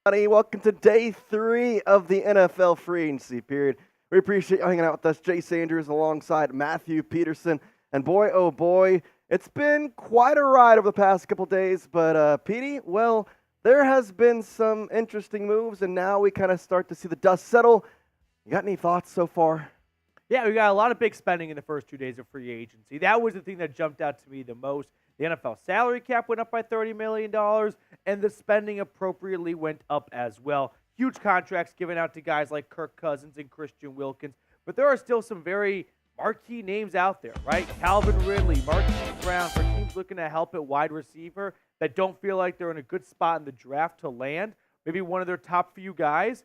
everybody. Welcome to day 3 of the NFL free agency period. We appreciate you hanging out with us. Jace Andrews alongside Matthew Peterson. And boy, oh boy, it's been quite a ride over the past couple days. But, Petey, well, there has been some interesting moves, and now we kind of start to see the dust settle. You got any thoughts so far? Yeah, we got a lot of big spending in the first 2 days of free agency. That was the thing that jumped out to me the most. The NFL salary cap went up by $30 million, and the spending appropriately went up as well. Huge contracts given out to guys like Kirk Cousins and Christian Wilkins. But there are still some very marquee names out there, right? Calvin Ridley, Marquise Brown, for teams looking to help at wide receiver that don't feel like they're in a good spot in the draft to land. Maybe one of their top few guys.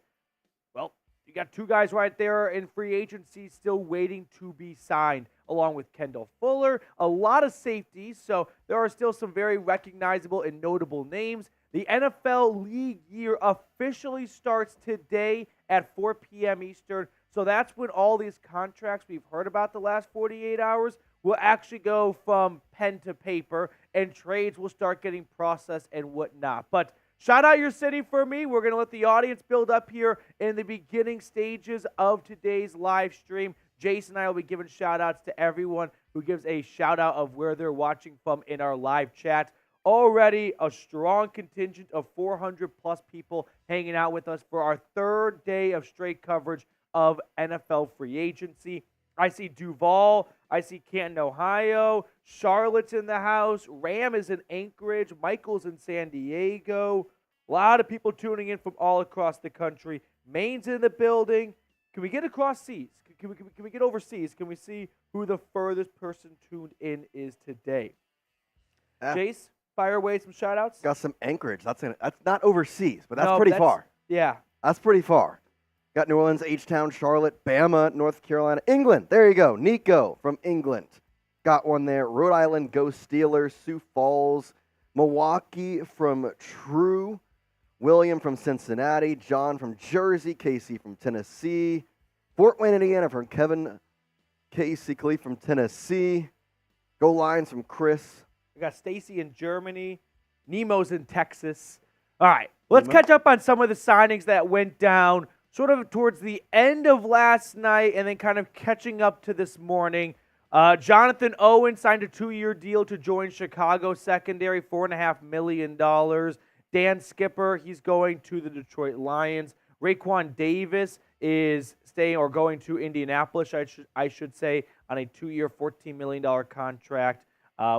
Well, you got 2 guys right there in free agency still waiting to be signed, along with Kendall Fuller. A lot of safeties, so there are still some very recognizable and notable names. The NFL league year officially starts today at 4 p.m. Eastern, so that's when all these contracts we've heard about the last 48 hours will actually go from pen to paper, and trades will start getting processed and whatnot. But shout out your city for me. We're going to let the audience build up here in the beginning stages of today's live stream. Jace and I will be giving shout-outs to everyone who gives a shout-out of where they're watching from in our live chat. Already a strong contingent of 400-plus people hanging out with us for our 3rd day of straight coverage of NFL free agency. I see Duval. I see Canton, Ohio. Charlotte's in the house. Ram is in Anchorage. Michael's in San Diego. A lot of people tuning in from all across the country. Maine's in the building. Can we get across seas? Can we get overseas? Can we see who the furthest person tuned in is today? Jace, fire away some shout-outs. Got some Anchorage. That's not overseas, but that's pretty far. Yeah. That's pretty far. Got New Orleans, H-Town, Charlotte, Bama, North Carolina, England. There you go. Nico from England. Got one there. Rhode Island, Go Steelers. Sioux Falls. Milwaukee from True. William from Cincinnati. John from Jersey. Casey from Tennessee. Fort Wayne, Indiana from Kevin. Casey Clee from Tennessee. Go Lions from Chris. We got Stacy in Germany. Nemo's in Texas. All right, let's catch up on some of the signings that went down sort of towards the end of last night and then kind of catching up to this morning. Jonathan Owen signed a 2-year deal to join Chicago secondary, $4.5 million. Dan Skipper, he's going to the Detroit Lions. Raekwon Davis is staying or going to Indianapolis, I should say, on a 2-year, $14 million contract.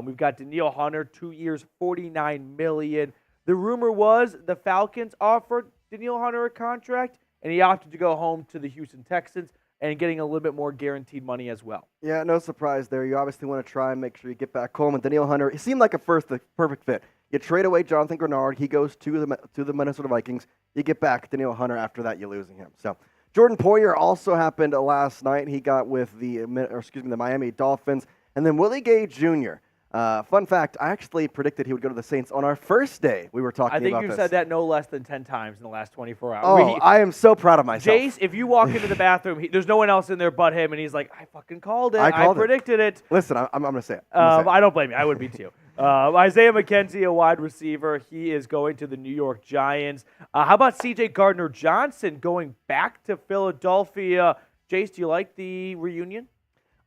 We've got Danielle Hunter, 2 years, $49 million. The rumor was the Falcons offered Danielle Hunter a contract, and he opted to go home to the Houston Texans and getting a little bit more guaranteed money as well. Yeah, no surprise there. You obviously want to try and make sure you get back home. And Danielle Hunter, he seemed like a perfect fit. You trade away Jonathan Grenard. He goes to the Minnesota Vikings. You get back Danielle Hunter. After that, you're losing him. So Jordan Poyer also happened last night. He got with the Miami Dolphins. And then Willie Gay Jr., fun fact, I actually predicted he would go to the Saints on our first day we were talking about this. I think you said that no less than 10 times in the last 24 hours. Oh, I am so proud of myself. Jace, if you walk into the bathroom, there's no one else in there but him, and he's like, I fucking called it. I predicted it. Listen, I'm going to say it. I don't blame you. I would be too. Isaiah McKenzie, a wide receiver. He is going to the New York Giants. How about C.J. Gardner-Johnson going back to Philadelphia? Jace, do you like the reunion?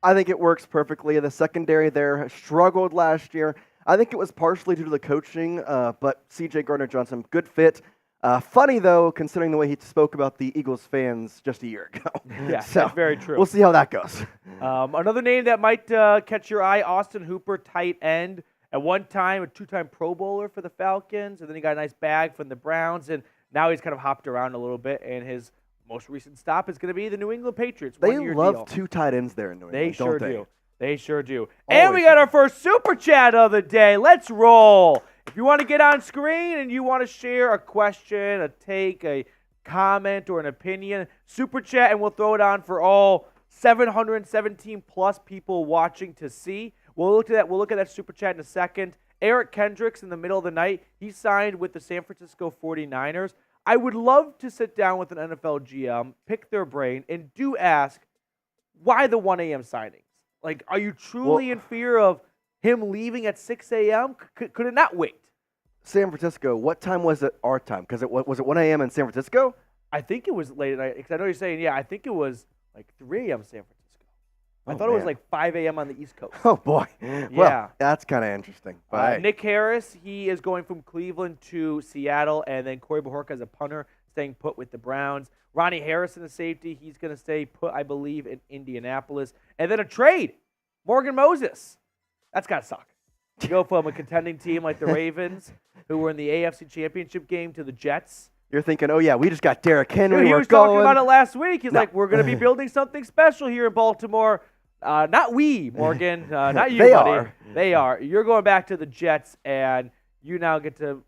I think it works perfectly. The secondary there struggled last year. I think it was partially due to the coaching, but C.J. Gardner-Johnson, good fit. Funny, though, considering the way he spoke about the Eagles fans just a year ago. Yeah, so that's very true. We'll see how that goes. Another name that might catch your eye, Austin Hooper, tight end. At one time, a 2-time Pro Bowler for the Falcons, and then he got a nice bag from the Browns, and now he's kind of hopped around a little bit, and his most recent stop is going to be the New England Patriots. They love 2 tight ends there in New England, don't they? They sure do. And we got our first Super Chat of the day. Let's roll. If you want to get on screen and you want to share a question, a take, a comment, or an opinion, Super Chat, and we'll throw it on for all 717-plus people watching to see. We'll look at that Super Chat in a second. Eric Kendricks in the middle of the night, he signed with the San Francisco 49ers. I would love to sit down with an NFL GM, pick their brain, and do ask, why the 1 a.m. signings? Like, are you truly in fear of him leaving at 6 a.m.? Could it not wait? San Francisco, what time was it our time? Because was it 1 a.m. in San Francisco? I think it was late at night. Because I know you're saying, I think it was like 3 a.m. San Francisco. I thought it was like 5 a.m. on the East Coast. Oh, boy. Yeah. Well, that's kind of interesting. But Nick Harris, he is going from Cleveland to Seattle, and then Corey Bajorka as a punter, staying put with the Browns. Ronnie Harrison, the safety, he's going to stay put, I believe, in Indianapolis. And then a trade, Morgan Moses. That's got to suck. You go from a contending team like the Ravens, who were in the AFC Championship game, to the Jets. You're thinking, oh, yeah, we just got Derrick Henry. Dude, he we're was going. talking about it last week. He's like, we're going to be building something special here in Baltimore. Not we, Morgan. Not you, buddy. They are. You're going back to the Jets, and you now get to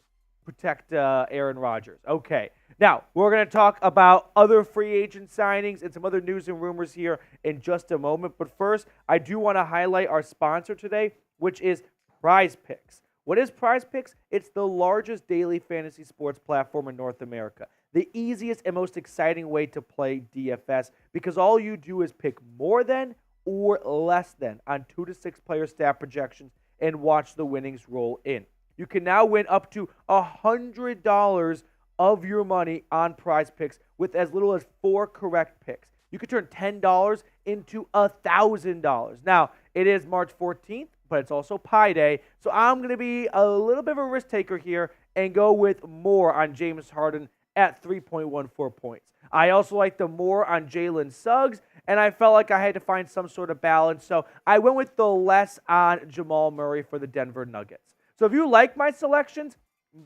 protect Aaron Rodgers. Okay. Now, we're going to talk about other free agent signings and some other news and rumors here in just a moment. But first, I do want to highlight our sponsor today, which is PrizePicks. What is PrizePicks? It's the largest daily fantasy sports platform in North America. The easiest and most exciting way to play DFS, because all you do is pick more than or less than on 2 to 6 player stat projections and watch the winnings roll in. You can now win up to $100 of your money on PrizePicks with as little as 4 correct picks. You could turn $10 into $1,000. Now, it is March 14th, but it's also Pi Day, so I'm going to be a little bit of a risk taker here and go with more on James Harden at 3.14 points. I also like the more on Jalen Suggs, and I felt like I had to find some sort of balance, so I went with the less on Jamal Murray for the Denver Nuggets. So if you like my selections,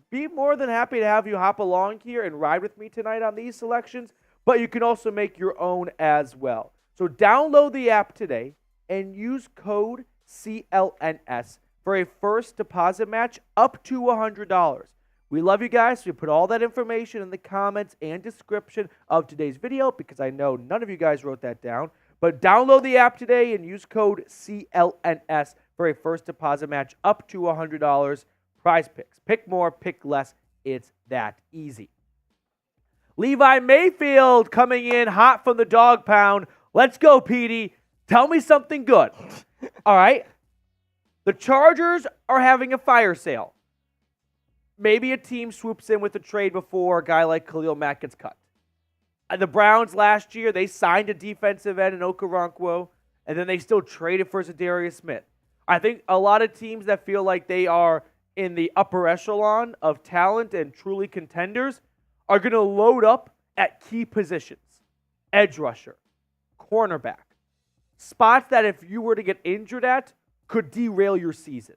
be more than happy to have you hop along here and ride with me tonight on these selections, but you can also make your own as well. So download the app today and use code CLNS for a first deposit match up to $100. We love you guys, so we put all that information in the comments and description of today's video because I know none of you guys wrote that down. But download the app today and use code CLNS for a first deposit match up to $100. PrizePicks. Pick more, pick less. It's that easy. Levi Mayfield coming in hot from the dog pound. Let's go, Petey. Tell me something good. All right. The Chargers are having a fire sale. Maybe a team swoops in with a trade before a guy like Khalil Mack gets cut. The Browns last year, they signed a defensive end in Okoronkwo, and then they still traded for Zadarius Smith. I think a lot of teams that feel like they are in the upper echelon of talent and truly contenders are going to load up at key positions. Edge rusher, cornerback. Spots that if you were to get injured at could derail your season.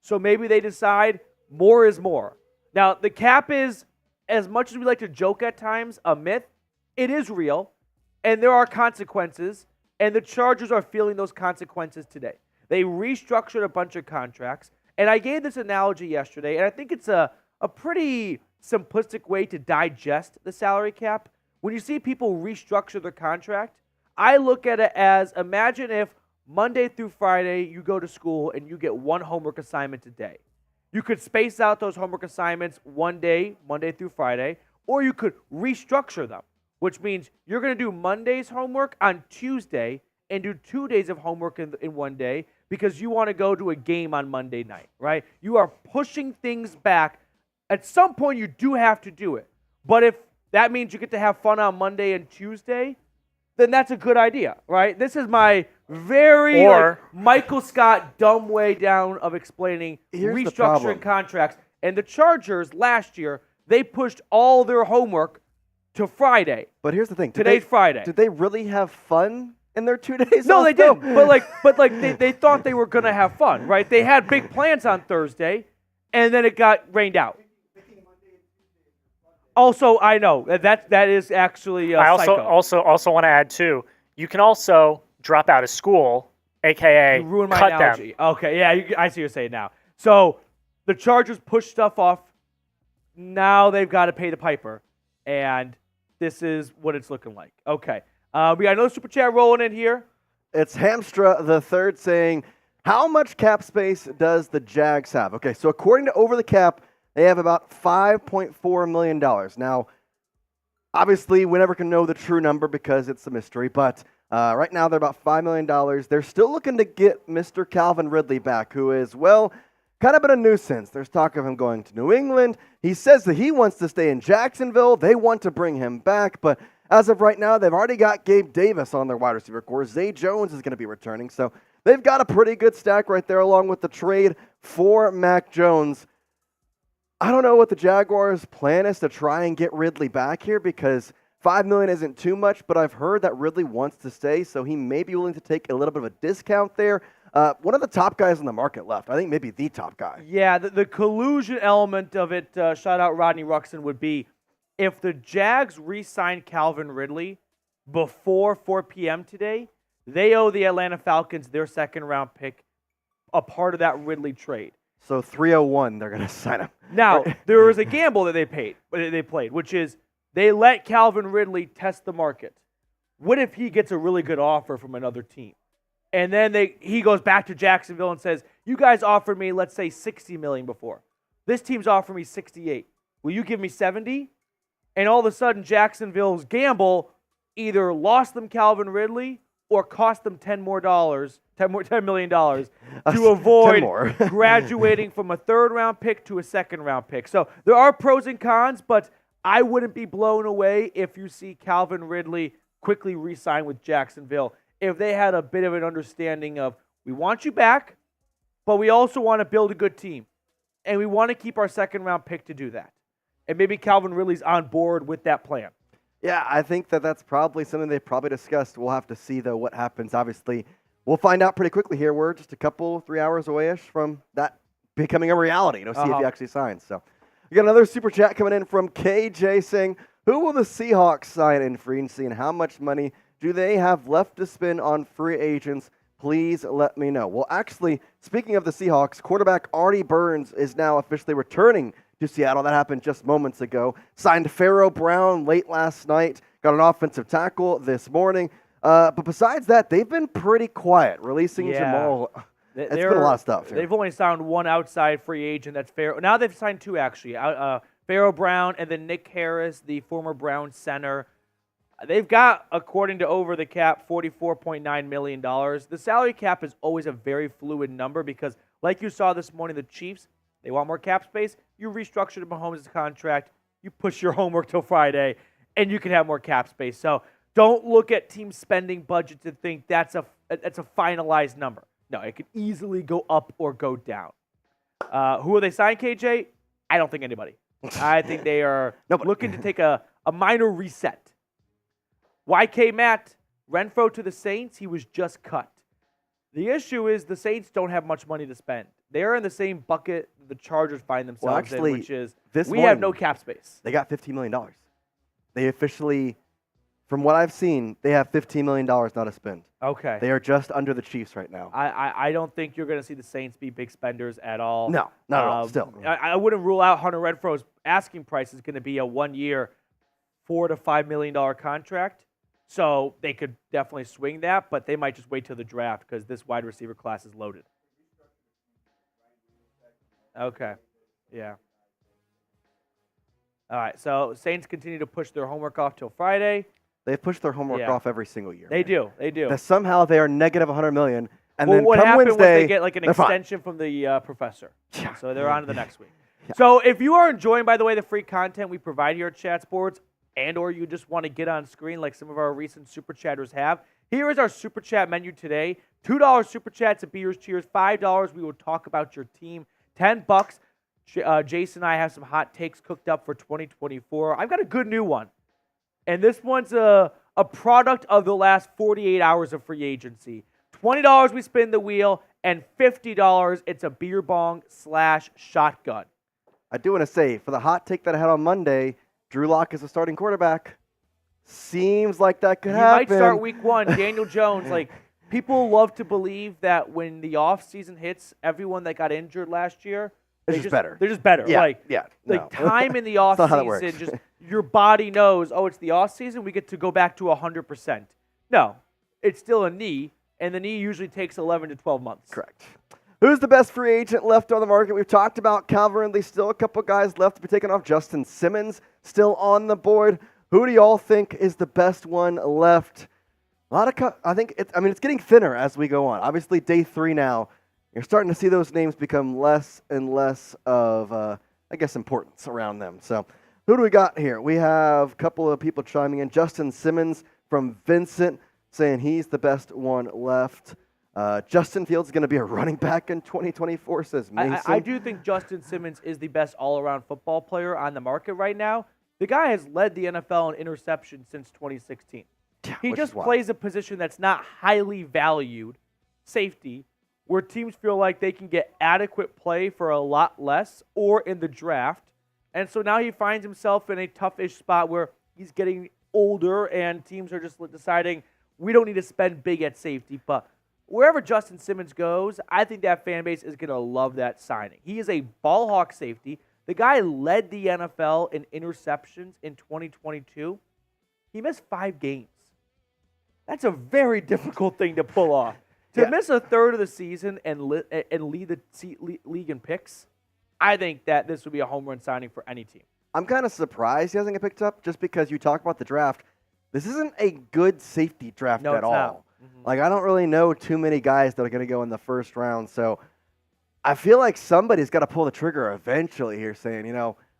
So maybe they decide more is more. Now, the cap is, as much as we like to joke at times, a myth. It is real, and there are consequences, and the Chargers are feeling those consequences today. They restructured a bunch of contracts, and I gave this analogy yesterday, and I think it's a pretty simplistic way to digest the salary cap. When you see people restructure their contract, I look at it as, imagine if Monday through Friday you go to school and you get one homework assignment a day. You could space out those homework assignments one day, Monday through Friday, or you could restructure them, which means you're going to do Monday's homework on Tuesday and do 2 days of homework in one day because you want to go to a game on Monday night, right? You are pushing things back. At some point, you do have to do it. But if that means you get to have fun on Monday and Tuesday, then that's a good idea, right? This is my very Michael Scott dumb way down of explaining restructuring contracts. And the Chargers last year, they pushed all their homework to Friday. But here's the thing. Today's Friday. Did they really have fun in their 2 days? No, they didn't. But they thought they were going to have fun, right? They had big plans on Thursday, and then it got rained out. Also, I know that is actually I psycho. also want to add too. You can also drop out of school, aka You ruined my cut analogy. them. Okay, yeah, I see what you're saying now. So the Chargers push stuff off. Now they've got to pay the piper, and this is what it's looking like. Okay, we got another super chat rolling in here. It's Hamstra the third saying, how much cap space does the Jags have? Okay, so according to Over the Cap, they have about $5.4 million. Now, obviously, we never can know the true number because it's a mystery, but right now they're about $5 million. They're still looking to get Mr. Calvin Ridley back, who is, well, kind of been a nuisance. There's talk of him going to New England. He says that he wants to stay in Jacksonville. They want to bring him back, but as of right now, they've already got Gabe Davis on their wide receiver core. Zay Jones is going to be returning, so they've got a pretty good stack right there along with the trade for Mac Jones. I don't know what the Jaguars' plan is to try and get Ridley back here because $5 million isn't too much, but I've heard that Ridley wants to stay, so he may be willing to take a little bit of a discount there. One of the top guys in the market left. I think maybe the top guy. Yeah, the collusion element of it, shout out Rodney Ruxin, would be if the Jags re-sign Calvin Ridley before 4 p.m. today, they owe the Atlanta Falcons their second-round pick, a part of that Ridley trade. So 301, they're going to sign him. Now, there was a gamble that they played, which is they let Calvin Ridley test the market. What if he gets a really good offer from another team? And then he goes back to Jacksonville and says, you guys offered me, let's say, $60 million before. This team's offering me $68. Will you give me $70? And all of a sudden, Jacksonville's gamble either lost them Calvin Ridley or cost them $10 million to avoid graduating from a third-round pick to a second-round pick. So there are pros and cons, but I wouldn't be blown away if you see Calvin Ridley quickly re-sign with Jacksonville if they had a bit of an understanding of, we want you back, but we also want to build a good team, and we want to keep our second-round pick to do that. And maybe Calvin Ridley's on board with that plan. Yeah, I think that's probably something they probably discussed. We'll have to see, though, what happens. Obviously, we'll find out pretty quickly here. We're just a couple, 3 hours away-ish from that becoming a reality. See if he actually signs. So we got another super chat coming in from KJ saying, who will the Seahawks sign in free agency and how much money do they have left to spend on free agents? Please let me know. Well, actually, speaking of the Seahawks, quarterback Artie Burns is now officially returning to Seattle. That happened just moments ago. Signed Pharaoh Brown late last night. Got an offensive tackle this morning. But besides that, they've been pretty quiet, releasing Jamal. It's been a lot of stuff here. They've only signed one outside free agent. That's Pharaoh. Now they've signed two, actually. Pharaoh Brown and then Nick Harris, the former Brown center. They've got, according to Over the Cap, $44.9 million. The salary cap is always a very fluid number because, like you saw this morning, the Chiefs, they want more cap space. You restructure Mahomes' contract. You push your homework till Friday, and you can have more cap space. So don't look at team spending budgets and think that's a finalized number. No, it could easily go up or go down. Who will they sign, KJ? I don't think anybody. I think they are looking to take a minor reset. YK Matt, Renfro to the Saints, he was just cut. The issue is the Saints don't have much money to spend. They're in the same bucket the Chargers find themselves in, which is we have no cap space. They got $15 million. They officially, from what I've seen, they have $15 million now to spend. Okay. They are just under the Chiefs right now. I don't think you're going to see the Saints be big spenders at all. No, not at all, still. I wouldn't rule out Hunter Renfro's asking price is going to be a 1-year, $4 to $5 million contract. So they could definitely swing that, but they might just wait till the draft because this wide receiver class is loaded. Okay. Yeah. All right. So Saints continue to push their homework off till Friday. They've pushed their homework off every single year. They do. That somehow they are negative $100 million. And then what come happened Wednesday, was they get like an extension from the professor. Yeah. So they're on to the next week. Yeah. So if you are enjoying, by the way, the free content we provide here at Chat Sports, and or you just want to get on screen like some of our recent Super Chatters have, here is our Super Chat menu today. $2 Super Chats at Beers Cheers. $5 we will talk about your team. $10. Jason and I have some hot takes cooked up for 2024. I've got a good new one. And this one's a product of the last 48 hours of free agency. $20 we spin the wheel, and $50 it's a beer bong / shotgun. I do want to say, for the hot take that I had on Monday, Drew Lock is a starting quarterback. Seems like that could happen. He might start week 1. Daniel Jones, people love to believe that when the offseason hits, everyone that got injured last year, they're just better. They're just better. No. Time in the offseason, just your body knows, it's the offseason, we get to go back to 100%. No, it's still a knee, and the knee usually takes 11 to 12 months. Correct. Who's the best free agent left on the market? We've talked about Calvin Ridley. Still a couple guys left to be taken off. Justin Simmons still on the board. Who do y'all think is the best one left? I think it's getting thinner as we go on. Obviously, day 3 now. you're starting to see those names become less and less of, importance around them. So who do we got here? We have a couple of people chiming in. Justin Simmons from Vincent saying he's the best one left. Justin Fields is going to be a running back in 2024, says Mason. I do think Justin Simmons is the best all-around football player on the market right now. The guy has led the NFL in interceptions since 2016. He just plays a position that's not highly valued, safety, where teams feel like they can get adequate play for a lot less or in the draft. And so now he finds himself in a tough-ish spot where he's getting older and teams are just deciding we don't need to spend big at safety. But wherever Justin Simmons goes, I think that fan base is going to love that signing. He is a ball hawk safety. The guy led the NFL in interceptions in 2022. He missed 5 games. That's a very difficult thing to pull off. To miss a third of the season and lead the league in picks, I think that this would be a home run signing for any team. I'm kind of surprised he hasn't get picked up just because you talk about the draft. This isn't a good safety draft at all. Mm-hmm. Like, I don't really know too many guys that are going to go in the first round. So I feel like somebody's got to pull the trigger eventually here saying,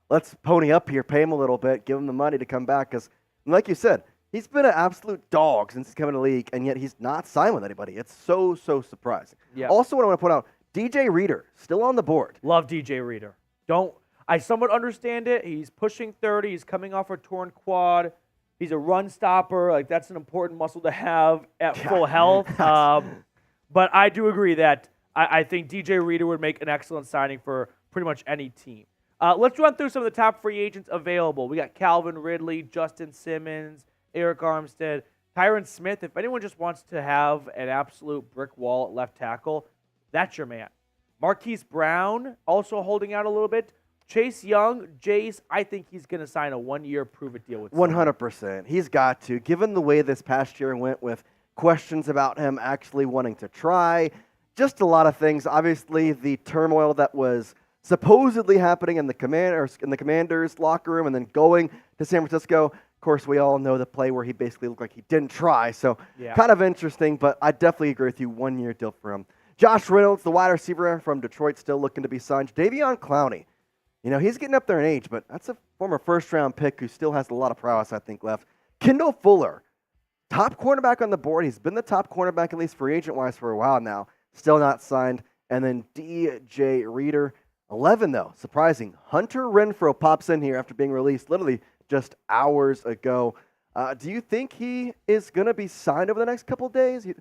let's pony up here, pay him a little bit, give him the money to come back. Because, like you said, he's been an absolute dog since he's come in the league, and yet he's not signed with anybody. It's so surprising. Yeah. Also, what I want to point out, DJ Reader, still on the board. Love DJ Reader. I somewhat understand it. He's pushing 30. He's coming off a torn quad. He's a run stopper. Like, that's an important muscle to have at full health. But I do agree that I think DJ Reader would make an excellent signing for pretty much any team. Let's run through some of the top free agents available. We got Calvin Ridley, Justin Simmons, Eric Armstead, Tyron Smith. If anyone just wants to have an absolute brick wall at left tackle, that's your man. Marquise Brown also holding out a little bit. Chase Young, Jace, I think he's going to sign a 1-year prove-it deal with 100%. He's got to. Given the way this past year went with questions about him actually wanting to try, just a lot of things. Obviously, the turmoil that was supposedly happening in the Commanders' locker room and then going to San Francisco. Of course, we all know the play where he basically looked like he didn't try. So kind of interesting, but I definitely agree with you. 1-year deal for him. Josh Reynolds, the wide receiver from Detroit, still looking to be signed. Davion Clowney. He's getting up there in age, but that's a former first-round pick who still has a lot of prowess, I think, left. Kendall Fuller, top cornerback on the board. He's been the top cornerback, at least free agent-wise, for a while now. Still not signed. And then DJ Reader, 11, though. Surprising. Hunter Renfrow pops in here after being released literally just hours ago. Do you think he is going to be signed over the next couple of days? Do you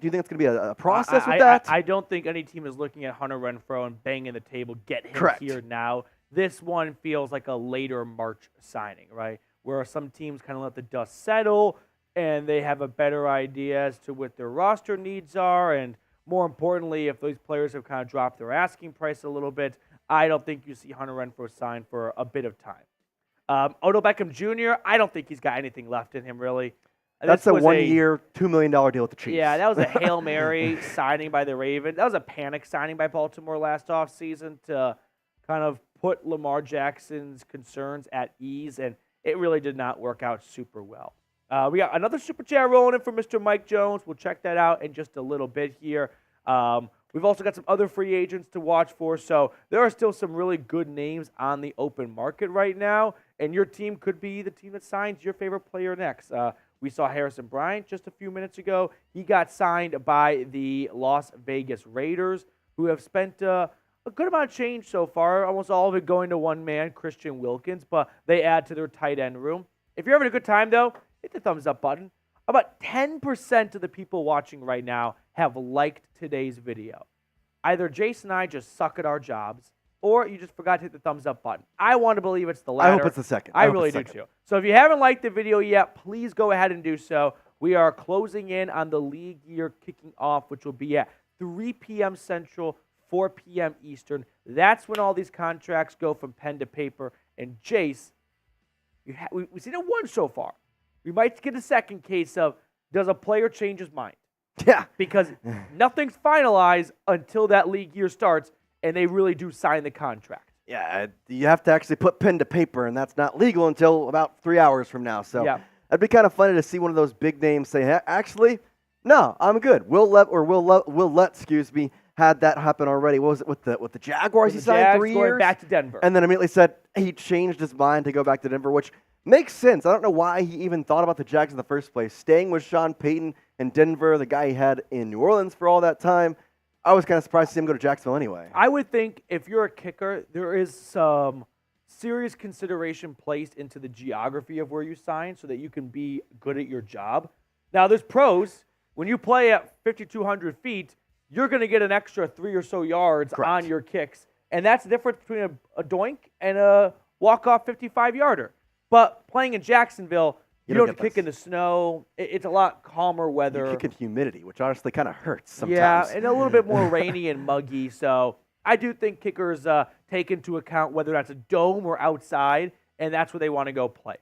think it's going to be a process with that? I don't think any team is looking at Hunter Renfrow and banging the table, get him here now. This one feels like a later March signing, right? Where some teams kind of let the dust settle and they have a better idea as to what their roster needs are. And more importantly, if those players have kind of dropped their asking price a little bit, I don't think you see Hunter Renfrow sign for a bit of time. Odell Beckham Jr., I don't think he's got anything left in him, really. That's a 1-year, $2 million deal with the Chiefs. Yeah, that was a Hail Mary signing by the Ravens. That was a panic signing by Baltimore last offseason to kind of put Lamar Jackson's concerns at ease, and it really did not work out super well. We got another super chat rolling in from Mr. Mike Jones. We'll check that out in just a little bit here. We've also got some other free agents to watch for, so there are still some really good names on the open market right now, and your team could be the team that signs your favorite player next. We saw Harrison Bryant just a few minutes ago. He got signed by the Las Vegas Raiders, who have spent a good amount of change so far, almost all of it going to one man, Christian Wilkins, but they add to their tight end room. If you're having a good time, though, hit the thumbs up button. About 10% of the people watching right now have liked today's video. Either Jason and I just suck at our jobs, or you just forgot to hit the thumbs up button. I want to believe it's the latter. I hope it's the second. I really do too. So if you haven't liked the video yet, please go ahead and do so. We are closing in on the league year kicking off, which will be at 3 p.m. Central, 4 p.m. Eastern. That's when all these contracts go from pen to paper. And Jace, we've seen it once so far. We might get a second case of, does a player change his mind? Yeah. Because nothing's finalized until that league year starts, and they really do sign the contract. Yeah, you have to actually put pen to paper, and that's not legal until about 3 hours from now. So it'd be kind of funny to see one of those big names say, hey, actually, no, I'm good. We'll let had that happen already. What was it with the Jaguars? With He the signed Jags 3 going years, back to Denver. and then immediately said he changed his mind to go back to Denver, which makes sense. I don't know why he even thought about the Jags in the first place. Staying with Sean Payton in Denver, the guy he had in New Orleans for all that time. I was kind of surprised to see him go to Jacksonville anyway. I would think if you're a kicker, there is some serious consideration placed into the geography of where you sign so that you can be good at your job. Now, there's pros. When you play at 5,200 feet, you're going to get an extra 3 or so yards Correct. on your kicks. And that's the difference between a doink and a walk-off 55-yarder. But playing in Jacksonville, you don't have to kick in the snow. It's a lot calmer weather. You kick in humidity, which honestly kind of hurts sometimes. Yeah, and a little bit more rainy and muggy. So I do think kickers take into account whether that's a dome or outside, and that's where they want to go play.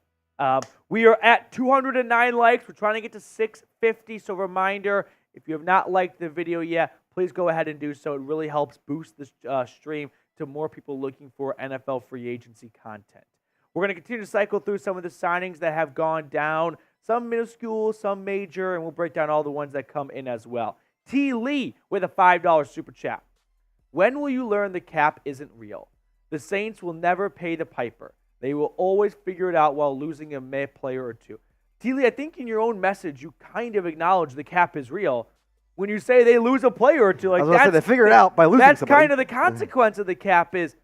We are at 209 likes. We're trying to get to 650. So reminder, if you have not liked the video yet, please go ahead and do so. It really helps boost the stream to more people looking for NFL free agency content. We're going to continue to cycle through some of the signings that have gone down, some minuscule, some major, and we'll break down all the ones that come in as well. T. Lee with a $5 super chat. When will you learn the cap isn't real? The Saints will never pay the piper. They will always figure it out while losing a meh player or two. T. Lee, I think in your own message, you kind of acknowledge the cap is real. When you say they lose a player or two, like they figure it out by losing that's somebody. kind of the consequence of the cap is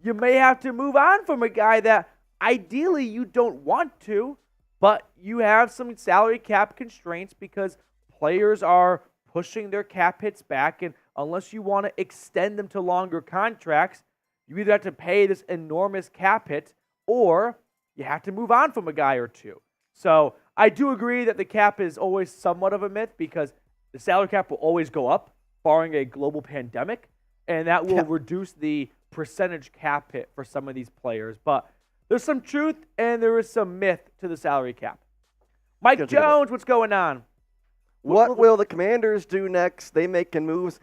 you may have to move on from a guy that ideally you don't want to, but you have some salary cap constraints because players are pushing their cap hits back, and unless you want to extend them to longer contracts, you either have to pay this enormous cap hit or you have to move on from a guy or two. So I do agree that the cap is always somewhat of a myth because the salary cap will always go up, barring a global pandemic, and that will reduce the percentage cap hit for some of these players. But there's some truth and there is some myth to the salary cap. Mike Jones, what's going on? What will the Commanders do next? They making moves.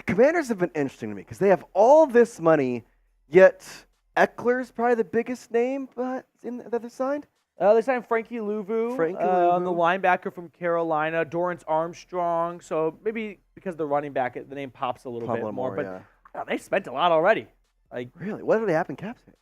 Commanders have been interesting to me because they have all this money, yet Eckler's probably the biggest name that they signed. They signed Frankie Louvu, on the linebacker from Carolina, Dorrance Armstrong. So maybe because the running back, the name pops a little bit more. But they spent a lot already. Really? What did they have in cap space?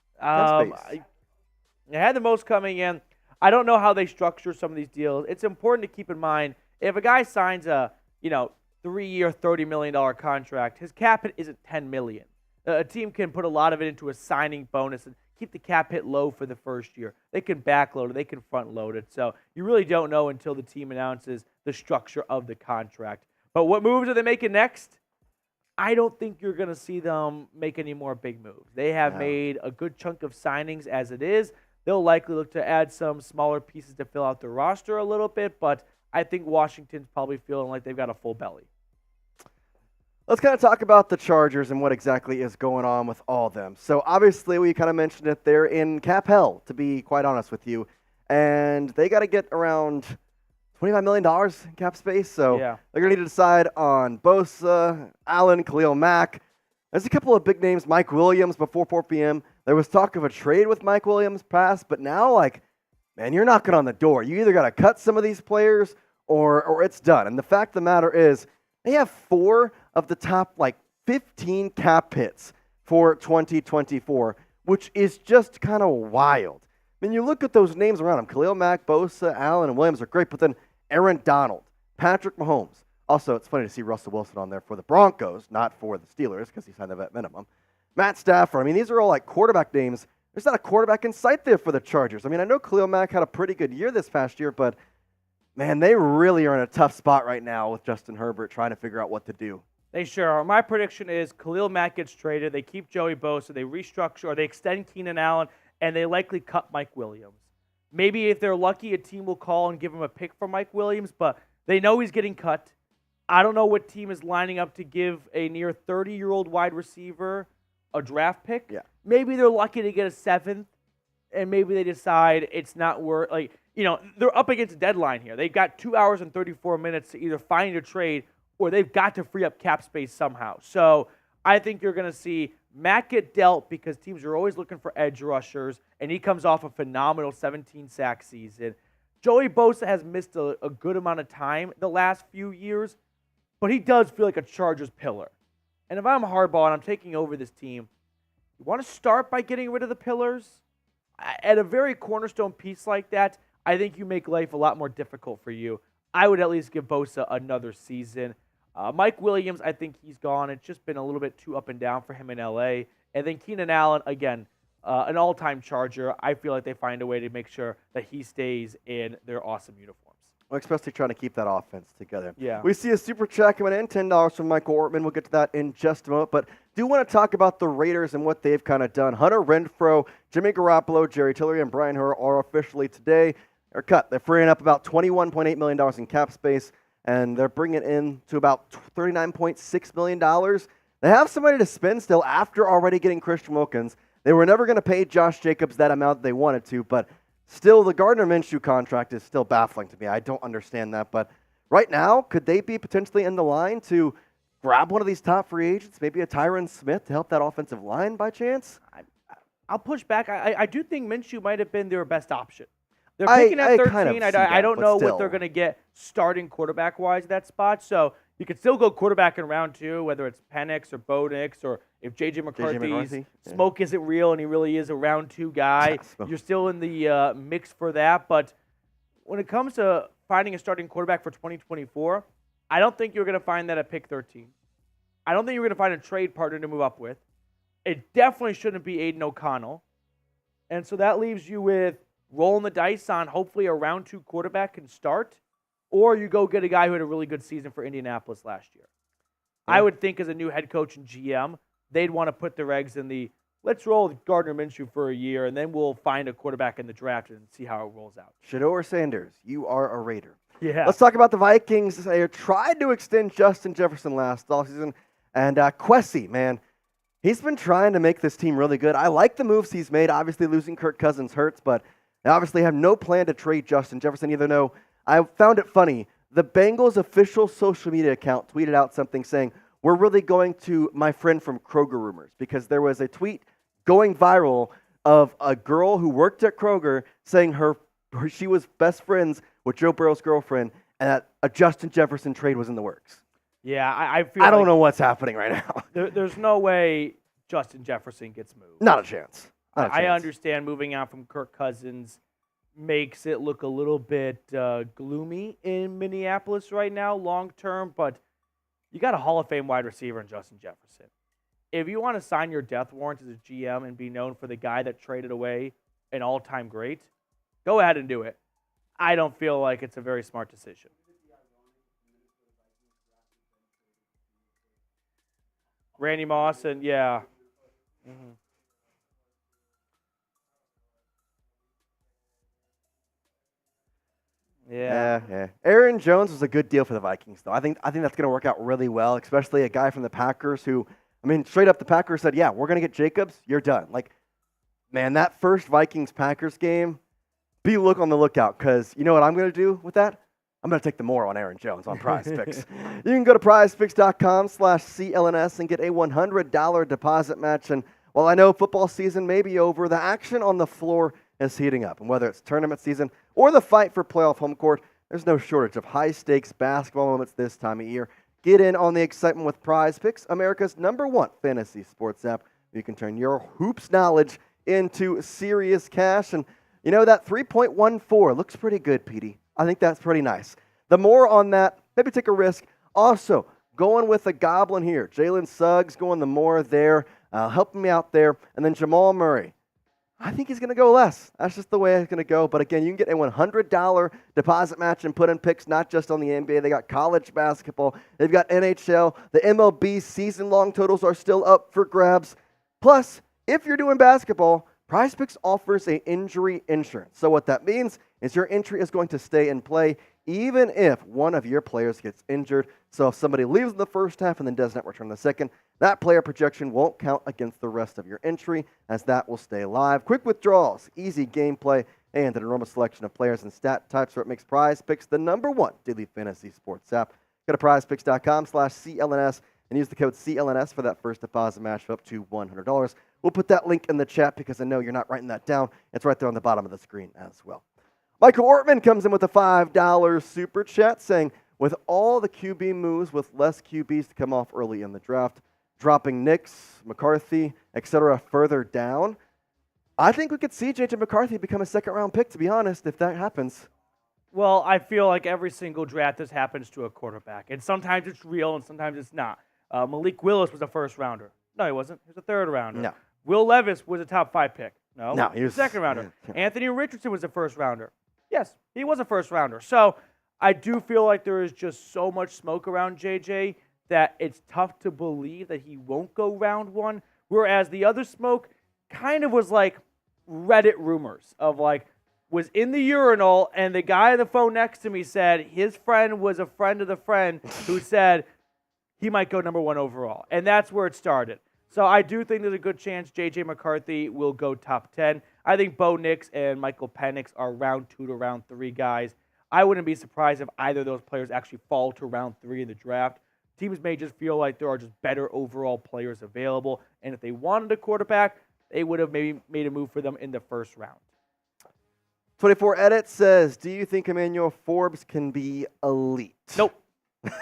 They had the most coming in. I don't know how they structure some of these deals. It's important to keep in mind if a guy signs a 3-year, $30 million contract, his cap hit isn't $10 million. A team can put a lot of it into a signing bonus and keep the cap hit low for the first year. They can backload it. They can front load it. So you really don't know until the team announces the structure of the contract. But what moves are they making next? I don't think you're going to see them make any more big moves. They have made a good chunk of signings as it is. They'll likely look to add some smaller pieces to fill out the roster a little bit, but I think Washington's probably feeling like they've got a full belly. Let's kind of talk about the Chargers and what exactly is going on with all of them. So obviously we kind of mentioned it, they're in cap hell, to be quite honest with you, and they got to get around $25 million in cap space, so they're going to need to decide on Bosa, Allen, Khalil Mack. There's a couple of big names, Mike Williams before 4 p.m. There was talk of a trade with Mike Williams past, but now, man, you're knocking on the door. You either got to cut some of these players or it's done. And the fact of the matter is they have 4 of the top, 15 cap hits for 2024, which is just kind of wild. I mean, you look at those names around them. Khalil Mack, Bosa, Allen, and Williams are great, but then Aaron Donald, Patrick Mahomes. Also, it's funny to see Russell Wilson on there for the Broncos, not for the Steelers, because he signed the vet minimum. Matt Stafford. I mean, these are all quarterback names. There's not a quarterback in sight there for the Chargers. I mean, I know Khalil Mack had a pretty good year this past year, but, man, they really are in a tough spot right now with Justin Herbert trying to figure out what to do. They sure are. My prediction is Khalil Mack gets traded. They keep Joey Bosa. They restructure, or they extend Keenan Allen, and they likely cut Mike Williams. Maybe if they're lucky, a team will call and give him a pick for Mike Williams, but they know he's getting cut. I don't know what team is lining up to give a near 30-year-old wide receiver a draft pick. Yeah. Maybe they're lucky to get a 7th, and maybe they decide it's not worth, they're up against a deadline here. They've got 2 hours and 34 minutes to either find a trade or they've got to free up cap space somehow. So I think you're going to see Matt get dealt because teams are always looking for edge rushers, and he comes off a phenomenal 17-sack season. Joey Bosa has missed a good amount of time the last few years, but he does feel like a Chargers pillar. And if I'm hardball and I'm taking over this team, you want to start by getting rid of the pillars? At a very cornerstone piece like that, I think you make life a lot more difficult for you. I would at least give Bosa another season. Mike Williams, I think he's gone. It's just been a little bit too up and down for him in L.A. And then Keenan Allen, again, an all-time Charger. I feel like they find a way to make sure that he stays in their awesome uniforms. Well, especially trying to keep that offense together. Yeah. We see a super chat coming in, $10 from Michael Ortman. We'll get to that in just a moment. But do want to talk about the Raiders and what they've kind of done. Hunter Renfrow, Jimmy Garoppolo, Jerry Tillery, and Brian Hoyer are officially today. They're cut. They're freeing up about $21.8 million in cap space, and they're bringing in to about $39.6 million. They have somebody to spend still after already getting Christian Wilkins. They were never going to pay Josh Jacobs that amount they wanted to, but still, the Gardner Minshew contract is still baffling to me. I don't understand that. But right now, could they be potentially in the line to grab one of these top free agents, maybe a Tyron Smith to help that offensive line by chance? I'll push back. I do think Minshew might have been their best option. They're picking at 13. Kind of I don't know still. what they're going to get starting quarterback-wise at that spot. So you could still go quarterback in round 2, whether it's Penix or Bo Nix, or if J.J. McCarthy's smoke isn't real and he really is a round 2 guy, you're still in the mix for that. But when it comes to finding a starting quarterback for 2024, I don't think you're going to find that at pick 13. I don't think you're going to find a trade partner to move up with. It definitely shouldn't be Aiden O'Connell. And so that leaves you with rolling the dice on hopefully a round 2 quarterback can start, or you go get a guy who had a really good season for Indianapolis last year. Yeah. I would think as a new head coach and GM, they'd want to put their eggs in the let's roll with Gardner Minshew for a year, and then we'll find a quarterback in the draft and see how it rolls out. Shador Sanders, you are a Raider. Yeah. Let's talk about the Vikings. They tried to extend Justin Jefferson last offseason, and Kwesi, man, he's been trying to make this team really good. I like the moves he's made. Obviously, losing Kirk Cousins hurts, but they obviously have no plan to trade Justin Jefferson either. No, I found it funny. The Bengals' official social media account tweeted out something saying, we're really going to my friend from Kroger rumors, because there was a tweet going viral of a girl who worked at Kroger saying she was best friends with Joe Burrow's girlfriend and that a Justin Jefferson trade was in the works. Yeah, I feel I don't know what's happening right now. There's no way Justin Jefferson gets moved. Not a chance. I understand moving out from Kirk Cousins makes it look a little bit gloomy in Minneapolis right now, long term, but you got a Hall of Fame wide receiver in Justin Jefferson. If you want to sign your death warrant as a GM and be known for the guy that traded away an all-time great, go ahead and do it. I don't feel like it's a very smart decision. Randy Moss and, yeah. Mm-hmm. Yeah. Aaron Jones was a good deal for the Vikings, though. I think that's going to work out really well, especially a guy from the Packers who, straight up the Packers said, yeah, we're going to get Jacobs. You're done. Like, man, that first Vikings-Packers game, be on the lookout, because you know what I'm going to do with that? I'm going to take the more on Aaron Jones on PrizePicks. You can go to PrizePicks.com/CLNS and get a $100 deposit match. And while I know football season may be over, the action on the floor is heating up. And whether it's tournament season or the fight for playoff home court, there's no shortage of high-stakes basketball moments this time of year. Get in on the excitement with PrizePicks, America's #1 fantasy sports app. You can turn your hoops knowledge into serious cash. And you know, that 3.14 looks pretty good, Petey. I think that's pretty nice. The more on that, maybe take a risk. Also, going with a goblin here. Jalen Suggs going the more there, helping me out there. And then Jamal Murray. I think he's going to go less. That's just the way it's going to go. But again, you can get a $100 deposit match and put in picks not just on the NBA. They got college basketball. They've got NHL. The MLB season-long totals are still up for grabs. Plus, if you're doing basketball, PrizePicks offers an injury insurance. So what that means is your entry is going to stay in play even if one of your players gets injured. So if somebody leaves in the first half and then does not return in the second, that player projection won't count against the rest of your entry, as that will stay live. Quick withdrawals, easy gameplay, and an enormous selection of players and stat types, so it makes PrizePicks the #1 daily fantasy sports app. Go to PrizePicks.com/CLNS and use the code CLNS for that first deposit match up to $100. We'll put that link in the chat because I know you're not writing that down. It's right there on the bottom of the screen as well. Michael Ortman comes in with a $5 super chat saying, with all the QB moves with less QBs to come off early in the draft, dropping Nix, McCarthy, etc. further down, I think we could see J.J. McCarthy become a second-round pick, to be honest, if that happens. Well, I feel like every single draft this happens to a quarterback. And sometimes it's real and sometimes it's not. Malik Willis was a first-rounder. No, he wasn't. He was a third-rounder. No. Will Levis was a top-5 pick. No, he was a second-rounder. Yeah. Anthony Richardson was a first-rounder. Yes, he was a first-rounder. So I do feel like there is just so much smoke around JJ that it's tough to believe that he won't go round 1, whereas the other smoke kind of was like Reddit rumors of like, was in the urinal, and the guy on the phone next to me said his friend was a friend of the friend who said he might go number 1 overall. And that's where it started. So I do think there's a good chance J.J. McCarthy will go top 10. I think Bo Nix and Michael Penix are round 2 to round 3 guys. I wouldn't be surprised if either of those players actually fall to round 3 in the draft. Teams may just feel like there are just better overall players available. And if they wanted a quarterback, they would have maybe made a move for them in the first round. 24 Edit says, do you think Emmanuel Forbes can be elite? Nope. There's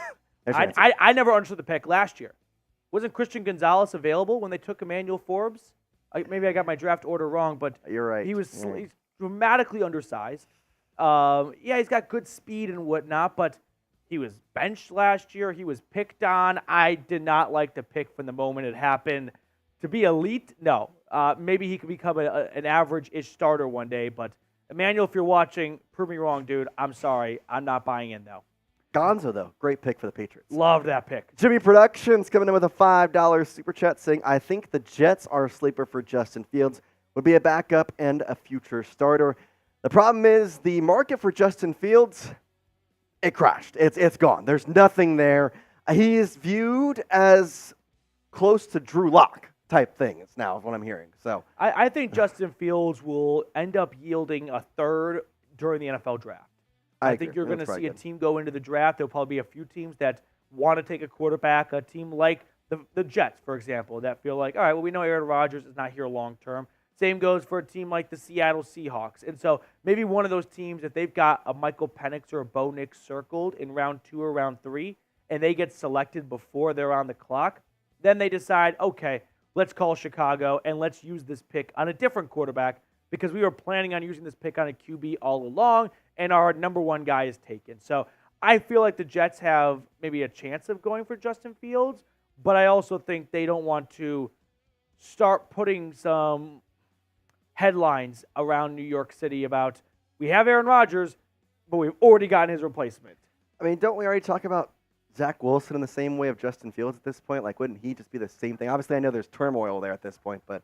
your answer. I never understood the pick last year. Wasn't Christian Gonzalez available when they took Emmanuel Forbes? Maybe I got my draft order wrong, but You're right. he's Yeah. dramatically undersized. He's got good speed and whatnot, but he was benched last year. He was picked on. I did not like the pick from the moment it happened. To be elite, no. Maybe he could become an average-ish starter one day, but Emmanuel, if you're watching, prove me wrong, dude. I'm sorry. I'm not buying in, though. Gonzo, though. Great pick for the Patriots. Love that pick. Jimmy Productions coming in with a $5 super chat saying, I think the Jets are a sleeper for Justin Fields. Would be a backup and a future starter. The problem is the market for Justin Fields, it crashed. It's gone. There's nothing there. He is viewed as close to Drew Lock type thing. It's now what I'm hearing. So I think Justin Fields will end up yielding a third during the NFL draft. I think you're going to see a team go into the draft. There'll probably be a few teams that want to take a quarterback, a team like the Jets, for example, that feel like, all right, well, we know Aaron Rodgers is not here long term. Same goes for a team like the Seattle Seahawks. And so maybe one of those teams, if they've got a Michael Penix or a Bo Nix circled in round 2 or round 3, and they get selected before they're on the clock, then they decide, okay, let's call Chicago and let's use this pick on a different quarterback because we were planning on using this pick on a QB all along, and our number 1 guy is taken. So I feel like the Jets have maybe a chance of going for Justin Fields, but I also think they don't want to start putting some headlines around New York City about, we have Aaron Rodgers, but we've already gotten his replacement. I mean, don't we already talk about Zach Wilson in the same way of Justin Fields at this point? Like, wouldn't he just be the same thing? Obviously, I know there's turmoil there at this point, but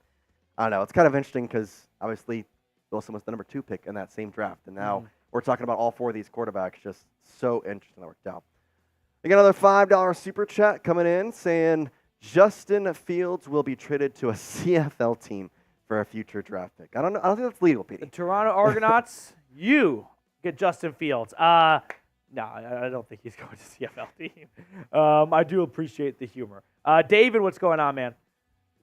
I don't know. It's kind of interesting because obviously Wilson was the number 2 pick in that same draft, and now we're talking about all 4 of these quarterbacks. Just so interesting that worked out. We got another $5 super chat coming in saying Justin Fields will be traded to a CFL team for a future draft pick. I don't know. I don't think that's legal, The Petey. Toronto Argonauts, you get Justin Fields. No, I don't think he's going to CFL team. I do appreciate the humor. David, what's going on, man?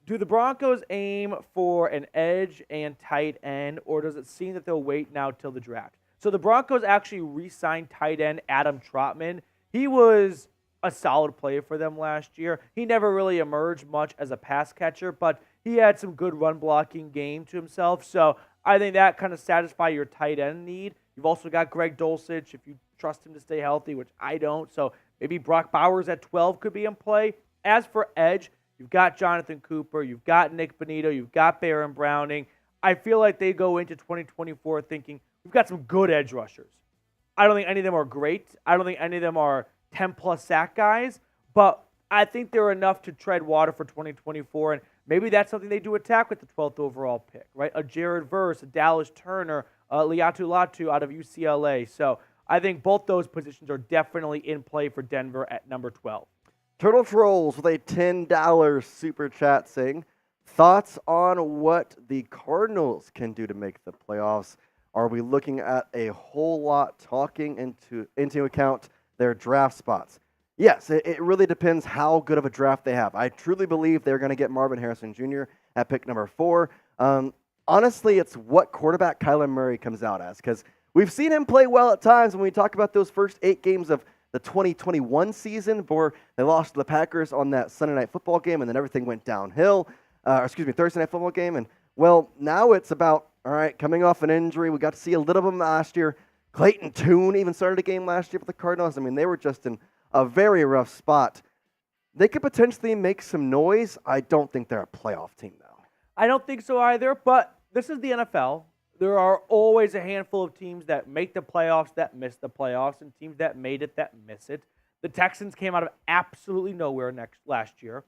Do the Broncos aim for an edge and tight end, or does it seem that they'll wait now till the draft? So the Broncos actually re-signed tight end Adam Trotman. He was a solid player for them last year. He never really emerged much as a pass catcher, but he had some good run blocking game to himself. So I think that kind of satisfies your tight end need. You've also got Greg Dulcich if you trust him to stay healthy, which I don't. So maybe Brock Bowers at 12 could be in play. As for edge, you've got Jonathan Cooper, you've got Nick Bonito, you've got Baron Browning. I feel like they go into 2024 thinking, we've got some good edge rushers. I don't think any of them are great. I don't think any of them are 10-plus sack guys, but I think they're enough to tread water for 2024, and maybe that's something they do attack with the 12th overall pick, right? A Jared Verse, a Dallas Turner, Liatu Latu out of UCLA. So I think both those positions are definitely in play for Denver at number 12. Turtle Trolls with a $10 super chat saying, thoughts on what the Cardinals can do to make the playoffs? Are we looking at a whole lot taking into account their draft spots? Yes, it really depends how good of a draft they have. I truly believe they're going to get Marvin Harrison Jr. at pick number 4. Honestly, it's what quarterback Kyler Murray comes out as, because we've seen him play well at times when we talk about those first 8 games of the 2021 season before they lost to the Packers on that Sunday Night Football game, and then everything went downhill. Thursday Night Football game. And, well, now it's about, all right, coming off an injury. We got to see a little of them last year. Clayton Tune even started a game last year for the Cardinals. I mean, they were just in a very rough spot. They could potentially make some noise. I don't think they're a playoff team, though. I don't think so either, but this is the NFL. There are always a handful of teams that make the playoffs, that miss the playoffs, and teams that made it, that miss it. The Texans came out of absolutely nowhere last year.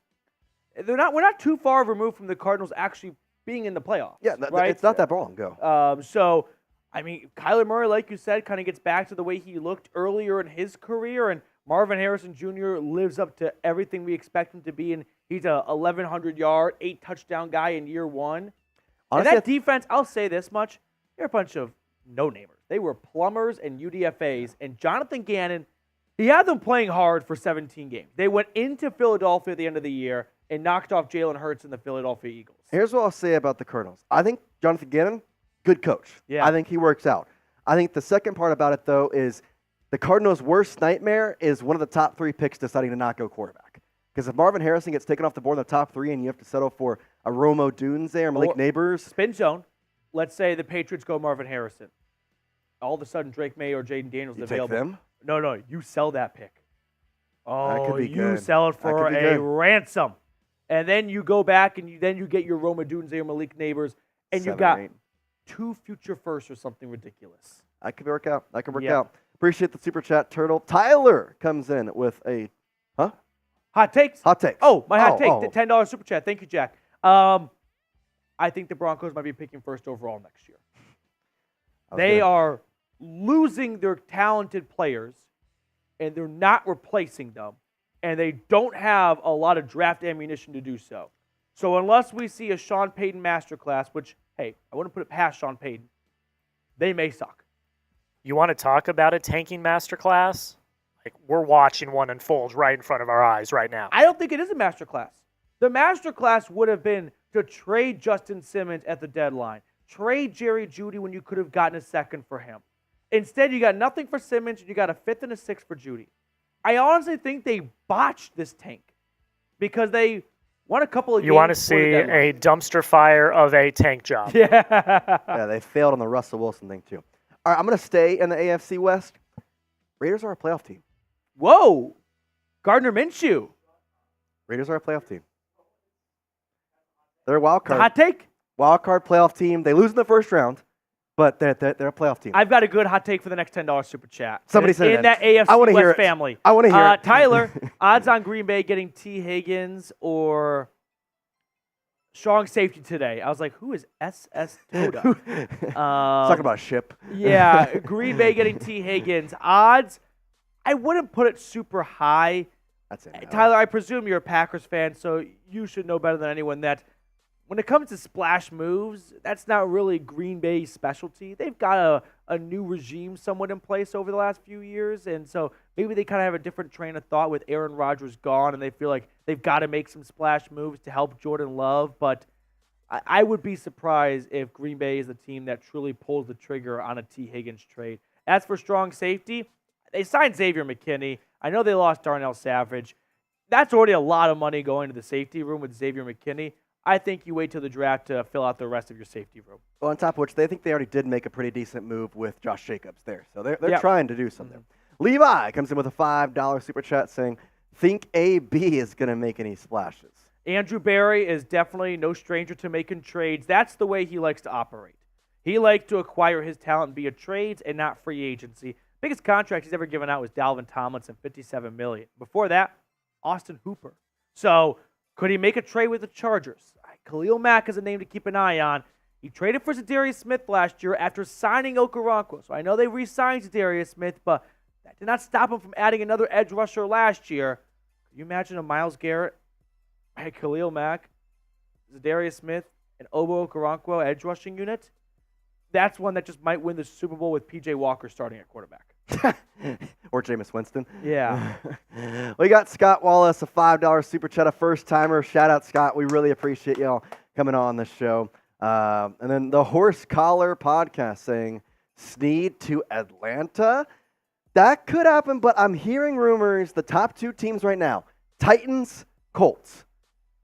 We're not too far removed from the Cardinals actually being in the playoffs. Yeah, right? It's not that long ago. So, I mean, Kyler Murray, like you said, kind of gets back to the way he looked earlier in his career, and Marvin Harrison Jr. lives up to everything we expect him to be, and he's a 1,100-yard, 8-touchdown guy in year one. Honestly, and that defense, I'll say this much, they're a bunch of no-namers. They were plumbers and UDFAs, and Jonathan Gannon, he had them playing hard for 17 games. They went into Philadelphia at the end of the year and knocked off Jalen Hurts and the Philadelphia Eagles. Here's what I'll say about the Cardinals. I think Jonathan Gannon, good coach. Yeah. I think he works out. I think the second part about it, though, is the Cardinals' worst nightmare is one of the top 3 picks deciding to not go quarterback. Because if Marvin Harrison gets taken off the board in the top 3 and you have to settle for a Romo Dunze or Malik Neighbors. Spin zone. Let's say the Patriots go Marvin Harrison. All of a sudden, Drake May or Jaden Daniels is available. Take them? No, you sell that pick. Oh, could be you good. sell it for That could be a good. ransom. And then you go back and you get your Roma Dunze or Malik Neighbors, and 7 you got or 8. 2 future firsts or something ridiculous. That could work out. Yep. Out. Appreciate the super chat, Turtle. Tyler comes in with a Hot takes? hot take. Oh, my hot take. Oh. The $10 super chat. Thank you, Jack. I think the Broncos might be picking first overall next year. They are losing their talented players, and they're not replacing them, and they don't have a lot of draft ammunition to do so. So unless we see a Sean Payton masterclass, which, hey, I wouldn't put it past Sean Payton, they may suck. You want to talk about a tanking masterclass? Like, we're watching one unfold right in front of our eyes right now. I don't think it is a masterclass. The masterclass would have been to trade Justin Simmons at the deadline, trade Jerry Jeudy when you could have gotten a second for him. Instead, you got nothing for Simmons, and you got a 5th and a 6th for Jeudy. I honestly think they botched this tank because they won a couple of games. You want to see a dumpster fire of a tank job. Yeah, they failed on the Russell Wilson thing, too. All right, I'm going to stay in the AFC West. Raiders are a playoff team. Whoa. Gardner Minshew. Raiders are a playoff team. They're a wild card. Hot take? Wild card playoff team. They lose in the first round, but they're a playoff team. I've got a good hot take for the next $10 super chat. Somebody said in that AFC I wanna hear West it. family. I want to hear it. Tyler, odds on Green Bay getting T. Higgins or strong safety today. I was like, who is S.S. Toda? Talking about a ship. Yeah, Green Bay getting T. Higgins. Odds, I wouldn't put it super high. That's it. Tyler, I presume you're a Packers fan, so you should know better than anyone that when it comes to splash moves, that's not really Green Bay's specialty. They've got a new regime somewhat in place over the last few years, and so maybe they kind of have a different train of thought with Aaron Rodgers gone, and they feel like they've got to make some splash moves to help Jordan Love. But I would be surprised if Green Bay is the team that truly pulls the trigger on a T. Higgins trade. As for strong safety, they signed Xavier McKinney. I know they lost Darnell Savage. That's already a lot of money going to the safety room with Xavier McKinney. I think you wait till the draft to fill out the rest of your safety room. Well, on top of which, they think they already did make a pretty decent move with Josh Jacobs there. So they're Yep. trying to do something. Levi comes in with a $5 super chat saying, think AB is going to make any splashes. Andrew Berry is definitely no stranger to making trades. That's the way he likes to operate. He likes to acquire his talent via trades and not free agency. Biggest contract he's ever given out was Dalvin Tomlinson, $57 million. Before that, Austin Hooper. So could he make a trade with the Chargers? Khalil Mack is a name to keep an eye on. He traded for Zadarius Smith last year after signing Okoronkwo. So I know they re-signed Zadarius Smith, but that did not stop him from adding another edge rusher last year. Can you imagine a Myles Garrett, Khalil Mack, Zadarius Smith, and Obo Okoronkwo edge rushing unit? That's one that just might win the Super Bowl with P.J. Walker starting at quarterback. Or Jameis Winston. Yeah. We got Scott Wallace, a $5 super chat, a first-timer. Shout out, Scott. We really appreciate y'all coming on this show. And then the Horse Collar podcast saying, Snead to Atlanta. That could happen, but I'm hearing rumors, the top 2 teams right now, Titans, Colts.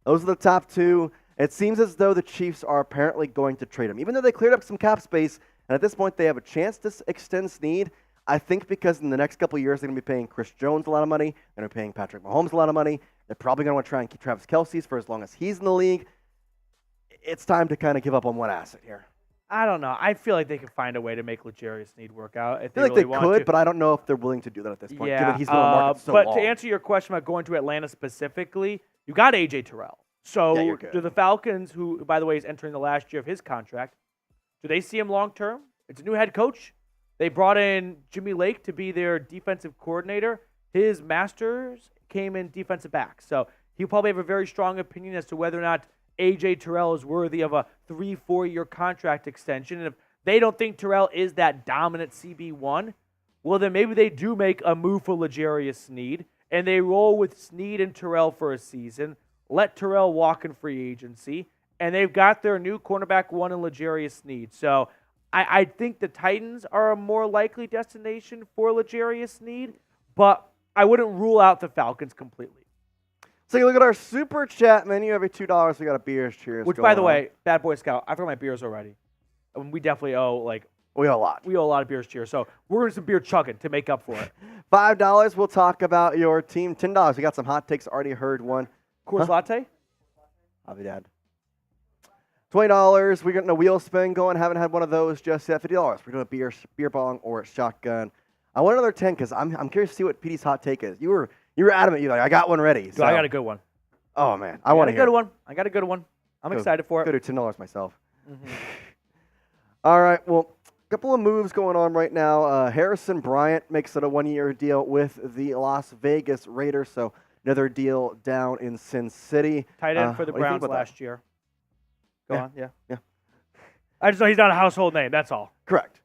Those are the top 2. It seems as though the Chiefs are apparently going to trade him. Even though they cleared up some cap space, and at this point they have a chance to extend Snead, I think because in the next couple of years they're going to be paying Chris Jones a lot of money, they're going to be paying Patrick Mahomes a lot of money, they're probably going to want to try and keep Travis Kelce's for as long as he's in the league. It's time to kind of give up on one asset here. I don't know. I feel like they could find a way to make L'Jarius Sneed work out. If I feel like really they want could, to. but I don't know if they're willing to do that at this point, Yeah, given he's been on the market so but long. to answer your question about going to Atlanta specifically, you got A.J. Terrell. So Yeah, you're good. do the Falcons, who, by the way, is entering the last year of his contract, do they see him long-term? It's a new head coach. They brought in Jimmy Lake to be their defensive coordinator. His masters came in defensive back. So he'll probably have a very strong opinion as to whether or not A.J. Terrell is worthy of a 3-4-year contract extension. And if they don't think Terrell is that dominant CB1, well, then maybe they do make a move for L'Jarius Sneed, and they roll with Sneed and Terrell for a season, let Terrell walk in free agency, and they've got their new cornerback 1 in L'Jarius Sneed. So I think the Titans are a more likely destination for L'Jarius Sneed, but I wouldn't rule out the Falcons completely. So you look at our super chat menu. Every $2, we got a beers cheers. Which, going by the on. way, Bad Boy Scout, I forgot my beers already. We definitely owe we owe a lot. a lot of beers cheers. So we're going to some beer chugging to make up for it. $5, we'll talk about your team. $10, we got some hot takes. Already heard one. Coors Latte? I'll be dead. $20, we're getting a wheel spin going. Haven't had one of those just yet. $50, we're doing a beer bong or a shotgun. I want another 10 because I'm curious to see what PD's hot take is. You were adamant. You're like, I got one ready. So. I got a good one. Oh man, I want to hear. I got a good one. I'm excited for it. Go to $10 myself. Mm-hmm. All right. Well, a couple of moves going on right now. Harrison Bryant makes it a 1-year deal with the Las Vegas Raiders. So another deal down in Sin City. Tight end for the what do you think Browns about that? last year. Go on, yeah. Yeah. I just know he's not a household name. That's all. Correct.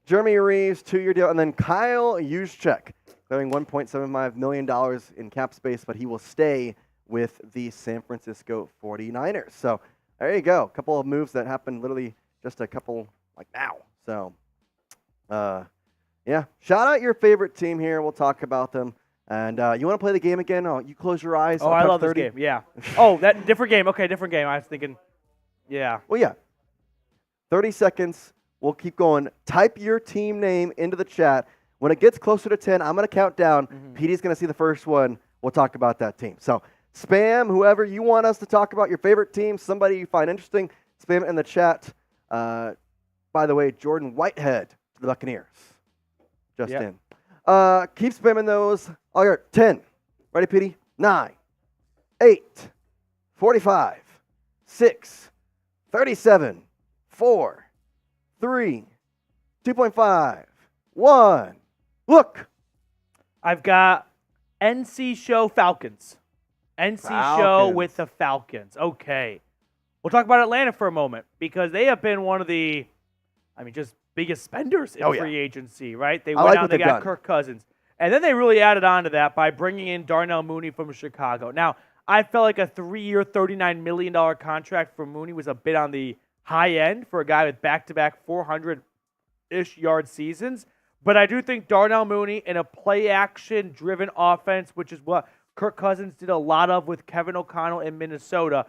Jeremy Reeves, 2-year deal, and then Kyle Juszczyk, having $1.75 million in cap space, but he will stay with the San Francisco 49ers. So there you go. A couple of moves that happened literally just a couple like now. So, yeah. Shout out your favorite team here. We'll talk about them. And you want to play the game again? Oh, you close your eyes. Oh, I love this game. Yeah. Oh, that different game. Okay, different game. I was thinking, yeah. Well, yeah. 30 seconds. We'll keep going. Type your team name into the chat. When it gets closer to 10, I'm going to count down. PD's going to see the first one. We'll talk about that team. So spam whoever you want us to talk about, your favorite team, somebody you find interesting. Spam it in the chat. By the way, Jordan Whitehead to the Buccaneers. Just in. Keep spamming those. All right, 10. Ready, PD? 9, 8, 45, 6, 37, 4, 3, 2.5, 1. Look. I've got NC Show Falcons. NC Show with the Falcons. Okay. We'll talk about Atlanta for a moment because they have been one of the, just biggest spenders in free agency, right? They went out and they got Kirk Cousins. And then they really added on to that by bringing in Darnell Mooney from Chicago. Now, I felt like a 3-year, $39 million contract for Mooney was a bit on the high end for a guy with back-to-back 400-ish yard seasons. But I do think Darnell Mooney in a play-action-driven offense, which is what Kirk Cousins did a lot of with Kevin O'Connell in Minnesota,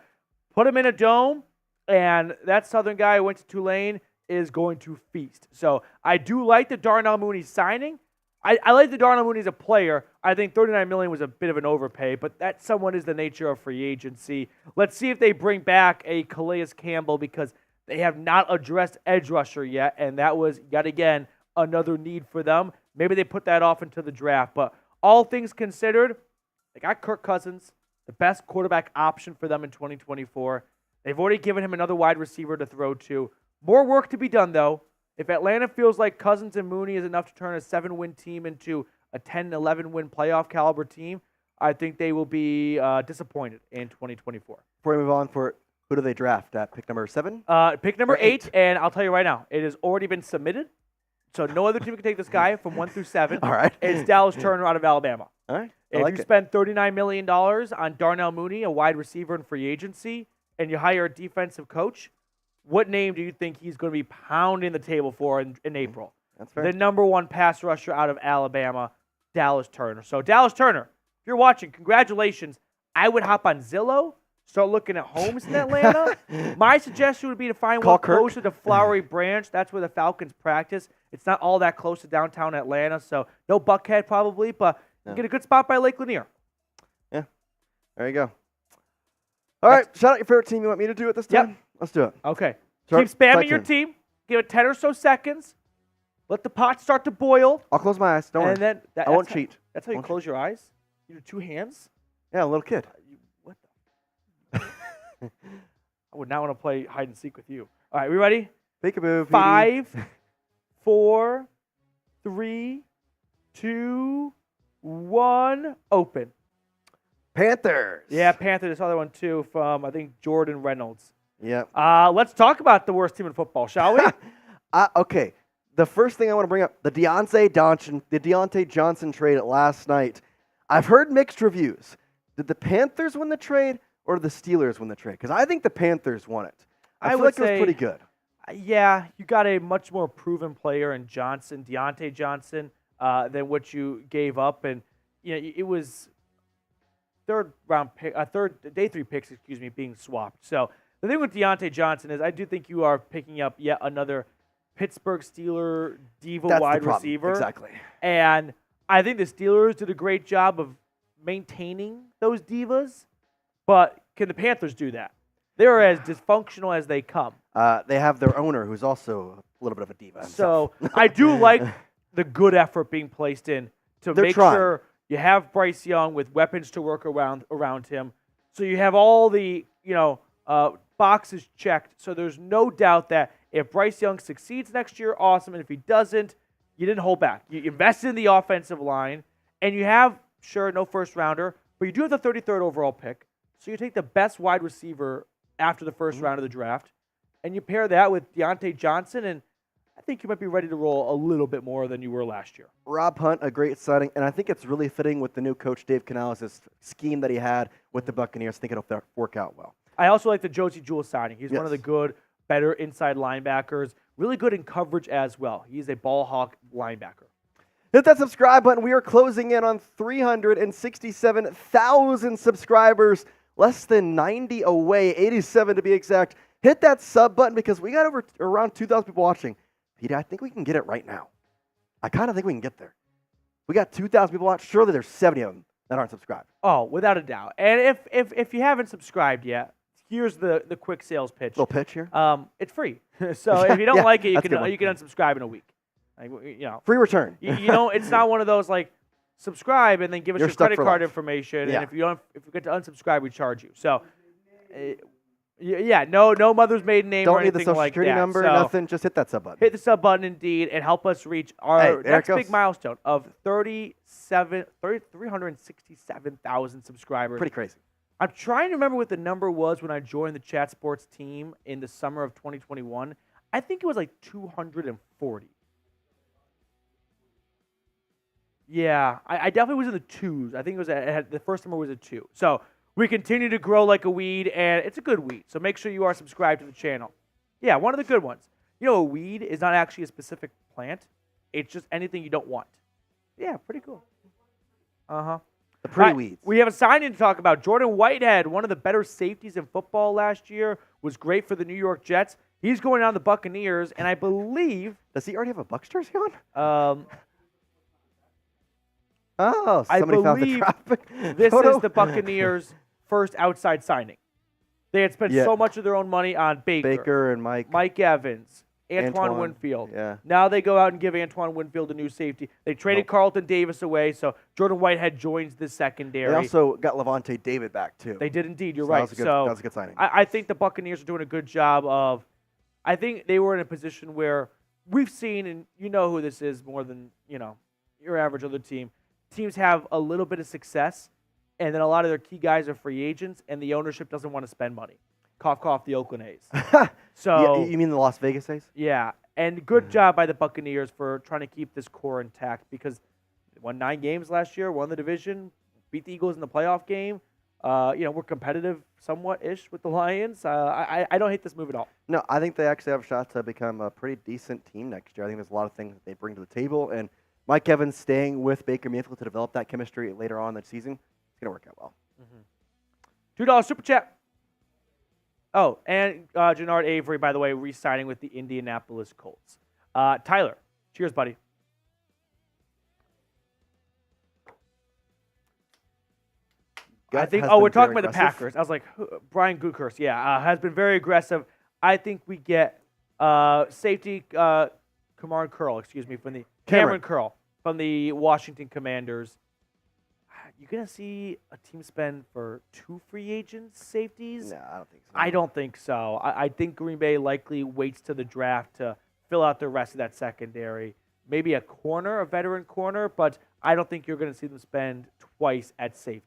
put him in a dome, and that Southern guy who went to Tulane is going to feast. So I do like the Darnell Mooney signing. I like the Darnell Mooney as a player. I think $39 million was a bit of an overpay, but that somewhat is the nature of free agency. Let's see if they bring back a Calais Campbell because they have not addressed edge rusher yet, and that was, yet again, another need for them. Maybe they put that off into the draft, but all things considered, they got Kirk Cousins, the best quarterback option for them in 2024. They've already given him another wide receiver to throw to. More work to be done, though. If Atlanta feels like Cousins and Mooney is enough to turn a 7-win team into a 10-11-win playoff caliber team, I think they will be disappointed in 2024. Before we move on, who do they draft at pick number 7? Pick number 8, and I'll tell you right now, it has already been submitted, so no other team can take this guy from 1 through 7. All right. It's Dallas Turner out of Alabama. All right. If you spend $39 million on Darnell Mooney, a wide receiver in free agency, and you hire a defensive coach, what name do you think he's going to be pounding the table for in April? That's fair. the number one pass rusher out of Alabama, Dallas Turner. So Dallas Turner, if you're watching, congratulations. I would hop on Zillow, start looking at homes in Atlanta. My suggestion would be to find Call one Kirk. closer to Flowery Branch. That's where the Falcons practice. It's not all that close to downtown Atlanta, so no Buckhead probably, but you get a good spot by Lake Lanier. Yeah. There you go. All right. Shout out your favorite team. You want me to do it this time? Yep. Let's do it. Okay. Start- Keep spamming my your turn. team. Give it 10 or so seconds. Let the pot start to boil. I'll close my eyes. Don't and worry. then I won't cheat. That's how you Won't close your eyes? You do 2 hands? Yeah, a little kid. What the? I would not want to play hide and seek with you. All right, we ready? Peekaboo. PD. 5, 4, 3, 2, 1, open. Panthers. Yeah, Panther, this other one too from, I think, Jordan Reynolds. Yep. Let's talk about the worst team in football, shall we? Okay. The first thing I want to bring up, the Deontay Johnson trade last night. I've heard mixed reviews. Did the Panthers win the trade or did the Steelers win the trade? Because I think the Panthers won it. I feel would like it was say, pretty good. Yeah, you got a much more proven player in Johnson, Deontay Johnson, than what you gave up. And you know, it was day 3 picks, being swapped. So the thing with Deontay Johnson is I do think you are picking up yet another Pittsburgh Steeler diva That's the wide problem. receiver. Exactly. And I think the Steelers did a great job of maintaining those divas, but can the Panthers do that? They're as dysfunctional as they come. They have their owner who's also a little bit of a diva himself. So I do like the good effort being placed in to They're make trying. sure you have Bryce Young with weapons to work around him. So you have all the boxes checked. So there's no doubt that if Bryce Young succeeds next year, awesome. And if he doesn't, you didn't hold back. You invested in the offensive line, and you have, sure, no first rounder, but you do have the 33rd overall pick. So you take the best wide receiver after the first round of the draft, and you pair that with Deontay Johnson, and I think you might be ready to roll a little bit more than you were last year. Rob Hunt, a great signing, and I think it's really fitting with the new coach, Dave Canales' scheme that he had with the Buccaneers. I think it'll work out well. I also like the Josie Jewell signing. He's one of the Yes. good, better inside linebackers, really good in coverage as well. He's a ball hawk linebacker. Hit that subscribe button. We are closing in on 367,000 subscribers. Less than 90 away, 87 to be exact. Hit that sub button because we got around 2,000 people watching. Peter, I think we can get it right now. I kind of think we can get there. We got 2,000 people watching. Surely there's 70 of them that aren't subscribed. Oh, without a doubt. And if you haven't subscribed yet, here's the quick sales pitch. Little pitch here. It's free. So if you don't Yeah, like it, that's a good one. you can unsubscribe in a week. Like, you know, Free return. you know, it's not one of those like subscribe and then give us You're your stuck credit for card life. information. Yeah. And if you get to unsubscribe, we charge you. So yeah, no mother's maiden name or Don't need anything the social like security that. number, So nothing. Just hit that sub button. hit the sub button indeed and help us reach our Hey, there it next big goes. milestone of 367,000 subscribers. Pretty crazy. I'm trying to remember what the number was when I joined the Chat Sports team in the summer of 2021. I think it was like 240. Yeah, I definitely was in the twos. I think it was the first number was a 2. So we continue to grow like a weed, and it's a good weed. So make sure you are subscribed to the channel. Yeah, one of the good ones. You know, a weed is not actually a specific plant. It's just anything you don't want. Yeah, pretty cool. Uh-huh. The pretty All right, weeds. We have a signing to talk about. Jordan Whitehead, one of the better safeties in football last year, was great for the New York Jets. He's going down the Buccaneers, and I believe Does he already have a Bucs jersey on? Oh, I somebody found the believe traffic. this photo? is the Buccaneers' first outside signing. They had spent Yeah. so much of their own money on Baker and Mike. Evans, Antoine Antoine, Winfield. yeah. Now they go out and give Antoine Winfield a new safety. They traded Carlton Davis away, so Jordan Whitehead joins the secondary. They also got Levante David back, too. They did indeed. You're So right. that was a good signing. I think the Buccaneers are doing a good job of. I think they were in a position where we've seen, and you know who this is more than your average other team. Teams have a little bit of success, and then a lot of their key guys are free agents, and the ownership doesn't want to spend money. Cough, cough, the Oakland A's. So you mean the Las Vegas A's? yeah, and good job by the Buccaneers for trying to keep this core intact because they won 9 games last year, won the division, beat the Eagles in the playoff game. We're competitive somewhat-ish with the Lions. I don't hate this move at all. No, I think they actually have a shot to become a pretty decent team next year. I think there's a lot of things that they bring to the table, and Mike Evans staying with Baker Mayfield to develop that chemistry later on in the season, it's going to work out well. $2 super chat. Oh, and Jannard Avery, by the way, re-signing with the Indianapolis Colts. Tyler, cheers, buddy. I think. Oh, we're talking about the Packers. I was like, Brian Gutekunst, has been very aggressive. I think we get safety Cameron Curl from the Washington Commanders. You're gonna see a team spend for 2 free agents safeties? No, I don't think so. I don't think so. I think Green Bay likely waits to the draft to fill out the rest of that secondary. Maybe a veteran corner, but I don't think you're going to see them spend twice at safety.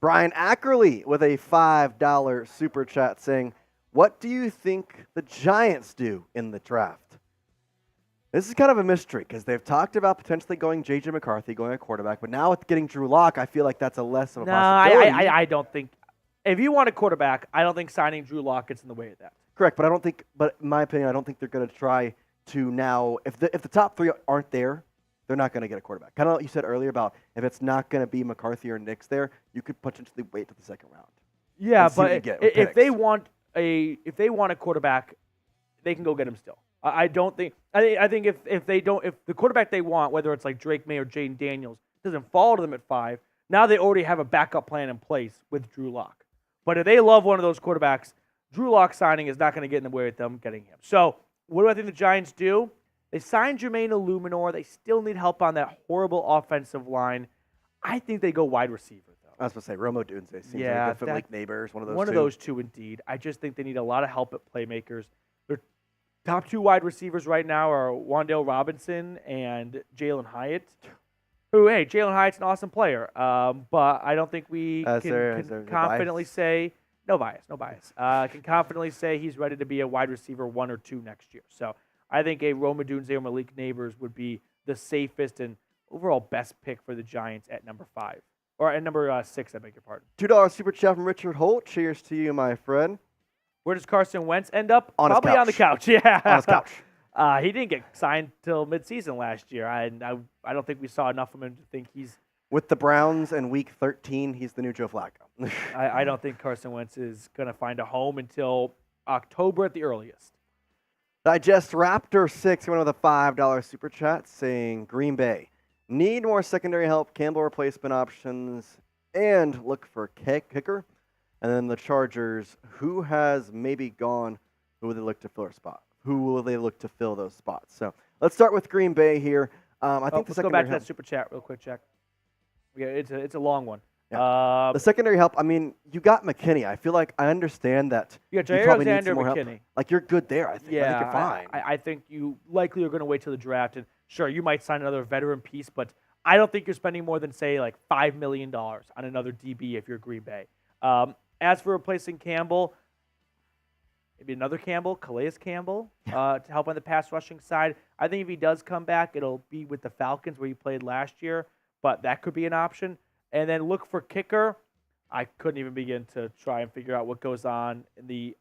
Brian Ackerley with a $5 super chat saying, what do you think the Giants do in the draft? This is kind of a mystery because they've talked about potentially going J.J. McCarthy, going a quarterback, but now with getting Drew Lock, I feel like that's a less of a possibility. I don't think. If you want a quarterback, I don't think signing Drew Lock gets in the way of that. Correct, but in my opinion, I don't think they're going to try to now, if the top 3 aren't there, they're not going to get a quarterback. Kind of what you said earlier about if it's not going to be McCarthy or Nix there, you could potentially wait to the second round. Yeah, but if they want a quarterback, they can go get him still. I don't think. I think if the quarterback they want, whether it's like Drake May or Jaden Daniels, doesn't fall to them at 5, now they already have a backup plan in place with Drew Lock. But if they love one of those quarterbacks, Drew Lock signing is not going to get in the way of them getting him. So what do I think the Giants do? They signed Jermaine Illuminor. They still need help on that horrible offensive line. I think they go wide receiver, though. I was going to say, Romo Dunze seems like a good fit, Malik Neighbors, one of those two. One of those two, indeed. I just think they need a lot of help at playmakers. Their top 2 wide receivers right now are Wan'Dale Robinson and Jalen Hyatt. Jalen Hyatt's an awesome player, but I don't think we can confidently say – no bias. Can confidently say he's ready to be a wide receiver 1 or 2 next year. So I think a Rome Odunze or Malik Neighbors would be the safest and overall best pick for the Giants at number 5. Or at number 6, I beg your pardon. $2 super chat from Richard Holt. Cheers to you, my friend. Where does Carson Wentz end up? Probably on the couch. Yeah. On his couch. He didn't get signed till midseason last year. I don't think we saw enough of him to think he's... With the Browns in Week 13, he's the new Joe Flacco. I don't think Carson Wentz is going to find a home until October at the earliest. Digest Raptor 6 went with a $5 super chat saying Green Bay need more secondary help, Campbell replacement options, and look for kicker. And then the Chargers, who has maybe gone, who will they look to fill their spot? Who will they look to fill those spots? So let's start with Green Bay here. Let's go back to that super chat real quick, Jack. Yeah, it's a long one. Yeah. The secondary help, I mean, you got McKinney. I feel like I understand that you probably need Alexander some more McKinney. help. Like, you're good there, I think. Yeah, I think you're fine. I think you likely are going to wait till the draft. And sure, you might sign another veteran piece, but I don't think you're spending more than, say, like $5 million on another DB if you're Green Bay. As for replacing Campbell, maybe another Campbell, Calais Campbell, to help on the pass rushing side. I think if he does come back, it'll be with the Falcons where he played last year, but that could be an option. And then look for kicker. I couldn't even begin to try and figure out what goes on in the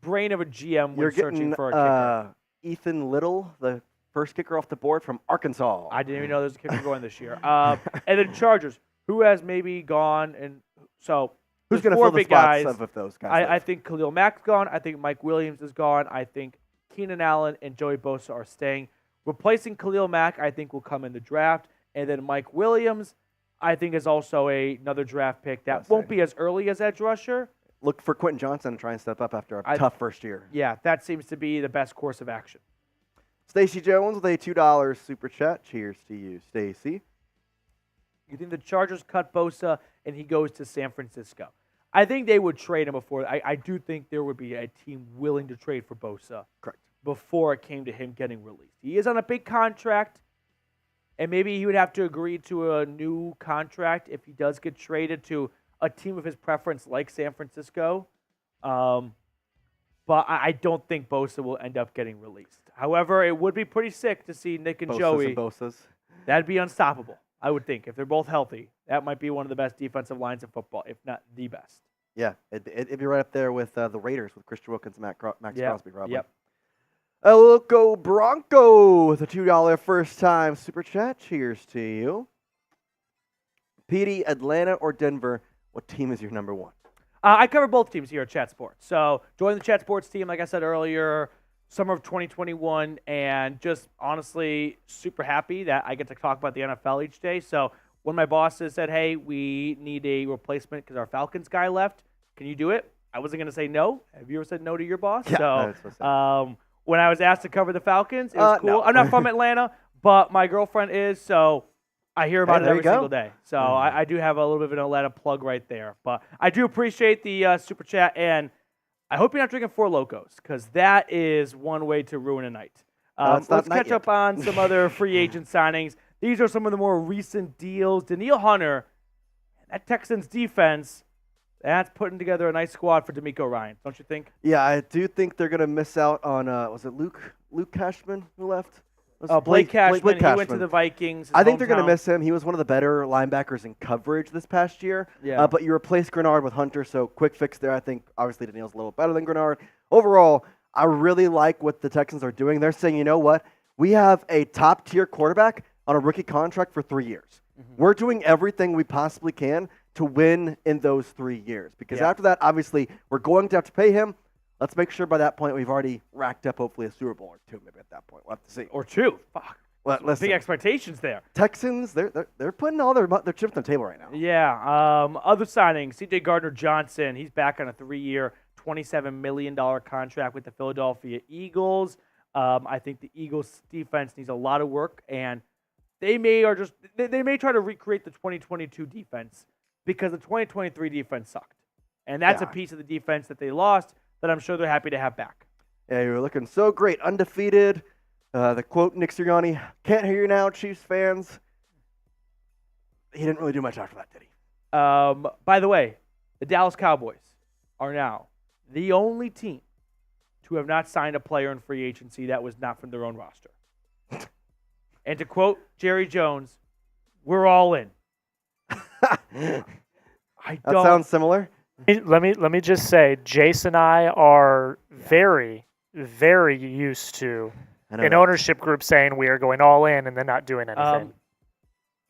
brain of a GM when searching for a kicker. Ethan Little, the first kicker off the board from Arkansas. I didn't even know there was a kicker going this year. And then Chargers, who has maybe gone. And so who's going to fill the spots of those guys? I think Khalil Mack's gone. I think Mike Williams is gone. I think Keenan Allen and Joey Bosa are staying. Replacing Khalil Mack, I think, will come in the draft. And then Mike Williams, I think, is also another draft pick. That won't be as early as edge rusher. Look for Quentin Johnson to try and step up after a tough first year. Yeah, that seems to be the best course of action. Stacey Jones with a $2 super chat. Cheers to you, Stacey. You think the Chargers cut Bosa and he goes to San Francisco? I think they would trade him before. I do think there would be a team willing to trade for Bosa. Correct. Before it came to him getting released. He is on a big contract, and maybe he would have to agree to a new contract if he does get traded to a team of his preference like San Francisco. But I don't think Bosa will end up getting released. However, it would be pretty sick to see Nick and Bosas Joey. And Bosas. That'd be unstoppable. I would think. If they're both healthy, that might be one of the best defensive lines in football, if not the best. Yeah, it'd be right up there with the Raiders with Christian Wilkins and Max Crosby, probably. Yep. El Loco Bronco with a $2 first-time super chat. Cheers to you. Petey, Atlanta or Denver, what team is your number one? I cover both teams here at Chat Sports. So join the Chat Sports team, like I said earlier, summer of 2021, and just honestly super happy that I get to talk about the NFL each day. So when my bosses said, hey, we need a replacement because our Falcons guy left, can you do it? I wasn't going to say no. Have you ever said no to your boss? Yeah, so when I was asked to cover the Falcons, it was cool. No. I'm not from Atlanta, but my girlfriend is, so I hear about it every single day. So I do have a little bit of an Atlanta plug right there. But I do appreciate the super chat, and I hope you're not drinking Four Locos, because that is one way to ruin a night. Let's catch up on some other free agent signings. These are some of the more recent deals. Danielle Hunter, that Texans defense, that's putting together a nice squad for D'Amico Ryans, don't you think? Yeah, I do think they're going to miss out on, was it Luke Cashman who left? Blake Cashman, Blake he Cashman. went to the Vikings. I think they're going to miss him. He was one of the better linebackers in coverage this past year. Yeah. But you replaced Grenard with Hunter, so quick fix there. I think obviously Danielle's a little better than Grenard. Overall, I really like what the Texans are doing. They're saying, you know what? We have a top-tier quarterback on a rookie contract for 3 years. Mm-hmm. We're doing everything we possibly can to win in those 3 years. Because after that, obviously, we're going to have to pay him. Let's make sure by that point we've already racked up hopefully a Super Bowl or two maybe at that point. We'll have to see. Or two. Fuck. Well, listen, big expectations there. Texans, they're putting all their chips on the table right now. Yeah. Other signings, C.J. Gardner-Johnson. He's back on a 3-year, $27 million contract with the Philadelphia Eagles. I think the Eagles' defense needs a lot of work, and they may try to recreate the 2022 defense because the 2023 defense sucked. And that's a piece of the defense that they lost that I'm sure they're happy to have back. Yeah, you're looking so great, undefeated. The quote, Nick Sirianni, can't hear you now, Chiefs fans. He didn't really do much after that, did he? By the way, the Dallas Cowboys are now the only team to have not signed a player in free agency that was not from their own roster. And to quote Jerry Jones, we're all in. That sounds similar. Let me just say, Jason and I are very, very used to an ownership group saying we are going all in and then not doing anything.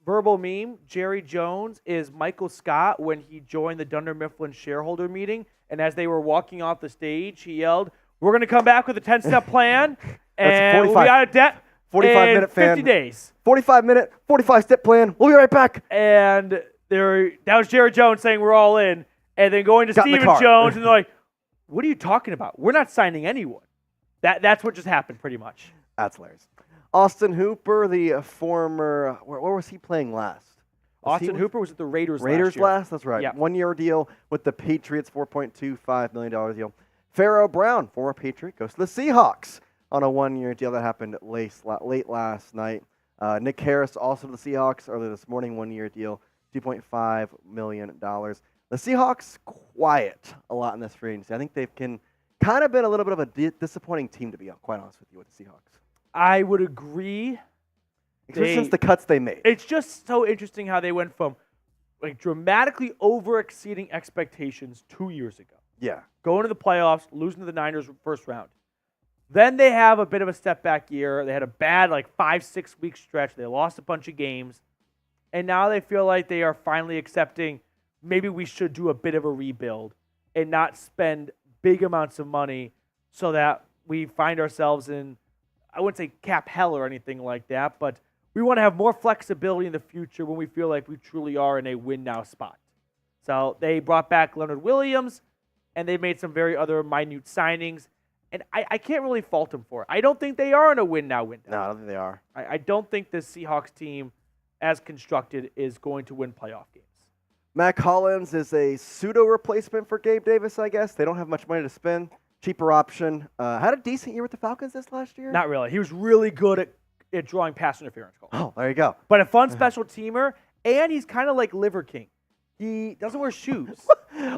Verbal meme, Jerry Jones is Michael Scott when he joined the Dunder Mifflin shareholder meeting, and as they were walking off the stage, he yelled, we're going to come back with a 10-step plan, and we'll be out of debt 45-minute 50 days. 45-minute, 45-step plan. We'll be right back. And that was Jerry Jones saying we're all in, and then going to Stephen Jones, and they're like, what are you talking about? We're not signing anyone. That's what just happened, pretty much. That's hilarious. Austin Hooper, the former, where was he playing last? Austin Hooper was at the Raiders last? That's right. Yep. 1-year deal with the Patriots, $4.25 million deal. Pharaoh Brown, former Patriot, goes to the Seahawks on a 1-year deal that happened late last night. Nick Harris, also to the Seahawks, earlier this morning, 1-year deal, $2.5 million. The Seahawks quiet a lot in this free agency. I think they've kind of been a little bit of a disappointing team, to be quite honest with you, with the Seahawks. I would agree. Especially since the cuts they made. It's just so interesting how they went from dramatically over-exceeding expectations 2 years ago. Yeah. Going to the playoffs, losing to the Niners first round. Then they have a bit of a step-back year. They had a bad 5-6 week stretch. They lost a bunch of games. And now they feel like they are finally accepting maybe we should do a bit of a rebuild and not spend big amounts of money so that we find ourselves in, I wouldn't say cap hell or anything like that, but we want to have more flexibility in the future when we feel like we truly are in a win-now spot. So they brought back Leonard Williams, and they made some very other minute signings, and I can't really fault them for it. I don't think they are in a win-now window. No, I don't think they are. I don't think the Seahawks team, as constructed, is going to win playoff games. Mac Hollins is a pseudo-replacement for Gabe Davis, I guess. They don't have much money to spend. Cheaper option. Had a decent year with the Falcons this last year? Not really. He was really good at drawing pass interference calls. Oh, there you go. But a fun special teamer, and he's kind of like Liver King. He doesn't wear shoes.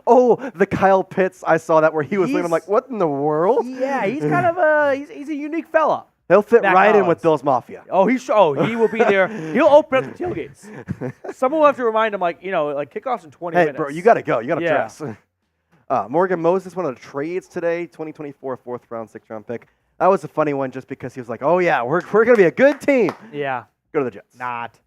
Oh, the Kyle Pitts. I saw that where he was looking. I'm like, what in the world? Yeah, he's kind of he's a unique fella. He'll fit Matt right in Collins. with Bill's Mafia. Oh, he will be there. He'll open up the tailgates. Someone will have to remind him, like kickoffs in 20 minutes. Hey, bro, you got to go. You got to Yeah. dress. Morgan Moses, one of the trades today, 2024 4th round, 6th round pick. That was a funny one just because he was like, oh, yeah, we're going to be a good team. Yeah. Go to the Jets. Not.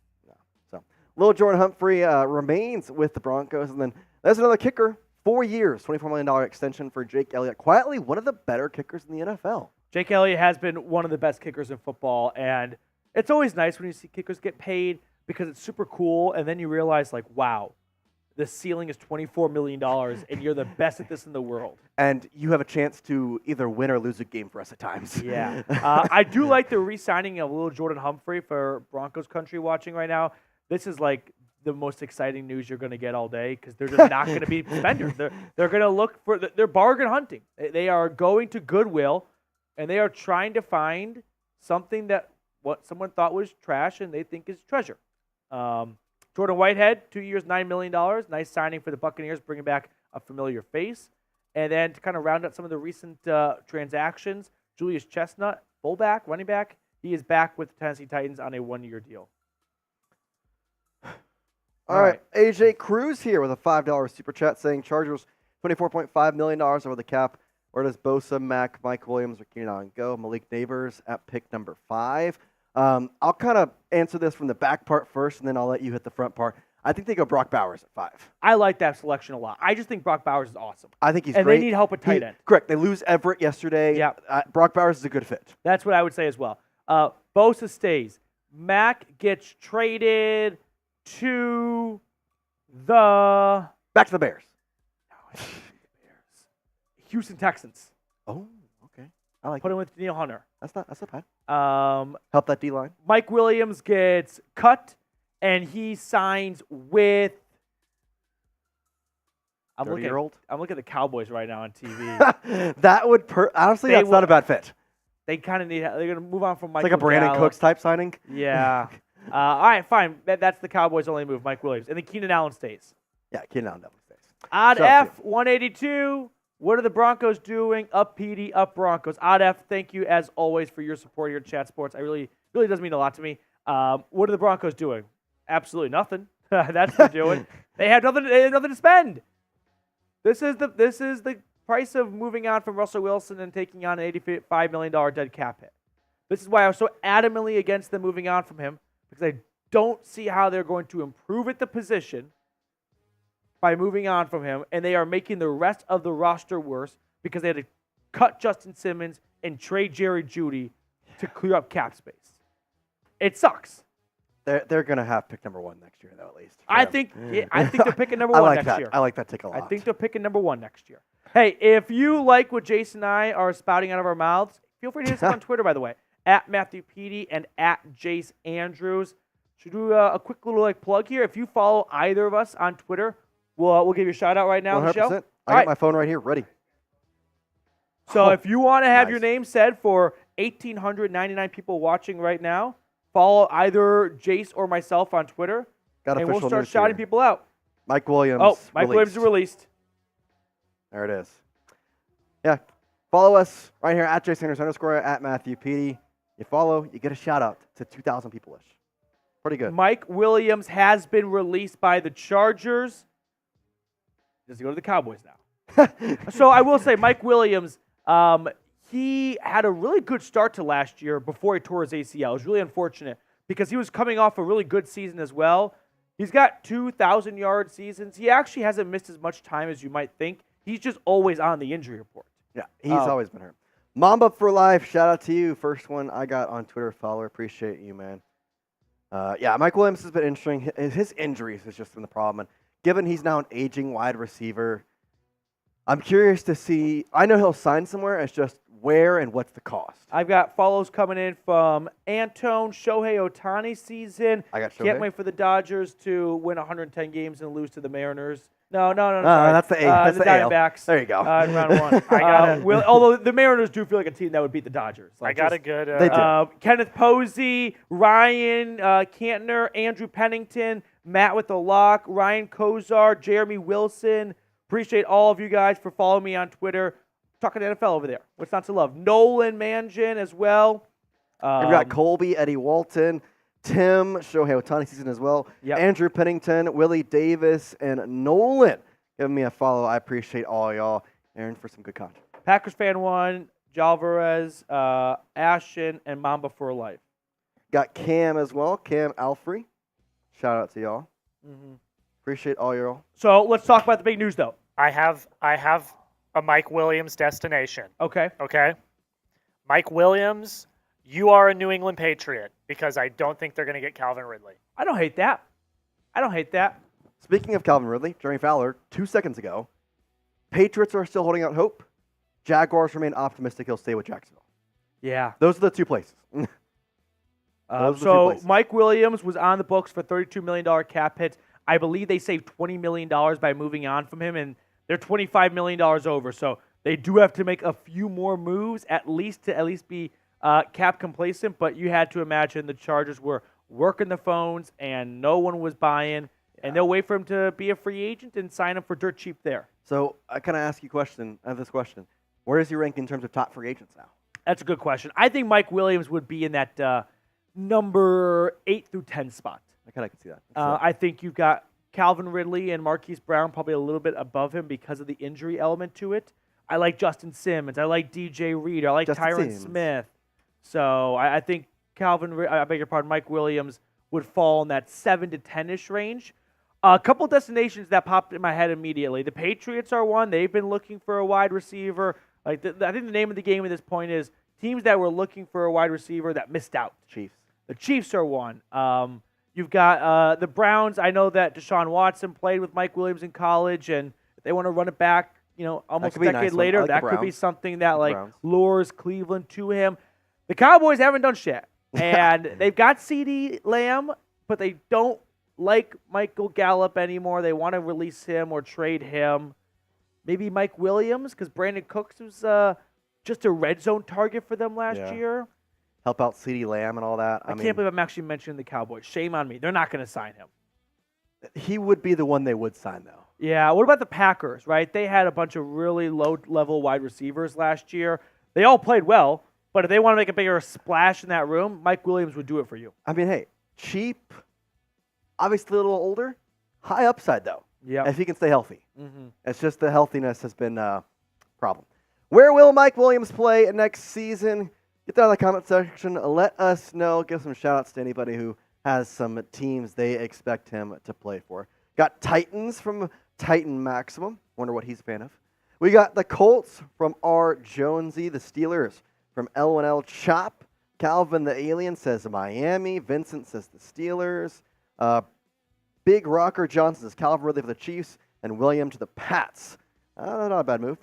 So, Lil Jordan Humphrey remains with the Broncos. And then there's another kicker. 4 years, $24 million extension for Jake Elliott. Quietly, one of the better kickers in the NFL. Jake Elliott has been one of the best kickers in football, and it's always nice when you see kickers get paid because it's super cool, and then you realize, like, wow, the ceiling is $24 million, and you're the best at this in the world. And you have a chance to either win or lose a game for us at times. Yeah. I do like the re-signing of Lil Jordan Humphrey for Broncos country watching right now. This is, like, the most exciting news you're going to get all day because they're just not going to be spenders. They're going to look for – they're bargain hunting. They are going to Goodwill, and they are trying to find something that what someone thought was trash and they think is treasure. Jordan Whitehead, 2 years, $9 million. Nice signing for the Buccaneers, bringing back a familiar face. And then to kind of round out some of the recent transactions, Julius Chestnut, fullback, running back, he is back with the Tennessee Titans on a 1-year deal. All right. AJ Cruz here with a $5 super chat saying Chargers $24.5 million over the cap. Where does Bosa, Mack, Mike Williams, or Keenan Allen go? Malik Neighbors at pick number 5. I'll kind of answer this from the back part first, and then I'll let you hit the front part. I think they go Brock Bowers at 5. I like that selection a lot. I just think Brock Bowers is awesome. I think he's and great. And they need help at tight end. Correct. They lose Everett yesterday. Yeah. Brock Bowers is a good fit. That's what I would say as well. Bosa stays. Mack gets traded to the... Back to the Bears. Houston Texans. Oh, okay. I like Put him with Daniil Hunter. That's not bad. Help that D-line. Mike Williams gets cut, and he signs with... I'm looking at the Cowboys right now on TV. That would honestly, that's not a bad fit. They kind of need... They're going to move on from Mike. It's like a Brandon Cooks type signing. Yeah. All right, fine. That's the Cowboys' only move, Mike Williams. And then Keenan Allen stays. Yeah, Keenan Allen definitely stays. Odd F, 182. What are the Broncos doing? Up PD, up Broncos. Odd F, thank you as always for your support here at Chat Sports. I really does mean a lot to me. What are the Broncos doing? Absolutely nothing. That's what they're doing. They have nothing to spend. This is the price of moving on from Russell Wilson and taking on an $85 million dead cap hit. This is why I was so adamantly against them moving on from him, because I don't see how they're going to improve at the position by moving on from him, and they are making the rest of the roster worse because they had to cut Justin Simmons and trade Jerry Jeudy to clear up cap space. It sucks. They're going to have pick number 1 next year, though, at least. I think they're picking number 1 next year. I like that take a lot. I think they're picking number 1 next year. Hey, if you like what Jason and I are spouting out of our mouths, feel free to hit us on Twitter, by the way, at Matthew Petey and at Jace Andrews. Should we do a quick little plug here? If you follow either of us on Twitter, we'll give you a shout out right now on the show. 100%. I got my phone right here, ready. So if you want to have your name said for 1,899 people watching right now, follow either Jace or myself on Twitter, and we'll start shouting people out. Mike Williams. Oh, Mike Williams is released. There it is. Yeah, follow us right here at @JaceSanders_, at Matthew Petey. You follow, you get a shout out to 2,000 people-ish. Pretty good. Mike Williams has been released by the Chargers. Does he go to the Cowboys now? So I will say, Mike Williams, he had a really good start to last year before he tore his ACL. It was really unfortunate because he was coming off a really good season as well. He's got 2,000-yard seasons. He actually hasn't missed as much time as you might think. He's just always on the injury report. Yeah, he's always been hurt. Mamba for life, shout out to you. First one I got on Twitter, follower. Appreciate you, man. Yeah, Mike Williams has been interesting. His injuries has just been the problem. And given he's now an aging wide receiver, I'm curious to see. I know he'll sign somewhere. It's just where and what's the cost. I've got follows coming in from Antone, Shohei Ohtani season. I got Shohei. Can't wait for the Dodgers to win 110 games and lose to the Mariners. No. Sorry. That's the A. That's the Diamondbacks. There you go. In round 1. I got it. Although the Mariners do feel like a team that would beat the Dodgers. I got a good. They do. Kenneth Posey, Ryan Cantner, Andrew Pennington, Matt with the lock, Ryan Kozar, Jeremy Wilson. Appreciate all of you guys for following me on Twitter. Talking NFL over there. What's not to love? Nolan Mangin as well. We've got Colby, Eddie Walton, Tim, Shohei Ohtani season as well. Yep. Andrew Pennington, Willie Davis, and Nolan. Give me a follow. I appreciate all y'all. Aaron, for some good content. Packers fan 1, Jalvarez, Ashton, and Mamba for life. Got Cam as well. Cam Alfrey. Shout out to y'all. Mm-hmm. Appreciate all y'all. So let's talk about the big news, though. I have a Mike Williams destination. Okay. Okay. Mike Williams, you are a New England Patriot because I don't think they're going to get Calvin Ridley. I don't hate that. Speaking of Calvin Ridley, Jeremy Fowler, 2 seconds ago, Patriots are still holding out hope. Jaguars remain optimistic he'll stay with Jacksonville. Yeah. Those are the 2 places. So Mike Williams was on the books for $32 million cap hit. I believe they saved $20 million by moving on from him, and they're $25 million over. So they do have to make a few more moves to be cap complacent. But you had to imagine the Chargers were working the phones, and no one was buying. And they'll wait for him to be a free agent and sign him for dirt cheap there. So I kind of ask you this question. Where does he rank in terms of top free agents now? That's a good question. I think Mike Williams would be in that number 8 through 10 spot. I kind of can see that. I think you've got Calvin Ridley and Marquise Brown probably a little bit above him because of the injury element to it. I like Justin Simmons. I like DJ Reed. I like Tyron Smith. So I think Mike Williams would fall in that 7 to 10-ish range. A couple destinations that popped in my head immediately. The Patriots are one. They've been looking for a wide receiver. I think the name of the game at this point is teams that were looking for a wide receiver that missed out. Chiefs. The Chiefs are one. You've got the Browns. I know that Deshaun Watson played with Mike Williams in college, and if they want to run it back, almost a decade later, that could be something that lures Cleveland to him. The Cowboys haven't done shit, and they've got CeeDee Lamb, but they don't like Michael Gallup anymore. They want to release him or trade him. Maybe Mike Williams, because Brandon Cooks was just a red zone target for them last year. Help out CeeDee Lamb and all that. I can't believe I'm actually mentioning the Cowboys. Shame on me. They're not going to sign him. He would be the one they would sign, though. Yeah, what about the Packers, right? They had a bunch of really low-level wide receivers last year. They all played well, but if they want to make a bigger splash in that room, Mike Williams would do it for you. I mean, hey, cheap, obviously a little older, high upside, though. Yeah. If he can stay healthy. Mm-hmm. It's just the healthiness has been a problem. Where will Mike Williams play next season? Get that in the comment section. Let us know. Give some shout-outs to anybody who has some teams they expect him to play for. Got Titans from Titan Maximum. Wonder what he's a fan of. We got the Colts from R. Jonesy. The Steelers from L1L Chop. Calvin the Alien says Miami. Vincent says the Steelers. Big Rocker Johnson says Calvin Ridley for the Chiefs. And William to the Pats. Not a bad move.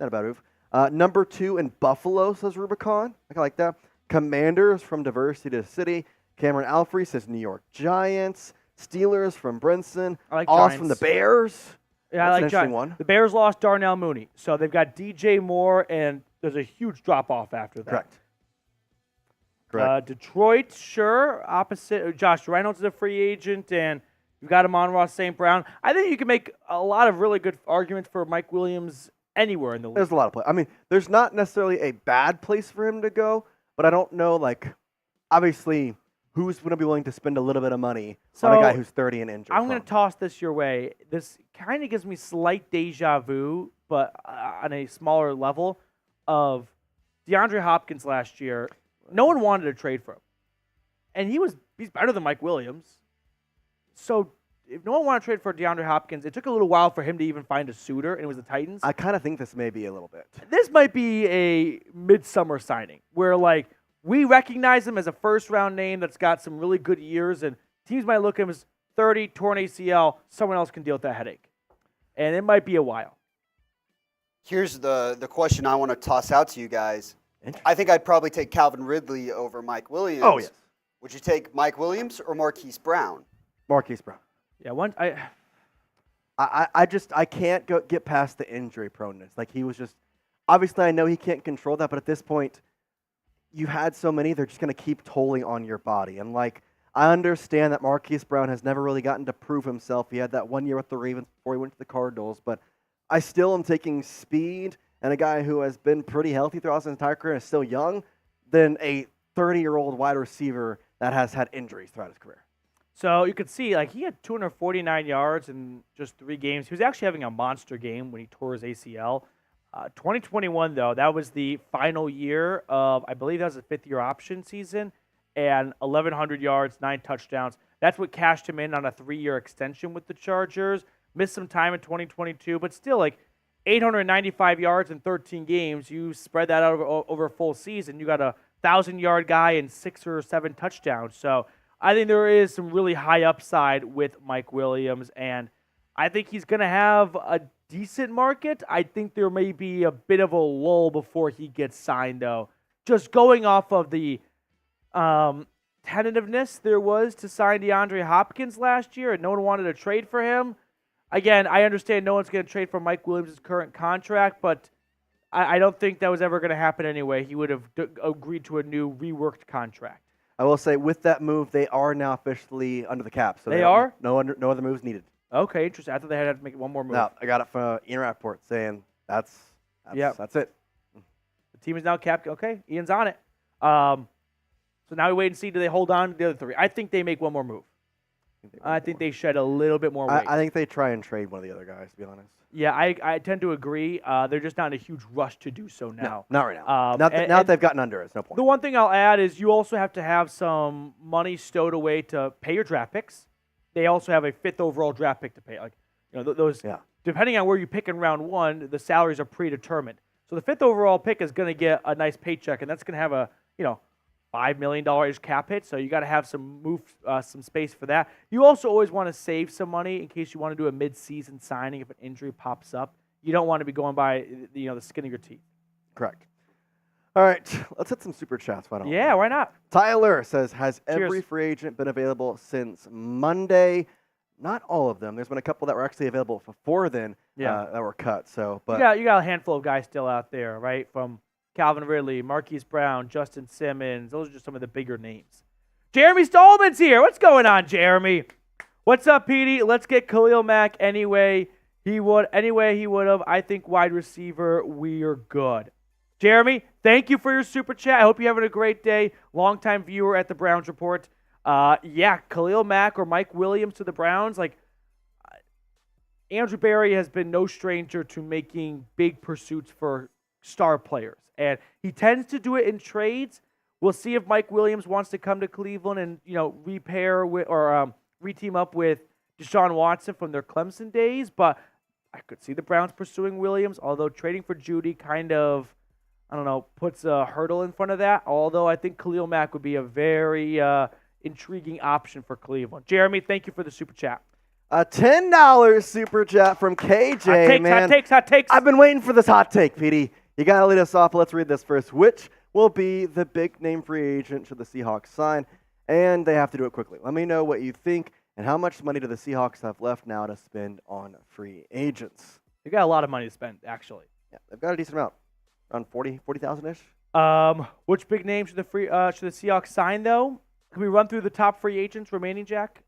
Number 2 in Buffalo says Rubicon. I kind of like that. Commanders from Diversity to City. Cameron Alfrey says New York Giants. Steelers from Brinson. I like Oz Giants. from the Bears. Yeah, That's I like an interesting Giants. one. The Bears lost Darnell Mooney, so they've got DJ Moore, and there's a huge drop-off after that. Correct. Detroit, sure. Opposite. Josh Reynolds is a free agent, and you've got Amon-Ra St. Brown. I think you can make a lot of really good arguments for Mike Williams anywhere in the league. There's a lot of play. I mean, there's not necessarily a bad place for him to go, but I don't know, obviously, who's going to be willing to spend a little bit of money on a guy who's 30 and injured. I'm going to toss this your way. This kind of gives me slight deja vu, but on a smaller level, of DeAndre Hopkins last year. No one wanted to trade for him. And he's better than Mike Williams. So if no one wanted to trade for DeAndre Hopkins, it took a little while for him to even find a suitor, and it was the Titans. I kind of think this may be a little bit. This might be a midsummer signing where, we recognize him as a first-round name that's got some really good years, and teams might look at him as 30, torn ACL. Someone else can deal with that headache. And it might be a while. Here's the question I want to toss out to you guys. I think I'd probably take Calvin Ridley over Mike Williams. Oh, yes. Would you take Mike Williams or Marquise Brown? Marquise Brown. Yeah, I can't get past the injury proneness. He was just, obviously I know he can't control that, but at this point, you had so many, they're just going to keep tolling on your body. And I understand that Marquise Brown has never really gotten to prove himself. He had that 1 year with the Ravens before he went to the Cardinals, but I still am taking speed and a guy who has been pretty healthy throughout his entire career and is still young than a 30-year-old wide receiver that has had injuries throughout his career. So you could see, like, he had 249 yards in just 3 games. He was actually having a monster game when he tore his ACL. 2021, though, that was the final year of, I believe that was a 5th-year option season, and 1,100 yards, 9 touchdowns. That's what cashed him in on a 3-year extension with the Chargers. Missed some time in 2022, but still, like, 895 yards in 13 games. You spread that out over a full season. You got a 1,000-yard guy and 6 or 7 touchdowns. So I think there is some really high upside with Mike Williams, and I think he's going to have a decent market. I think there may be a bit of a lull before he gets signed, though. Just going off of the tentativeness there was to sign DeAndre Hopkins last year, and no one wanted to trade for him. Again, I understand no one's going to trade for Mike Williams' current contract, but I don't think that was ever going to happen anyway. He would have agreed to a new reworked contract. I will say, with that move, they are now officially under the cap. So they are? No other moves needed. Okay, interesting. I thought they had to make one more move. No, I got it from Ian Rappaport saying that's it. The team is now capped. Okay, Ian's on it. So now we wait and see, do they hold on to the other 3? I think they make one more move. I think they shed a little bit more weight. I think they try and trade one of the other guys, to be honest. Yeah, I tend to agree. They're just not in a huge rush to do so now. No, not right now. Now that they've gotten under, it's no point. The one thing I'll add is you also have to have some money stowed away to pay your draft picks. They also have a 5th overall draft pick to pay. Like, those. Yeah. Depending on where you pick in round 1, the salaries are predetermined. So the 5th overall pick is going to get a nice paycheck, and that's going to have a $5 million cap hit. So you got to have some space for that. You also always want to save some money in case you want to do a mid-season signing if an injury pops up. You don't want to be going by the skin of your teeth. Correct. All right, let's hit some super chats. Why don't we? Yeah, why not? Tyler says, has Cheers. every free agent been available since Monday? Not all of them. There's been a couple that were actually available before then that were cut. So, but you got a handful of guys still out there, right? From Calvin Ridley, Marquise Brown, Justin Simmons. Those are just some of the bigger names. Jeremy Stallman's here. What's going on, Jeremy? What's up, Petey? Let's get Khalil Mack anyway he would have. I think wide receiver, we're good. Jeremy, thank you for your super chat. I hope you're having a great day. Longtime viewer at the Browns Report. Khalil Mack or Mike Williams to the Browns. Like, Andrew Berry has been no stranger to making big pursuits for star players, and he tends to do it in trades. We'll see if Mike Williams wants to come to Cleveland and repair with or reteam up with Deshaun Watson from their Clemson days. But I could see the Browns pursuing Williams, although trading for Judy kind of, puts a hurdle in front of that. Although I think Khalil Mack would be a very intriguing option for Cleveland. Jeremy, thank you for the super chat. A $10 super chat from KJ, Hot takes. I've been waiting for this hot take, Petey. You got to lead us off. Let's read this first. Which will be the big name free agent should the Seahawks sign? And they have to do it quickly. Let me know what you think and how much money do the Seahawks have left now to spend on free agents. They got a lot of money to spend, actually. Yeah, they've got a decent amount. Around 40,000-ish. Which big name should the Seahawks sign, though? Can we run through the top free agents remaining, Jack?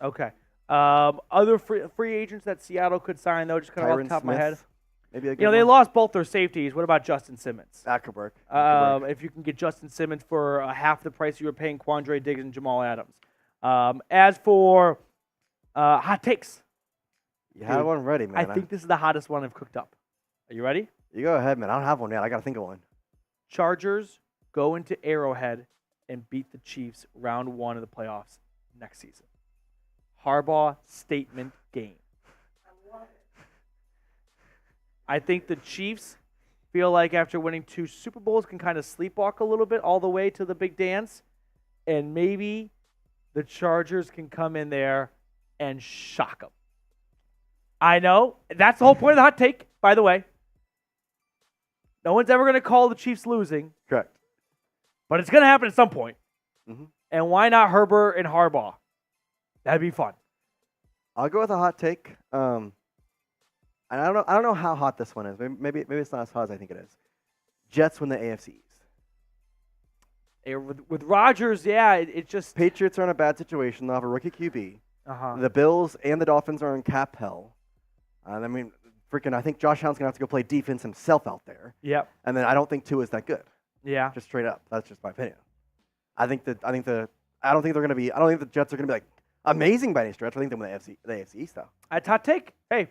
Okay. Other free agents that Seattle could sign, though, just kind of off the top of my head. Maybe a good they one. lost both their safeties. What about Justin Simmons? Ackerberg. If you can get Justin Simmons for half the price you were paying Quandre Diggs and Jamal Adams. As for hot takes. You have one ready, man. I think this is the hottest one I've cooked up. Are you ready? You go ahead, man. I don't have one yet. I got to think of one. Chargers go into Arrowhead and beat the Chiefs round 1 of the playoffs next season. Harbaugh statement game. I think the Chiefs feel like after winning 2 Super Bowls can kind of sleepwalk a little bit all the way to the big dance, and maybe the Chargers can come in there and shock them. I know. That's the whole point of the hot take, by the way. No one's ever going to call the Chiefs losing. Correct. But it's going to happen at some point. Mm-hmm. And why not Herbert and Harbaugh? That'd be fun. I'll go with a hot take. And I don't know how hot this one is. Maybe it's not as hot as I think it is. Jets win the AFC East. With Rodgers, it just... Patriots are in a bad situation. They'll have a rookie QB. Uh-huh. The Bills and the Dolphins are in cap hell. I think Josh Allen's going to have to go play defense himself out there. Yep. And then I don't think Tua is that good. Yeah. Just straight up. That's just my opinion. I don't think the Jets are gonna be like amazing by any stretch. I think they win the AFC East though. That's hot take. Hey,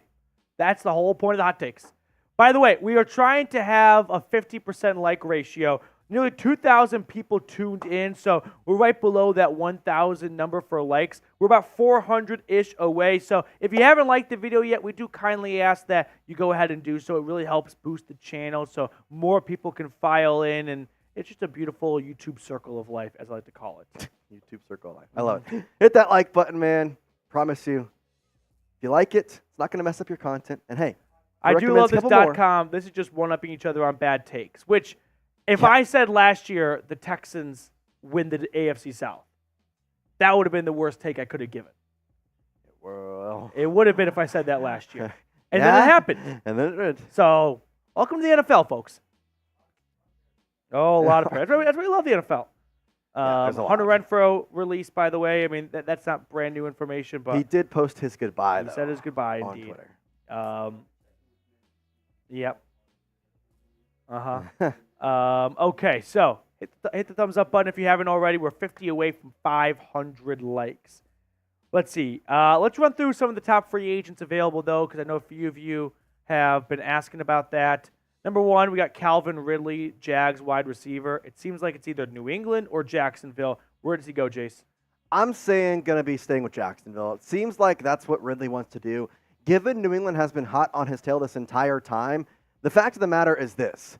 that's the whole point of the hot takes. By the way, we are trying to have a 50% like ratio. Nearly 2,000 people tuned in, so we're right below that 1,000 number for likes. We're about 400-ish away, so if you haven't liked the video yet, we do kindly ask that you go ahead and do so. It really helps boost the channel so more people can file in, and it's just a beautiful YouTube circle of life, as I like to call it. YouTube circle of life. I love it. Hit that like button, man. Promise you. If you like it, it's not going to mess up your content. And hey, I do love this .com. This is just one-upping each other on bad takes, which... If I said last year the Texans win the AFC South, that would have been the worst take I could have given. Well, it would have been if I said that last year. And then it happened. And then it did. So, welcome to the NFL, folks. Oh, a lot of pressure. That's why we love the NFL. Hunter Renfrow released, by the way. I mean, that's not brand new information, but he did post his goodbye. He said his goodbye, on indeed. Twitter. Yep. Okay, so hit the thumbs up button if you haven't already. We're 50 away from 500 likes. Let's see. Let's run through some of the top free agents available, though, because I know a few of you have been asking about that. Number one, we got Calvin Ridley, Jags wide receiver. It seems like it's either New England or Jacksonville. Where does he go, Jace? I'm saying going to be staying with Jacksonville. It seems like that's what Ridley wants to do. Given New England has been hot on his tail this entire time, the fact of the matter is this.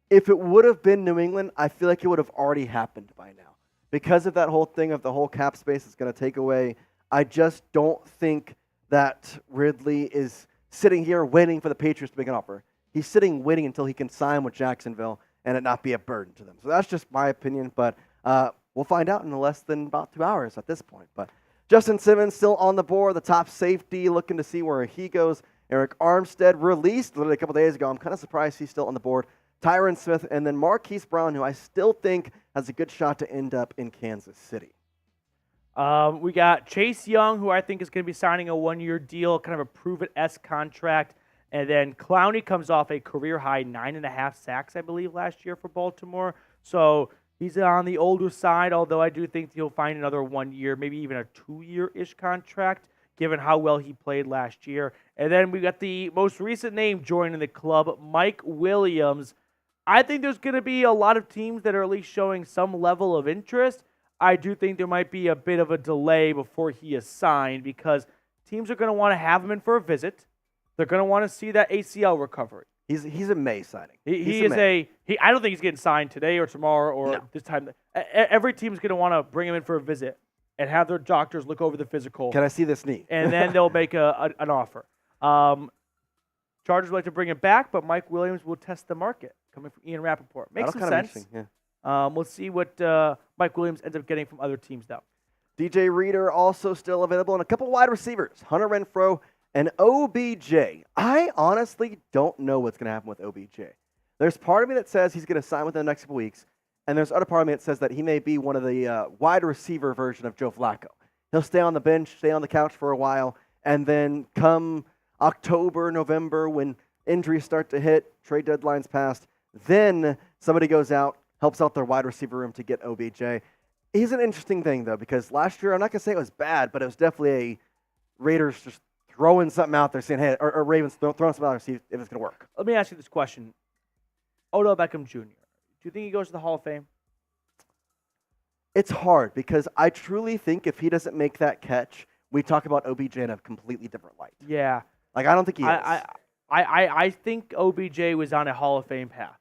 If it would have been New England, I feel like it would have already happened by now. Because of that whole thing of the whole cap space it's going to take away, I just don't think that Ridley is sitting here waiting for the Patriots to make an offer. He's sitting waiting until he can sign with Jacksonville and it not be a burden to them. So that's just my opinion, but we'll find out in less than about 2 hours at this point. But Justin Simmons still on the board, the top safety, looking to see where he goes. Eric Armstead released literally a couple days ago. I'm kind of surprised he's still on the board. Tyron Smith, and then Marquise Brown, who I still think has a good shot to end up in Kansas City. We got Chase Young, who I think is going to be signing a one-year deal, kind of a prove-it-esque contract. And then Clowney comes off a career-high 9.5 sacks, I believe, last year for Baltimore. So he's on the older side, although I do think he'll find another 1 year, maybe even a 2-year-ish contract, given how well he played last year. And then we got the most recent name joining the club, Mike Williams. I think there's going to be a lot of teams that are at least showing some level of interest. I do think there might be a bit of a delay before he is signed because teams are going to want to have him in for a visit. They're going to want to see that ACL recovery. He's a May signing. I don't think he's getting signed today or tomorrow or this time. Every team's going to want to bring him in for a visit and have their doctors look over the physical. Can I see this knee? And then they'll make an offer. Chargers would like to bring it back, but Mike Williams will test the market. Coming from Ian Rappaport. Makes some sense. Yeah. We'll see what Mike Williams ends up getting from other teams, though. DJ Reader also still available, and a couple wide receivers, Hunter Renfrow and OBJ. I honestly don't know what's going to happen with OBJ. There's part of me that says he's going to sign within the next couple weeks, and there's other part of me that says that he may be one of the wide receiver version of Joe Flacco. He'll stay on the bench, stay on the couch for a while, and then come October, November, when injuries start to hit, trade deadlines passed, then somebody goes out, helps out their wide receiver room to get OBJ. He's an interesting thing, though, because last year, I'm not going to say it was bad, but it was definitely a Raiders just throwing something out there saying, hey, or Ravens throwing something out there to see if it's going to work. Let me ask you this question. Odell Beckham Jr., do you think he goes to the Hall of Fame? It's hard because I truly think if he doesn't make that catch, we talk about OBJ in a completely different light. Yeah. Like, I don't think he is. I think OBJ was on a Hall of Fame path.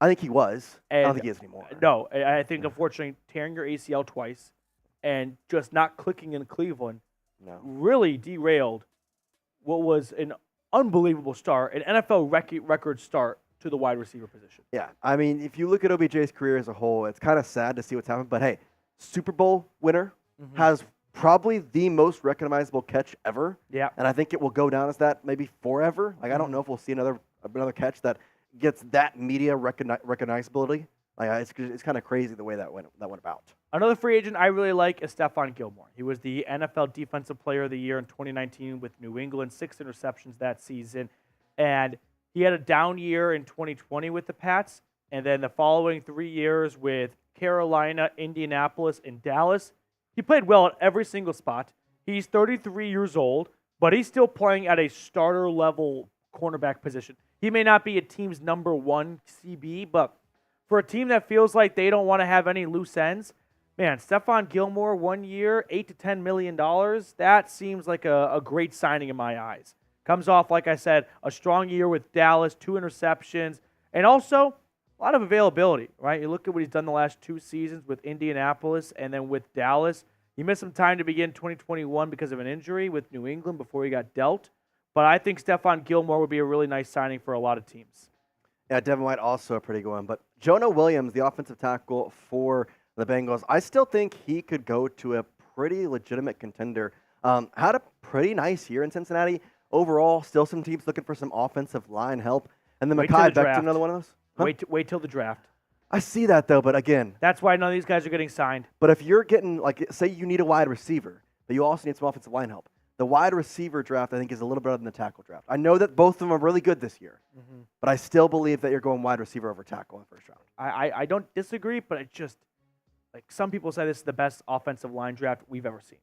I think he was. I don't think he is anymore. No, I think, unfortunately, tearing your ACL twice and just not clicking in Cleveland really derailed what was an unbelievable start, an NFL record start to the wide receiver position. Yeah, I mean, if you look at OBJ's career as a whole, it's kind of sad to see what's happened. But, hey, Super Bowl winner has probably the most recognizable catch ever. Yeah. And I think it will go down as that maybe forever. Like, I don't know if we'll see another catch that gets that media recognizability. Like, it's kind of crazy the way that went about. Another free agent I really like is Stefon Gilmore. He was the NFL Defensive Player of the Year in 2019 with New England, 6 interceptions that season. And he had a down year in 2020 with the Pats, And then the following 3 years with Carolina, Indianapolis, and Dallas, he played well at every single spot. He's 33 years old, but he's still playing at a starter-level cornerback position. He may not be a team's number one CB, but for a team that feels like they don't want to have any loose ends, man, Stefon Gilmore, 1 year, $8 to $10 million, that seems like a great signing in my eyes. Comes off, like I said, a strong year with Dallas, 2 interceptions, and also a lot of availability, right? You look at what he's done the last 2 seasons with Indianapolis and then with Dallas. He missed some time to begin 2021 because of an injury with New England before he got dealt. But I think Stefon Gilmore would be a really nice signing for a lot of teams. Yeah, Devin White also a pretty good one. But Jonah Williams, the offensive tackle for the Bengals, I still think he could go to a pretty legitimate contender. Had a pretty nice year in Cincinnati. Overall, still some teams looking for some offensive line help. And then Mekhi Becton, another one of those? Huh? Wait till the draft. I see that, though, but again. That's why none of these guys are getting signed. But if you're getting, like, say you need a wide receiver, but you also need some offensive line help, the wide receiver draft, I think, is a little better than the tackle draft. I know that both of them are really good this year, but I still believe that you're going wide receiver over tackle in the first round. I don't disagree, but it just, like, some people say this is the best offensive line draft we've ever seen.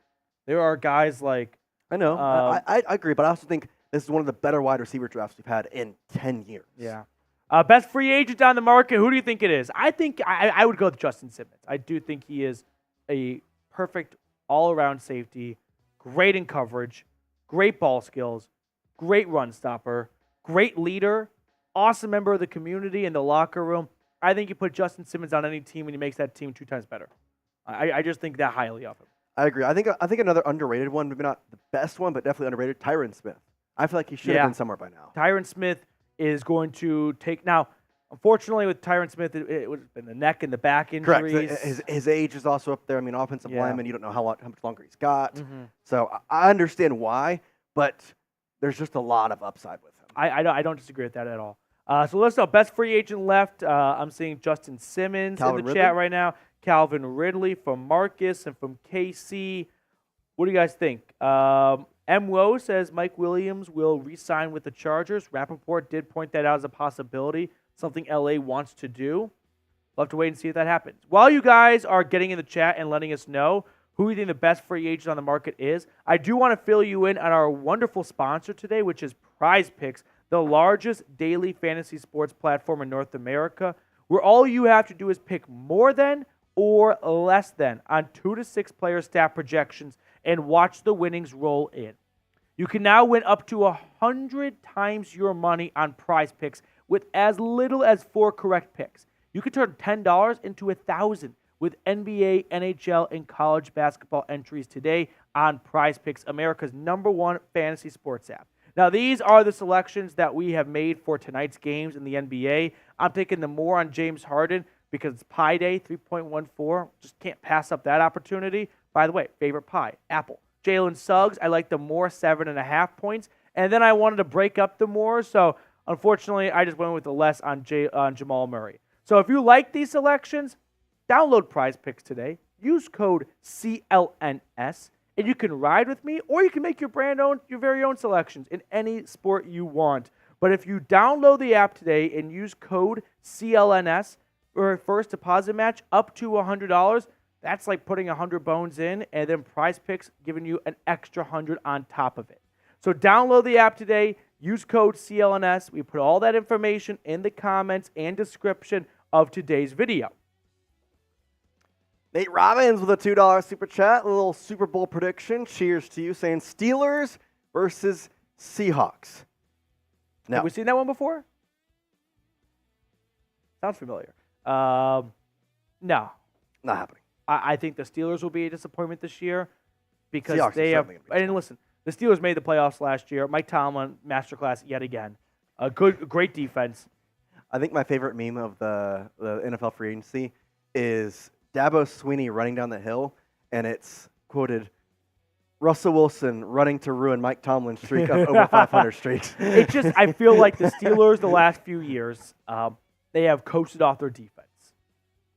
There are guys like... I know. I agree, but I also think this is one of the better wide receiver drafts we've had in 10 years. Yeah. Best free agent on the market, who do you think it is? I think I would go with Justin Simmons. I do think he is a perfect all-around safety, great in coverage, great ball skills, great run stopper, great leader, awesome member of the community in the locker room. I think you put Justin Simmons on any team and he makes that team 2 times better. I just think that highly of him. I agree. I think another underrated one, maybe not the best one, but definitely underrated, Tyron Smith. I feel like he should have been somewhere by now. Tyron Smith is going to take... Now, unfortunately, with Tyron Smith, it would have been the neck and the back injuries. Correct. His age is also up there. I mean, offensive lineman, you don't know how much longer he's got. So I understand why, but there's just a lot of upside with him. I don't disagree with that at all. So let's know. Best free agent left. I'm seeing Justin Simmons in the chat right now. Calvin Ridley from Marcus and from KC. What do you guys think? MWO says Mike Williams will re-sign with the Chargers. Rappaport did point that out as a possibility, something LA wants to do. We'll have to wait and see if that happens. While you guys are getting in the chat and letting us know who you think the best free agent on the market is, I do want to fill you in on our wonderful sponsor today, which is PrizePicks, the largest daily fantasy sports platform in North America, where all you have to do is pick more than or less than on 2 to 6 player stat projections and watch the winnings roll in. You can now win up to 100 times your money on PrizePicks with as little as 4 correct picks. You can turn $10 into $1,000 with NBA, NHL, and college basketball entries today on PrizePicks, America's #1 fantasy sports app. Now, these are the selections that we have made for tonight's games in the NBA. I'm taking the more on James Harden because it's Pie Day, 3.14. Just can't pass up that opportunity. By the way, favorite pie, apple. Jalen Suggs, I like the more 7.5 points. And then I wanted to break up the more, so unfortunately, I just went with the less on Jamal Murray. So if you like these selections, download PrizePicks today. Use code CLNS, and you can ride with me, or you can make your very own selections in any sport you want. But if you download the app today and use code CLNS for a first deposit match up to $100, that's like putting 100 bones in, and then PrizePicks giving you an extra 100 on top of it. So download the app today. Use code CLNS. We put all that information in the comments and description of today's video. Nate Robbins with a $2 super chat, a little Super Bowl prediction. Cheers to you, saying Steelers versus Seahawks. Now, have we seen that one before? Sounds familiar. No. Not happening. I think the Steelers will be a disappointment this year because Seahawks they have. And listen, the Steelers made the playoffs last year. Mike Tomlin, masterclass yet again. A great defense. I think my favorite meme of the NFL free agency is Dabo Swinney running down the hill, and it's quoted, Russell Wilson running to ruin Mike Tomlin's streak of over 500 streaks. It's just, I feel like the Steelers the last few years, they have coasted off their defense.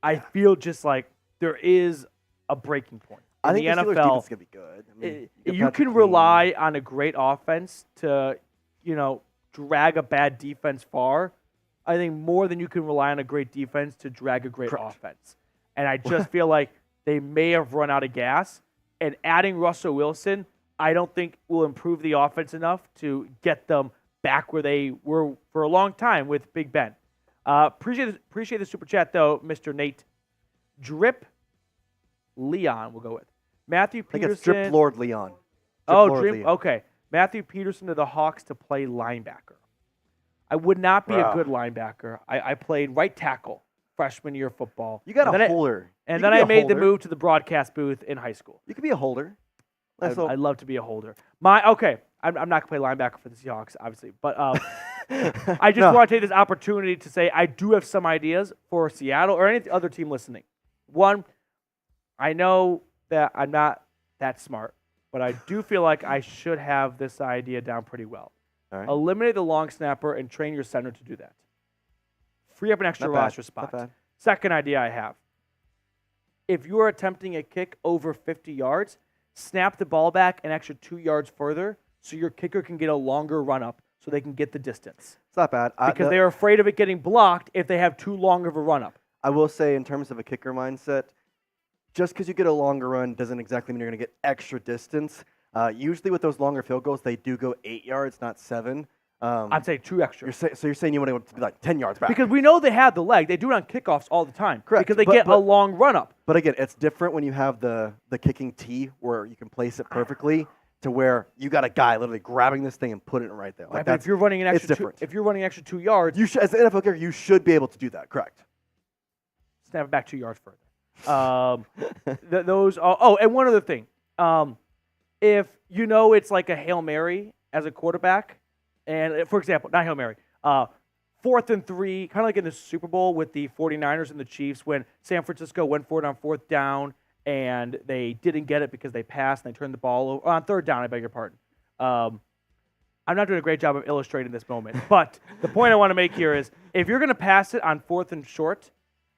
I feel just like there is a breaking point. I think the Steelers NFL, defense is going to be good. I mean, you can rely on a great offense to, drag a bad defense far. I think, more than you can rely on a great defense to drag a great Correct. offense. And I just feel like they may have run out of gas. And adding Russell Wilson, I don't think will improve the offense enough to get them back where they were for a long time with Big Ben. Appreciate the super chat, though, Mr. Nate. Drip Leon, we'll go with. Matthew I think Peterson. it's Drip Lord Leon. Drip. Leon. Okay. Matthew Peterson to the Hawks to play linebacker. I would not be a good linebacker. I played right tackle freshman year of football. You got And a then holder. And You then could be I a made the holder. move to the broadcast booth in high school. You could be a holder. Nice little- I'd love to be a holder. I'm not going to play linebacker for the Seahawks, obviously. But I just want to take this opportunity to say I do have some ideas for Seattle or any other team listening. One, I know that I'm not that smart, but I do feel like I should have this idea down pretty well. All right. Eliminate the long snapper and train your center to do that. Free up an extra Not bad. roster Not spot. bad. Second idea I have. If you are attempting a kick over 50 yards, snap the ball back an extra 2 yards further so your kicker can get a longer run up so they can get the distance. It's not bad. Because they're afraid of it getting blocked if they have too long of a run up. I will say, in terms of a kicker mindset, just because you get a longer run doesn't exactly mean you're going to get extra distance. Usually with those longer field goals, they do go 8 yards, not 7. I'd say 2 extra. So you're saying you want to be like 10 yards back. Because we know they have the leg. They do it on kickoffs all the time. Correct. Because they But- get a but- long run up. But again, it's different when you have the kicking tee where you can place it perfectly to where you got a guy literally grabbing this thing and putting it right there. Like Right, but if you're running an it's extra different. if you're running extra 2 yards, You should, as an NFL kicker, you should be able to do that. Correct. snap it back 2 yards further. And one other thing. If you know it's like a Hail Mary as a quarterback, and for example, not Hail Mary, 4th and 3, kind of like in the Super Bowl with the 49ers and the Chiefs when San Francisco went for it on 4th down and they didn't get it because they passed and they turned the ball over. On 3rd down, I beg your pardon. I'm not doing a great job of illustrating this moment, but the point I want to make here is if you're going to pass it on 4th and short,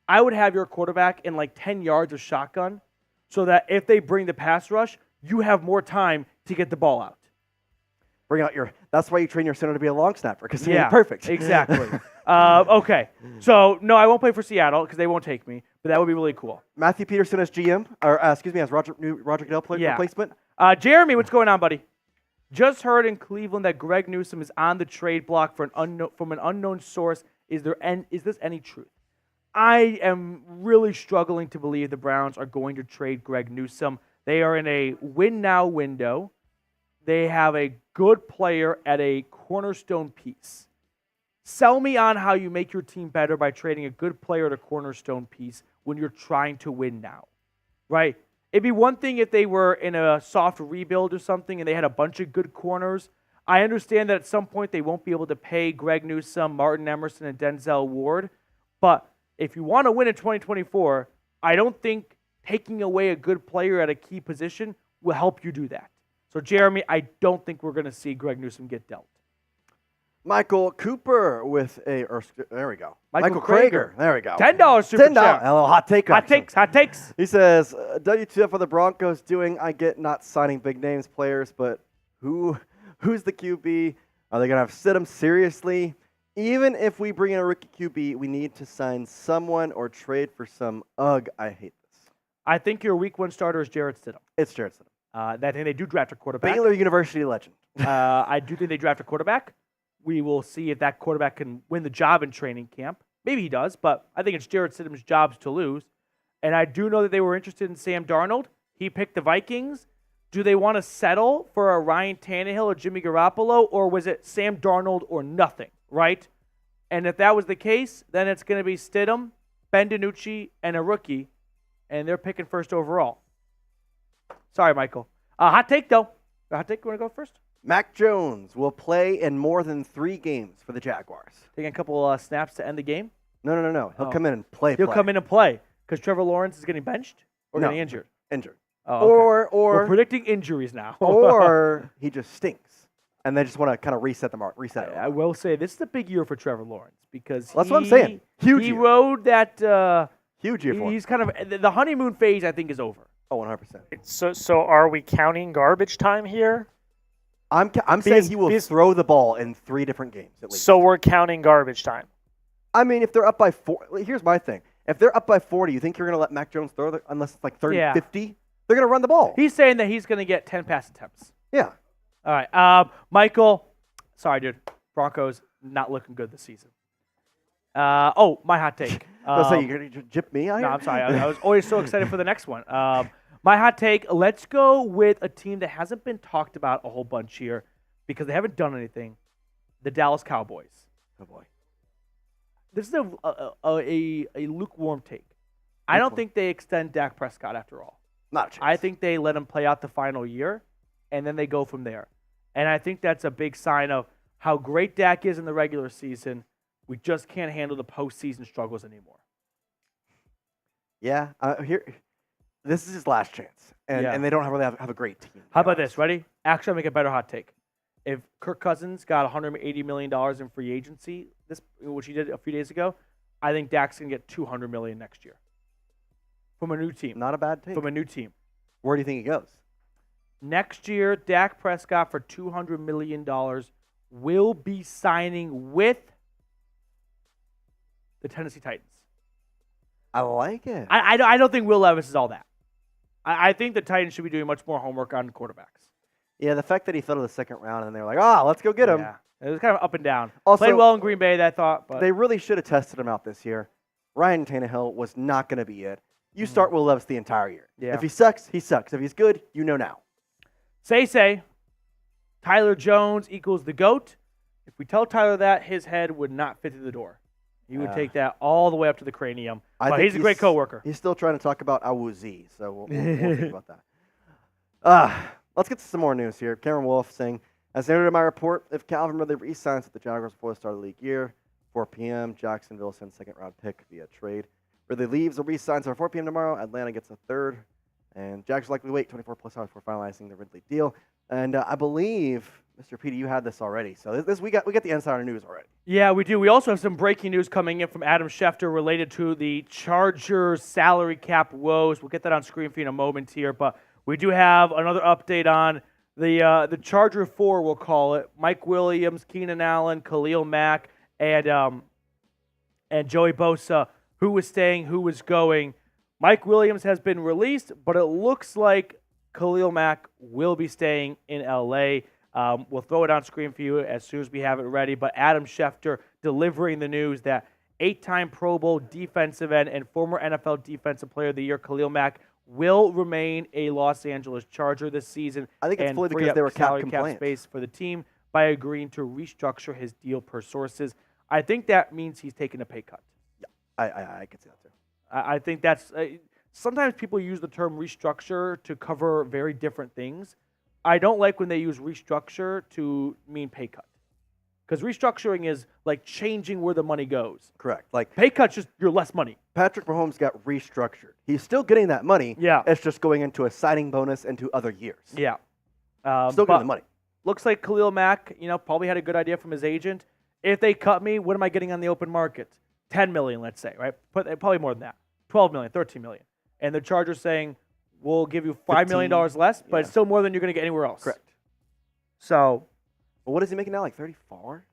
I would have your quarterback in like 10 yards of shotgun so that if they bring the pass rush, you have more time to get the ball out. Bring out that's why you train your center to be a long snapper because Yeah, perfect. Exactly. Okay. So, no, I won't play for Seattle because they won't take me, but that would be really cool. Matthew Peterson as GM, or as Roger Goodell replacement. Jeremy, what's going on, buddy? Just heard in Cleveland that Greg Newsome is on the trade block from an unknown source. Is this any truth? I am really struggling to believe the Browns are going to trade Greg Newsome. They are in a win-now window. They have a good player at a cornerstone piece. Sell me on how you make your team better by trading a good player at a cornerstone piece when you're trying to win now, right? It'd be one thing if they were in a soft rebuild or something and they had a bunch of good corners. I understand that at some point they won't be able to pay Greg Newsome, Martin Emerson, and Denzel Ward. But if you want to win in 2024, I don't think taking away a good player at a key position will help you do that. So, Jeremy, I don't think we're going to see Greg Newsome get dealt. Michael Cooper there we go. Michael Krager. There we go. $10 super $10. chat. A little hot take. Hot action. takes, hot takes. He says, WTF for the Broncos doing? I get not signing big names players, but who's the QB? Are they going to sit him seriously? Even if we bring in a rookie QB, we need to sign someone or trade for some. Ugh, I hate this. I think your week 1 starter is Jarrett Stidham. It's Jared Stidham. I think they do draft a quarterback. Baylor University legend. I do think they draft a quarterback. We will see if that quarterback can win the job in training camp. Maybe he does, but I think it's Jarrett Stidham's job to lose. And I do know that they were interested in Sam Darnold. He picked the Vikings. Do they want to settle for a Ryan Tannehill or Jimmy Garoppolo, or was it Sam Darnold or nothing, right? And if that was the case, then it's going to be Stidham, Ben DiNucci, and a rookie, and they're picking first overall. Sorry, Michael. Hot take, though. Hot take, you want to go first? Mac Jones will play in more than 3 games for the Jaguars. Taking a couple snaps to end the game? No. He'll Oh. come in and play. He'll come in and play because Trevor Lawrence is getting benched or No. getting injured. Injured. Oh, okay. Or We're predicting injuries now. or he just stinks, and they just want to kind of reset it. I will say this is a big year for Trevor Lawrence because That's what I'm saying. Huge He year. rode that. Huge year for him. He's kind of the honeymoon phase. I think is over. Oh, 100%. So are we counting garbage time here? I'm saying he will throw the ball in 3 different games at least. So we're counting garbage time. I mean, if they're up by 4, here's my thing. If they're up by 40, you think you're going to let Mac Jones throw unless it's like 30, Yeah. 50? They're going to run the ball. He's saying that he's going to get 10 pass attempts. Yeah. All right. Michael, sorry, dude. Broncos not looking good this season. My hot take. Let's say you're going to jip me out No, here? I'm sorry. I was always so excited for the next one. My hot take, let's go with a team that hasn't been talked about a whole bunch here because they haven't done anything. The Dallas Cowboys. Oh, boy. This is a lukewarm take. I don't think they extend Dak Prescott after all. Not a chance. I think they let him play out the final year, and then they go from there. And I think that's a big sign of how great Dak is in the regular season. We just can't handle the postseason struggles anymore. Yeah. This is his last chance, and they don't really have a great team. How about this? Ready? Actually, I'll make a better hot take. If Kirk Cousins got $180 million in free agency, which he did a few days ago, I think Dak's going to get $200 million next year from a new team. Not a bad take. From a new team. Where do you think he goes? Next year, Dak Prescott for $200 million will be signing with the Tennessee Titans. I like it. I don't think Will Levis is all that. I think the Titans should be doing much more homework on quarterbacks. Yeah, the fact that he fell to the second round and they were like, let's go get him. Yeah. It was kind of up and down. Also, played well in Green Bay, I thought. But they really should have tested him out this year. Ryan Tannehill was not going to be it. You start Will Levis the entire year. Yeah. If he sucks, he sucks. If he's good, you know now. Say, Tyler Jones equals the GOAT. If we tell Tyler that, his head would not fit through the door. He would take that all the way up to the cranium. But he's a great coworker. He's still trying to talk about Awuzie, so we'll think about that. Let's get to some more news here. Cameron Wolf saying, as noted in my report, if Calvin Ridley re-signs with the Jaguars before the start of the league year, 4 p.m., Jacksonville sends second-round pick via trade. Ridley leaves or re-signs at 4 p.m. tomorrow. Atlanta gets a third. And Jags likely wait 24+ hours before finalizing the Ridley deal. And I believe, Mr. Petey, you had this already. So we got the insider news already. Yeah, we do. We also have some breaking news coming in from Adam Schefter related to the Chargers salary cap woes. We'll get that on screen for you in a moment here. But we do have another update on the Charger 4, we'll call it. Mike Williams, Keenan Allen, Khalil Mack, and Joey Bosa, who was staying, who was going. Mike Williams has been released, but it looks like Khalil Mack will be staying in L.A. We'll throw it on screen for you as soon as we have it ready. But Adam Schefter delivering the news that 8-time Pro Bowl defensive end and former NFL Defensive Player of the Year Khalil Mack will remain a Los Angeles Charger this season. I think it's and fully free because up they were cap salary compliant. space for the team by agreeing to restructure his deal per sources. I think that means he's taking a pay cut. Yeah, I can see that too. I think that's sometimes people use the term restructure to cover very different things. I don't like when they use restructure to mean pay cut. Because restructuring is like changing where the money goes. Correct. Like pay cut's just your less money. Patrick Mahomes got restructured. He's still getting that money. Yeah. It's just going into a signing bonus into other years. Yeah. Still getting the money. Looks like Khalil Mack, probably had a good idea from his agent. If they cut me, what am I getting on the open market? $10 million, let's say, right? Probably more than that. $12 million, $13 million. And the Chargers saying, we'll give you $5 million less, but it's still more than you're going to get anywhere else. Correct. So, well, what is he making now? Like 34?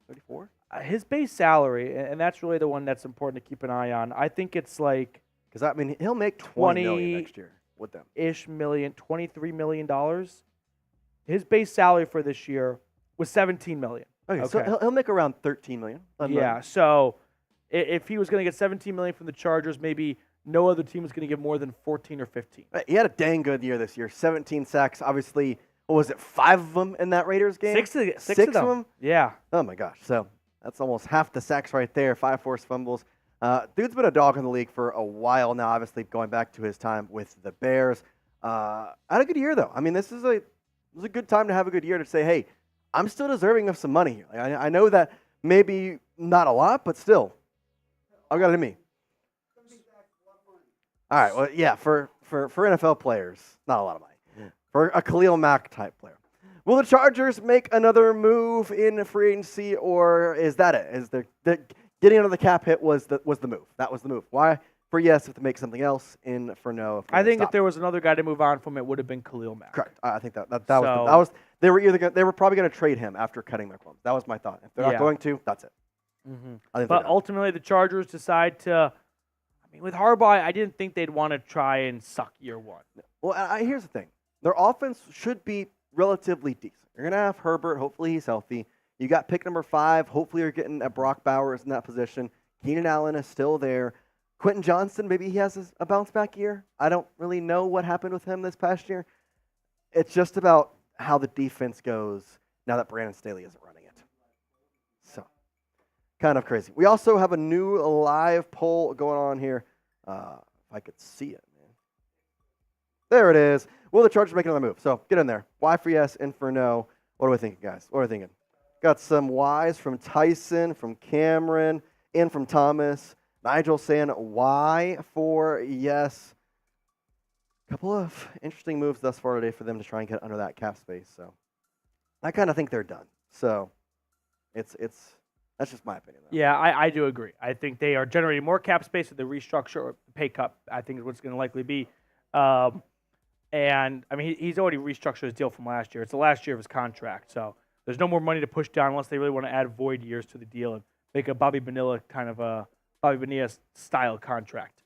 His base salary, and that's really the one that's important to keep an eye on. I think it's like because I mean he'll make $20 million next year with them. $23 million. His base salary for this year was $17 million. Okay. So he'll make around $13 million. Yeah. So if he was going to get $17 million from the Chargers, maybe no other team is going to get more than 14 or 15. He had a dang good year this year. 17 sacks. Obviously, what was it? 5 of them in that Raiders game. Six of them. Yeah. Oh my gosh. So that's almost half the sacks right there. 5 forced fumbles. Dude's been a dog in the league for a while now. Obviously, going back to his time with the Bears. Had a good year though. I mean, this is a good time to have a good year to say, hey, I'm still deserving of some money here. Like, I know that maybe not a lot, but still, I've got it in me. All right. Well, yeah, for NFL players, not a lot of money. Yeah. For a Khalil Mack type player. Will the Chargers make another move in free agency, or is that it? Is the getting under the cap hit was the move? That was the move. Why? For yes, if to make something else. In for no. I think if there was another guy to move on from, it would have been Khalil Mack. Correct. I think that was they were probably going to trade him after cutting their clones. That was my thought. If they're not going to, that's it. But ultimately, the Chargers decide to. I mean, with Harbaugh, I didn't think they'd want to try and suck year one. Well, here's the thing. Their offense should be relatively decent. You're going to have Herbert. Hopefully he's healthy. You got pick number 5. Hopefully you're getting a Brock Bowers in that position. Keenan Allen is still there. Quentin Johnson, maybe he has a bounce-back year. I don't really know what happened with him this past year. It's just about how the defense goes now that Brandon Staley isn't running it. So, kind of crazy. We also have a new live poll going on here. If I could see it, man. There it is. Will the Chargers make another move? So, get in there. Y for yes, N for no. What are we thinking, guys? What are we thinking? Got some Y's from Tyson, from Cameron, N from Thomas. Nigel saying Y for yes. A couple of interesting moves thus far today for them to try and get under that cap space. So I kind of think they're done. So it's that's just my opinion, though. Yeah, I do agree. I think they are generating more cap space with the restructure or pay cut. I think is what's going to likely be. And I mean, he's already restructured his deal from last year. It's the last year of his contract, so there's no more money to push down unless they really want to add void years to the deal and make a Bobby Bonilla kind of a Bobby Bonilla style contract.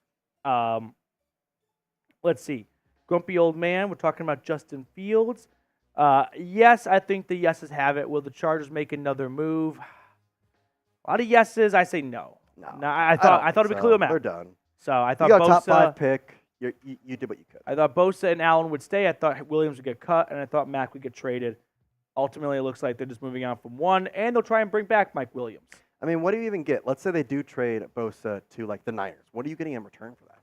Let's see. Grumpy old man. We're talking about Justin Fields. Yes, I think the yeses have it. Will the Chargers make another move? A lot of yeses. I say no. No, I thought it'd be Khalil Mack. They're done. So I thought You got Bosa, a top 5 pick. You did what you could. I thought Bosa and Allen would stay. I thought Williams would get cut, and I thought Mack would get traded. Ultimately, it looks like they're just moving on from one, and they'll try and bring back Mike Williams. I mean, what do you even get? Let's say they do trade Bosa to like the Niners. What are you getting in return for that?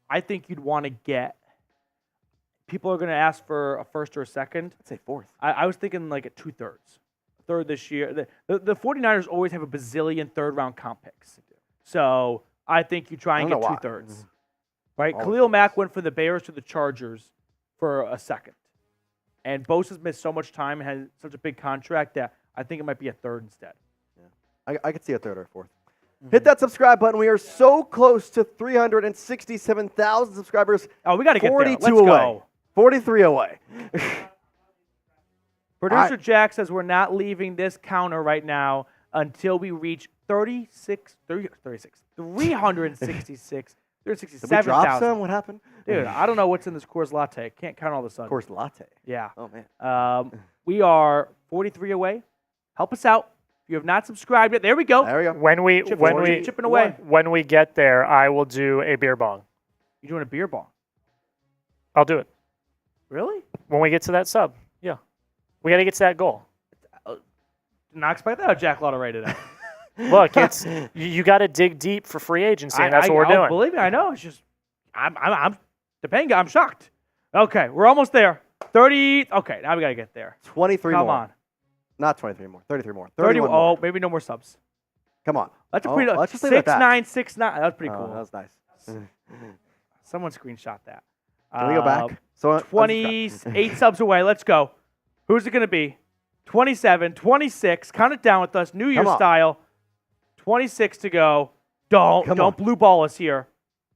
I think you'd want to get. People are going to ask for a first or a second. I'd say 4th. I was thinking like a 2/3. Third this year. The 49ers always have a bazillion third-round comp picks. So I think you try and get 2/3. Right? Khalil Mack went from the Bears to the Chargers for a second. And Bosa's missed so much time and has such a big contract that I think it might be a 3rd instead. Yeah, I could see a 3rd or a 4th. Hit that subscribe button. We are so close to 367,000 subscribers. Oh, we got to get there. 42 Let's away. go. 43 away. Producer Jack says we're not leaving this counter right now until we reach 366, 367,000. Did we drop some? What happened? Dude, I don't know what's in this Coors Latte. Can't count all the sun. Coors Latte. Yeah. Oh, man. We are 43 away. Help us out. If you have not subscribed yet, there we go. There we go. Chipping away. When we get there, I will do a beer bong. You're doing a beer bong? I'll do it. Really? When we get to that sub, yeah. We got to get to that goal. Did not expect that. Jack Lauder rated it. Look, it's you got to dig deep for free agency, and that's what we're doing. Believe me, I know. It's just I'm Topanga. I'm shocked. Okay, we're almost there. 30. Okay, now we got to get there. 23 more. Come on. Not 23 more. 33 more. 31 more. Oh, maybe no more subs. Come on. That's a pretty. Let's just leave it at that. 6969. That was pretty cool. That was nice. Someone screenshot that. Can we go back? So 28 subs away. Let's go. Who's it going to be? 27, 26. Count it down with us. New Year style. 26 to go. Don't blue ball us here.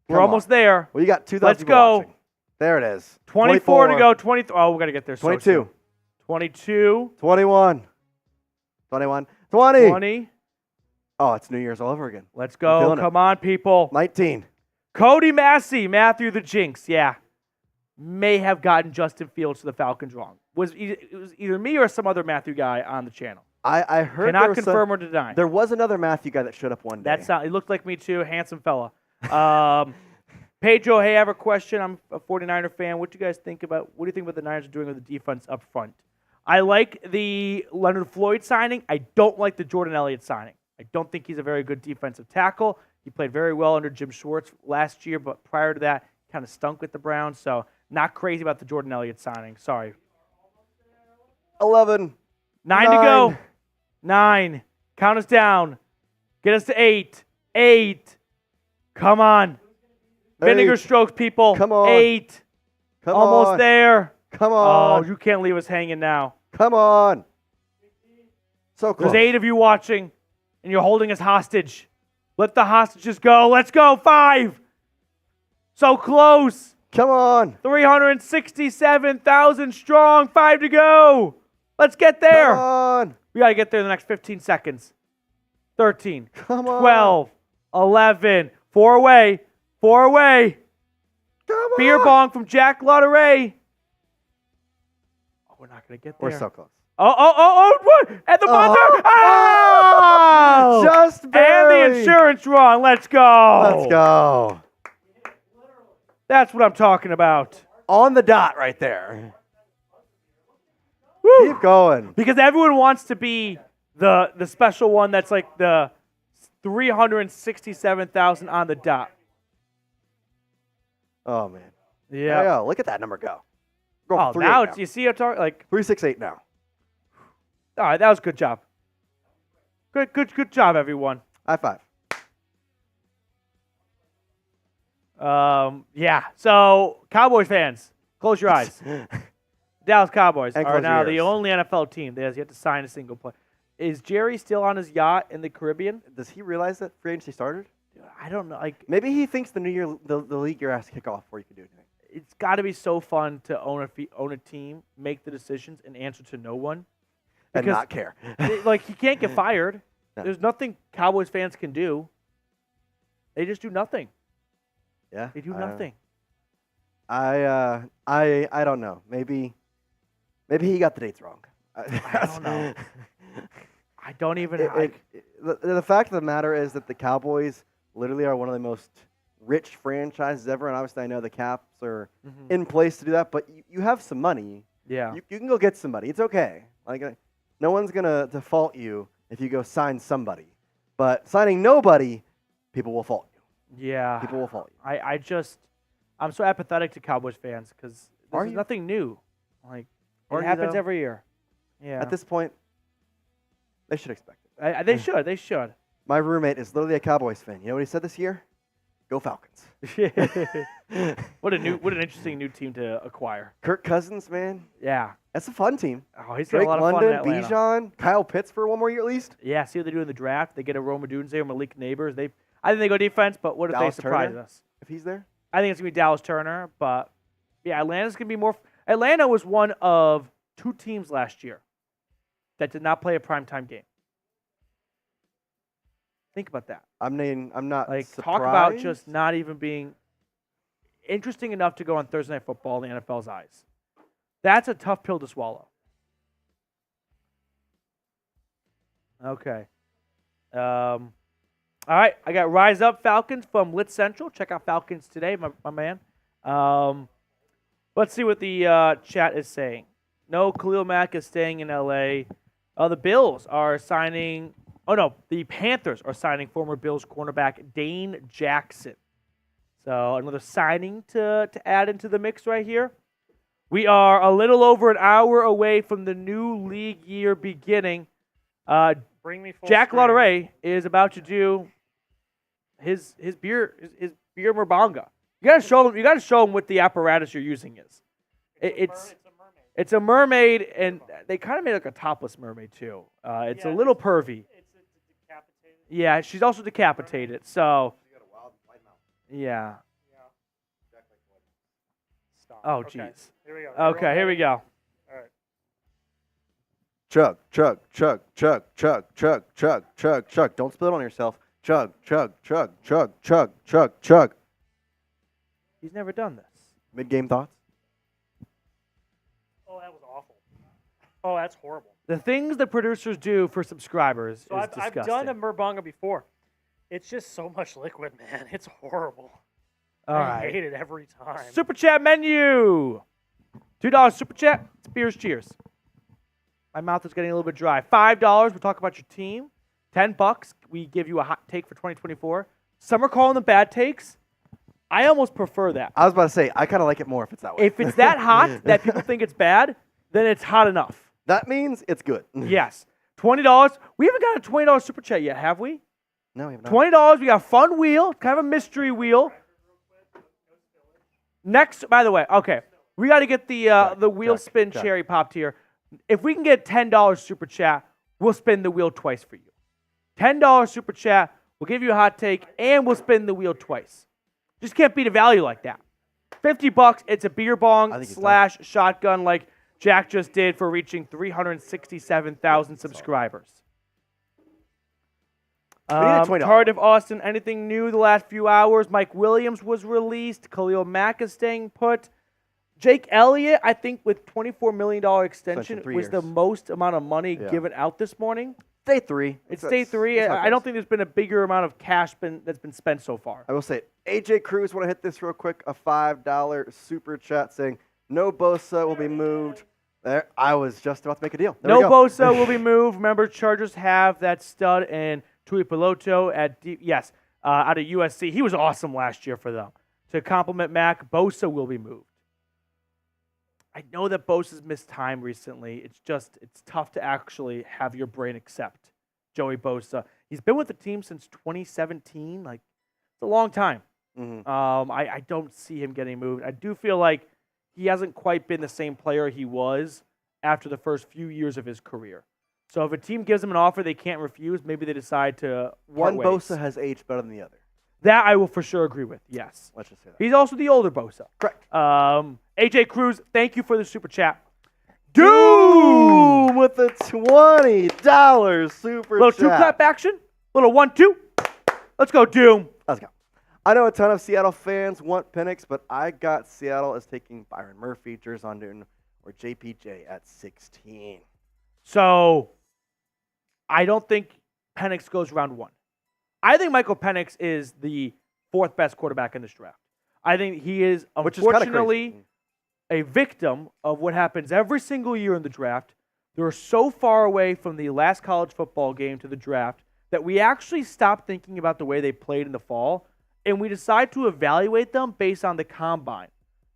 We're almost there. Well, you got 2,000 Let's go. Watching. There it is. 24 to go. 23. Oh, we got to get there. 22. 22. 21. 21. 20. 20. Oh, it's New Year's all over again. Let's go. Come on, people. 19. Cody Massey, Matthew the Jinx. Yeah. May have gotten Justin Fields to the Falcons wrong. It was either me or some other Matthew guy on the channel. I heard Cannot confirm or deny. There was another Matthew guy that showed up one day. It looked like me too. Handsome fella. Pedro, hey, I have a question. I'm a 49er fan. What do you guys think about? What do you think about the Niners are doing with the defense up front? I like the Leonard Floyd signing. I don't like the Jordan Elliott signing. I don't think he's a very good defensive tackle. He played very well under Jim Schwartz last year, but prior to that, kind of stunk with the Browns. So not crazy about the Jordan Elliott signing. Sorry. 11. 9 to go. 9. Count us down. Get us to 8. 8. Come on. Vinegar strokes, people. Come on. 8. Come Almost on. there. Come on. Oh, you can't leave us hanging now. Come on. So close. There's 8 of you watching, and you're holding us hostage. Let the hostages go. Let's go. 5. So close. Come on. 367,000 strong. 5 to go. Let's get there. Come on. We got to get there in the next 15 seconds. 13, Come on. 12, 11, 4 away, 4 away. Come Beer on. bong from Jack Lotteray. Oh, we're not going to get there. We're so close. What? And the buzzer. Oh! Just barely. And the insurance run. Let's go. Let's go. That's what I'm talking about. On the dot right there. Woo. Keep going. Because everyone wants to be the special one that's like the 367,000 on the dot. Oh, man. Yeah. There you go. Look at that number go. Going Oh, for now 3-8 it's, you see how like 368 now. all right, that was a good job. Good job, everyone. High five. Yeah. So, Cowboys fans, close your eyes. Dallas Cowboys And are close your now the ears. only NFL team that has yet to sign a single player. Is Jerry still on his yacht in the Caribbean? Does he realize that free agency started? I don't know. Like, Maybe he thinks the new year, the league year has to kick off before you can do anything. it's got to be so fun to own a team, make the decisions, and answer to no one. And Because- not care. Like, he can't get fired. No. There's nothing Cowboys fans can do. They just do nothing. Yeah. They do nothing. I don't know. Maybe he got the dates wrong. I don't know. I don't even. The fact of the matter is that the Cowboys literally are one of the most rich franchises ever, and obviously I know the caps are in place to do that, but you have some money. Yeah. You can go get somebody. It's okay. Like, no one's gonna default you if you go sign somebody. But signing nobody, people will fault you. Yeah. People will fault you. I'm so apathetic to Cowboys fans because Are this is you? nothing new. Like, Are it you, happens though? every year. Yeah. At this point, they should expect it. They should. They should. My roommate is literally a Cowboys fan. You know what he said this year? Go Falcons. What an interesting new team to acquire. Kirk Cousins, man. Yeah. That's a fun team. Oh, he's got a Drake lot of fun in London, Atlanta. Bijan, Kyle Pitts for one more year at least. Yeah. See what they do in the draft. They get a Roma Dunze or Malik Neighbors. I think they go defense, but what if Dallas they surprise Turner? us? If he's there. I think it's gonna be Dallas Turner, but yeah, Atlanta's gonna be more. Atlanta was one of 2 teams last year that did not play a primetime game. Think about that. I'm not Like, surprised. talk about just not even being interesting enough to go on Thursday Night Football in the NFL's eyes. That's a tough pill to swallow. Okay. All right, I got Rise Up Falcons from Lit Central. Check out Falcons today, my man. Let's see what the chat is saying. No, Khalil Mack is staying in L.A. The Bills are signing. Oh no, the Panthers are signing former Bills cornerback Dane Jackson. So another signing to add into the mix right here. We are a little over an hour away from the new league year beginning. Bring me full Jack screen. Lotteray is about to do his beer Murbanga. You gotta show him what the apparatus you're using is. It's a mermaid, and they kind of made like a topless mermaid too. It's a little pervy. It's decapitated. Yeah, she's also decapitated. So yeah. Stop. Oh Okay. jeez. Here we go. Okay, here we go. All right. Chug, chug, chug, chug, chug, chug, chug, chug, chug. Don't spill it on yourself. Chug, chug, chug, chug, chug, chug, chug. He's never done this. Mid-game thoughts? Oh, that was awful. Oh, that's horrible. The things that producers do for subscribers So is I've disgusting. done a Murbanga before. It's just so much liquid, man. It's horrible. All I right. hate it every time. Super chat menu. $2 super chat. It's beers. Cheers. My mouth is getting a little bit dry. $5. We talk about your team. $10. We give you a hot take for 2024. Some are calling them bad takes. I almost prefer that. I was about to say, I kind of like it more if it's that way. If it's that hot that people think it's bad, then it's hot enough. That means it's good. Yes. $20. We haven't got a $20 super chat yet, have we? No, we have not. $20. We got a fun wheel, kind of a mystery wheel. Next, by the way, okay, we got to get the wheel check, spin check. cherry popped here. If we can get $10 super chat, we'll spin the wheel twice for you. $10 super chat, we'll give you a hot take, and we'll spin the wheel twice. Just can't beat a value like that. $50, it's a beer I bong think / it's shotgun like Jack just did for reaching 367,000 subscribers. $20. Cardiff, Austin, anything new the last few hours? Mike Williams was released. Khalil Mack is staying put. Jake Elliott, I think with $24 million extension, was the most amount of money given out this morning. Day 3. It's day 3. I don't think there's been a bigger amount of cash that's been spent so far. I will say, AJ Cruz, want to hit this real quick, a $5 super chat saying, no Bosa will be moved. There, I was just about to make a deal. There no we go. Bosa will be moved. Remember, Chargers have that stud and Tui Piloto out of USC. He was awesome last year for them. To compliment Mac, Bosa will be moved. I know that Bosa's missed time recently. It's tough to actually have your brain accept Joey Bosa. He's been with the team since 2017. Like, it's a long time. Mm-hmm. I don't see him getting moved. I do feel like he hasn't quite been the same player he was after the first few years of his career. So if a team gives him an offer they can't refuse, maybe they decide to part ways. Bosa has aged better than the other. That I will for sure agree with, yes. Let's just say that. He's also the older Bosa. Correct. AJ Cruz, thank you for the super chat. Doom with the $20 super Little chat. two-clap action. Little 1-2. Let's go, Doom. Let's go. I know a ton of Seattle fans want Penix, but I got Seattle as taking Byron Murphy, Jerzon Newton, or JPJ at 16. So I don't think Penix goes round 1. I think Michael Penix is the 4th best quarterback in this draft. I think he is, unfortunately, a victim of what happens every single year in the draft. They're so far away from the last college football game to the draft that we actually stop thinking about the way they played in the fall, and we decide to evaluate them based on the combine.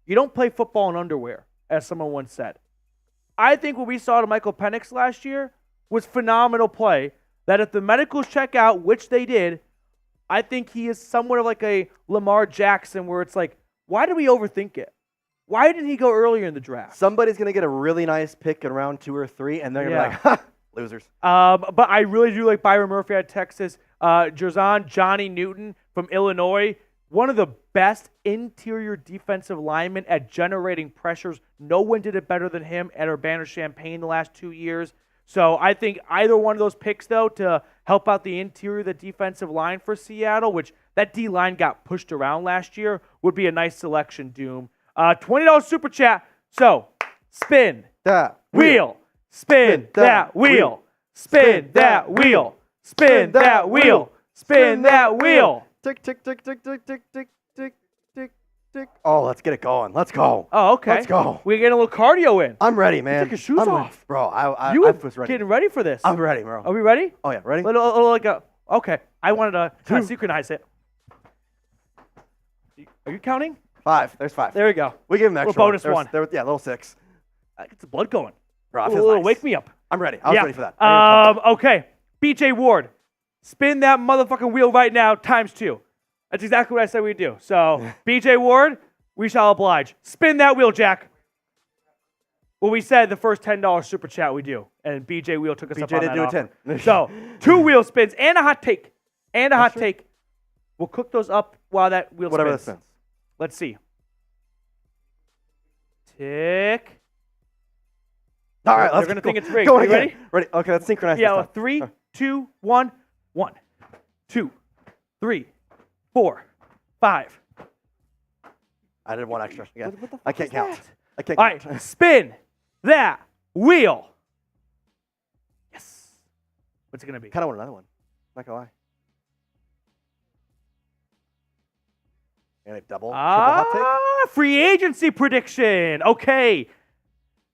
You don't play football in underwear, as someone once said. I think what we saw to Michael Penix last year was phenomenal play, that if the medicals check out, which they did, I think he is somewhat of like a Lamar Jackson where it's like, why did we overthink it? Why didn't he go earlier in the draft? Somebody's going to get a really nice pick in round 2 or 3, and they're going to be like, ha, losers. But I really do like Byron Murphy out of Texas. Jerzon Johnny Newton from Illinois, one of the best interior defensive linemen at generating pressures. No one did it better than him at Urbana-Champaign the last 2 years. So I think either one of those picks, though, to help out the interior of the defensive line for Seattle, which that D-line got pushed around last year, would be a nice selection, Doom. $20 super chat. So spin that wheel. Spin that wheel. Spin that wheel. Spin that wheel. Spin that wheel. Tick, tick, tick, tick, tick, tick, tick, tick, tick, tick. Oh, let's get it going. Let's go. Oh, okay. Let's go. We're getting a little cardio in. I'm ready, man. Take your shoes off. Bro, I You was ready. getting ready for this. I'm ready, bro. Are we ready? Oh, yeah. Ready? Okay. I wanted to kind of synchronize it. Are you counting? 5. There's 5. There we go. We give him extra. Little bonus one. Yeah, little 6. Get the blood going. Bro, Little wake me up. I'm ready. I was ready for that. Okay. BJ Ward. Spin that motherfucking wheel right now times 2. That's exactly what I said we'd do. So, BJ Ward, we shall oblige. Spin that wheel, Jack. Well, we said the first $10 super chat we do, and BJ Wheel took us up on that BJ did do offer. a 10. So, 2 wheel spins and a hot take. We'll cook those up while that wheel Whatever spins. that spins. Let's see. Tick. All right, They're going to think it's rigged. Go Are you ready? Ready. Okay, let's synchronize Yeah, this time. 3, 2, 1. 1, 2, 3, 4, 5. I did 1 extra. Again. What the fuck I can't is count. that? I can't All count. right, spin that wheel. Yes. What's it going to be? Kind of want another one. Not going to lie. And a double, triple hot take? Free agency prediction. Okay.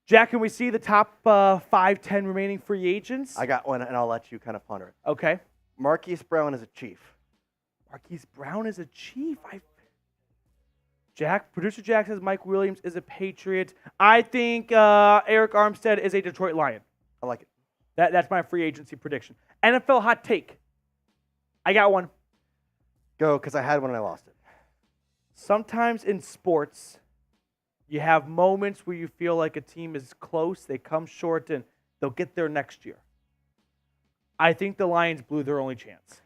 Jack, can we see the top 5, 10 remaining free agents? I got one, and I'll let you kind of ponder it. Okay. Marquise Brown is a Chief. Marquise Brown is a Chief. Producer Jack says Mike Williams is a Patriot. I think Eric Armstead is a Detroit Lion. I like it. That's my free agency prediction. NFL hot take. I got one. Go, because I had one and I lost it. Sometimes in sports, you have moments where you feel like a team is close, they come short, and they'll get there next year. I think the Lions blew their only chance.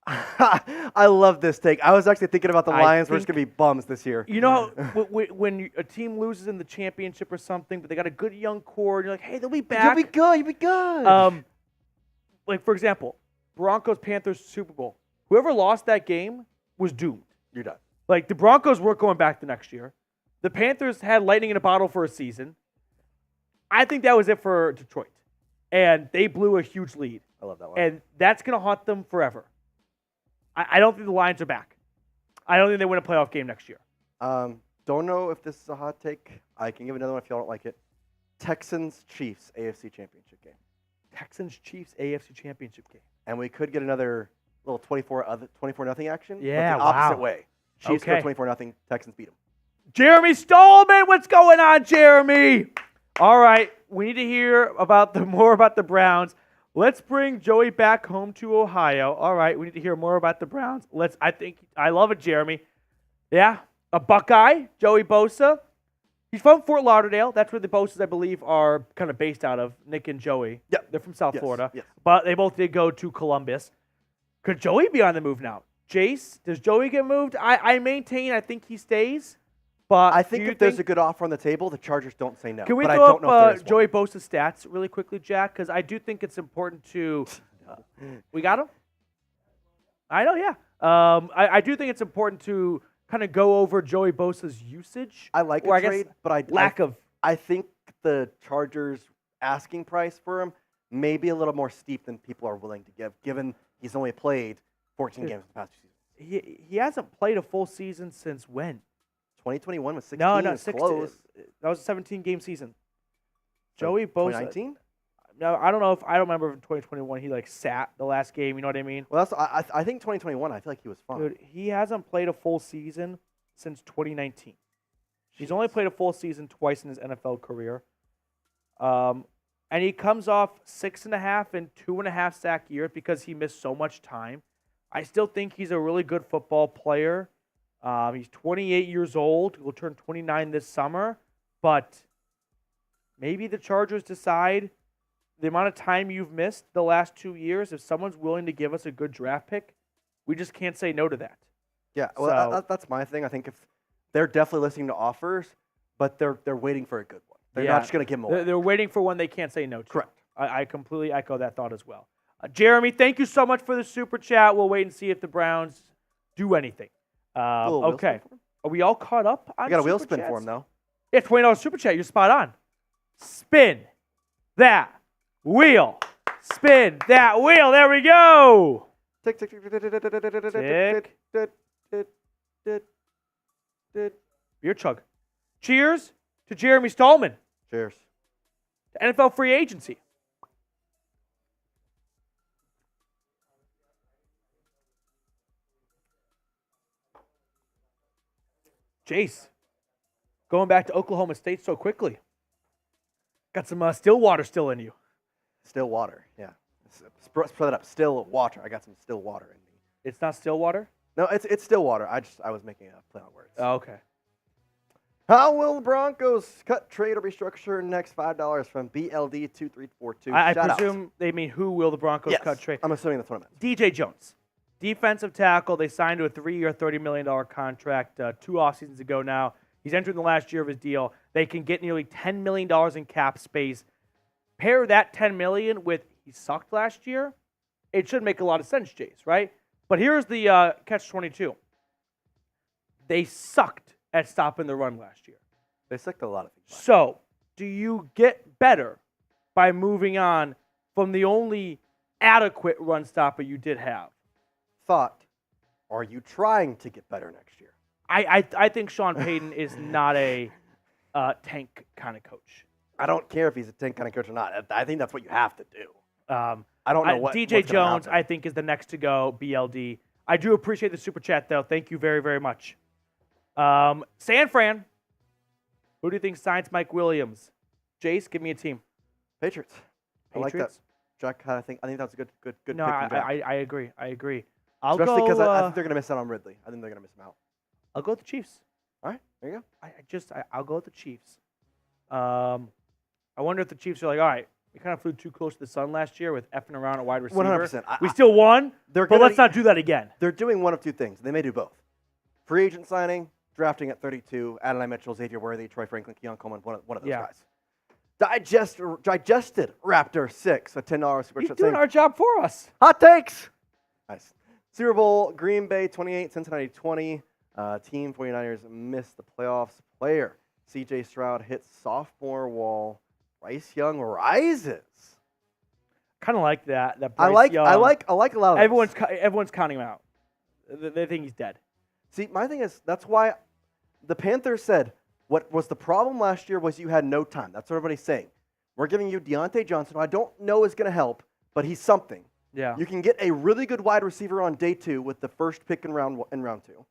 I love this take. I was actually thinking about the Lions were just going to be bums this year. You know, when a team loses in the championship or something, but they got a good young core, and you're like, hey, they'll be back. You'll be good. Like, for example, Broncos-Panthers Super Bowl. Whoever lost that game was doomed. You're done. Like, the Broncos weren't going back the next year. The Panthers had lightning in a bottle for a season. I think that was it for Detroit. And they blew a huge lead. I love that one. And that's going to haunt them forever. I don't think the Lions are back. I don't think they win a playoff game next year. Don't know if this is a hot take. I can give another one if y'all don't like it. Texans-Chiefs AFC Championship game. Texans-Chiefs AFC Championship game. And we could get another little 24-0 action. Yeah, but the opposite wow. way. Chiefs Okay. go 24-0. Texans beat them. Jeremy Stallman, what's going on, Jeremy? All right, we need to hear more about the Browns. Let's bring Joey back home to Ohio. All right, we need to hear more about the Browns. I love it, Jeremy. Yeah, a Buckeye, Joey Bosa. He's from Fort Lauderdale. That's where the Bosas, I believe, are kind of based out of, Nick and Joey. Yeah. They're from South Yes, Florida. yes. But they both did go to Columbus. Could Joey be on the move now? Jace, does Joey get moved? I maintain I think he stays. But I think if there's a good offer on the table, the Chargers don't say no. Can we but I throw don't know if there up is one. Joey Bosa's stats really quickly, Jack? Because I do think it's important to. We got him? I know, yeah. I do think it's important to kind of go over Joey Bosa's usage. I like or a trade, but I think the Chargers' asking price for him may be a little more steep than people are willing to give, given he's only played 14 games in the past 2 seasons. He hasn't played a full season since when? 2021 was 16. No, It's 16. close. That was a 17-game season. So Joey Bosa. 2019? No, I don't know if I don't remember in 2021 he sat the last game. You know what I mean? Well, I think 2021. I feel like he was fine. Dude, he hasn't played a full season since 2019. He's only played a full season twice in his NFL career. And he comes off 6.5 and 2.5 sack years because he missed so much time. I still think he's a really good football player. He's 28 years old. He'll turn 29 this summer. But maybe the Chargers decide the amount of time you've missed the last 2 years, if someone's willing to give us a good draft pick, we just can't say no to that. Yeah, well, So- that's my thing. I think if they're definitely listening to offers, but they're waiting for a good one. They're Yeah. not just going to give them away. They're waiting for one they can't say no to. Correct. I completely echo that thought as well. Jeremy, thank you so much for the super chat. We'll wait and see if the Browns do anything. Little wheel Okay. spin for him? Are we all caught up on I got a wheel super spin for chats? him, though. Yeah, $20 super chat. You're spot on. Spin that wheel. Spin that wheel. There we go. Tick, tick, tick, tick, tick, tick, Tick. tick, tick, tick, tick. Beer chug. Cheers to Jeremy Stallman, Cheers. to NFL free agency. Jace, going back to Oklahoma State so quickly. Got some still water still in you. Still water. Yeah. Spread that up. Still water. I got some still water in me. It's not still water? No, it's still water. I was making a play on words. Oh, okay. How will the Broncos cut, trade, or restructure next $5 from BLD2342? I Shout out. presume they mean who will the Broncos Yes, cut trade? I'm assuming that's what I meant. DJ Jones, defensive tackle. They signed to a 3-year, $30 million contract 2 off seasons ago now. He's entering the last year of his deal. They can get nearly $10 million in cap space. Pair that $10 million with he sucked last year, it should make a lot of sense, Jace, right? But here's the catch-22. They sucked at stopping the run last year. They sucked a lot of things. So, do you get better by moving on from the only adequate run stopper you did have? Thought, are you trying to get better next year? I think Sean Payton is not a tank kind of coach. I don't care if he's a tank kind of coach or not. I think that's what you have to do. I don't know what DJ what's gonna Jones, happen. I think, is the next to go, BLD. I do appreciate the super chat, though. Thank you very, very much. San Fran, who do you think signs Mike Williams? Jace, give me a team. Patriots. I like that. Patriots? Jack, I think that's a good No, pick from Jack. I agree. Especially because I I think they're going to miss out on Ridley. I think they're going to miss him out. I'll go with the Chiefs. All right, there you go. I'll go with the Chiefs. I wonder if the Chiefs are like, all right, we kind of flew too close to the sun last year with effing around at wide receiver. 100%. We still won, They're but gonna- let's not do that again. They're doing one of two things. They may do both. Free agent signing, drafting at 32, Adonai Mitchell, Xavier Worthy, Troy Franklin, Keon Coleman, one of those Yeah. guys. Digested Raptor 6, a $10 super He's chat doing saying, our job for us. hot takes. Nice. Super Bowl, Green Bay 28, Cincinnati 20. Team 49ers missed the playoffs. Player, C.J. Stroud hits sophomore wall. Bryce Young rises. Kind of like that. I like a lot of Everyone's counting him out. They think he's dead. See, my thing is, that's why the Panthers said, what was the problem last year was you had no time. That's what everybody's saying. We're giving you Deontay Johnson, who I don't know is going to help, but he's something. Yeah. You can get a really good wide receiver on day 2 with the first pick in round 2.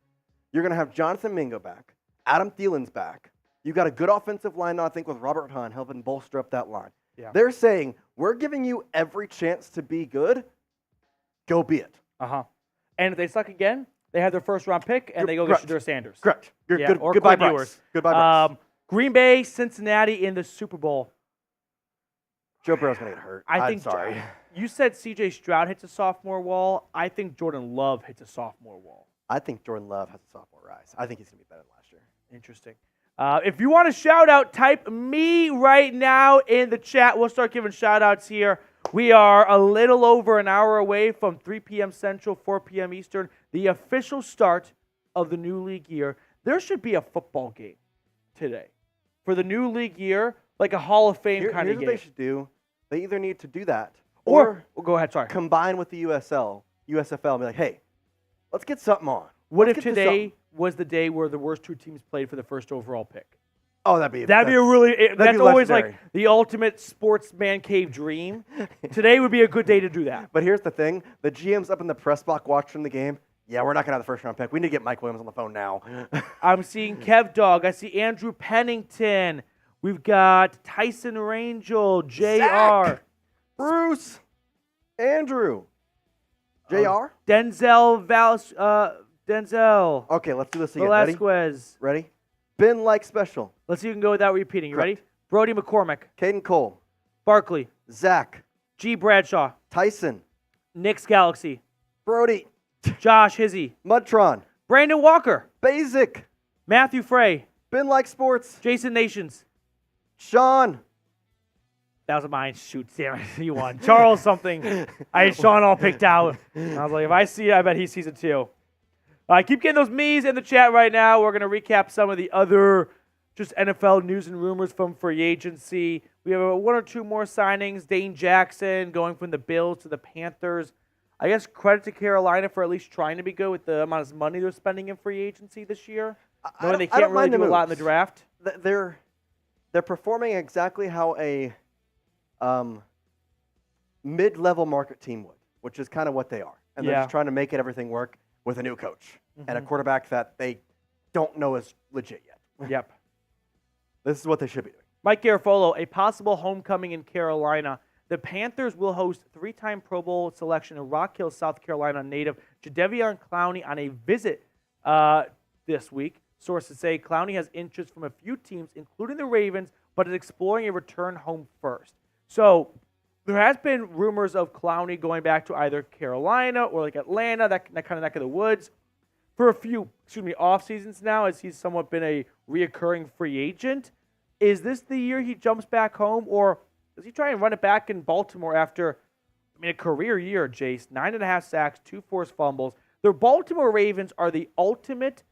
You're going to have Jonathan Mingo back. Adam Thielen's back. You got a good offensive line now, I think, with Robert Hunt helping bolster up that line. Yeah. They're saying, we're giving you every chance to be good. Go be it. Uh-huh. And if they suck again, they have their first-round pick, and they go get Shedeur Sanders. Correct. Or goodbye, Quinn Bryce. Ewers. Goodbye, Bryce. Green Bay, Cincinnati in the Super Bowl. Joe Burrow's going to get hurt. I'm sorry. You said C.J. Stroud hits a sophomore wall. I think Jordan Love hits a sophomore wall. I think Jordan Love has a sophomore rise. I think he's going to be better than last year. Interesting. If you want a shout-out, type me right now in the chat. We'll start giving shout-outs here. We are a little over an hour away from 3 p.m. Central, 4 p.m. Eastern, the official start of the new league year. There should be a football game today for the new league year, like a Hall of Fame kind of game. Here's what they should do. They either need to do that or go ahead, sorry. Combine with the USFL and be like, hey, let's get something on. What if today was the day where the worst 2 teams played for the first overall pick? Oh, that'd be that's always like the ultimate sports man cave dream. Today would be a good day to do that. But here's the thing. The GM's up in the press box watching the game. Yeah, we're not going to have the first round pick. We need to get Mike Williams on the phone now. I'm seeing Kev Dog. I see Andrew Pennington. We've got Tyson Rangel, JR. Zach, Bruce, Andrew, JR. Denzel. Okay, let's do this again. Velasquez. Ready? Ben like special. Let's see if you can go without repeating. You Correct. ready? Brody McCormick. Caden Cole. Barkley. Zach. G. Bradshaw. Tyson. Nick's Galaxy. Brody. Josh Hizzy. Mudtron. Brandon Walker. Basic. Matthew Frey. Ben like sports. Jason Nations. Sean. That was mine. Shoot, damn it. You won. Charles something. I had Sean all picked out. And I was like, if I see it, I bet he sees it too. Keep getting those me's in the chat right now. We're going to recap some of the other just NFL news and rumors from free agency. We have 1 or 2 more signings. Dane Jackson going from the Bills to the Panthers. I guess credit to Carolina for at least trying to be good with the amount of money they're spending in free agency this year. Knowing they can't really do a lot in the draft. They're performing exactly how a mid-level market team would, which is kind of what they are. And they're just trying to make everything work with a new coach and a quarterback that they don't know is legit yet. Yep. This is what they should be doing. Mike Garafolo, a possible homecoming in Carolina. The Panthers will host 3-time Pro Bowl selection in Rock Hill, South Carolina native Jadeveon Clowney on a visit this week. Sources say Clowney has interest from a few teams, including the Ravens, but is exploring a return home first. So there has been rumors of Clowney going back to either Carolina or like Atlanta, that kind of neck of the woods, for a few, off seasons now, as he's somewhat been a reoccurring free agent. Is this the year he jumps back home, or does he try and run it back in Baltimore after, a career year, Jace? 9.5 sacks, 2 forced fumbles. The Baltimore Ravens are the ultimate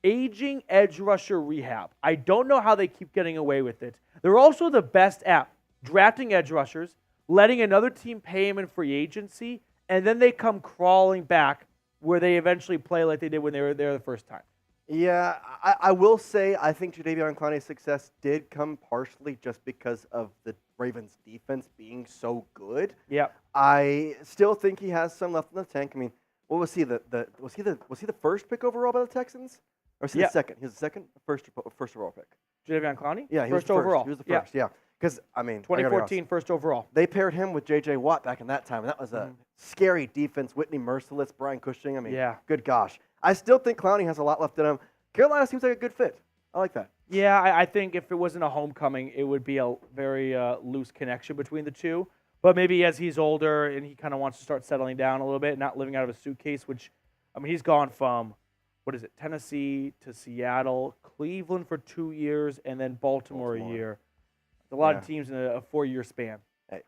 aging edge rusher rehab. I don't know how they keep getting away with it. They're also the best at drafting edge rushers, letting another team pay him in free agency, and then they come crawling back where they eventually play like they did when they were there the first time. Yeah, I will say I think Jadeveon Clowney's success did come partially just because of the Ravens' defense being so good. Yeah. I still think he has some left in the tank. What was he? Was he the first pick overall by the Texans? Or was he the second? He was the second, first overall pick. Jadeveon Clowney? Yeah, he first was overall. He was the first. Yeah. Because, 2014, first overall. They paired him with J.J. Watt back in that time, and that was a scary defense. Whitney Merciless, Brian Cushing. Good gosh. I still think Clowney has a lot left in him. Carolina seems like a good fit. I like that. Yeah, I think if it wasn't a homecoming, it would be a very loose connection between the two. But maybe as he's older and he kind of wants to start settling down a little bit, not living out of a suitcase, which, he's gone from, Tennessee to Seattle, Cleveland for 2 years, and then Baltimore. A year. There's a lot Yeah. of teams in a 4-year span.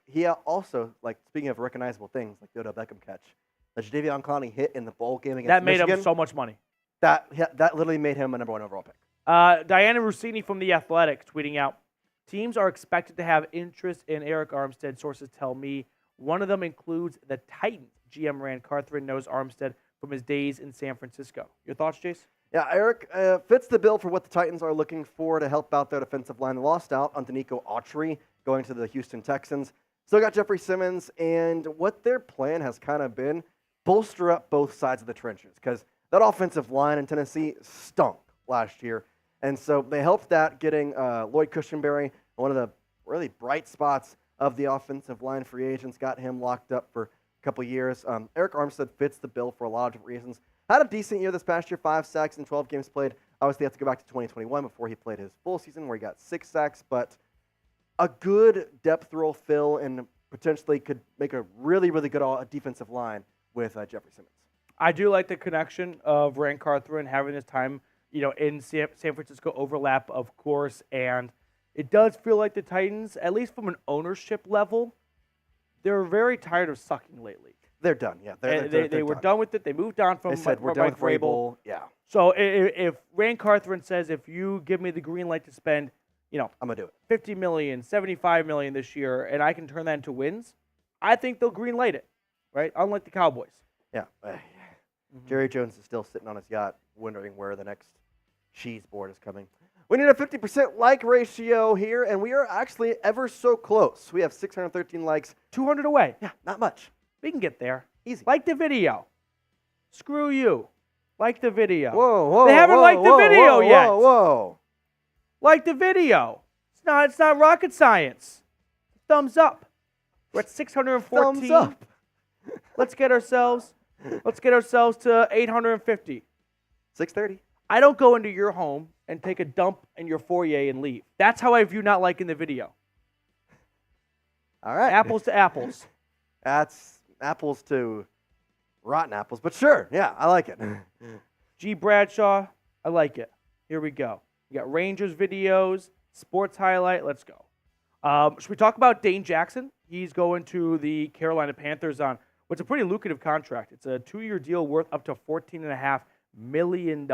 He also, like, speaking of recognizable things, like the Odell Beckham catch, the Jadeveon Clowney hit in the bowl game against That made Michigan, him so much money. that literally made him a number 1 overall pick. Diana Rossini from The Athletic tweeting out, teams are expected to have interest in Eric Armstead. Sources tell me one of them includes the Titans. GM Rand Carthon knows Armstead from his days in San Francisco. Your thoughts, Jace? Yeah, Eric fits the bill for what the Titans are looking for to help out their defensive line. They lost out on Danico Autry going to the Houston Texans. Still got Jeffrey Simmons, and what their plan has kind of been, bolster up both sides of the trenches, because that offensive line in Tennessee stunk last year. And so they helped that getting Lloyd Cushenberry, one of the really bright spots of the offensive line free agents, got him locked up for a couple years. Eric Armstead fits the bill for a lot of different reasons. Had a decent year this past year, 5 sacks in 12 games played. Obviously, you have to go back to 2021 before he played his full season where he got 6 sacks, but a good depth role fill and potentially could make a really, really good defensive line with Jeffrey Simmons. I do like the connection of Rand Carthon having this time, in San Francisco overlap, of course, and it does feel like the Titans, at least from an ownership level, they're very tired of sucking lately. They're done, yeah. They were done with it. They moved on from They said, we're from done Mike with Vrabel. Vrabel. Yeah, So if Rand Carthon says, if you give me the green light to spend, I'm going to do it. $50 million, $75 million this year, and I can turn that into wins, I think they'll green light it, right? Unlike the Cowboys. Yeah. Jerry Jones is still sitting on his yacht wondering where the next cheese board is coming. We need a 50% like ratio here, and we are actually ever so close. We have 613 likes. 200 away. Yeah, not much. We can get there. Easy. Like the video. Screw you. Like the video. Whoa. They haven't liked the video yet. Whoa. Like the video. It's not rocket science. Thumbs up. We're at 614. Thumbs up. Let's get ourselves to 850. 630. I don't go into your home and take a dump in your foyer and leave. That's how I view not liking the video. All right. Apples to apples. That's apples to rotten apples, but sure. Yeah, I like it. G. Bradshaw, I like it. Here we go. We got Rangers videos, sports highlight. Let's go. Should we talk about Dane Jackson? He's going to the Carolina Panthers on what's a pretty lucrative contract. It's a 2-year deal worth up to $14.5 million.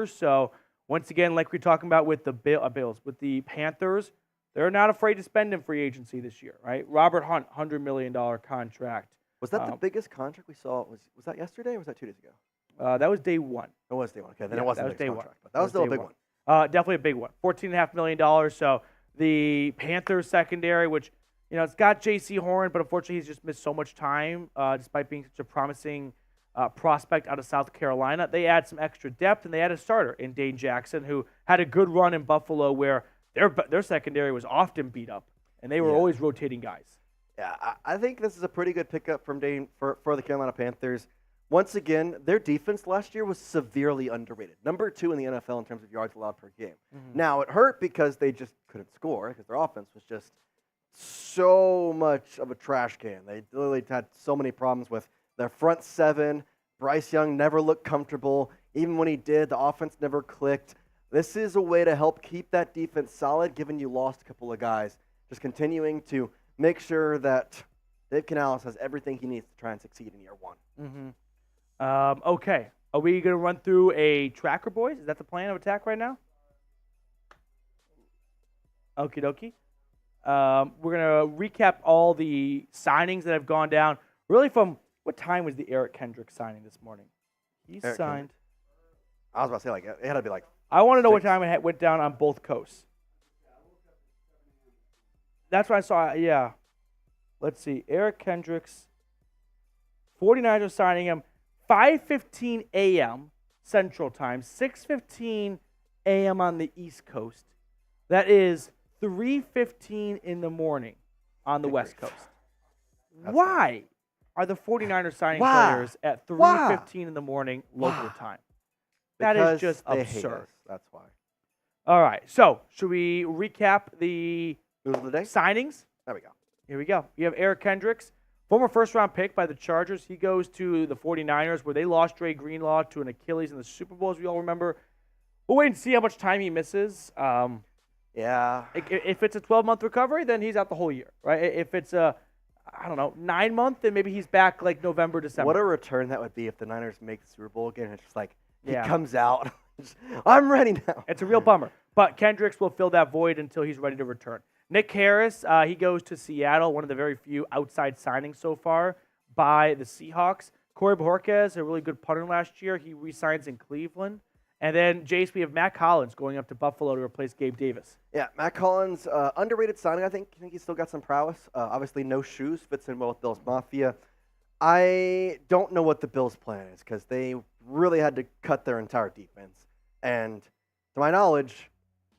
So once again, like we're talking about with the Bills, with the Panthers, they're not afraid to spend in free agency this year, right? Robert Hunt, $100 million contract. Was that the biggest contract we saw? Was that yesterday or was that 2 days ago? That was day one. It was day one. Okay, then Yeah, it wasn't that was the day biggest one. contract, but that was still a day big one. one. Definitely a big one. $14.5 million. So the Panthers secondary, which, it's got J.C. Horn, but unfortunately he's just missed so much time despite being such a promising prospect out of South Carolina. They add some extra depth, and they add a starter in Dane Jackson, who had a good run in Buffalo where their secondary was often beat up, and they were always rotating guys. Yeah, I think this is a pretty good pickup from Dane for the Carolina Panthers. Once again, their defense last year was severely underrated. Number 2 in the NFL in terms of yards allowed per game. Mm-hmm. Now, it hurt because they just couldn't score because their offense was just so much of a trash can. They literally had so many problems with their front 7. Bryce Young never looked comfortable. Even when he did, the offense never clicked. This is a way to help keep that defense solid, given you lost a couple of guys. Just continuing to make sure that Dave Canales has everything he needs to try and succeed in year 1. Mm-hmm. Okay. Are we going to run through a tracker, boys? Is that the plan of attack right now? Okie dokie. We're going to recap all the signings that have gone down. Really from, what time was the Eric Kendrick signing this morning? He Eric signed. Kendrick. I was about to say, it had to be I want to know what 6. time it went down on both coasts. That's what I saw, yeah. Let's see. Eric Kendricks, 49ers are signing him 5:15 a.m. Central Time, 6:15 a.m. on the East Coast. That is 3:15 in the morning on the West Coast. Why are the 49ers signing players at 3:15 in the morning local time? That is just absurd. That's why. All right. So, should we recap the News of the day? signings? There we go. Here we go. You have Eric Kendricks, former first-round pick by the Chargers. He goes to the 49ers, where they lost Dre Greenlaw to an Achilles in the Super Bowl, as we all remember. We'll wait and see how much time he misses. Yeah. If it's a 12-month recovery, then he's out the whole year, right? If it's a, I don't know, 9-month, then maybe he's back like November, December. What a return that would be if the Niners make the Super Bowl again. It's just like he Yeah. comes out. I'm ready now. It's a real bummer. But Kendricks will fill that void until he's ready to return. Nick Harris, he goes to Seattle, one of the very few outside signings so far by the Seahawks. Corey Bojorquez, a really good punter last year. He re-signs in Cleveland. And then, Jace, we have Matt Collins going up to Buffalo to replace Gabe Davis. Yeah, Matt Collins, underrated signing, I think. I think he's still got some prowess. Obviously, no shoes, fits in well with Bills Mafia. I don't know what the Bills' plan is because they really had to cut their entire defense. And to my knowledge,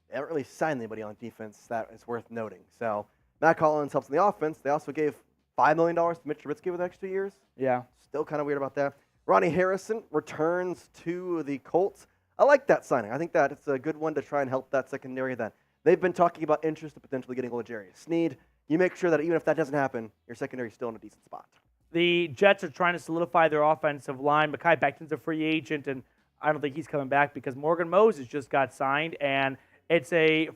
they haven't really signed anybody on defense that is worth noting. So Matt Collins helps in the offense. They also gave $5 million to Mitch Trubisky for the next 2 years. Yeah. Still kind of weird about that. Ronnie Harrison returns to the Colts. I like that signing. I think that it's a good one to try and help that secondary that they've been talking about interest in potentially getting L'Jarius Sneed. You make sure that even if that doesn't happen, your secondary is still in a decent spot. The Jets are trying to solidify their offensive line. Mekhi Becton's a free agent, and I don't think he's coming back because Morgan Moses just got signed, and it's a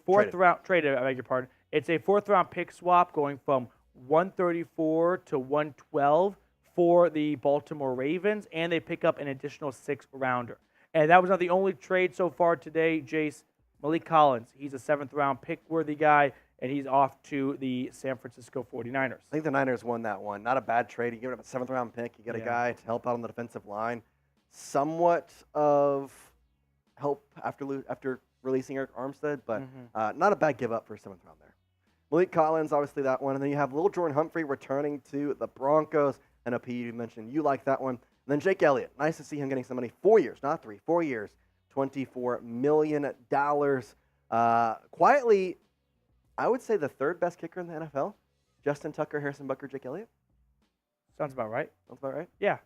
traded. I beg your pardon. It's a 4th-round pick swap going from 134 to 112 for the Baltimore Ravens, and they pick up an additional 6th-rounder. And that was not the only trade so far today, Jace. Malik Collins, he's a 7th-round pick-worthy guy, and he's off to the San Francisco 49ers. I think the Niners won that one. Not a bad trade. You give up a 7th-round pick. You get a guy to help out on the defensive line. Somewhat of help after releasing Eric Armstead, but not a bad give-up for a 7th-round there. Malik Collins, obviously that one. And then you have Lil Jordan Humphrey returning to the Broncos. I know, P, you mentioned you like that one. And then Jake Elliott. Nice to see him getting some money. 4 years, not 3, 4 years. $24 million. Quietly, I would say the 3rd best kicker in the NFL. Justin Tucker, Harrison Butker, Jake Elliott. Sounds about right. Sounds about right. Yeah.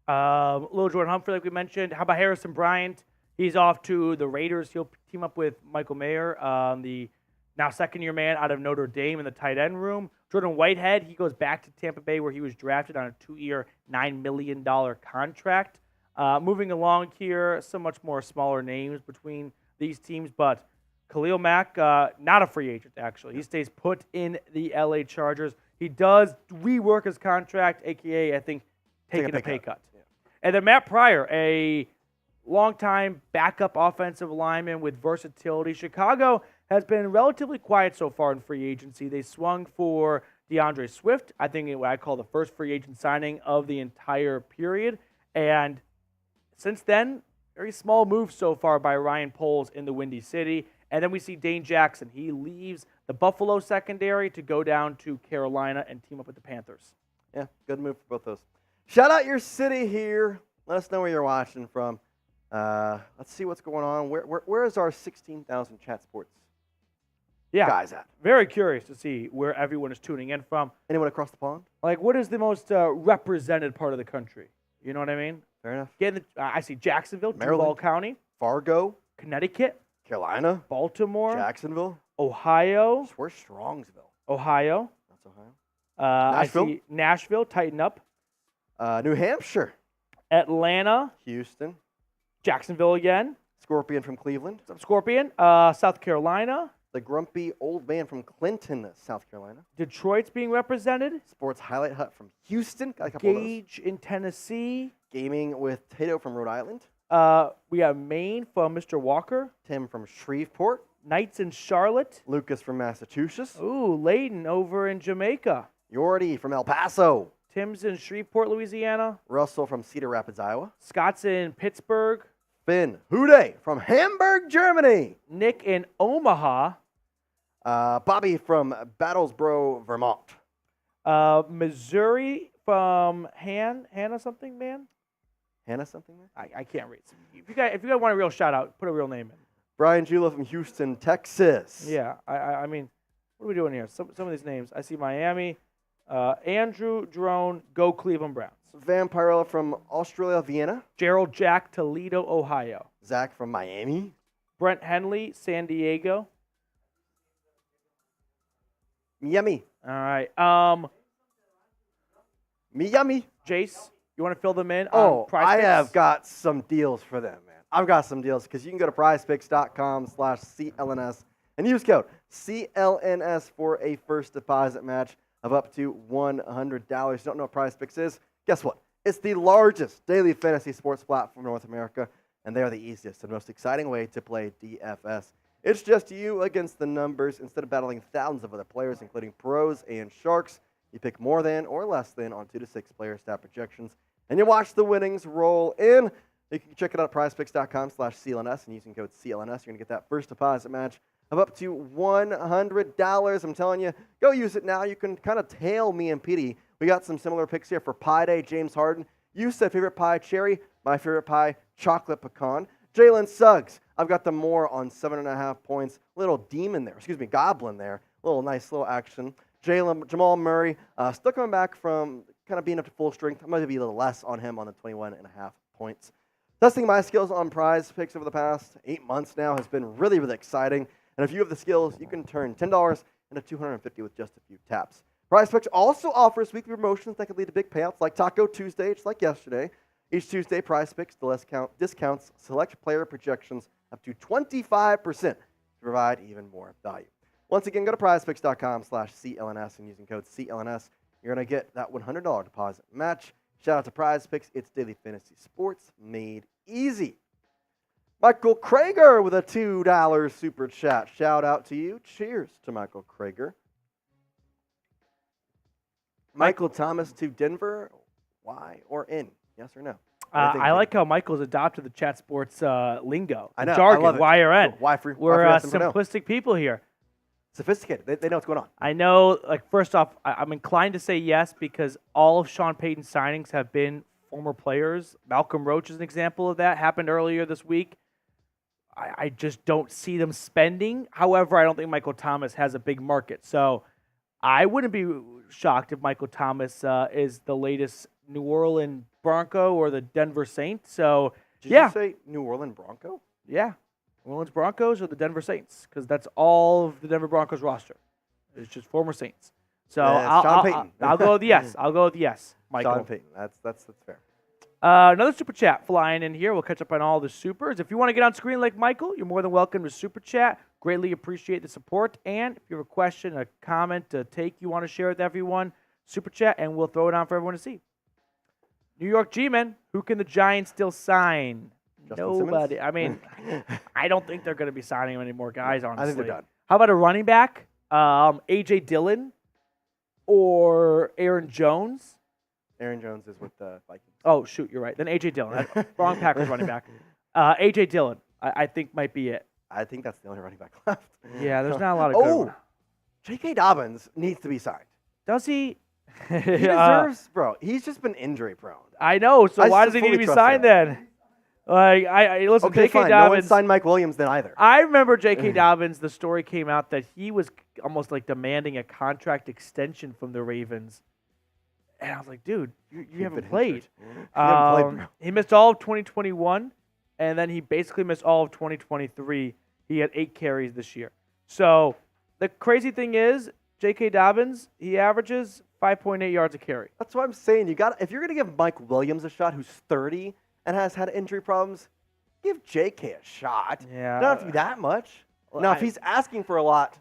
Lil Jordan Humphrey, like we mentioned. How about Harrison Bryant? He's off to the Raiders. He'll team up with Michael Mayer, the now 2nd-year man out of Notre Dame in the tight end room. Jordan Whitehead, he goes back to Tampa Bay where he was drafted on a 2-year, $9 million contract. Moving along here, so much more smaller names between these teams, but Khalil Mack, not a free agent, actually. He stays put in the LA Chargers. He does rework his contract, a.k.a., I think, taking a pay cut. Yeah. And then Matt Pryor, a longtime backup offensive lineman with versatility. Chicago has been relatively quiet so far in free agency. They swung for DeAndre Swift, I think what I call the first free agent signing of the entire period. And since then, very small moves so far by Ryan Poles in the Windy City. And then we see Dane Jackson. He leaves the Buffalo secondary to go down to Carolina and team up with the Panthers. Yeah, good move for both those. Shout out your city here. Let us know where you're watching from. Let's see what's going on. Where is our 16,000 chat sports guys at? Very curious to see where everyone is tuning in from. Anyone across the pond? Like, what is the most represented part of the country? You know what I mean? Fair enough. I see Jacksonville, Maryland. Duval County, Fargo, Connecticut, Carolina, Baltimore, Jacksonville. Ohio. Where's Strongsville? Ohio. That's Ohio. Nashville. I see Nashville, tighten up. New Hampshire. Atlanta. Houston. Jacksonville again. Scorpion from Cleveland. What's up, Scorpion? South Carolina. The grumpy old man from Clinton, South Carolina. Detroit's being represented. Sports Highlight Hut from Houston. Got a couple Gage in Tennessee. Gaming with Tato from Rhode Island. We have Maine from Mr. Walker. Tim from Shreveport. Knights in Charlotte. Lucas from Massachusetts. Ooh, Layden over in Jamaica. Yordi from El Paso. Tim's in Shreveport, Louisiana. Russell from Cedar Rapids, Iowa. Scott's in Pittsburgh. Finn Hude from Hamburg, Germany. Nick in Omaha. Bobby from Battlesboro, Vermont. Missouri from Hannah something, man? Hannah something, man? I can't read. If you guys want a real shout out, put a real name in. Brian Jula from Houston, Texas. Yeah, I mean, what are we doing here? Some of these names. I see Miami. Andrew Drone, go Cleveland Browns. Vampirella from Australia, Vienna. Gerald Jack, Toledo, Ohio. Zach from Miami. Brent Henley, San Diego. Miami. All right. Miami. Jace, you want to fill them in? Oh, I PrizePicks? have got some deals for them, man. I've got some deals because you can go to prizepicks.com/CLNS and use code CLNS for a first deposit match of up to $100. Don't know what PrizePicks is? Guess what? It's the largest daily fantasy sports platform in North America, and they are the easiest and most exciting way to play DFS. It's just you against the numbers. Instead of battling thousands of other players, including pros and sharks, you pick more than or less than on 2 to 6 player stat projections, and you watch the winnings roll in. You can check it out at prizepicks.com/CLNS, and using code CLNS, you're going to get that first deposit match of up to $100. I'm telling you, go use it now. You can kind of tail me and Petey. We got some similar picks here for Pie Day. James Harden, you said favorite pie, cherry. My favorite pie, chocolate pecan. Jalen Suggs, I've got the more on 7.5 points. Little demon there, goblin there. Little nice little action. Jamal Murray, still coming back from kind of being up to full strength. I'm going to be a little less on him on the 21.5 points. Testing my skills on PrizePicks over the past 8 months now has been really, really exciting. And if you have the skills, you can turn $10 into $250 with just a few taps. PrizePicks also offers weekly promotions that can lead to big payouts like Taco Tuesday, just like yesterday. Each Tuesday, PrizePicks discounts select player projections up to 25% to provide even more value. Once again, go to prizepicks.com/CLNS and using code CLNS, you're going to get that $100 deposit match. Shout out to PrizePicks. It's daily fantasy sports made easy. Michael Krager with a $2 super chat. Shout out to you. Cheers to Michael Krager. Michael Thomas to Denver. Why or in? Yes or no? I like how Michael's adopted the chat sports lingo. I know. Jargon, I love it. Y or N. Why for We're yes and no. simplistic people here. Sophisticated. They know what's going on. I know, first off, I'm inclined to say yes because all of Sean Payton's signings have been former players. Malcolm Roach is an example of that. Happened earlier this week. I just don't see them spending. However, I don't think Michael Thomas has a big market. So I wouldn't be shocked if Michael Thomas is the latest New Orleans Bronco or the Denver Saints. So, Did you say New Orleans Bronco? Yeah. New Orleans Broncos or the Denver Saints, because that's all of the Denver Broncos roster. It's just former Saints. So Sean Payton. I'll go with yes. I'll go with yes, Michael. Sean Payton. That's fair. Another super chat flying in here. We'll catch up on all the supers. If you want to get on screen like Michael, you're more than welcome to super chat. Greatly appreciate the support. And if you have a question, a comment, a take you want to share with everyone, super chat, and we'll throw it on for everyone to see. New York G-Men, who can the Giants still sign? Justin Nobody. Simmons? I mean, I don't think they're going to be signing any more guys, honestly. I think they're done. How about a running back? A.J. Dillon or Aaron Jones? Aaron Jones is with the Vikings. Oh, shoot, you're right. Then A.J. Dillon. Wrong Packers running back. A.J. Dillon, I think, might be it. I think that's the only running back left. Yeah, there's not a lot of good ones. J.K. Dobbins needs to be signed. Does he? He deserves, bro. He's just been injury prone. I know, so why does he need to be signed then? Like, listen, Okay, J.K. fine. Dobbins. No one signed Mike Williams then either. I remember J.K. Dobbins, the story came out that he was almost like demanding a contract extension from the Ravens. And I was like, dude, you haven't played. He missed all of 2021, and then he basically missed all of 2023. He had 8 carries this year. So the crazy thing is, J.K. Dobbins, he averages 5.8 yards a carry. That's what I'm saying. If you're going to give Mike Williams a shot, who's 30 and has had injury problems, give J.K. a shot. Yeah. Don't have to be that much. Well, now, if he's asking for a lot,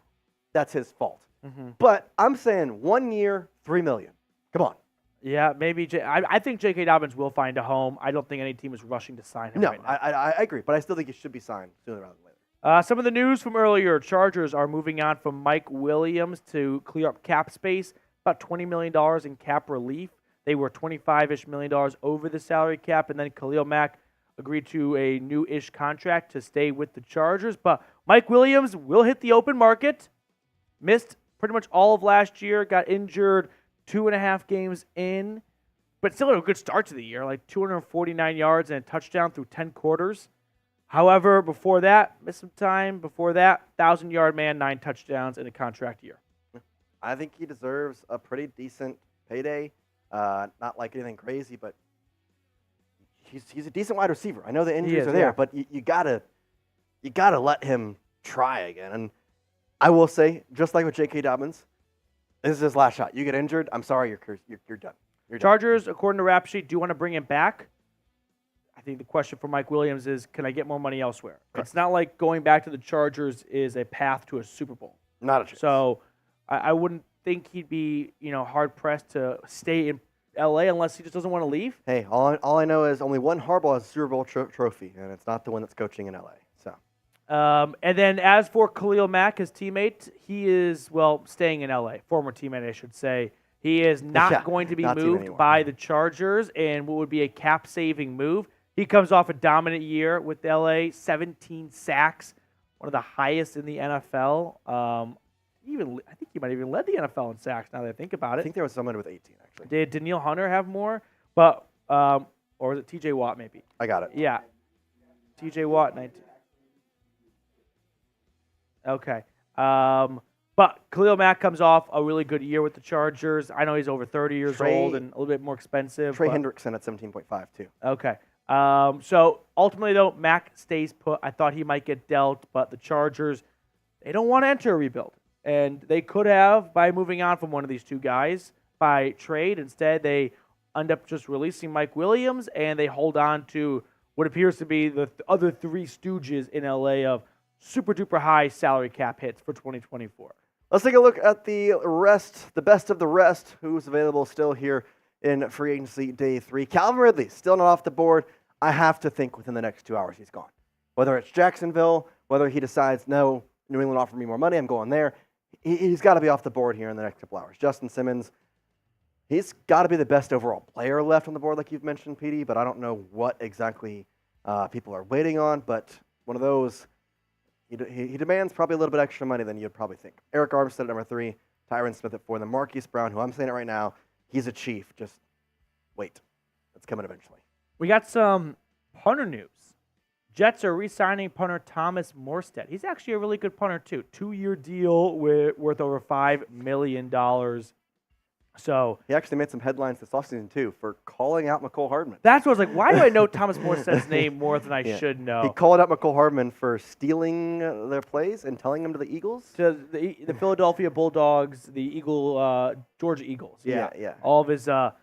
that's his fault. Mm-hmm. But I'm saying 1 year, $3 million. Come on. Yeah, maybe. I think J.K. Dobbins will find a home. I don't think any team is rushing to sign him right now. I agree, but I still think he should be signed sooner rather than later. Some of the news from earlier, Chargers are moving on from Mike Williams to clear up cap space, about $20 million in cap relief. They were $25-ish million over the salary cap, and then Khalil Mack agreed to a new-ish contract to stay with the Chargers. But Mike Williams will hit the open market, missed pretty much all of last year, got injured 2.5 games in, but still had a good start to the year, like 249 yards and a touchdown through 10 quarters. However, before that, missed some time. Before that, 1,000-yard man, 9 touchdowns in a contract year. I think he deserves a pretty decent payday. Not like anything crazy, but he's a decent wide receiver. I know the injuries are there, yeah. but you gotta let him try again. And I will say, just like with J.K. Dobbins, this is his last shot. You get injured, I'm sorry, you're done. You're done. Chargers, according to Rap Sheet, do want to bring him back. I think the question for Mike Williams is, can I get more money elsewhere? It's not like going back to the Chargers is a path to a Super Bowl. Not a chance. So I wouldn't think he'd be, hard pressed to stay in LA unless he just doesn't want to leave. Hey, all I know is only one Harbaugh has a Super Bowl trophy, and it's not the one that's coaching in LA. So. And then as for Khalil Mack, his teammate, he is, staying in LA. Former teammate, I should say. He is not going to be moved by the Chargers in what would be a cap-saving move. He comes off a dominant year with LA, 17 sacks, one of the highest in the NFL. I think he might have even led the NFL in sacks now that I think about it. I think there was someone with 18, actually. Did Daniil Hunter have more? But or was it TJ Watt maybe? I got it. Yeah. TJ Watt, 19. Okay. But Khalil Mack comes off a really good year with the Chargers. I know he's over 30 years old and a little bit more expensive. Trey Hendrickson at 17.5 too. Okay. So ultimately, though, Mack stays put. I thought he might get dealt, but the Chargers, they don't want to enter a rebuild. And they could have by moving on from one of these two guys by trade. Instead, they end up just releasing Mike Williams, and they hold on to what appears to be the other three stooges in LA of super-duper high salary cap hits for 2024. Let's take a look at the best of the rest, who's available still here in free agency day 3. Calvin Ridley, still not off the board. I have to think within the next 2 hours he's gone. Whether it's Jacksonville, whether he decides, no, New England offered me more money, I'm going there. He's got to be off the board here in the next couple hours. Justin Simmons, he's got to be the best overall player left on the board, like you've mentioned, PD, but I don't know what exactly people are waiting on. But one of those, he demands probably a little bit extra money than you'd probably think. Eric Armstead at number 3, Tyron Smith at 4, then Marquise Brown, who I'm saying it right now, he's a Chief. Just wait. It's coming eventually. We got some punter news. Jets are re-signing punter Thomas Morstead. He's actually a really good punter, too. 2-year deal worth over $5 million. So he actually made some headlines this offseason, too, for calling out McCole Hardman. That's what I was like, why do I know Thomas Morstead's name more than I should know? He called out McCole Hardman for stealing their plays and telling them to the Eagles? To the Philadelphia Bulldogs, the Georgia Eagles. Yeah. All of his, I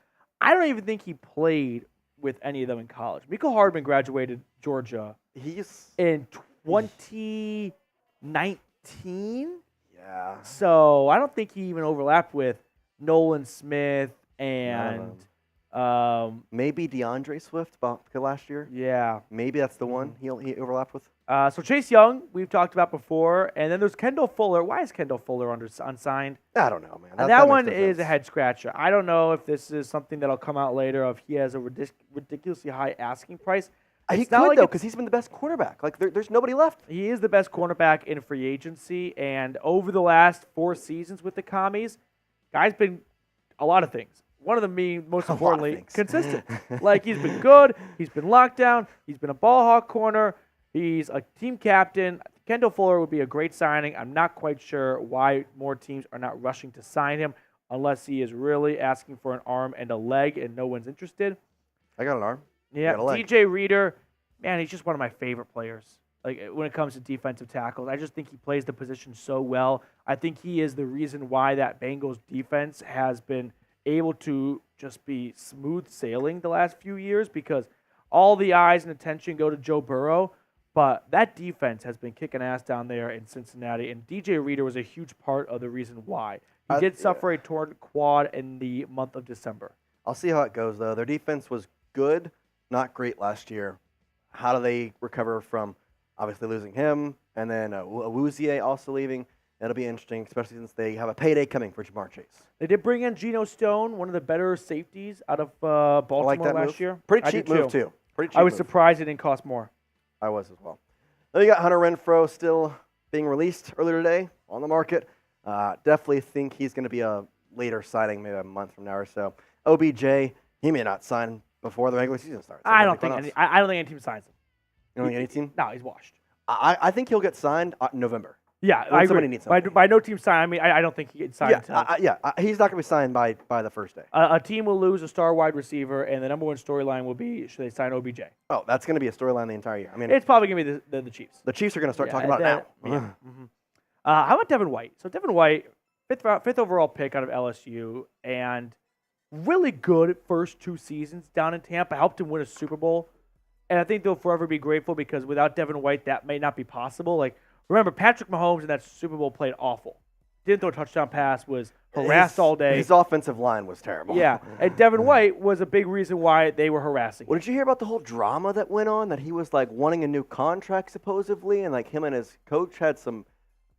don't even think he played with any of them in college. McCole Hardman graduated Georgia in 2019. Yeah. So I don't think he even overlapped with Nolan Smith and maybe DeAndre Swift last year. Yeah. Maybe that's the one he overlapped with. So Chase Young, we've talked about before, and then there's Kendall Fuller. Why is Kendall Fuller unsigned? I don't know, man. That one is a head scratcher. I don't know if this is something that'll come out later. If he has a ridiculously high asking price. He could, though, because he's been the best cornerback. Like, there's nobody left. He is the best cornerback in free agency, and over the last 4 seasons with the Commies, guy's been a lot of things. One of them being, most importantly, consistent. Like, he's been good. He's been locked down. He's been a ball hawk corner. He's a team captain. Kendall Fuller would be a great signing. I'm not quite sure why more teams are not rushing to sign him unless he is really asking for an arm and a leg and no one's interested. I got an arm. Yeah, DJ Reader, man, he's just one of my favorite players. Like, when it comes to defensive tackles, I just think he plays the position so well. I think he is the reason why that Bengals defense has been able to just be smooth sailing the last few years, because all the eyes and attention go to Joe Burrow, but that defense has been kicking ass down there in Cincinnati, and DJ Reader was a huge part of the reason why. He did suffer a torn quad in the month of December. I'll see how it goes, though. Their defense was good, not great last year. How do they recover from obviously losing him, and then Awuzie also leaving? It'll be interesting, especially since they have a payday coming for Jamar Chase. They did bring in Geno Stone, one of the better safeties out of Baltimore last year. Pretty cheap move, too. I was surprised it didn't cost more. I was as well. Then you got Hunter Renfrow still being released earlier today on the market. Definitely think he's going to be a later signing, maybe a month from now or so. OBJ, he may not sign before the regular season starts. I don't think any team signs him. You don't think any team? No, he's washed. I think he'll get signed in November. Yeah, I agree. By no team sign, I mean, I don't think he gets signed. He's not going to be signed by the first day. A team will lose a star wide receiver, and the number one storyline will be, should they sign OBJ? Oh, that's going to be a storyline the entire year. I mean, it's probably going to be the Chiefs. The Chiefs are going to start talking about it now. Yeah. How about Devin White? So Devin White, fifth overall pick out of LSU, and really good first 2 seasons down in Tampa. Helped him win a Super Bowl. And I think they'll forever be grateful because without Devin White, that may not be possible. Like, remember, Patrick Mahomes in that Super Bowl played awful. Didn't throw a touchdown pass, was harassed all day. His offensive line was terrible. Yeah, and Devin White was a big reason why they were harassing him. Well, did you hear about the whole drama that went on, that he was, like, wanting a new contract, supposedly, and, like, him and his coach had some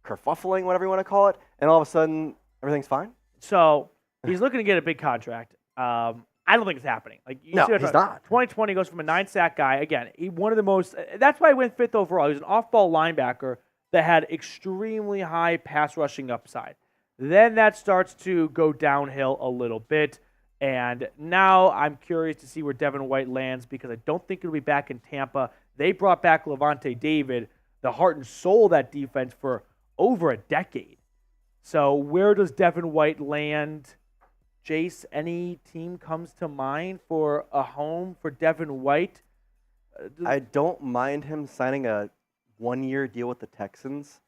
kerfuffling, whatever you want to call it, and all of a sudden, everything's fine? So, he's looking to get a big contract. I don't think it's happening. Like, No, he's not. 2020 goes from a 9-sack guy. Again, one of the most – that's why he went 5th overall. He was an off-ball linebacker that had extremely high pass rushing upside. Then that starts to go downhill a little bit, and now I'm curious to see where Devin White lands because I don't think he'll be back in Tampa. They brought back Levante David, the heart and soul of that defense, for over a decade. So where does Devin White land? Jace, any team comes to mind for a home for Devin White? I don't mind him signing a one-year deal with the Texans.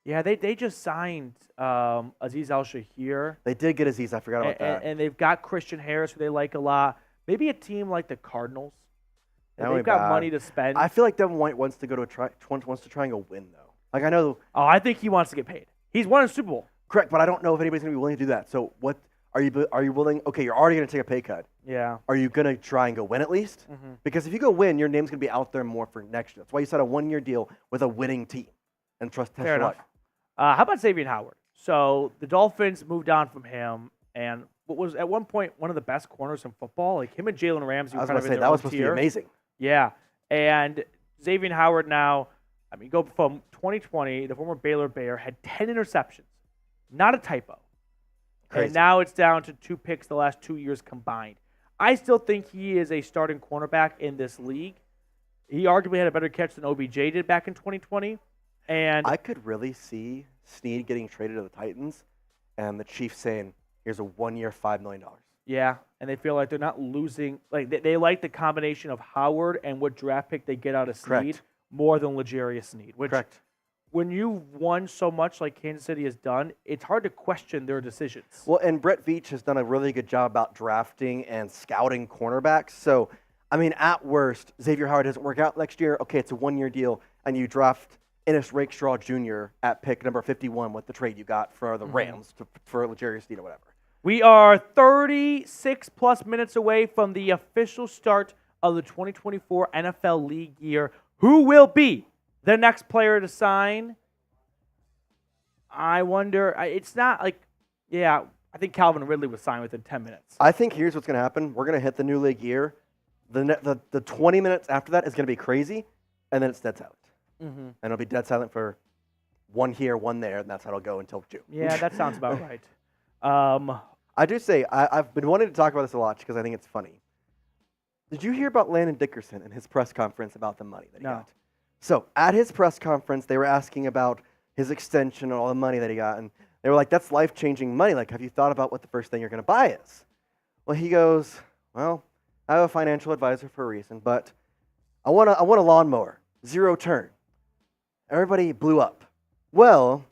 Yeah, they just signed Azeez Al-Shahir. They did get Azeez. I forgot about that. And they've got Christian Harris, who they like a lot. Maybe a team like the Cardinals. They've got money to spend. I feel like Devin White wants to try and go win, though. Like, I know. Oh, I think he wants to get paid. He's won a Super Bowl. Correct, but I don't know if anybody's going to be willing to do that. So what are you willing? Okay, you're already going to take a pay cut. Yeah. Are you going to try and go win at least? Mm-hmm. Because if you go win, your name's going to be out there more for next year. That's why you signed a one-year deal with a winning team and test Fair your enough. luck. How about Xavier Howard? So the Dolphins moved on from him, and what was at one point one of the best corners in football, like him and Jalen Ramsey. I was going going to say that was supposed to be amazing. Yeah, and Xavier Howard now. I mean, go from 2020, the former Baylor Bear had 10 interceptions, not a typo. Crazy. And now it's down to 2 picks the last 2 years combined. I still think he is a starting cornerback in this league. He arguably had a better catch than OBJ did back in 2020. And I could really see Snead getting traded to the Titans and the Chiefs saying, here's a 1-year, $5 million. yeah, and they feel like they're not losing. Like they like the combination of Howard and what draft pick they get out of Snead Correct. more than L'Jarius Snead. Which, Correct. when you've won so much like Kansas City has done, it's hard to question their decisions. Well, and Brett Veach has done a really good job about drafting and scouting cornerbacks. So, I mean, at worst, Xavier Howard doesn't work out next year. Okay, it's a 1-year deal, and you draft Ennis Rakestraw Jr. at pick number 51 with the trade you got for the Rams for L'Jarius Snead or whatever. We are 36-plus minutes away from the official start of the 2024 NFL League year. Who will be the next player to sign? I wonder. It's not like, yeah, I think Calvin Ridley was signed within 10 minutes. I think here's what's going to happen. We're going to hit the new league year. The 20 minutes after that is going to be crazy, and then it's dead silent. Mm-hmm. And it'll be dead silent for one here, one there, and that's how it'll go until June. Yeah, that sounds about right. I do say, I've been wanting to talk about this a lot because I think it's funny. Did you hear about Landon Dickerson and his press conference about the money that he got? So at his press conference, they were asking about his extension and all the money that he got, and they were like, that's life-changing money. Like, have you thought about what the first thing you're going to buy is? Well, he goes, well, I have a financial advisor for a reason, but I want a lawnmower, 0 turn. Everybody blew up. Well,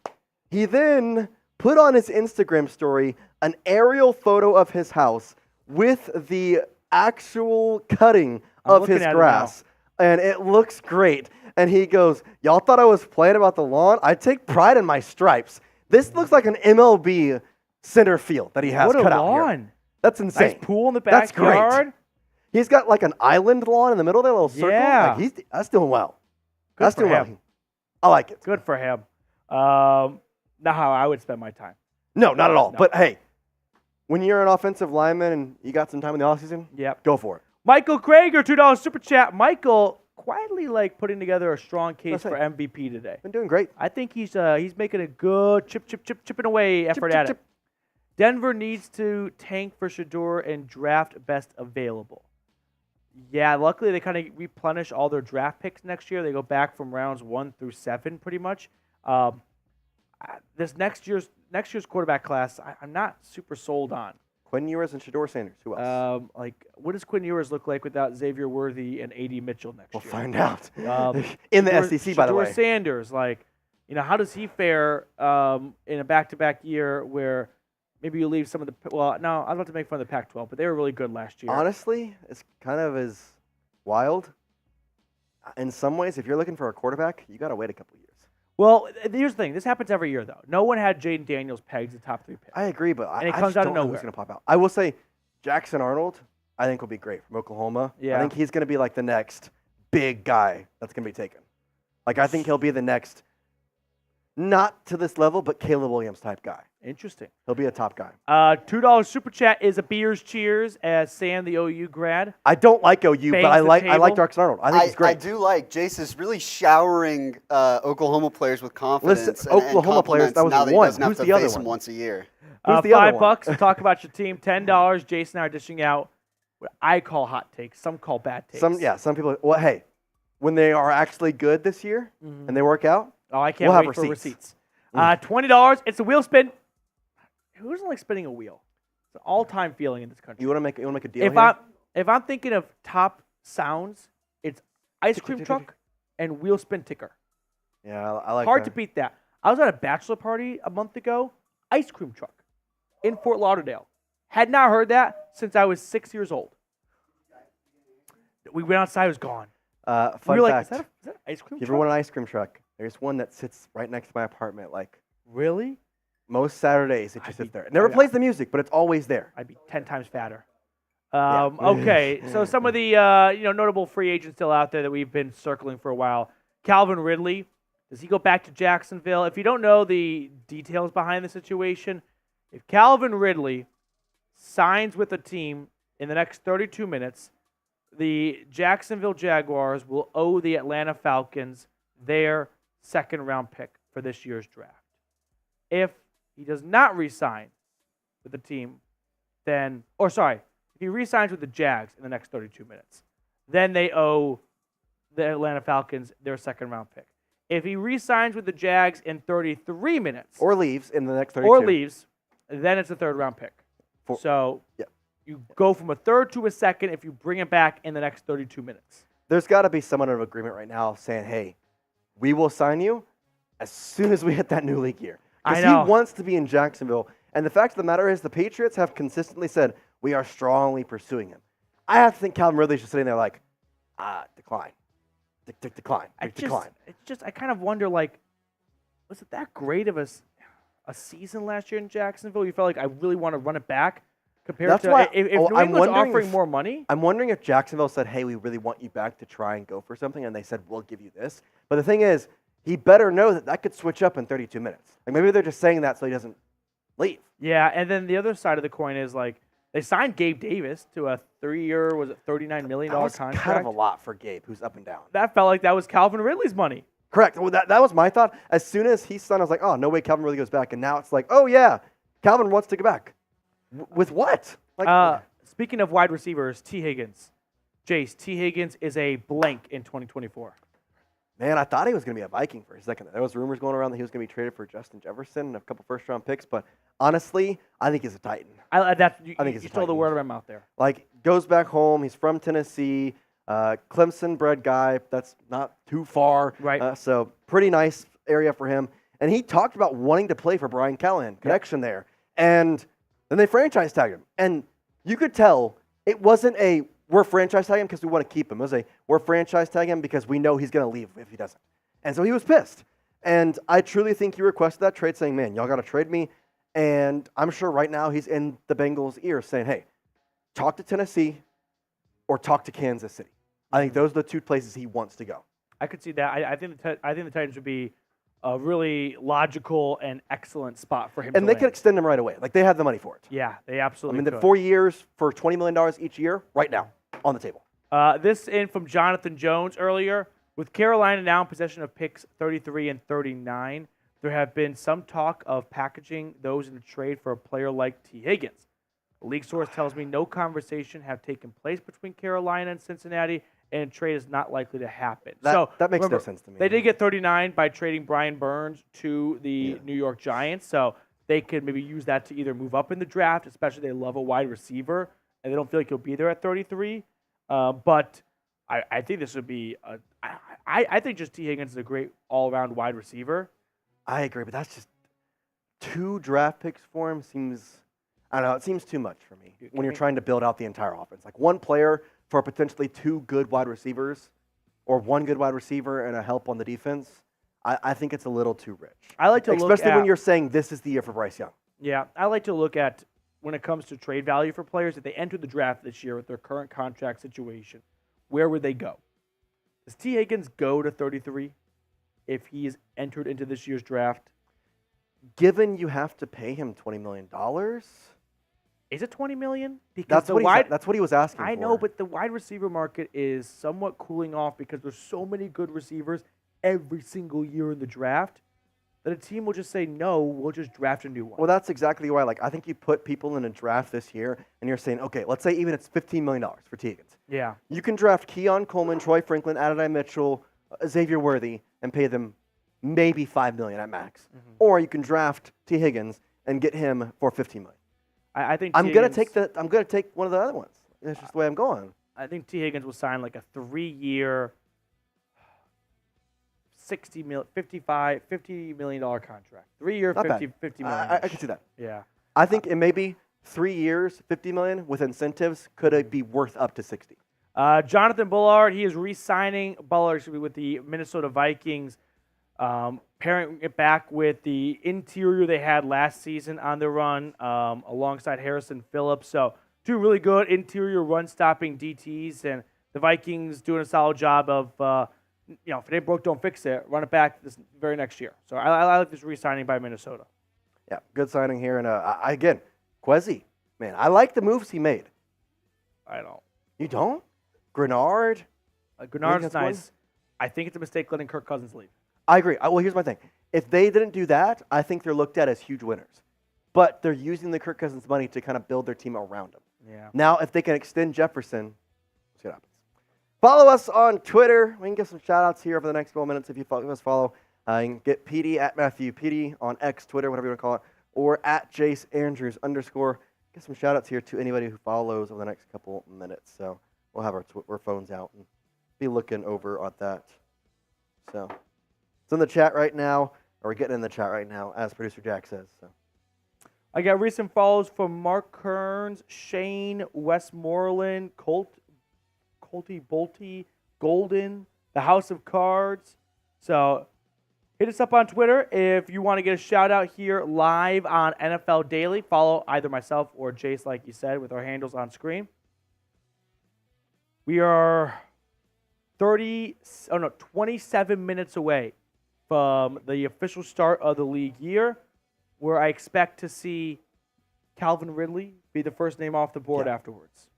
he then put on his Instagram story an aerial photo of his house with the actual cutting of his grass. And it looks great. And he goes, y'all thought I was playing about the lawn? I take pride in my stripes. This looks like an MLB center field that he has cut out here. What a lawn. That's insane. Nice pool in the That's backyard. great. He's got like an island lawn in the middle there, a little circle. Yeah. Like that's doing well. Good That's for doing him. well. I like it. Good for him. Not how I would spend my time. No, not at all. No. But hey, when you're an offensive lineman and you got some time in the offseason, Yep. go for it. Michael Krager, $2 super chat. Michael quietly putting together a strong case for MVP today. Been doing great. I think he's making a good chipping away effort at it. Denver needs to tank for Shador and draft best available. Yeah, luckily they kind of replenish all their draft picks next year. They go back from rounds 1 through 7 pretty much. This next year's quarterback class, I'm not super sold on. Quinn Ewers and Shador Sanders. Who else? What does Quinn Ewers look like without Xavier Worthy and A.D. Mitchell next year? We'll find out. In Shador, the SEC, by the way. Shador Sanders, how does he fare in a back-to-back year where maybe you leave some of the – well, no, I was about to make fun of the Pac-12, but they were really good last year. Honestly, it's kind of as wild in some ways, if you're looking for a quarterback, you got to wait a couple years. Well, here's the thing. This happens every year, though. No one had Jaden Daniels pegged as a top 3 pick. I agree, but And it I comes just out of don't know nowhere. who's going to pop out. I will say Jackson Arnold, I think will be great from Oklahoma. Yeah. I think he's going to be like the next big guy that's going to be taken. Like, I think he'll be the next, not to this level, but Caleb Williams type guy. Interesting. He'll be a top guy. $2 super chat is a beers cheers as Sam, the OU grad. I don't like OU, but Bangs I the like table. Jackson Arnold. I think he's great. I do like Jace is really showering Oklahoma players with confidence. Listen, and Oklahoma players, that was now that one. He doesn't have Who's to the other face one? them once a year. Who's the other $5 one? to talk about your team. $10. Jason and I are dishing out what I call hot takes. Some call bad takes. Some people. Well, hey, when they are actually good this year and they work out, Oh, I can't we'll wait have for receipts. receipts. $20. It's a wheel spin. Who doesn't like spinning a wheel? It's an all-time feeling in this country. you want to make a deal If here? I'm thinking of top sounds, it's ice cream truck and wheel spin ticker. Yeah, I like Hard that. to beat that. I was at a bachelor party a month ago. Ice cream truck in Fort Lauderdale. Had not heard that since I was 6 years old. We went outside. It was gone. Fun We were like, fact. is that an ice cream If you truck? ever want an ice cream truck, there's one that sits right next to my apartment. Like Really? most Saturdays, it just I'd sits be- there. It never I'd- plays the music, but it's always there. I'd be 10 times fatter. Yeah. Okay, so some of the notable free agents still out there that we've been circling for a while. Calvin Ridley, does he go back to Jacksonville? If you don't know the details behind the situation, if Calvin Ridley signs with a team in the next 32 minutes, the Jacksonville Jaguars will owe the Atlanta Falcons their second-round pick for this year's draft. If he does not re-sign with the team, then, if he re-signs with the Jags in the next 32 minutes, then they owe the Atlanta Falcons their second-round pick. If he re-signs with the Jags in 33 minutes, Or leaves in the next 32. or leaves, then it's a third-round pick. So yeah. you go from a third to a second if you bring it back in the next 32 minutes. There's got to be someone of agreement right now saying, hey, we will sign you as soon as we hit that new league year. I Because know. he wants to be in Jacksonville. And the fact of the matter is the Patriots have consistently said, we are strongly pursuing him. I have to think Calvin Ridley's just sitting there like, decline. Decline. Decline. I kind of wonder, like, was it that great of a season last year in Jacksonville? You felt like I really want to run it back compared That's to why- if oh, New I'm England's wondering offering if- more money. I'm wondering if Jacksonville said, hey, we really want you back to try and go for something, and they said, we'll give you this. But the thing is, he better know that could switch up in 32 minutes. Like maybe they're just saying that so he doesn't leave. Yeah, and then the other side of the coin is, like, they signed Gabe Davis to a 3-year, was it $39 million That was contract? kind of a lot for Gabe, who's up and down. That felt like that was Calvin Ridley's money. Correct. Well, that was my thought. As soon as he signed, I was like, oh, no way Calvin really goes back. And now it's like, oh, yeah, Calvin wants to go back. With what? Like, Speaking of wide receivers, T. Higgins. Jace, T. Higgins is a blank in 2024. man, I thought he was going to be a Viking for a second. There was rumors going around that he was going to be traded for Justin Jefferson and a couple first-round picks. But honestly, I think he's a Titan. I think he's you a stole the Titan. word of my mouth there. Like, goes back home. He's from Tennessee. Clemson-bred guy. That's not too far. Right. So pretty nice area for him. And he talked about wanting to play for Brian Callahan. Connection there. And then they franchise tagged him. And you could tell it wasn't a, we're franchise tagging him because we want to keep him. It was a, we're franchise tagging him because we know he's going to leave if he doesn't. And so he was pissed. And I truly think he requested that trade saying, man, y'all got to trade me. And I'm sure right now he's in the Bengals' ear saying, hey, talk to Tennessee or talk to Kansas City. I think those are the two places he wants to go. I could see that. I think the Titans would be a really logical and excellent spot for him. And to they land. could extend him right away. Like, they have the money for it. Yeah, they I absolutely mean, the could. 4 years for $20 million each year, right now, on the table. This in from Jonathan Jones earlier. With Carolina now in possession of picks 33 and 39, there have been some talk of packaging those in a trade for a player like T. Higgins. A league source tells me no conversation have taken place between Carolina and Cincinnati, and a trade is not likely to happen. That makes remember, no sense to me. They did get 39 by trading Brian Burns to the New York Giants, so they could maybe use that to either move up in the draft, especially they love a wide receiver, and they don't feel like he'll be there at 33. But I think this would be I think just T. Higgins is a great all-around wide receiver. I agree, but that's just 2 draft picks for him seems, I don't know, it seems too much for me when you're trying to build out the entire offense. Like 1 player for potentially 2 good wide receivers, or one good wide receiver and a help on the defense, I think it's a little too rich. I like to look especially at, when you're saying this is the year for Bryce Young. Yeah, I like to look at when it comes to trade value for players, if they enter the draft this year with their current contract situation, where would they go? Does T. Higgins go to 33 if he is entered into this year's draft? Given you have to pay him $20 million, Is it $20 million? Because that's what he was asking for. I know, but the wide receiver market is somewhat cooling off because there's so many good receivers every single year in the draft that a team will just say, no, we'll just draft a new one. Well, that's exactly why. Like, I think you put people in a draft this year, and you're saying, okay, let's say even it's $15 million for T. Higgins. Yeah. You can draft Keon Coleman, Troy Franklin, Adonai Mitchell, Xavier Worthy, and pay them maybe $5 million at max. Mm-hmm. Or you can draft T. Higgins and get him for $15 million. I think I'm gonna take one of the other ones. That's just the way I'm going. I think T. Higgins will sign like a 3-year, $50 million contract. 3-year, Not $50 bad. million. I can see that. Yeah. I think in maybe 3 years, $50 million with incentives could be worth up to 60. Jonathan Bullard, he is re-signing with the Minnesota Vikings, pairing it back with the interior they had last season on the run, alongside Harrison Phillips. So 2 really good interior run-stopping DTs, and the Vikings doing a solid job of, if it ain't broke, don't fix it. Run it back this very next year. So I like this re-signing by Minnesota. Yeah, good signing here. And again, Kwesi, man, I like the moves he made. I don't. You don't? Grenard? Grenard's nice. I think it's a mistake letting Kirk Cousins leave. I agree. Well, here's my thing. If they didn't do that, I think they're looked at as huge winners. But they're using the Kirk Cousins money to kind of build their team around him. Yeah. Now, if they can extend Jefferson, we'll see what happens. Follow us on Twitter. We can get some shout-outs here over the next 12 minutes if you follow. You can get PD at Matthew PD on X, Twitter, whatever you want to call it, or at Jace Andrews _ Get some shout-outs here to anybody who follows over the next couple minutes. So we'll have our phones out and be looking over at that. So it's in the chat right now, or we're getting in the chat right now, as producer Jack says. So I got recent follows from Mark Kearns, Shane, Westmoreland, Colty Bolty, Golden, the House of Cards. So hit us up on Twitter if you want to get a shout out here live on NFL Daily. Follow either myself or Jace, like you said, with our handles on screen. We are 27 minutes away from the official start of the league year, where I expect to see Calvin Ridley be the first name off the board afterwards.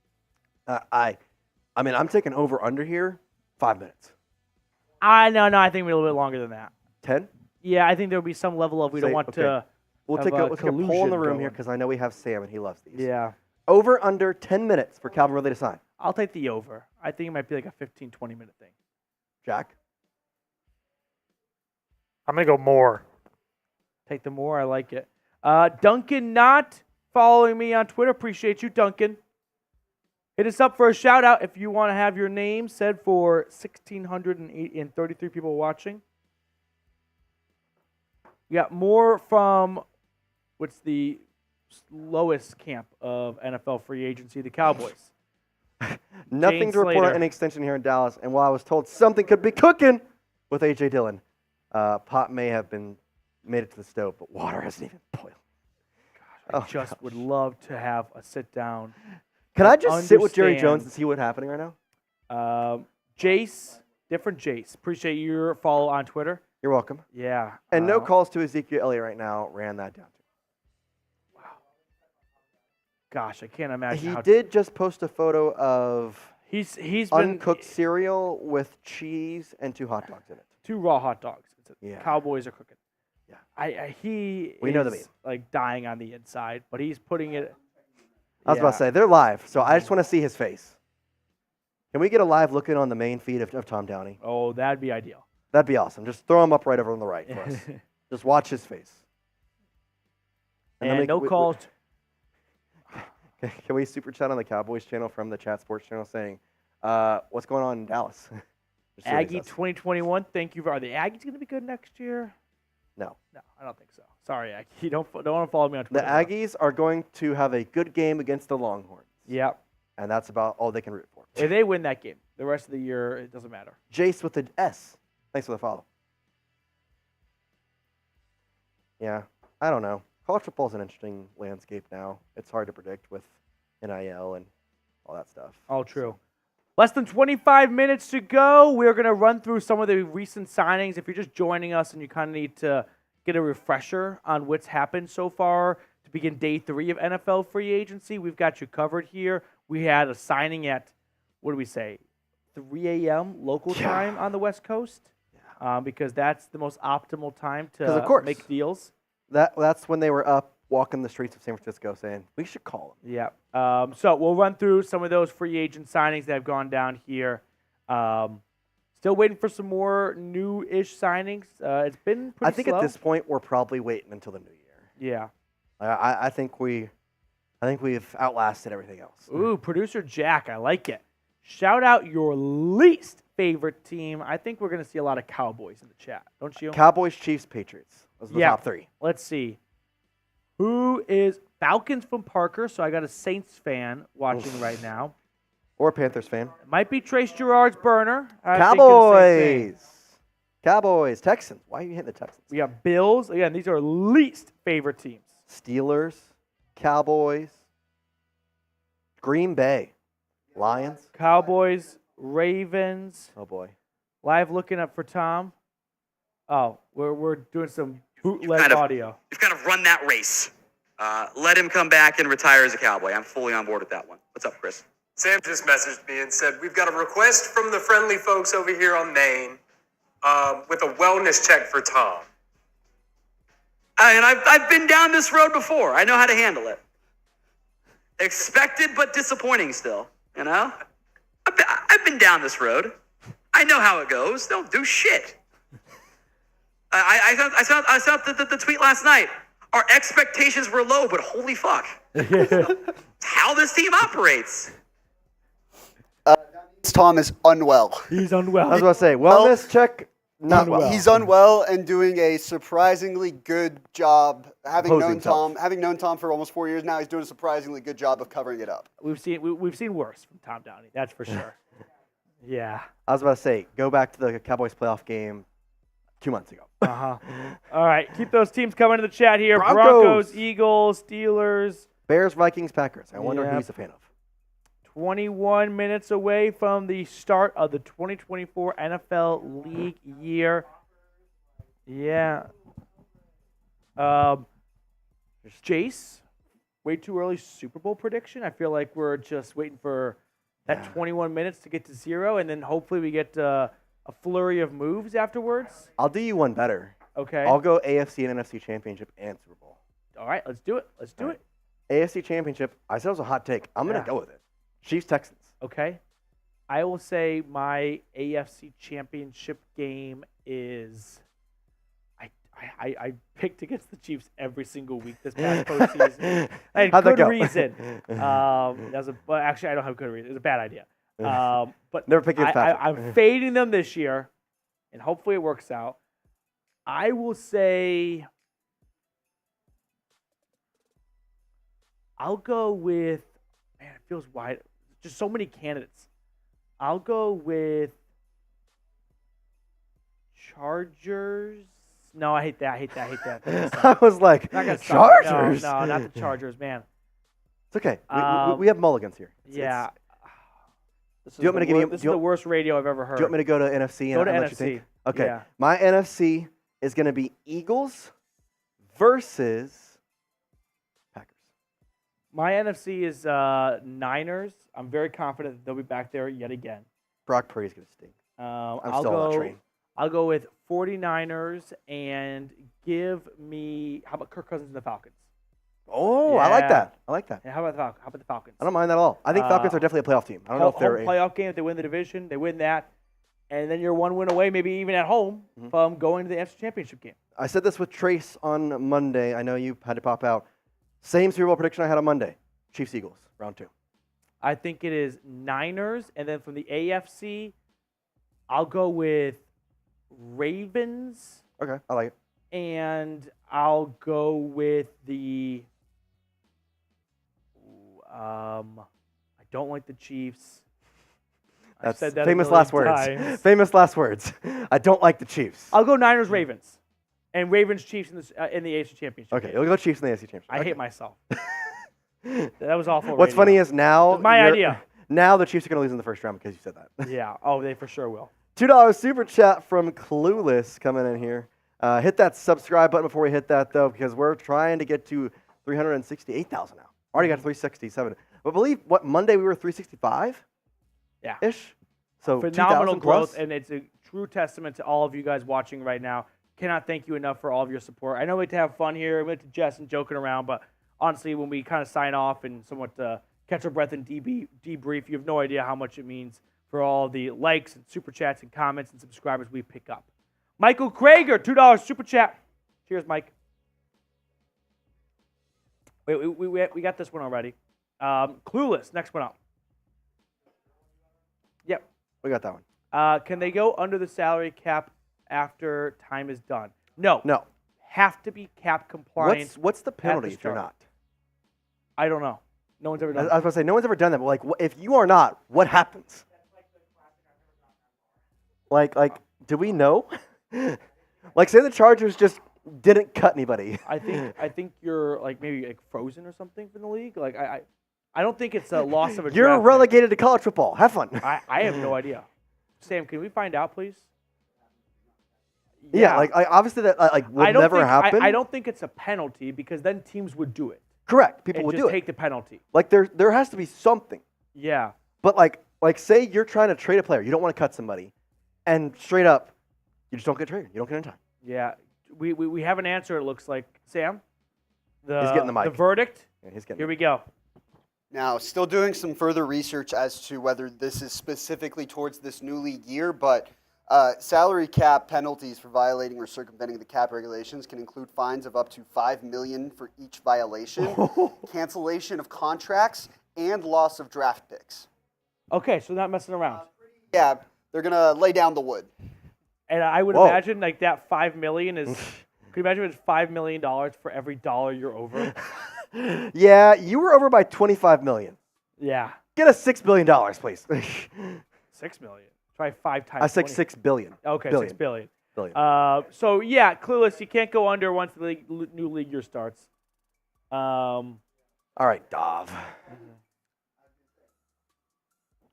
I mean, I'm taking over/under here, 5 minutes. No, I think we're a little bit longer than that. 10? Yeah, I think there'll be some level of we don't want to. Let's take a poll in the room here because I know we have Sam and he loves these. Yeah. Over/under 10 minutes for Calvin Ridley to sign. I'll take the over. I think it might be like a 15, 20-minute thing. Jack? I'm going to go more. Take the more. I like it. Duncan not following me on Twitter. Appreciate you, Duncan. Hit us up for a shout-out if you want to have your name said for 1,633 people watching. We got more from what's the lowest camp of NFL free agency, the Cowboys. Nothing Jane to report on Slater. any extension here in Dallas. And while I was told something could be cooking with A.J. Dillon, pot may have made it to the stove, but water hasn't even boiled. I just would love to have a sit-down. Can I just sit with Jerry understand. Jones and see what's happening right now? Jace, different Jace. Appreciate your follow on Twitter. You're welcome. Yeah. And no calls to Ezekiel Elliott right now. Ran that down. Gosh, I can't imagine He how did just post a photo of he's been uncooked cereal with cheese and 2 hot dogs in it. 2 raw hot dogs. Yeah. Cowboys are cooking. Yeah. He We is know the meme. like dying on the inside, but he's putting it. I was about to say, they're live, so I just want to see his face. Can we get a live look in on the main feed of Tom Downey? Oh, that'd be ideal. That'd be awesome. Just throw him up right over on the right for us. Just watch his face. And no calls. Can we super chat on the Cowboys channel from the Chat Sports channel saying, what's going on in Dallas? Aggie 2021. Thank you. Are the Aggies going to be good next year? No. No, I don't think so. Sorry, Aggie. You don't want to follow me on The Twitter. Aggies are going to have a good game against the Longhorns. Yep. And that's about all they can root for. If they win that game, The rest of the year, it doesn't matter. Jace with the S. Thanks for the follow. Yeah, I don't know. College football is an interesting landscape now. It's hard to predict with NIL and all that stuff. All true. Less than 25 minutes to go. We're going to run through some of the recent signings. If you're just joining us and you kind of need to get a refresher on what's happened so far to begin day 3 of NFL free agency, we've got you covered here. We had a signing at, what do we say, 3 a.m. local time on the West Coast, because that's the most optimal time to make deals. That's when they were up walking the streets of San Francisco saying, we should call them. Yeah. So we'll run through some of those free agent signings that have gone down here. Still waiting for some more new-ish signings. It's been pretty I think slow. at this point, we're probably waiting until the new year. Yeah. I think we've outlasted everything else. Ooh, producer Jack, I like it. Shout out your least favorite team. I think we're going to see a lot of Cowboys in the chat, don't you? Cowboys, Chiefs, Patriots. Those are the top 3. Let's see. Who is Falcons from Parker? So I got a Saints fan watching right now. Or a Panthers fan. It might be Trace Gerard's burner. Cowboys, Texans. Why are you hitting the Texans? We got Bills. Again, these are least favorite teams. Steelers, Cowboys, Green Bay, Lions. Cowboys, Ravens. Oh boy. Live looking up for Tom. Oh, we're doing some bootleg audio. You've kind of run that race. Let him come back and retire as a Cowboy. I'm fully on board with that one. What's up, Chris? Sam just messaged me and said, we've got a request from the friendly folks over here on Maine with a wellness check for Tom. And I've been down this road before. I know how to handle it. Expected but disappointing still, you know? I've been down this road. I know how it goes. Don't do shit. I saw the tweet last night. Our expectations were low, but holy fuck. It's how this team operates. Tom is unwell. He's unwell. I was about to say, wellness check, not well. He's unwell and doing a surprisingly good job. Having known Tom for almost 4 years now, he's doing a surprisingly good job of covering it up. We've seen worse from Tom Downey, that's for sure. Yeah. I was about to say, go back to the Cowboys playoff game 2 months ago. All right, keep those teams coming to the chat here. Broncos, Eagles, Steelers. Bears, Vikings, Packers. I wonder who he's a fan of. 21 minutes away from the start of the 2024 NFL League year. Yeah. Jace, way too early Super Bowl prediction. I feel like we're just waiting for that 21 minutes to get to 0, and then hopefully we get a flurry of moves afterwards. I'll do you one better. Okay. I'll go AFC and NFC Championship and Super Bowl. All right, let's do it. AFC Championship, I said it was a hot take. I'm going to go with it. Chiefs, Texans. Okay. I will say my AFC Championship game is I picked against the Chiefs every single week this past postseason. I had good reason. Actually, I don't have good reason. It was a bad idea. But never pick against Patrick. I'm fading them this year, and hopefully it works out. I will say I'll go with, man, it feels wide. Just so many candidates. I'll go with Chargers. No, I hate that. I was like, Chargers? No, not the Chargers, man. It's okay. We have mulligans here. Yeah. Do you want me to give you? This is the worst radio I've ever heard. Do you want me to go to NFC? Go to let NFC. You think? Okay. Yeah. My NFC is going to be Eagles versus Packers. My NFC is Niners. I'm very confident that they'll be back there yet again. Brock Purdy's going to stink. I'm still on that train. I'll go with 49ers and give me, how about Kirk Cousins and the Falcons? Oh, yeah. I like that. Yeah, how about the Falcons? I don't mind that at all. I think Falcons are definitely a playoff team. I don't know if they're a playoff game. If they win the division, they win that. And then you're one win away, maybe even at home, from going to the NFC Championship game. I said this with Trace on Monday. I know you had to pop out. Same Super Bowl prediction I had on Monday. Chiefs-Eagles, round 2. I think it is Niners. And then from the AFC, I'll go with Ravens. Okay, I like it. And I'll go with the I don't like the Chiefs. That's said that a famous million last words. times. Famous last words. I don't like the Chiefs. I'll go Niners Ravens, and Ravens Chiefs in the AFC Championship. Okay, you'll go Chiefs in the AFC Championship. I hate myself. That was awful. What's funny is now my idea. Now the Chiefs are going to lose in the first round because you said that. Yeah. Oh, they for sure will. $2 super chat from Clueless coming in here. Hit that subscribe button before we hit that though, because we're trying to get to 368,000 now. Already got to 367. But I believe Monday we were 365. Yeah. Ish. So Phenomenal 2,000 growth, plus. and it's a true testament to all of you guys watching right now. Cannot thank you enough for all of your support. I know we like to have fun here. We like to jest and joking around, but honestly, when we kind of sign off and somewhat catch our breath and debrief, you have no idea how much it means for all the likes and super chats and comments and subscribers we pick up. Michael Krager, $2 super chat. Cheers, Mike. Wait, we got this one already. Clueless, next one up. Yep. We got that one. Can they go under the salary cap after time is done? No. No. Have to be cap compliant. What's the penalty if you're start. not? I don't know. No one's ever done I was going to say, no one's ever done that, but like, if you are not, what happens? Like, do we know? Like, say the Chargers just didn't cut anybody. I think you're like maybe like frozen or something from the league. Like I don't think it's a loss of a You're draft pick. relegated to college football. Have fun. I have no idea. Sam, can we find out, please? Yeah, like obviously that will never happen. I don't think it's a penalty because then teams would do it. Correct. People and would just do it. take the penalty. Like there has to be something. Yeah. But like say you're trying to trade a player, you don't want to cut somebody, and straight up, you just don't get traded. You don't get in time. Yeah. We have an answer. It looks like Sam. He's getting the mic. The verdict. Yeah, he's getting Here we go. Now, still doing some further research as to whether this is specifically towards this new league year, but salary cap penalties for violating or circumventing the cap regulations can include fines of up to $5 million for each violation, cancellation of contracts, and loss of draft picks. Okay, so not messing around. Yeah, they're gonna lay down the wood. And I would imagine like that $5 million is. Could you imagine it's $5 million for every dollar you're over? Yeah, you were over by $25 million. Yeah. Get us $6 billion, please. 6 million. Try 5 times. I said 20. $6 billion. Okay, billion. 6 billion. Billion. So yeah, Clueless. You can't go under once the new league year starts. All right, Dov.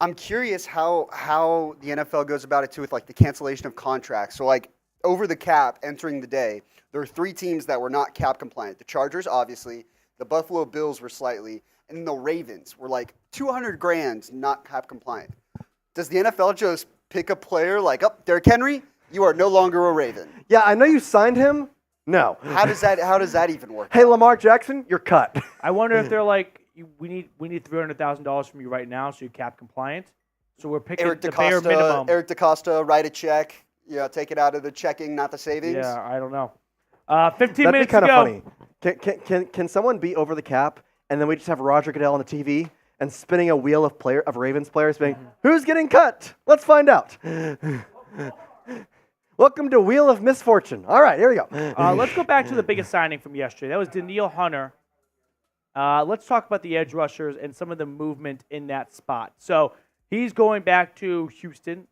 I'm curious how the NFL goes about it too with like the cancellation of contracts. So like over the cap entering the day, there are 3 teams that were not cap compliant. The Chargers, obviously, the Buffalo Bills were slightly, and the Ravens were like $200,000 not cap compliant. Does the NFL just pick a player like, oh, Derrick Henry, you are no longer a Raven? Yeah, I know you signed him. No. How does that even work? Hey, Lamar Jackson, you're cut. I wonder if they're like, we need $300,000 from you right now, so you're cap compliant. So we're picking the bare minimum. Eric DaCosta, write a check. Yeah, take it out of the checking, not the savings. Yeah, I don't know. 15 That'd minutes be kind to of go. funny. Can someone be over the cap, and then we just have Roger Goodell on the TV and spinning a wheel of Ravens players saying, who's getting cut? Let's find out. Welcome to Wheel of Misfortune. All right, here we go. Let's go back to the biggest signing from yesterday. That was Danielle Hunter. Let's talk about the edge rushers and some of the movement in that spot. So he's going back to Houston,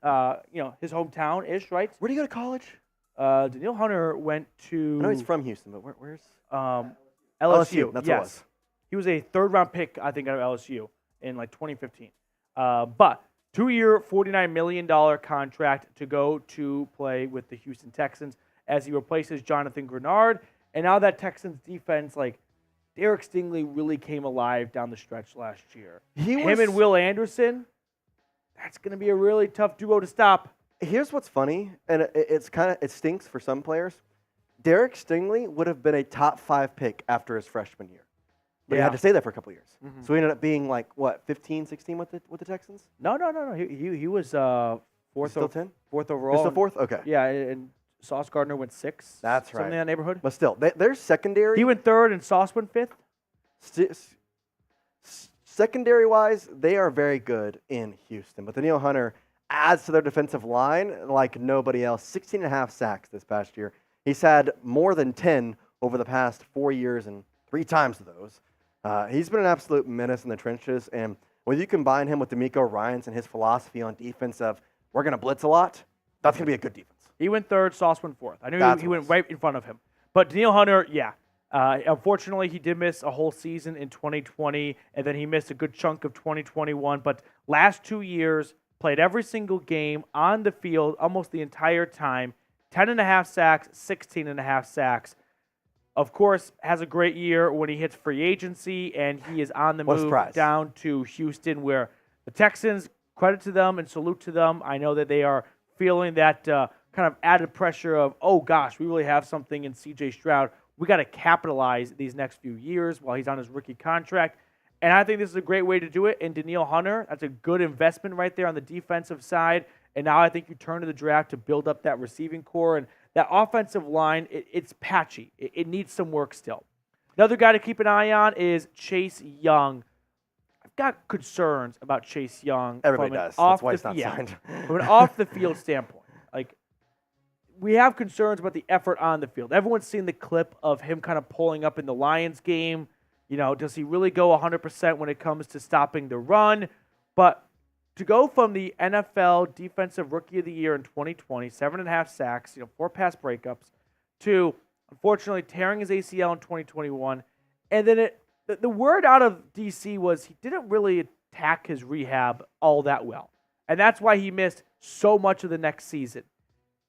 his hometown-ish, right? Where do you go to college? Danielle Hunter went to... I know he's from Houston, but where's... LSU. LSU, that's what it was. He was a third-round pick, I think, out of LSU in like 2015. But 2-year, $49 million contract to go to play with the Houston Texans as he replaces Jonathan Grenard. And now that Texans defense, like, Derek Stingley really came alive down the stretch last year. Him and Will Anderson, that's going to be a really tough duo to stop. Here's what's funny, and it stinks for some players. Derek Stingley would have been a top 5 pick after his freshman year. But he had to stay there for a couple years. Mm-hmm. So he ended up being like, 15, 16 with the Texans? No. He was fourth overall. He's still fourth? Okay. Yeah, and Sauce Gardner went 6th. That's right. Something in that neighborhood. But still, their secondary... He went 3rd and Sauce went 5th? Secondary-wise, they are very good in Houston. But Danielle Hunter adds to their defensive line like nobody else. 16.5 sacks this past year. He's had more than 10 over the past 4 years and 3 times of those. He's been an absolute menace in the trenches. And When you combine him with D'Amico Ryans and his philosophy on defense of we're going to blitz a lot, that's going to be a good defense. He went third, Sauce went fourth. I knew That's he what it went was. right in front of him. But Danielle Hunter, yeah. Unfortunately, he did miss a whole season in 2020, and then he missed a good chunk of 2021. But last 2 years, played every single game on the field almost the entire time. 10.5 sacks, 16.5 sacks. Of course, has a great year when he hits free agency, and he is on the What a move surprise. down to Houston, where the Texans, credit to them and salute to them. I know that they are feeling that kind of added pressure of, oh gosh, we really have something in C.J. Stroud. We got to capitalize these next few years while he's on his rookie contract. And I think this is a great way to do it. And Danielle Hunter, that's a good investment right there on the defensive side. And now I think you turn to the draft to build up that receiving core. And that offensive line, it's patchy. It needs some work still. Another guy to keep an eye on is Chase Young. I've got concerns about Chase Young. Everybody from an does. That's why off he's the- not yeah, signed. from an off-the-field standpoint. Like, we have concerns about the effort on the field. Everyone's seen the clip of him kind of pulling up in the Lions game. You know, does he really go 100% when it comes to stopping the run? But to go from the NFL Defensive Rookie of the Year in 2020, 7.5 sacks, 4 pass breakups, to unfortunately tearing his ACL in 2021, and then the word out of DC was he didn't really attack his rehab all that well, and that's why he missed so much of the next season.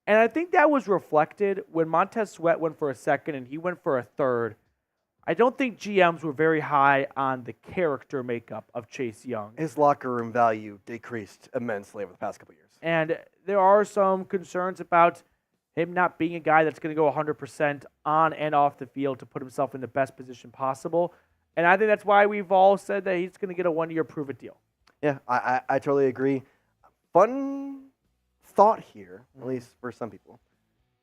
And I think that was reflected when Montez Sweat went for a second and he went for a third. I don't think GMs were very high on the character makeup of Chase Young. His locker room value decreased immensely over the past couple of years. And there are some concerns about him not being a guy that's going to go 100% on and off the field to put himself in the best position possible. And I think that's why we've all said that he's going to get a 1-year prove-it deal. Yeah, I totally agree. Fun thought here, at least for some people.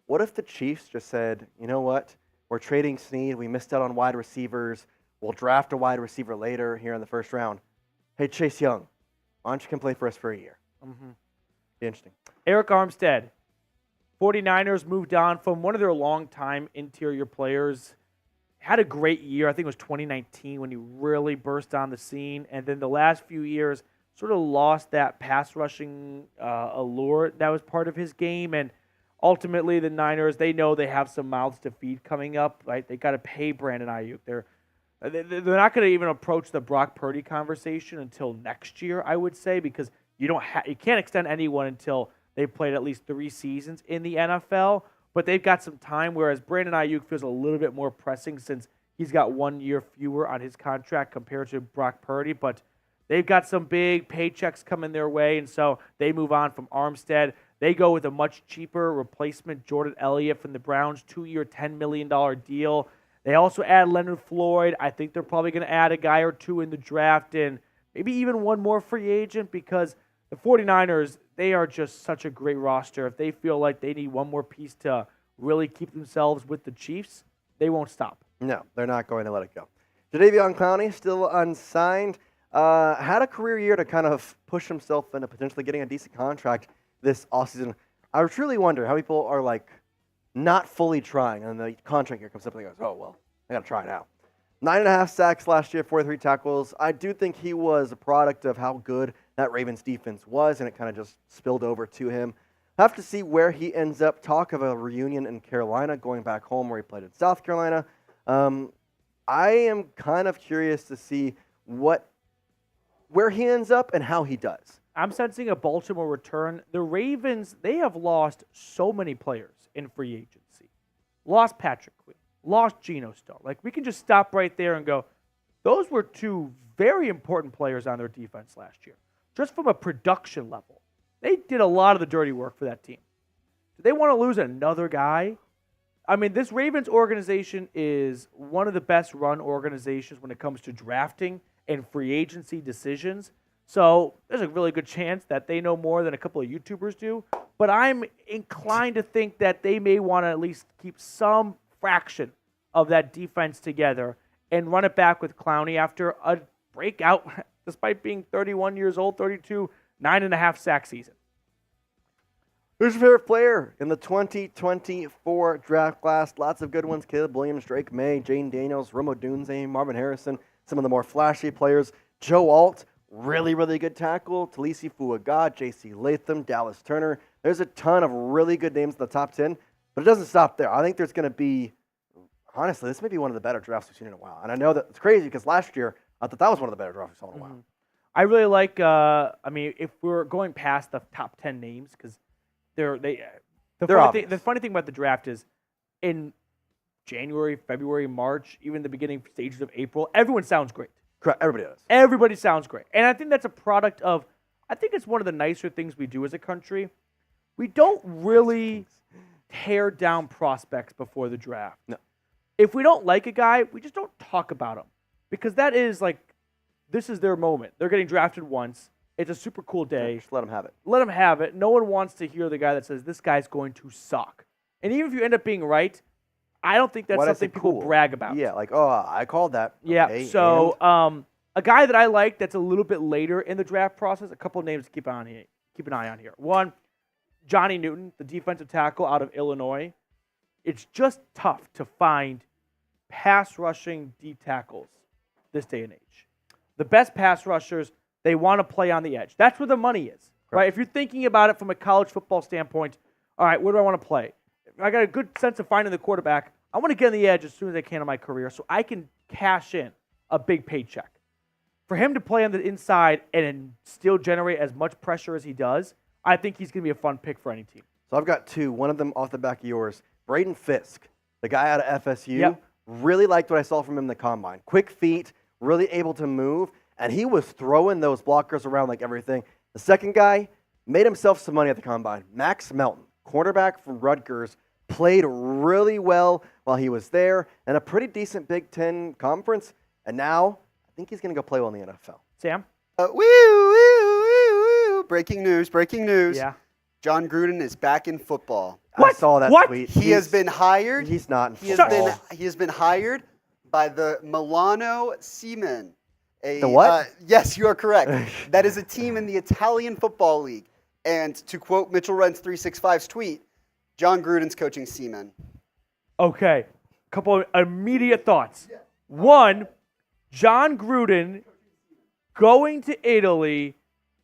What if the Chiefs just said, you know what? We're trading Snead. We missed out on wide receivers. We'll draft a wide receiver later here in the first round. Hey, Chase Young, why don't you come play for us for a year? Be interesting. Eric Armstead, 49ers moved on from one of their longtime interior players. Had a great year. I think it was 2019 when he really burst on the scene. And then the last few years sort of lost that pass rushing allure that was part of his game. And ultimately, the Niners, they know they have some mouths to feed coming up. Right? They got to pay Brandon Ayuk. They're not going to even approach the Brock Purdy conversation until next year, I would say, because you can't extend anyone until they've played at least 3 seasons in the NFL. But they've got some time, whereas Brandon Ayuk feels a little bit more pressing since he's got 1 year fewer on his contract compared to Brock Purdy. But they've got some big paychecks coming their way, and so they move on from Armstead. They go with a much cheaper replacement, Jordan Elliott from the Browns, 2-year, $10 million deal. They also add Leonard Floyd. I think they're probably going to add a guy or two in the draft and maybe even one more free agent because the 49ers, they are just such a great roster. If they feel like they need one more piece to really keep themselves with the Chiefs, they won't stop. No, they're not going to let it go. Jadeveon Clowney, still unsigned. Had a career year to kind of push himself into potentially getting a decent contract this offseason. I truly wonder how people are like not fully trying, and the contract year comes up and they goes, oh, well, I got to try now. 9.5 sacks last year, 43 tackles. I do think he was a product of how good that Ravens defense was, and it kind of just spilled over to him. Have to see where he ends up. Talk of a reunion in Carolina, going back home where he played in South Carolina. I am kind of curious to see where he ends up and how he does. I'm sensing a Baltimore return. The Ravens, they have lost so many players in free agency. Lost Patrick Quinn. Lost Geno Stone. Like, we can just stop right there and go, those were 2 very important players on their defense last year. Just from a production level. They did a lot of the dirty work for that team. Do they want to lose another guy? I mean, this Ravens organization is one of the best run organizations when it comes to drafting and free agency decisions. So there's a really good chance that they know more than a couple of YouTubers do. But I'm inclined to think that they may want to at least keep some fraction of that defense together and run it back with Clowney after a breakout, despite being 31 years old, 32, 9.5 sack season. Who's your favorite player in the 2024 draft class? Lots of good ones. Caleb Williams, Drake May, Jane Daniels, Rome Odunze, Marvin Harrison, some of the more flashy players. Joe Alt, really, really good tackle. Talisi Fuaga, J.C. Latham, Dallas Turner. There's a ton of really good names in the top 10, but it doesn't stop there. I think there's going to be, honestly, this may be one of the better drafts we've seen in a while. And I know that it's crazy because last year, I thought that was one of the better drafts we saw in a while. I really like, if we're going past the top 10 names, because the funny thing about the draft is in January, February, March, even the beginning stages of April, everyone sounds great. Correct. Everybody does. Everybody sounds great. And I think that's a product of, I think it's one of the nicer things we do as a country. We don't really tear down prospects before the draft. No. If we don't like a guy, we just don't talk about him. Because that is like, this is their moment. They're getting drafted once. It's a super cool day. Just let them have it. Let them have it. No one wants to hear the guy that says, this guy's going to suck. And even if you end up being right, I don't think that's something people brag about. Yeah, like, oh, I called that. Yeah, Okay, so a guy that I like that's a little bit later in the draft process, a couple of names to keep an eye on here. One, Johnny Newton, the defensive tackle out of Illinois. It's just tough to find pass rushing D tackles this day and age. The best pass rushers, they want to play on the edge. That's where the money is, right? If you're thinking about it from a college football standpoint, all right, where do I want to play? I got a good sense of finding the quarterback. I want to get on the edge as soon as I can in my career so I can cash in a big paycheck. For him to play on the inside and still generate as much pressure as he does, I think he's going to be a fun pick for any team. So I've got two. One of them off the back of yours. Braden Fisk, the guy out of FSU. Yep. Really liked what I saw from him in the combine. Quick feet, really able to move, and he was throwing those blockers around like everything. The second guy made himself some money at the combine. Max Melton, cornerback from Rutgers, played really well while he was there in a pretty decent Big Ten conference, and now I think he's going to go play well in the NFL. Sam? Breaking news. Yeah. John Gruden is back in football. What? I saw that tweet. He has been hired. He's not. He has been hired by the Milano Seamen. The what? Yes, you are correct. That is a team in the Italian Football League. And to quote Mitchell Rentz 365's tweet, John Gruden's coaching Seamen. Okay. A couple of immediate thoughts. One, John Gruden going to Italy,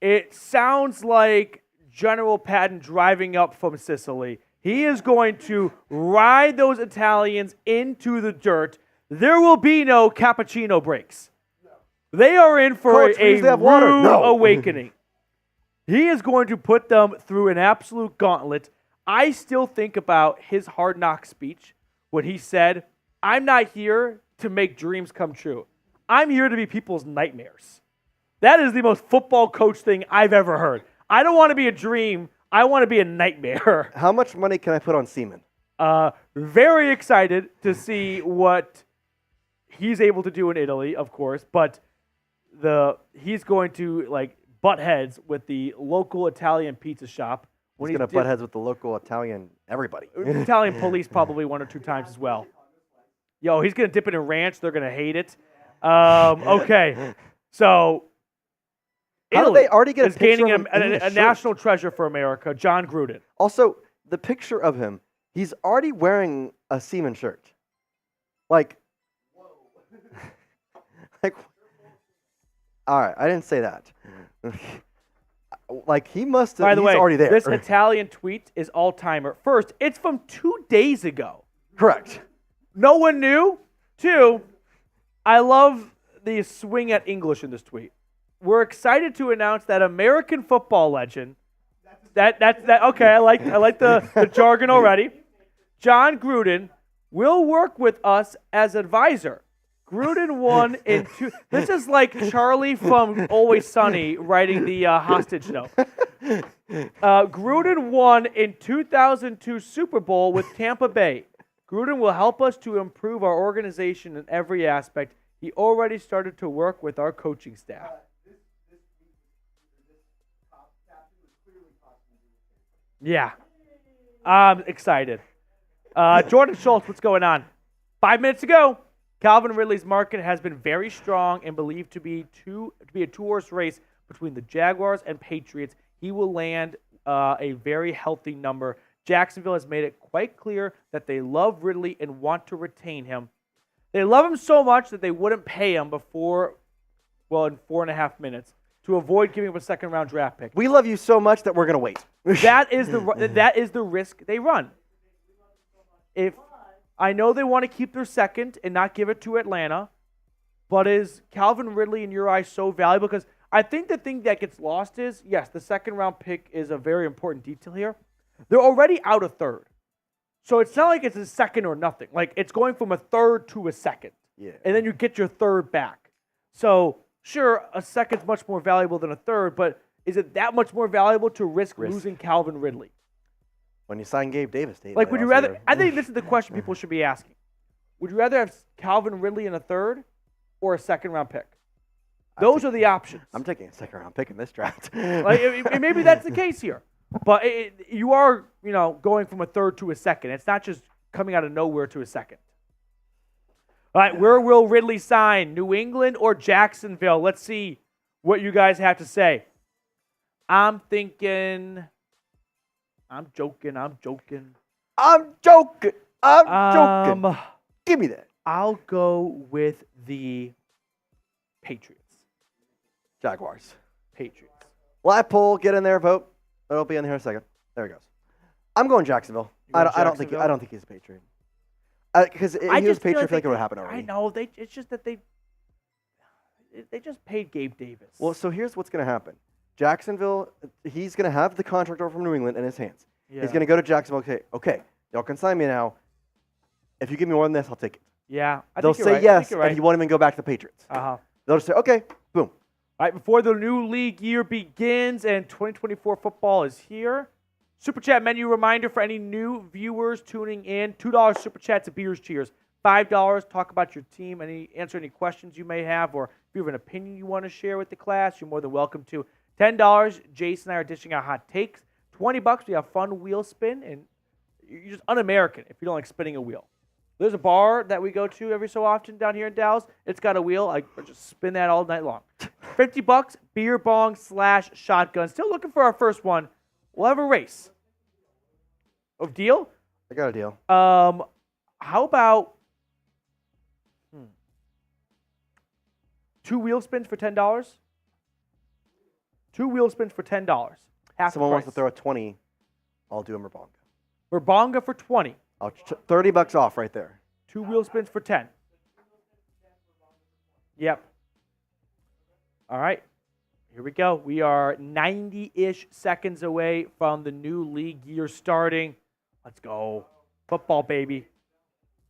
it sounds like General Patton driving up from Sicily. He is going to ride those Italians into the dirt. There will be no cappuccino breaks. They are in for a rude awakening. He is going to put them through an absolute gauntlet. I still think about his Hard Knock speech when he said, I'm not here to make dreams come true. I'm here to be people's nightmares. That is the most football coach thing I've ever heard. I don't want to be a dream. I want to be a nightmare. How much money can I put on Seaman? Very excited to see what he's able to do in Italy, of course, but he's going to butt heads with the local Italian pizza shop. He's going to butt heads with the local Italian everybody. Italian police probably one or two times as well. Yo, he's going to dip it in ranch. They're going to hate it. Okay, so how did they already get a picture gaining of him a national treasure for America, John Gruden. Also, the picture of him, he's already wearing a Seaman shirt. Like, all right, I didn't say that. Like, he must have, By the way, already there. This Italian tweet is all-timer. First, it's from 2 days ago. Correct. No one knew. Two, I love the swing at English in this tweet. We're excited to announce that American football legend. Okay, I like the jargon already. John Gruden will work with us as advisor. Gruden won in two. This is like Charlie from Always Sunny writing the hostage note. Gruden won in 2002 Super Bowl with Tampa Bay. Gruden will help us to improve our organization in every aspect. He already started to work with our coaching staff. Yeah. I'm excited. Jordan Schultz, what's going on? 5 minutes ago, Calvin Ridley's market has been very strong and believed to be a two-horse race between the Jaguars and Patriots. He will land a very healthy number. Jacksonville has made it quite clear that they love Ridley and want to retain him. They love him so much that they wouldn't pay him in 4.5 minutes. to avoid giving up a second-round draft pick. We love you so much that we're going to wait. That is the risk they run. If I know they want to keep their second and not give it to Atlanta, but is Calvin Ridley in your eyes so valuable? Because I think the thing that gets lost is, yes, the second-round pick is a very important detail here. They're already out a third. So it's not like it's a second or nothing. Like, it's going from a third to a second. Yeah. And then you get your third back. So, sure, a second's much more valuable than a third, but is it that much more valuable to risk. losing Calvin Ridley? When you sign Gabe Davis, Like, would you rather? I think this is the question people should be asking. Would you rather have Calvin Ridley in a third or a second-round pick? Those are the options. I'm taking a second-round pick in this draft. Maybe that's the case here. But you are, going from a third to a second. It's not just coming out of nowhere to a second. All right, where will Ridley sign? New England or Jacksonville? Let's see what you guys have to say. I'm joking. Give me that. I'll go with the Patriots. Jaguars. Patriots. Live poll, get in there, vote. It'll be in here in a second. There it goes. I'm going Jacksonville. I don't think he's a Patriot. Because if he was a Patriot, I feel like it would happen already. I know. It's just that they just paid Gabe Davis. Well, so here's what's going to happen. Jacksonville, he's going to have the contract over from New England in his hands. Yeah. He's going to go to Jacksonville and say, okay, y'all can sign me now. If you give me more than this, I'll take it. Yeah. They'll say yes, and he won't even go back to the Patriots. Uh-huh. They'll just say, okay, boom. All right, before the new league year begins and 2024 football is here, Super Chat menu reminder for any new viewers tuning in. $2 Super Chat to Beers Cheers. $5, talk about your team, answer any questions you may have, or if you have an opinion you want to share with the class, you're more than welcome to. $10, Jason and I are dishing out hot takes. $20, we have fun wheel spin, and you're just un-American if you don't like spinning a wheel. There's a bar that we go to every so often down here in Dallas. It's got a wheel. I just spin that all night long. $50, beer bong / shotgun. Still looking for our first one. We'll have a race. Oh, deal? I got a deal. How about 2 wheel spins for $10? 2 wheel spins for $10. Half Someone the wants to price. throw a 20. I'll do a Merbonga. Merbonga for 20. $30 off right there. 2 wheel spins for 10. Yep. All right. Here we go. We are 90-ish seconds away from the new league year starting. Let's go. Football, baby.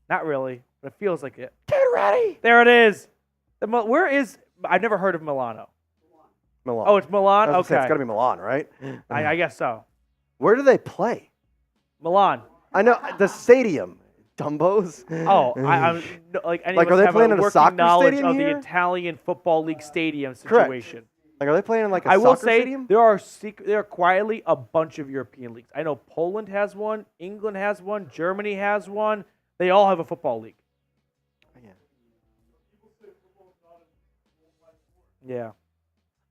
Not really, but it feels like it. Get ready. There it is. Where is... I've never heard of Milano. Milan. Oh, it's Milan? I was gonna say, Okay. it's got to be Milan, right? I guess so. Where do they play? Milan. I know the stadium. Dumbos. Oh, I'm like any Like, of are us they have playing a in a working soccer knowledge stadium of here? the Italian Football League stadium Correct. situation. Like, are they playing in like a I will soccer say stadium? there are quietly a bunch of European leagues. I know Poland has one, England has one, Germany has one. They all have a football league. Yeah.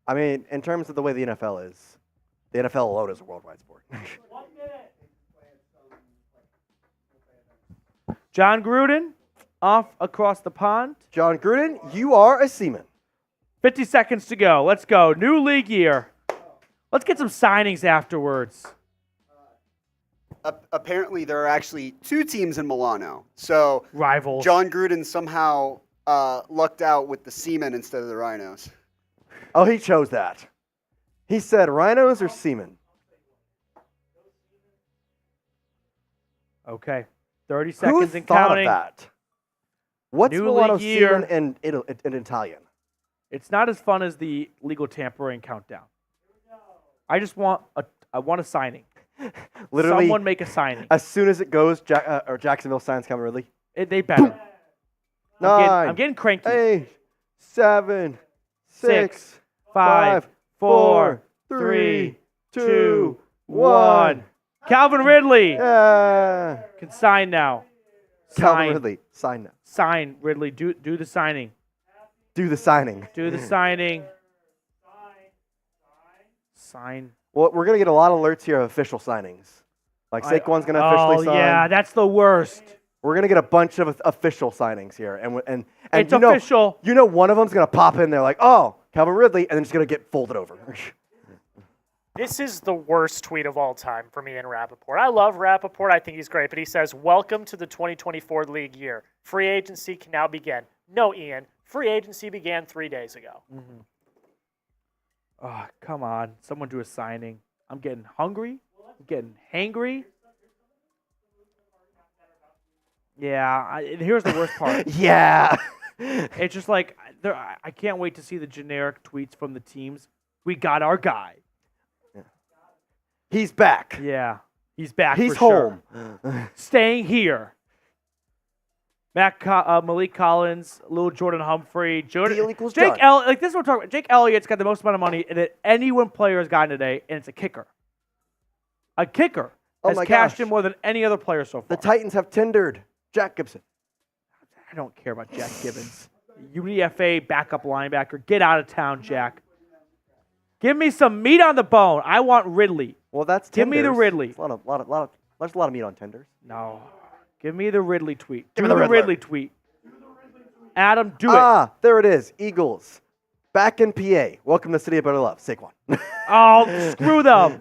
I mean, in terms of the way the NFL is, the NFL alone is a worldwide sport. John Gruden, off across the pond. John Gruden, you are a seaman. 50 seconds to go. Let's go. New league year. Let's get some signings afterwards. Apparently, there are actually 2 teams in Milano. So Rivals. John Gruden somehow lucked out with the Seamen instead of the Rhinos. Oh, he chose that. He said rhinos or seamen. Okay. 30 Who seconds and thought counting. of that? What's New Milano league year. seaman in Italian? It's not as fun as the legal tampering countdown. I just want a signing. Literally, Someone make a signing. as soon as it goes, Jacksonville signs Calvin Ridley. They better. 9, I'm getting cranky. 8, 7, 6, 5, 4, 3, 2, 1. Calvin Ridley Yeah. can sign now. Calvin Sign. Ridley, sign now. Sign, Ridley. Do the signing. Do the signing. Do the signing. Sign. Well, we're going to get a lot of alerts here of official signings. Like Saquon's going to officially sign. Oh, yeah, that's the worst. We're going to get a bunch of official signings here. And It's you know, official. You know one of them's going to pop in there like, oh, Calvin Ridley, and then it's going to get folded over. This is the worst tweet of all time for me and Rappaport. I love Rappaport. I think he's great. But he says, welcome to the 2024 league year. Free agency can now begin. No, Ian. Free agency began 3 days ago. Mm-hmm. Oh, come on. Someone do a signing. I'm getting hungry. I'm getting hangry. Yeah, here's the worst part. Yeah. It's just like, I can't wait to see the generic tweets from the teams. We got our guy. He's back. Yeah, he's back. He's for home. Sure. Staying here. Malik Collins, little Jordan Humphrey, Deal equals Jake done. Elliott. Like this is what we're talking about. Jake Elliott's got the most amount of money that any one player has gotten today, and it's a kicker. A kicker has my cashed gosh. in more than any other player so far. The Titans have tendered Jack Gibson. I don't care about Jack Gibbons. UDFA backup linebacker. Get out of town, Jack. Give me some meat on the bone. I want Ridley. Well, that's Give me the tenders. Ridley. There's a lot of meat on tenders. No. Give me the Ridley tweet. Give Do me the the Riddler. Ridley tweet. Adam, do it. Ah, there it is. Eagles. Back in PA. Welcome to the city of better love. Saquon. Oh, screw them.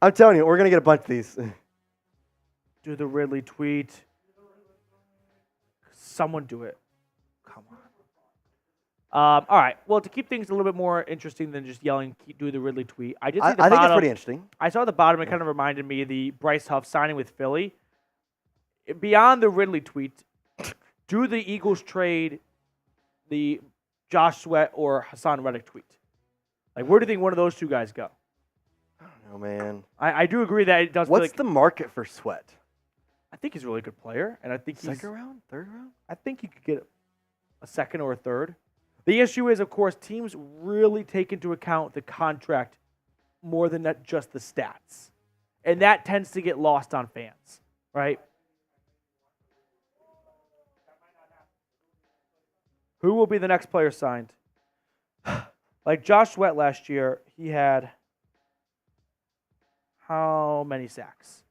I'm telling you, we're going to get a bunch of these. Do the Ridley tweet. Someone do it. Come on. All right. Well, to keep things a little bit more interesting than just yelling, do the Ridley tweet. I did see the I think it's bottom. pretty interesting. I saw the bottom. It kind of reminded me of the Bryce Huff signing with Philly. Beyond the Ridley tweet, do the Eagles trade the Josh Sweat or Hassan Reddick tweet? Like, where do you think one of those two guys go? I don't know, man. I do agree that it does feel What's like, the market for Sweat? I think he's a really good player, and I think he's Second round? Third round? I think you could get a second or a third. The issue is, of course, teams really take into account the contract more than just the stats. And that tends to get lost on fans, right? Who will be the next player signed? Like Josh Sweat last year, he had how many sacks?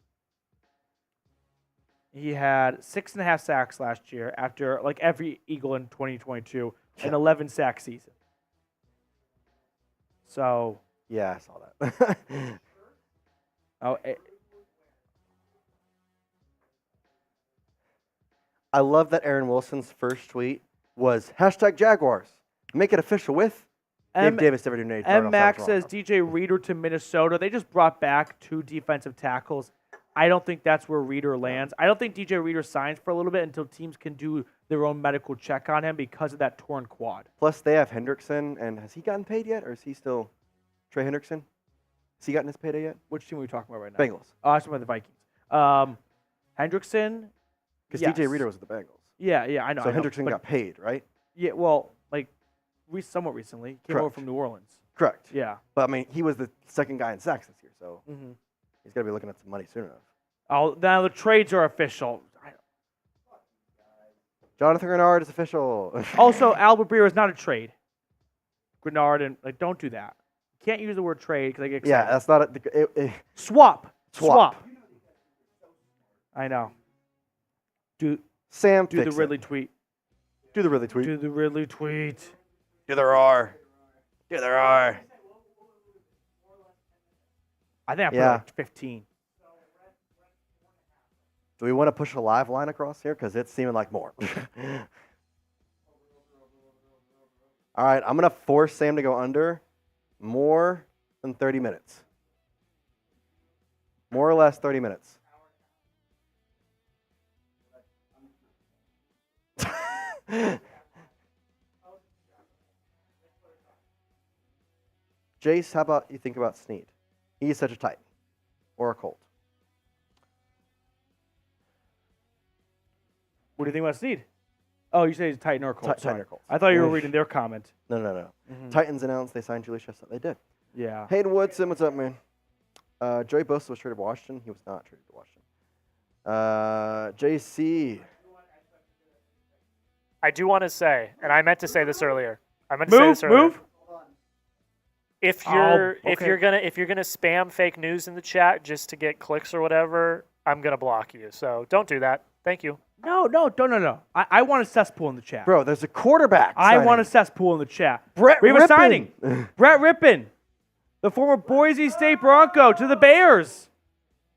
He had 6.5 sacks last year after, like every Eagle in 2022, an 11-sack season. So, Yeah, I saw that. I love that Aaron Wilson's first tweet was #Jaguars. Make it official with Dave Davis. M. Max says DJ Reader to Minnesota. They just brought back 2 defensive tackles. I don't think that's where Reader lands. I don't think DJ Reader signs for a little bit until teams can do their own medical check on him because of that torn quad. Plus, they have Hendrickson, and has he gotten paid yet, or is he still Trey Hendrickson? Has he gotten his payday yet? Which team are we talking about right now? Bengals. Oh, I'm talking about the Vikings. Hendrickson. Because Yes. DJ Reader was with the Bengals. Yeah, I know. So I know. Hendrickson But- got paid, right? Yeah, well, like, somewhat recently. Came over Correct. from New Orleans. Correct. Yeah. But, I mean, he was the second guy in sacks this year, so Mm-hmm. he's got to be looking at some money soon enough. Oh, now the trades are official. Jonathan Grenard is official. Also, Albert Breer is not a trade. Grenard and, like, don't do that. You can't use the word trade because I get excited. Yeah, that's not a... Swap. Swap. I know. Do Sam the fix it. Ridley tweet. Do the Ridley tweet. Do the Ridley tweet. Do there are. Do there are. I think I put Yeah. like 15. Do we want to push a live line across here? Because it's seeming like more. All right, I'm going to force Sam to go under more than 30 minutes. More or less 30 minutes. Jace, how about you think about Snead? He's such a Titan or a Colt. What do you think about Snead? Oh, you say he's Titan or Colts. Titan Sorry. or Colts. I thought you were Yeah. reading their comment. No. Mhm. Titans announced they signed Julius Chestnut. They did. Yeah. Hayden Woodson, what's up, man? Joey Bosa was traded to Washington. He was not traded to Washington. JC. I do want to say, and I meant to say this earlier. I meant to say this earlier. Move. If Oh, you're okay. if you're gonna spam fake news in the chat just to get clicks or whatever, I'm gonna block you. So don't do that. Thank you. No. I want a cesspool in the chat. Bro, there's a quarterback. I want a signing. cesspool in the chat. Brett we have a Rippon. signing. Brett Rippon, the former Boise State Bronco, to the Bears.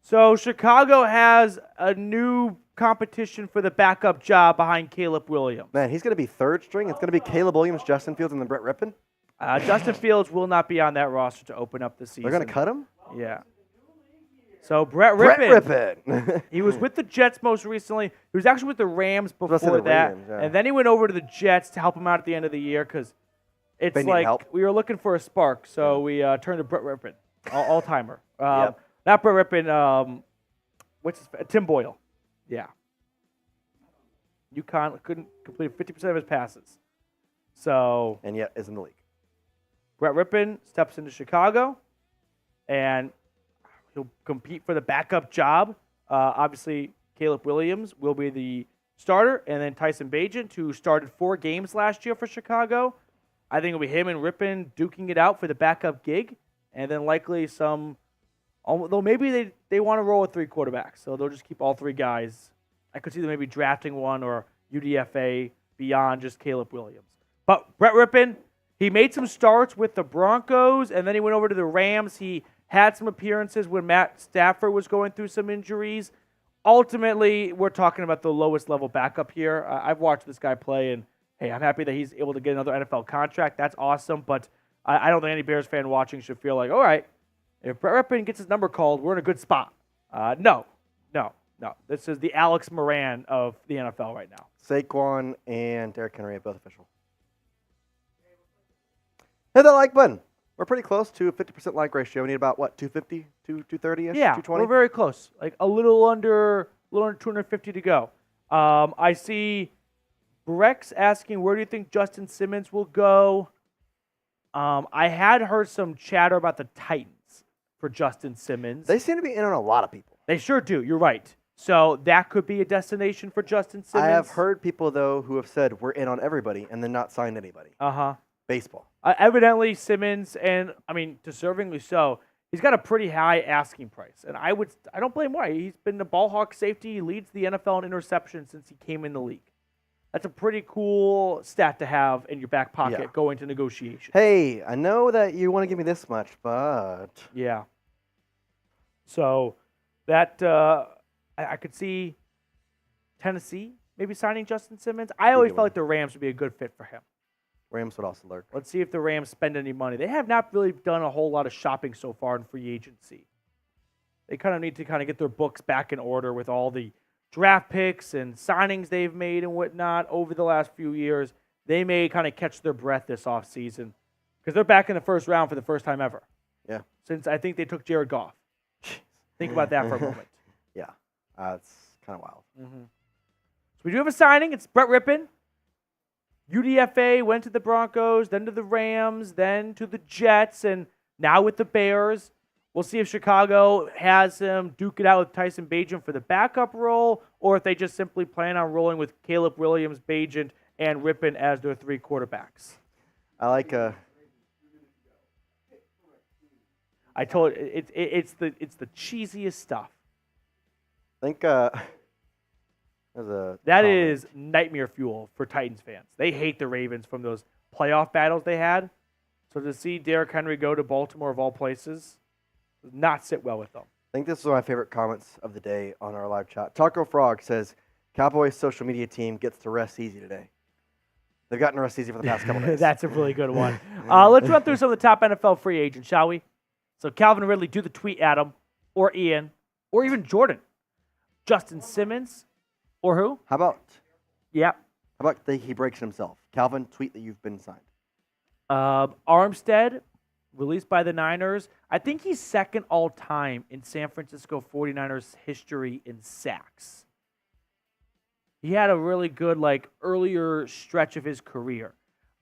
So Chicago has a new competition for the backup job behind Caleb Williams. Man, he's going to be third string. It's going to be Caleb Williams, Justin Fields, and then Brett Rippon. Justin Fields will not be on that roster to open up the season. They're going to cut him? Yeah. So Brett Rippon. Brett Rippon. He was with the Jets most recently. He was actually with the Rams Must have before the that. Rams, yeah. And then he went over to the Jets to help him out at the end of the year because it's They need like help. we were looking for a spark. So we turned to Brett Rippon, all-timer. Yep. Not Brett Rippon. Tim Boyle. Yeah. UConn couldn't complete 50% of his passes. So And yet is in the league. Brett Rippon steps into Chicago, and he'll compete for the backup job. Obviously, Caleb Williams will be the starter, and then Tyson Bagent, who started 4 games last year for Chicago. I think it'll be him and Rippon duking it out for the backup gig, and then likely though maybe they want to roll with 3 quarterbacks, so they'll just keep all 3 guys. I could see them maybe drafting one or UDFA beyond just Caleb Williams. But Brett Rippon, he made some starts with the Broncos, and then he went over to the Rams. He had some appearances when Matt Stafford was going through some injuries. Ultimately, we're talking about the lowest level backup here. I've watched this guy play, and hey, I'm happy that he's able to get another NFL contract. That's awesome, but I don't think any Bears fan watching should feel like, all right, if Brett Rippon gets his number called, we're in a good spot. No. This is the Alex Moran of the NFL right now. Saquon and Derrick Henry are both official. Hit that like button. We're pretty close to a 50% like ratio. We need about, 250, 230-ish, Yeah, 220? we're very close. Like a little under 250 to go. I see Brex asking, where do you think Justin Simmons will go? I had heard some chatter about the Titans for Justin Simmons. They seem to be in on a lot of people. They sure do. You're right. So that could be a destination for Justin Simmons. I have heard people, though, who have said we're in on everybody and then not signed anybody. Uh-huh. Baseball. Evidently, Simmons, and I mean, deservingly so, he's got a pretty high asking price. And I don't blame why. He's been the ball hawk safety. He leads the NFL in interceptions since he came in the league. That's a pretty cool stat to have in your back pocket going to negotiations. Hey, I know that you want to give me this much, but... Yeah. So that I could see Tennessee maybe signing Justin Simmons. I always felt like the Rams would be a good fit for him. Rams would also lurk. Let's see if the Rams spend any money. They have not really done a whole lot of shopping so far in free agency. They kind of need to get their books back in order with all the draft picks and signings they've made and whatnot over the last few years. They may kind of catch their breath this offseason because they're back in the first round for the first time ever. Yeah. Since I think they took Jared Goff. Think about that for a moment. Yeah. It's kind of wild. Mm-hmm. So we do have a signing. It's Brett Rippon. UDFA went to the Broncos, then to the Rams, then to the Jets, and now with the Bears. We'll see if Chicago has him duke it out with Tyson Bagent for the backup role, or if they just simply plan on rolling with Caleb Williams, Bagent, and Rippon as their 3 quarterbacks. I like... I told you, it's the cheesiest stuff. I think there's a... That comment. is nightmare fuel for Titans fans. They hate the Ravens from those playoff battles they had. So to see Derrick Henry go to Baltimore of all places does not sit well with them. I think this is one of my favorite comments of the day on our live chat. Taco Frog says, Cowboys social media team gets to rest easy today. They've gotten to rest easy for the past couple days. That's a really good one. Let's run through some of the top NFL free agents, shall we? So Calvin Ridley, do the tweet at him, or Ian, or even Jordan. Justin Simmons, or who? How about Yep. he breaks it himself? Calvin, tweet that you've been signed. Armstead, released by the Niners. I think he's second all-time in San Francisco 49ers history in sacks. He had a really good, earlier stretch of his career.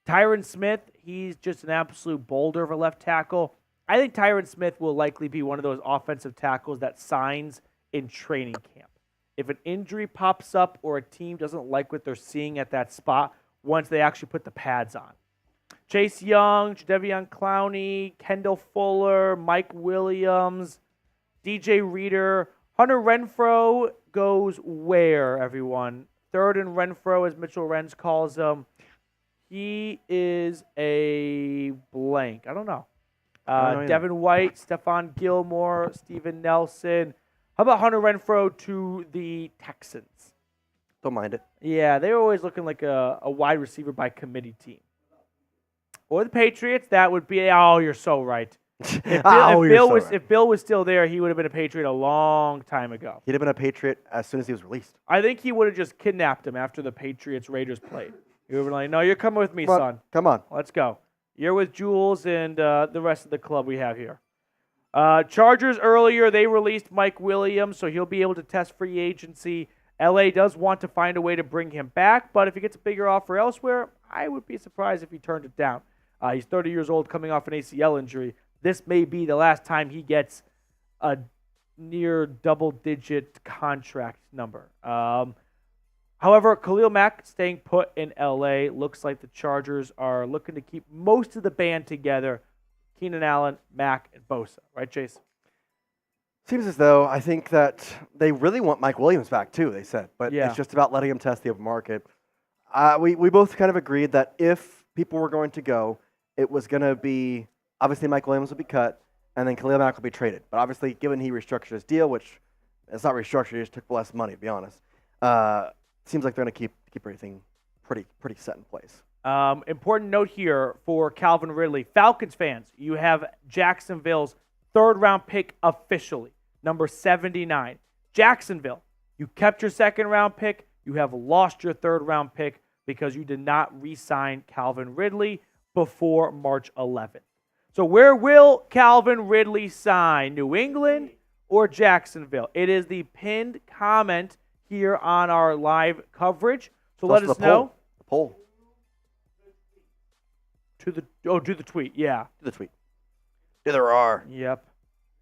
Tyron Smith, he's just an absolute boulder of a left tackle. I think Tyron Smith will likely be one of those offensive tackles that signs in training camp. If an injury pops up or a team doesn't like what they're seeing at that spot, once they actually put the pads on. Chase Young, Jadeveon Clowney, Kendall Fuller, Mike Williams, DJ Reader, Hunter Renfrow, goes where, everyone? Third and Renfro, as Mitchell Renz calls him. He is a blank. I don't know. I don't know either. Devin White, Stefon Gilmore, Steven Nelson. How about Hunter Renfro to the Texans? Don't mind it. Yeah, they're always looking like a wide receiver by committee team. Or the Patriots, that would be, oh, you're so right. If Bill was still there, he would have been a Patriot a long time ago. He'd have been a Patriot as soon as he was released. I think he would have just kidnapped him after the Patriots-Raiders played. He would have been like, no, you're coming with me, son. Come on. Let's go. You're with Jules and the rest of the club we have here. Chargers earlier, they released Mike Williams, so he'll be able to test free agency. LA does want to find a way to bring him back, but if he gets a bigger offer elsewhere, I would be surprised if he turned it down. He's 30 years old, coming off an ACL injury. This may be the last time he gets a near double-digit contract number. However, Khalil Mack staying put in LA. Looks like the Chargers are looking to keep most of the band together. Keenan Allen, Mack, and Bosa. Right, Chase? Seems as though I think that they really want Mike Williams back too, they said. But Yeah. it's just about letting him test the open market. We both kind of agreed that if people were going to go, it was going to be, obviously Mike Williams would be cut, and then Khalil Mack will be traded. But obviously, given he restructured his deal, which it's not restructured, he just took less money, to be honest. Seems like they're going to keep everything pretty set in place. Important note here for Calvin Ridley. Falcons fans, you have Jacksonville's third-round pick officially, number 79. Jacksonville, you kept your second-round pick. You have lost your third-round pick because you did not re-sign Calvin Ridley before March 11th. So where will Calvin Ridley sign? New England or Jacksonville? It is the pinned comment here on our live coverage. So let us know. The poll. Do the tweet. Yeah. Do the tweet. Do the roar. Yep.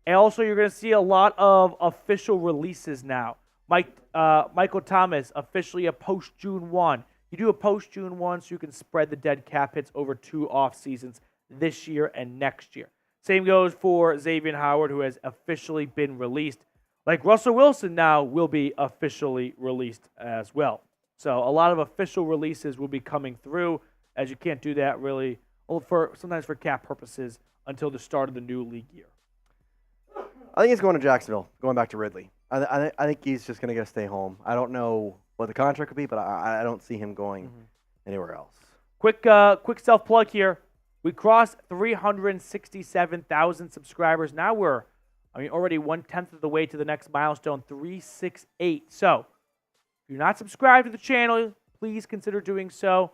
And also, you're going to see a lot of official releases now. Michael Thomas, officially a post-June 1. You do a post-June 1 so you can spread the dead cap hits over 2 off seasons this year and next year. Same goes for Xavier Howard, who has officially been released. Like Russell Wilson now will be officially released as well. So a lot of official releases will be coming through, as you can't do that really, sometimes for cap purposes, until the start of the new league year. I think he's going to Jacksonville, going back to Ridley. I think he's just going to stay home. I don't know what the contract could be, but I don't see him going anywhere else. Quick self-plug here. We crossed 367,000 subscribers. Now we're already 1/10 of the way to the next milestone, 368. So if you're not subscribed to the channel, please consider doing so.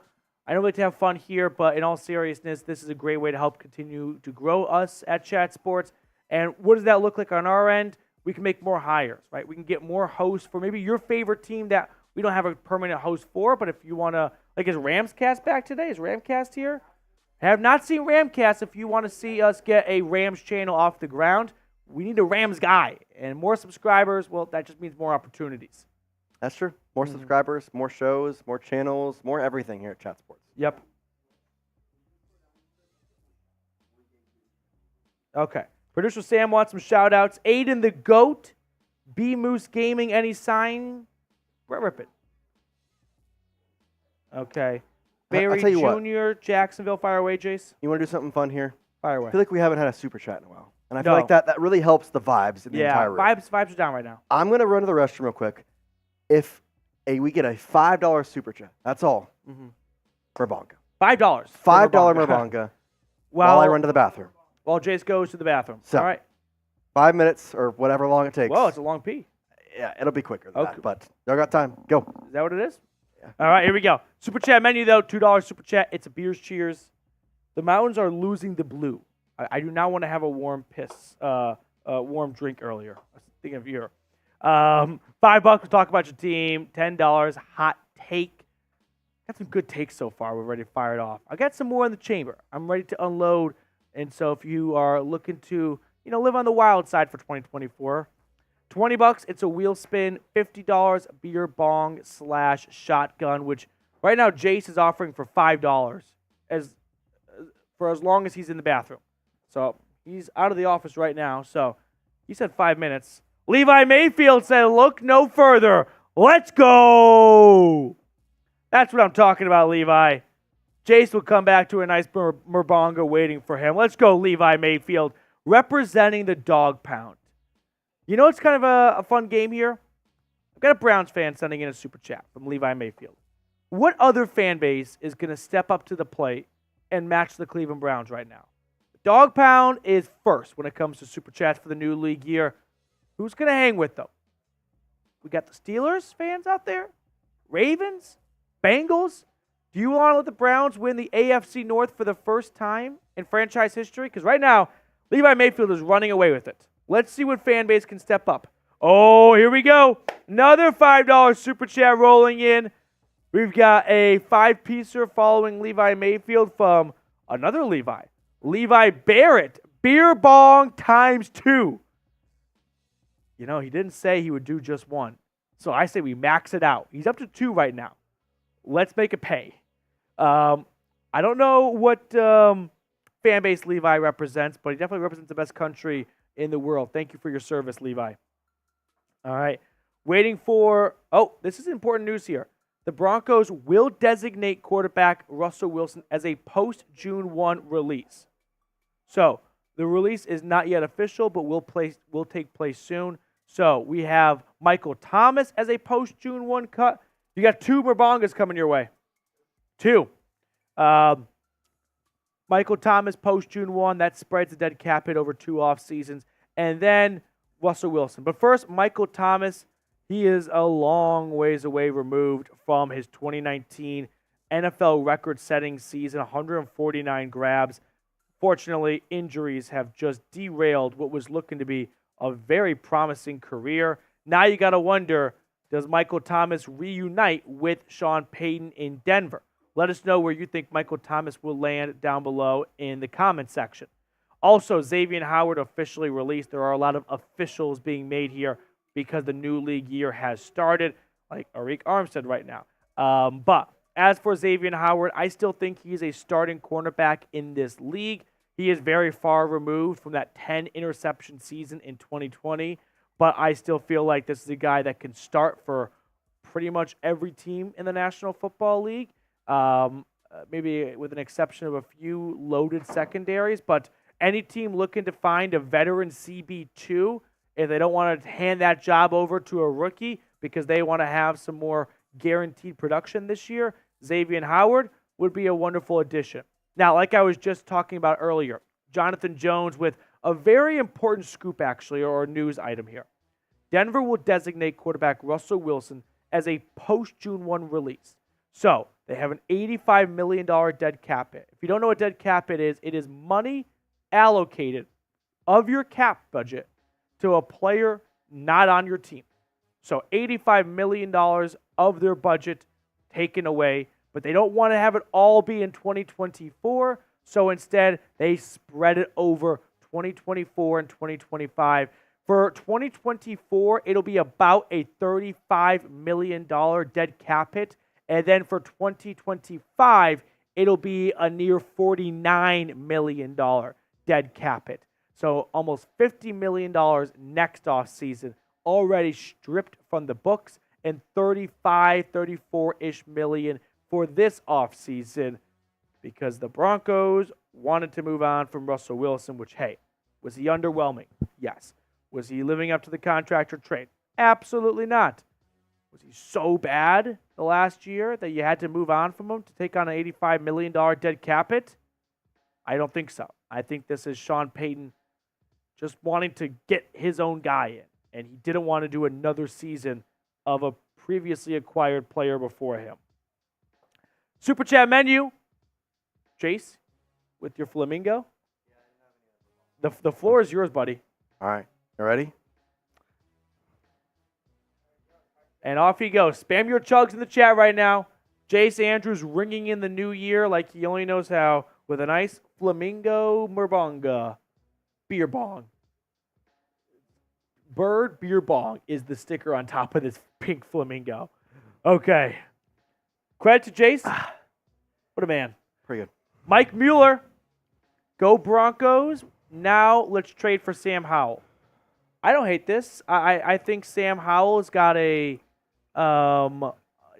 I know we like to have fun here, but in all seriousness, this is a great way to help continue to grow us at Chat Sports. And what does that look like on our end? We can make more hires, right? We can get more hosts for maybe your favorite team that we don't have a permanent host for, but if you want to, like, is Ramscast back today? Is Ramcast here? I have not seen Ramcast. If you want to see us get a Rams channel off the ground, we need a Rams guy. And more subscribers, well, that just means more opportunities. That's true. More subscribers, more shows, more channels, more everything here at Chat Sports. Yep. Okay. Producer Sam wants some shout-outs. Aiden the GOAT, B Moose Gaming, any sign? Rip it. Okay. Barry tell you Jr., Jacksonville, fire away, Jace. You want to do something fun here? Fire I away. feel like we haven't had a super chat in a while. And I feel No. like that really helps the vibes in the entire room. Vibes are down right now. I'm going to run to the restroom real quick. If we get a $5 super chat, that's all, Merbonga. $5. $5 Merbonga while I run to the bathroom. While Jace goes to the bathroom. So, all right. 5 minutes or whatever long it takes. Whoa, it's a long pee. Yeah, it'll be quicker than Okay. that, but y'all got time. Go. Is that what it is? Yeah. All right, here we go. Super chat menu, though, $2 super chat. It's a beers cheers. The Mountains are losing the blue. I do not want to have a warm warm drink earlier. I was thinking of you. $5 to talk about your team. $10 hot take. Got some good takes so far. We're ready to fire it off. I got some more in the chamber. I'm ready to unload. And so if you are looking to, live on the wild side for 2024, $20, it's a wheel spin. $50 beer bong / shotgun, which right now Jace is offering for $5 for as long as he's in the bathroom. So he's out of the office right now. So he said 5 minutes. Levi Mayfield said, look no further. Let's go. That's what I'm talking about, Levi. Jace will come back to a nice Murbonga waiting for him. Let's go, Levi Mayfield, representing the dog pound. You know, it's kind of a fun game here. I've got a Browns fan sending in a super chat from Levi Mayfield. What other fan base is going to step up to the plate and match the Cleveland Browns right now? Dog pound is first when it comes to super chats for the new league year. Who's going to hang with them? We got the Steelers fans out there, Ravens, Bengals. Do you want to let the Browns win the AFC North for the first time in franchise history? Because right now, Levi Mayfield is running away with it. Let's see what fan base can step up. Oh, here we go. Another $5 super chat rolling in. We've got a 5-piecer following Levi Mayfield from another Levi. Levi Barrett. Beer bong times 2. You know, he didn't say he would do just one. So I say we max it out. He's up to 2 right now. Let's make it pay. I don't know what fan base Levi represents, but he definitely represents the best country in the world. Thank you for your service, Levi. All right. Waiting for, this is important news here. The Broncos will designate quarterback Russell Wilson as a post-June 1 release. So the release is not yet official, but will take place soon. So we have Michael Thomas as a post-June 1 cut. You got 2 Murbongas coming your way. 2. Michael Thomas post-June 1. That spreads the dead cap hit over 2 off seasons. And then Russell Wilson. But first, Michael Thomas. He is a long ways away removed from his 2019 NFL record-setting season, 149 grabs. Fortunately, injuries have just derailed what was looking to be a very promising career. Now you got to wonder, does Michael Thomas reunite with Sean Payton in Denver? Let us know where you think Michael Thomas will land down below in the comment section. Also, Xavier Howard officially released. There are a lot of officials being made here because the new league year has started, like Arik Armstead right now. But as for Xavier Howard, I still think he's a starting cornerback in this league. He is very far removed from that 10-interception season in 2020, but I still feel like this is a guy that can start for pretty much every team in the National Football League, maybe with an exception of a few loaded secondaries, but any team looking to find a veteran CB2, if they don't want to hand that job over to a rookie because they want to have some more guaranteed production this year, Xavier Howard would be a wonderful addition. Now, like I was just talking about earlier, Jonathan Jones with a very important scoop, actually, or a news item here. Denver will designate quarterback Russell Wilson as a post-June 1 release. So they have an $85 million dead cap hit. If you don't know what dead cap hit is, it is money allocated of your cap budget to a player not on your team. So $85 million of their budget taken away, but they don't want to have it all be in 2024, so instead they spread it over 2024 and 2025. For 2024, it'll be about a $35 million dead cap hit, and then for 2025, it'll be a near $49 million dead cap hit. So almost $50 million next offseason already stripped from the books, and 34-ish million for this offseason because the Broncos wanted to move on from Russell Wilson, which, hey, was he underwhelming? Yes. Was he living up to the contract or trade? Absolutely not. Was he so bad the last year that you had to move on from him to take on an $85 million dead cap hit? I don't think so. I think this is Sean Payton just wanting to get his own guy in, and he didn't want to do another season of a previously acquired player before him. Super Chat menu. Chase, with your flamingo. The floor is yours, buddy. All right. You ready? And off he goes. Spam your chugs in the chat right now. Jace Andrews ringing in the new year like he only knows how with a nice flamingo Murbonga beer bong. Bird beer bong is the sticker on top of this pink flamingo. Okay. Credit to Jace. What a man. Pretty good. Mike Mueller. Go Broncos. Now let's trade for Sam Howell. I don't hate this. I think Sam Howell's got a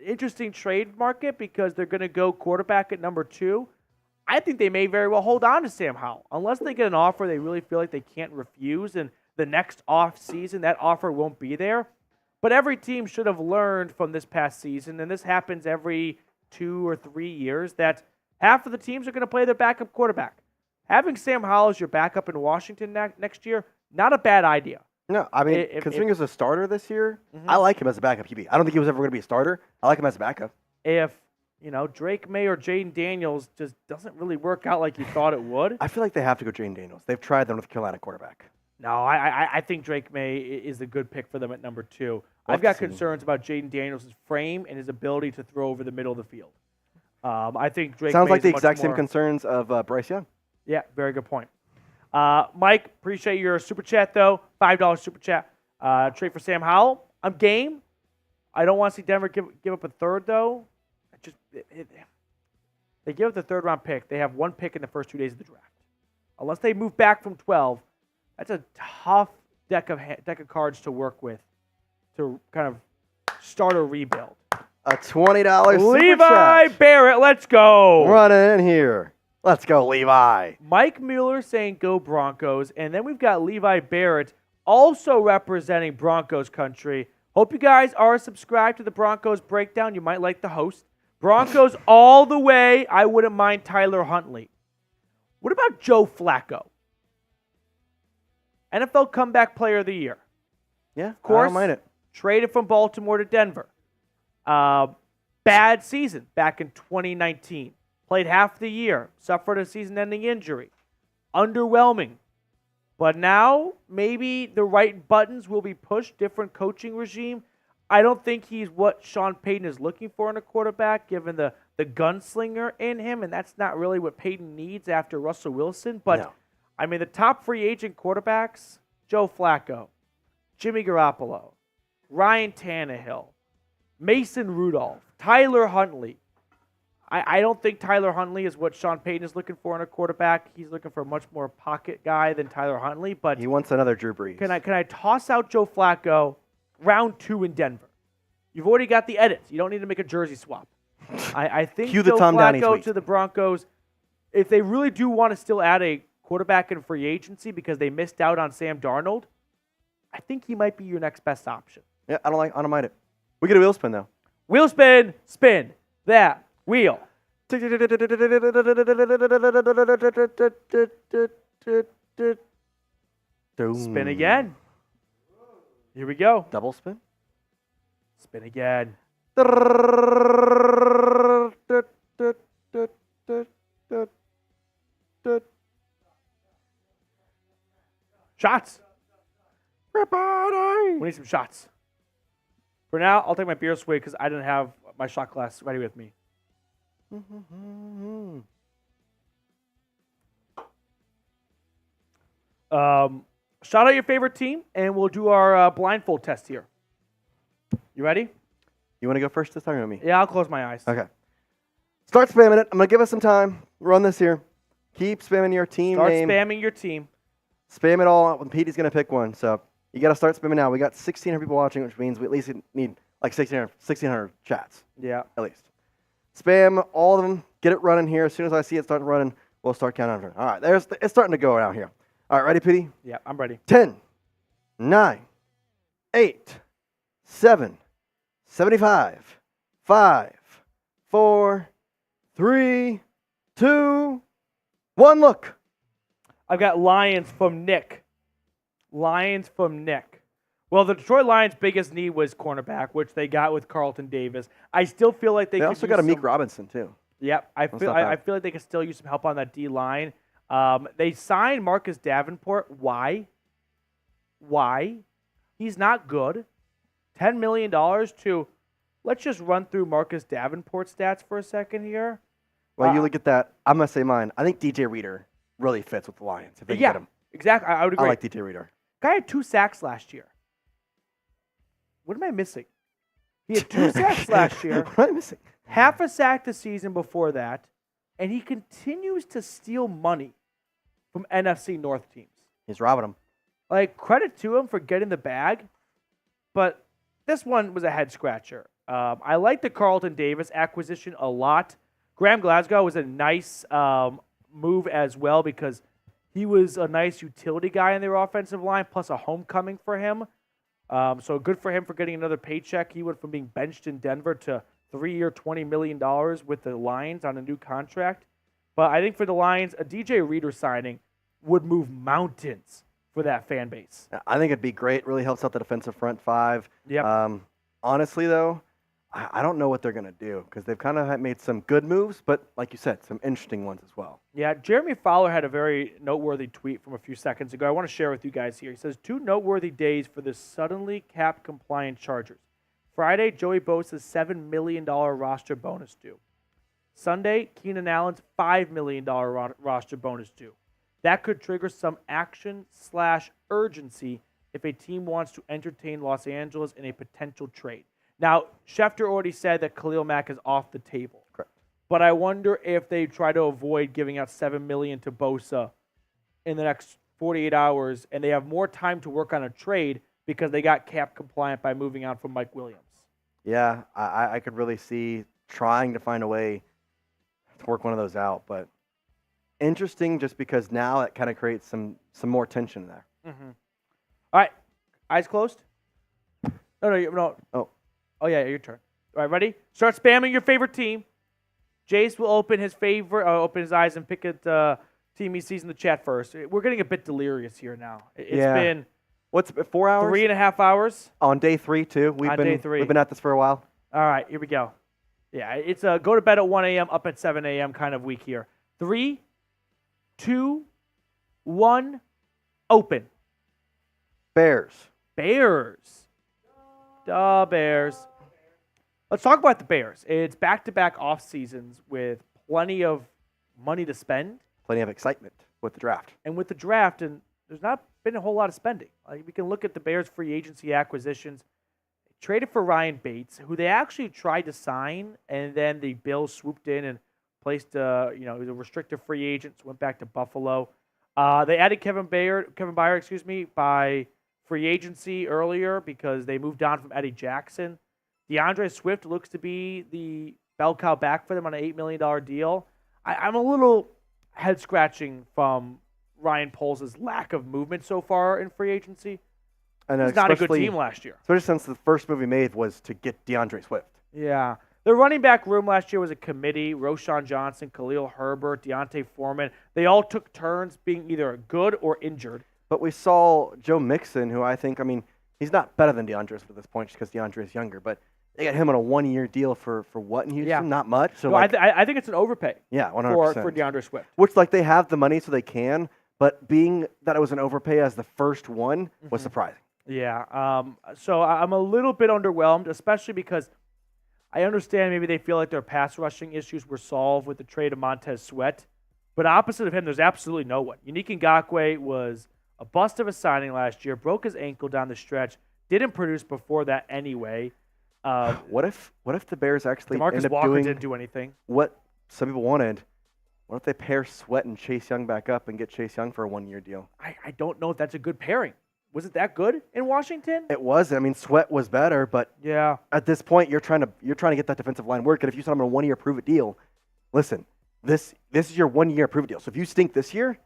interesting trade market because they're going to go quarterback at number 2. I think they may very well hold on to Sam Howell unless they get an offer they really feel like they can't refuse, and the next offseason that offer won't be there. But every team should have learned from this past season, and this happens every 2 or 3 years, that half of the teams are going to play their backup quarterback. Having Sam Howell as your backup in Washington next year, not a bad idea. No, I mean, considering he's a starter this year, I like him as a backup QB. I don't think he was ever going to be a starter. I like him as a backup. If, Drake May or Jaden Daniels just doesn't really work out like you thought it would. I feel like they have to go Jaden Daniels. They've tried the North Carolina quarterback. No, I think Drake May is a good pick for them at number 2. I've got concerns about Jaden Daniels' frame and his ability to throw over the middle of the field. I think Drake Sounds May like is the much exact same more- concerns of Bryce Young. Yeah, very good point. Mike, appreciate your super chat, though. $5 super chat. Trade for Sam Howell. I'm game. I don't want to see Denver give up a third, though. They give up the third-round pick. They have 1 pick in the first 2 days of the draft. Unless they move back from 12, that's a tough deck of cards to work with to kind of start a rebuild. A $20 super Levi chat. Barrett, let's go. Running in here. Let's go, Levi. Mike Mueller saying go Broncos, and then we've got Levi Barrett also representing Broncos country. Hope you guys are subscribed to the Broncos Breakdown. You might like the host. Broncos all the way. I wouldn't mind Tyler Huntley. What about Joe Flacco? NFL Comeback Player of the Year. Yeah, Of course, I don't mind it. traded from Baltimore to Denver. Bad season back in 2019. Played half the year. Suffered a season-ending injury. Underwhelming. But now, maybe the right buttons will be pushed. Different coaching regime. I don't think he's what Sean Payton is looking for in a quarterback, given the gunslinger in him, and that's not really what Payton needs after Russell Wilson. But, No. I mean, the top free agent quarterbacks, Joe Flacco, Jimmy Garoppolo, Ryan Tannehill, Mason Rudolph, Tyler Huntley. I don't think Tyler Huntley is what Sean Payton is looking for in a quarterback. He's looking for a much more pocket guy than Tyler Huntley. But He wants another Drew Brees. can I toss out Joe Flacco round 2 in Denver? You've already got the edits. You don't need to make a jersey swap. I think Cue the Joe Tom Downey Flacco tweet. to the Broncos, if they really do want to still add a quarterback in free agency because they missed out on Sam Darnold, I think he might be your next best option. Yeah, I don't mind it. We get a wheel spin, though. Wheel spin, spin that wheel. Spin again. Here we go. Double spin. Spin again. Shots. We need some shots. For now, I'll take my beer swig because I didn't have my shot glass ready with me. Shout out your favorite team, and we'll do our blindfold test here. You ready? You want to go first this time or me? Yeah, I'll close my eyes. Okay. Start spamming it. I'm going to give us some time. Run this here. Keep spamming your team Start name. spamming your team. Spam it all. And Petey's going to pick one. So you got to start spamming now. We got 1,600 people watching, which means we at least need like 1,600 chats, Yeah. at least. Spam all of them. Get it running here. As soon as I see it start running, we'll start counting. All right. It's starting to go around here. All right. Ready, Petey? Yeah, I'm ready. 10, 9, 8, 7, 75, 5, 4, 3, 2, 1. Look. I've got Lions from Nick. Lions from Nick. Well, the Detroit Lions' biggest need was cornerback, which they got with Carlton Davis. I still feel like they could also use got a Meek some- Robinson, too. Yep, I That's feel not bad. I feel like they could still use some help on that D line. They signed Marcus Davenport. Why? He's not good. $10 million to. Let's just run through Marcus Davenport stats for a second here. Well, you look at that. I'm going to say mine. I think DJ Reader really fits with the Lions if they can Yeah, get him. exactly. I would agree. I like DJ Reader. Guy had 2 sacks last year. What am I missing? He had 2 sacks last year. What am I missing? Half a sack the season before that, and he continues to steal money from NFC North teams. He's robbing them. Like, credit to him for getting the bag, but this one was a head scratcher. I like the Carlton Davis acquisition a lot. Graham Glasgow was a nice move as well because he was a nice utility guy in their offensive line, plus a homecoming for him. So good for him for getting another paycheck. He went from being benched in Denver to 3-year, $20 million with the Lions on a new contract. But I think for the Lions, a DJ Reader signing would move mountains for that fan base. I think it'd be great. Really helps out the defensive front five. Yep. Honestly, though, I don't know what they're going to do because they've kind of made some good moves, but like you said, some interesting ones as well. Yeah, Jeremy Fowler had a very noteworthy tweet from a few seconds ago. I want to share with you guys here. He says, 2 noteworthy days for the suddenly cap-compliant Chargers. Friday, Joey Bosa's $7 million roster bonus due. Sunday, Keenan Allen's $5 million roster bonus due. That could trigger some action/urgency if a team wants to entertain Los Angeles in a potential trade. Now, Schefter already said that Khalil Mack is off the table. Correct. But I wonder if they try to avoid giving out $7 million to Bosa in the next 48 hours, and they have more time to work on a trade because they got cap compliant by moving on from Mike Williams. Yeah, I could really see trying to find a way to work one of those out, but interesting just because now it kind of creates some more tension there. Mm-hmm. All right, eyes closed. No. Oh yeah, your turn. All right, ready? Start spamming your favorite team. Jace will open his eyes and pick at team he sees in the chat first. We're getting a bit delirious here now. It's been what's 4 hours? 3.5 hours On day 3 too. We've been at this for a while. All right, here we go. Yeah, it's a go to bed at 1 a.m., up at 7 a.m. kind of week here. 3, 2, 1, open. Bears. The Bears. Let's talk about the Bears. It's back-to-back off seasons with plenty of money to spend. Plenty of excitement with the draft. And with the draft, and there's not been a whole lot of spending. Like, we can look at the Bears' free agency acquisitions. They traded for Ryan Bates, who they actually tried to sign, and then the Bills swooped in and placed, he was a restricted free agent, so went back to Buffalo. They added Kevin Byard, by free agency earlier because they moved on from Eddie Jackson. DeAndre Swift looks to be the bell cow back for them on an $8 million deal. I'm a little head-scratching from Ryan Poles' lack of movement so far in free agency. And it's not a good team last year. Especially since the first move he made was to get DeAndre Swift. Yeah. The running back room last year was a committee. Roshan Johnson, Khalil Herbert, Deontay Foreman. They all took turns being either good or injured. But we saw Joe Mixon, who I think, he's not better than DeAndre Swift at this point just because DeAndre is younger, but they got him on a 1-year deal for what in Houston? Yeah. Not much. So no, I think it's an overpay. Yeah, 100%. For DeAndre Swift. Which, they have the money so they can, but being that it was an overpay as the first one was surprising. Yeah. So I'm a little bit underwhelmed, especially because I understand maybe they feel like their pass rushing issues were solved with the trade of Montez Sweat. But opposite of him, there's absolutely no one. Unique Ngakoue was a bust of a signing last year, broke his ankle down the stretch, didn't produce before that anyway. What if the Bears actually DeMarcus end up Walker doing didn't do anything? What some people wanted? What if they pair Sweat and Chase Young back up and get Chase Young for a 1-year deal? I don't know if that's a good pairing. Was it that good in Washington? It was. Sweat was better, but yeah. At this point, you're trying to get that defensive line work. And if you sign him on a 1-year prove-it deal, listen, this is your 1-year prove-it deal. So if you stink this year,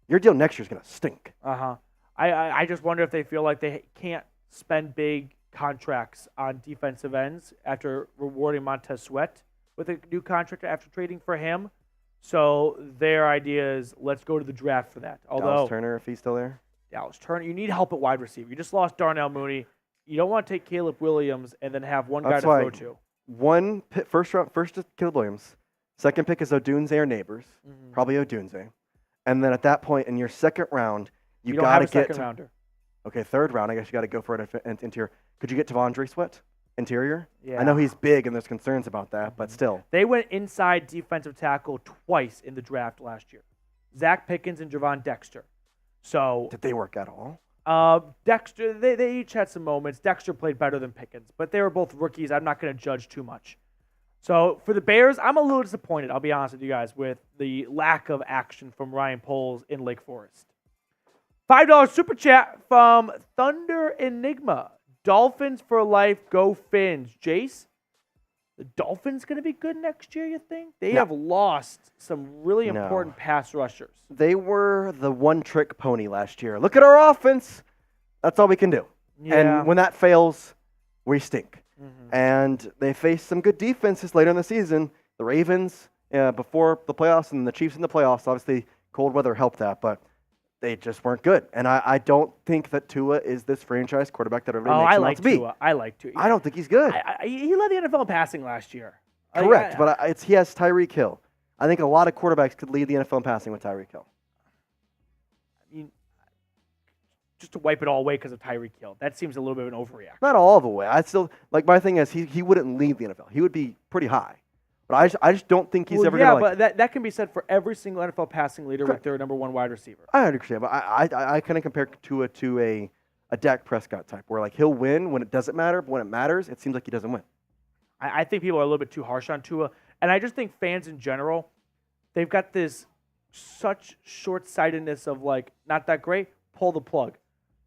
your deal next year is going to stink. I just wonder if they feel like they can't spend big contracts on defensive ends after rewarding Montez Sweat with a new contract after trading for him. So their idea is let's go to the draft for that. Dallas Turner, if he's still there. Dallas Turner, you need help at wide receiver. You just lost Darnell Mooney. You don't want to take Caleb Williams and then have one guy to throw to. First is Caleb Williams. Second pick is Odunze or Neighbors. Probably Odunze. And then at that point in your second round, you got to get second rounder. Okay, third round, I guess you got to go for an interior. Could you get Tavondre Sweat, interior? Yeah. I know he's big and there's concerns about that, but still. They went inside defensive tackle twice in the draft last year. Zach Pickens and Javon Dexter. So did they work at all? Dexter, they each had some moments. Dexter played better than Pickens, but they were both rookies. I'm not going to judge too much. So for the Bears, I'm a little disappointed, I'll be honest with you guys, with the lack of action from Ryan Poles in Lake Forest. $5 super chat from Thunder Enigma. Dolphins for life, go Fins. Jace, the Dolphins going to be good next year, you think? They have lost some really important pass rushers. They were the one-trick pony last year. Look at our offense. That's all we can do. Yeah. And when that fails, we stink. And they faced some good defenses later in the season. The Ravens before the playoffs and the Chiefs in the playoffs. Obviously, cold weather helped that, but they just weren't good. And I don't think that Tua is this franchise quarterback that everybody makes him out to be. I like Tua. I don't think he's good. He led the NFL in passing last year. Correct, but he has Tyreek Hill. I think a lot of quarterbacks could lead the NFL in passing with Tyreek Hill. I mean, just to wipe it all away because of Tyreek Hill, that seems a little bit of an overreaction. Not all the way. I still my thing is he wouldn't lead the NFL. He would be pretty high. But I just don't think he's ever going to. Yeah, but that can be said for every single NFL passing leader with their number one wide receiver. I understand, but I kind of compare Tua to a Dak Prescott type, where like he'll win when it doesn't matter, but when it matters, it seems like he doesn't win. I think people are a little bit too harsh on Tua, and I just think fans in general, they've got this such short-sightedness of like, not that great, pull the plug.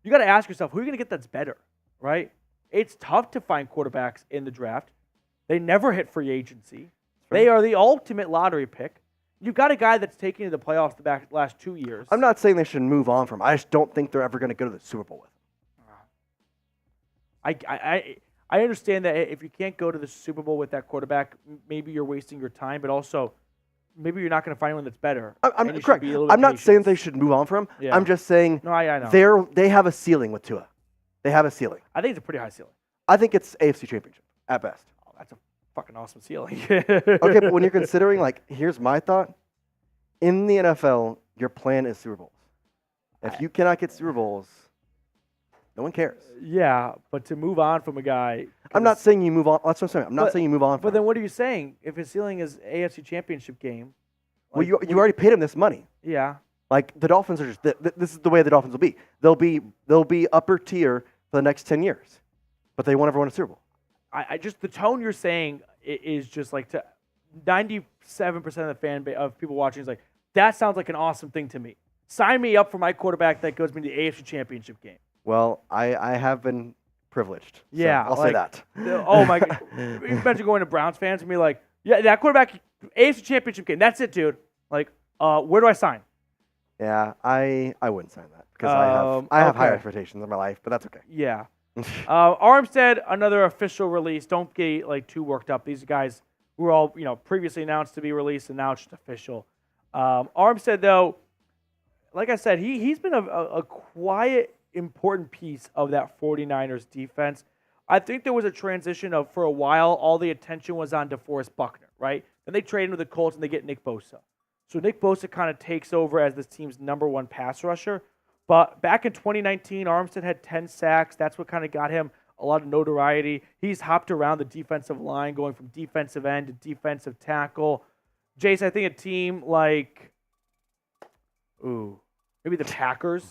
You got to ask yourself, who are you going to get that's better, right? It's tough to find quarterbacks in the draft. They never hit free agency. They are the ultimate lottery pick. You've got a guy that's taken you to the playoffs the last 2 years. I'm not saying they should move on from him. I just don't think they're ever going to go to the Super Bowl with him. I understand that if you can't go to the Super Bowl with that quarterback, maybe you're wasting your time, but also maybe you're not going to find one that's better. I'm correct. I'm not saying they should move on from him. Yeah. I'm just saying I know. they have a ceiling with Tua. They have a ceiling. I think it's a pretty high ceiling. I think it's AFC Championship at best. Oh, that's a fucking awesome ceiling. Okay, but when you're considering, like, here's my thought. In the NFL, your plan is Super Bowls. If you cannot get Super Bowls, no one cares. Yeah, but to move on from a guy. I'm not saying you move on. That's what I'm saying. I'm not saying you move on from But then what are you saying? If his ceiling is AFC Championship game. Well, you already paid him this money. Yeah. Like, the Dolphins are just, this is the way the Dolphins will be. They'll be upper tier for the next 10 years. But they won't ever win a Super Bowl. I just, the tone you're saying is just like, to 97% of the fan base of people watching is like, that sounds like an awesome thing to me. Sign me up for my quarterback that goes me to the AFC Championship game. Well, I have been privileged. Yeah. So I'll say that. Oh, my God. You imagine going to Browns fans and be like, yeah, that quarterback, AFC Championship game, that's it, dude. Like, where do I sign? Yeah, I wouldn't sign that because I have higher expectations in my life, but that's okay. Yeah. Armstead, another official release. Don't get like too worked up. These guys were all previously announced to be released, and now it's just official. Armstead, though, like I said, he's been a quiet, important piece of that 49ers defense. I think there was a transition of, for a while, all the attention was on DeForest Buckner, right? Then they trade him with the Colts and they get Nick Bosa. So Nick Bosa kind of takes over as this team's number one pass rusher. But back in 2019, Armstead had 10 sacks. That's what kind of got him a lot of notoriety. He's hopped around the defensive line, going from defensive end to defensive tackle. Jace, I think a team like, maybe the Packers,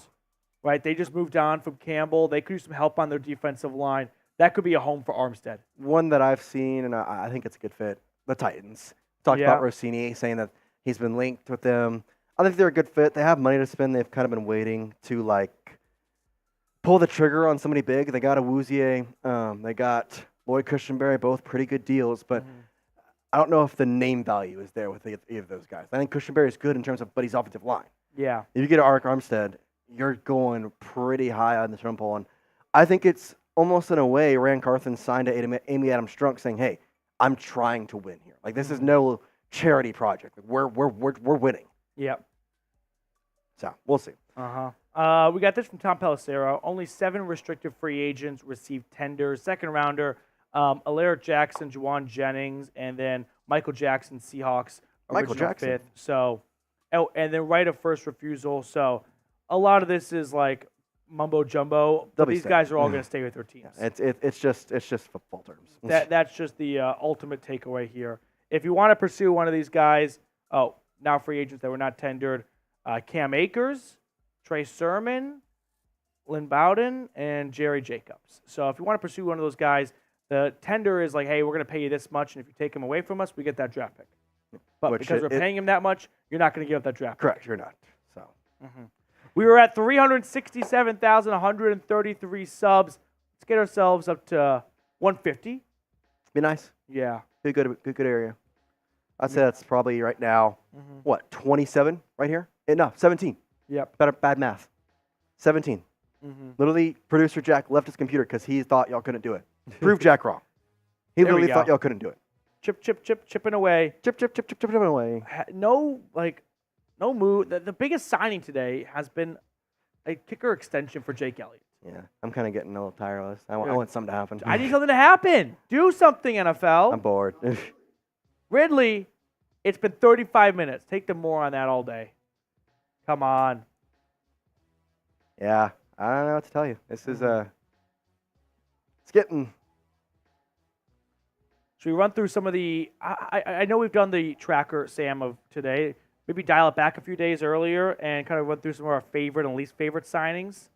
right? They just moved on from Campbell. They could use some help on their defensive line. That could be a home for Armstead. One that I've seen, and I think it's a good fit, the Titans. Talked about Rossini, saying that he's been linked with them. I think they're a good fit. They have money to spend. They've kind of been waiting to, like, pull the trigger on somebody big. They got Awuzie. They got Lloyd Cushenberry, both pretty good deals. But I don't know if the name value is there with either of those guys. I think Cushenberry is good in terms of, but he's offensive line. Yeah. If you get Arik Armstead, you're going pretty high on the totem pole. And I think it's almost in a way Rand Carthen signed to Amy Adams-Strunk saying, hey, I'm trying to win here. Like, this is no charity project. Like, we're winning. Yep. So we'll see. We got this from Tom Pelissero. Only 7 restricted free agents received tenders. Second rounder, Alaric Jackson, Juwan Jennings, and then Michael Jackson, Seahawks. Michael Jackson. 5th. So, and then right of first refusal. So a lot of this is like mumbo jumbo. But these guys are all going to stay with their teams. Yeah, it's just football terms. That's just the ultimate takeaway here. If you want to pursue one of these guys, now free agents that were not tendered, Cam Akers, Trey Sermon, Lynn Bowden, and Jerry Jacobs. So if you want to pursue one of those guys, the tender is like, hey, we're going to pay you this much, and if you take him away from us, we get that draft pick. But because we're paying him that much, you're not going to give up that draft pick. Correct, you're not. So We were at 367,133 subs. Let's get ourselves up to 150. Be nice. Yeah. Be a good area. I'd say that's probably right now, 27 right here? No, 17. Yep. Bad math. 17. Literally, producer Jack left his computer because he thought y'all couldn't do it. Prove Jack wrong. He There we literally thought go. y'all couldn't do it. Chipping away. Chipping away. No move. The biggest signing today has been a kicker extension for Jake Elliott. Yeah, I'm kind of getting a little tired of this. I want something to happen. I need something to happen. Do something, NFL. I'm bored. Ridley, it's been 35 minutes. Take the more on that all day. Come on. Yeah, I don't know what to tell you. This is it's getting. Should we run through some of the? I know we've done the tracker, Sam, of today. Maybe dial it back a few days earlier and kind of run through some of our favorite and least favorite signings.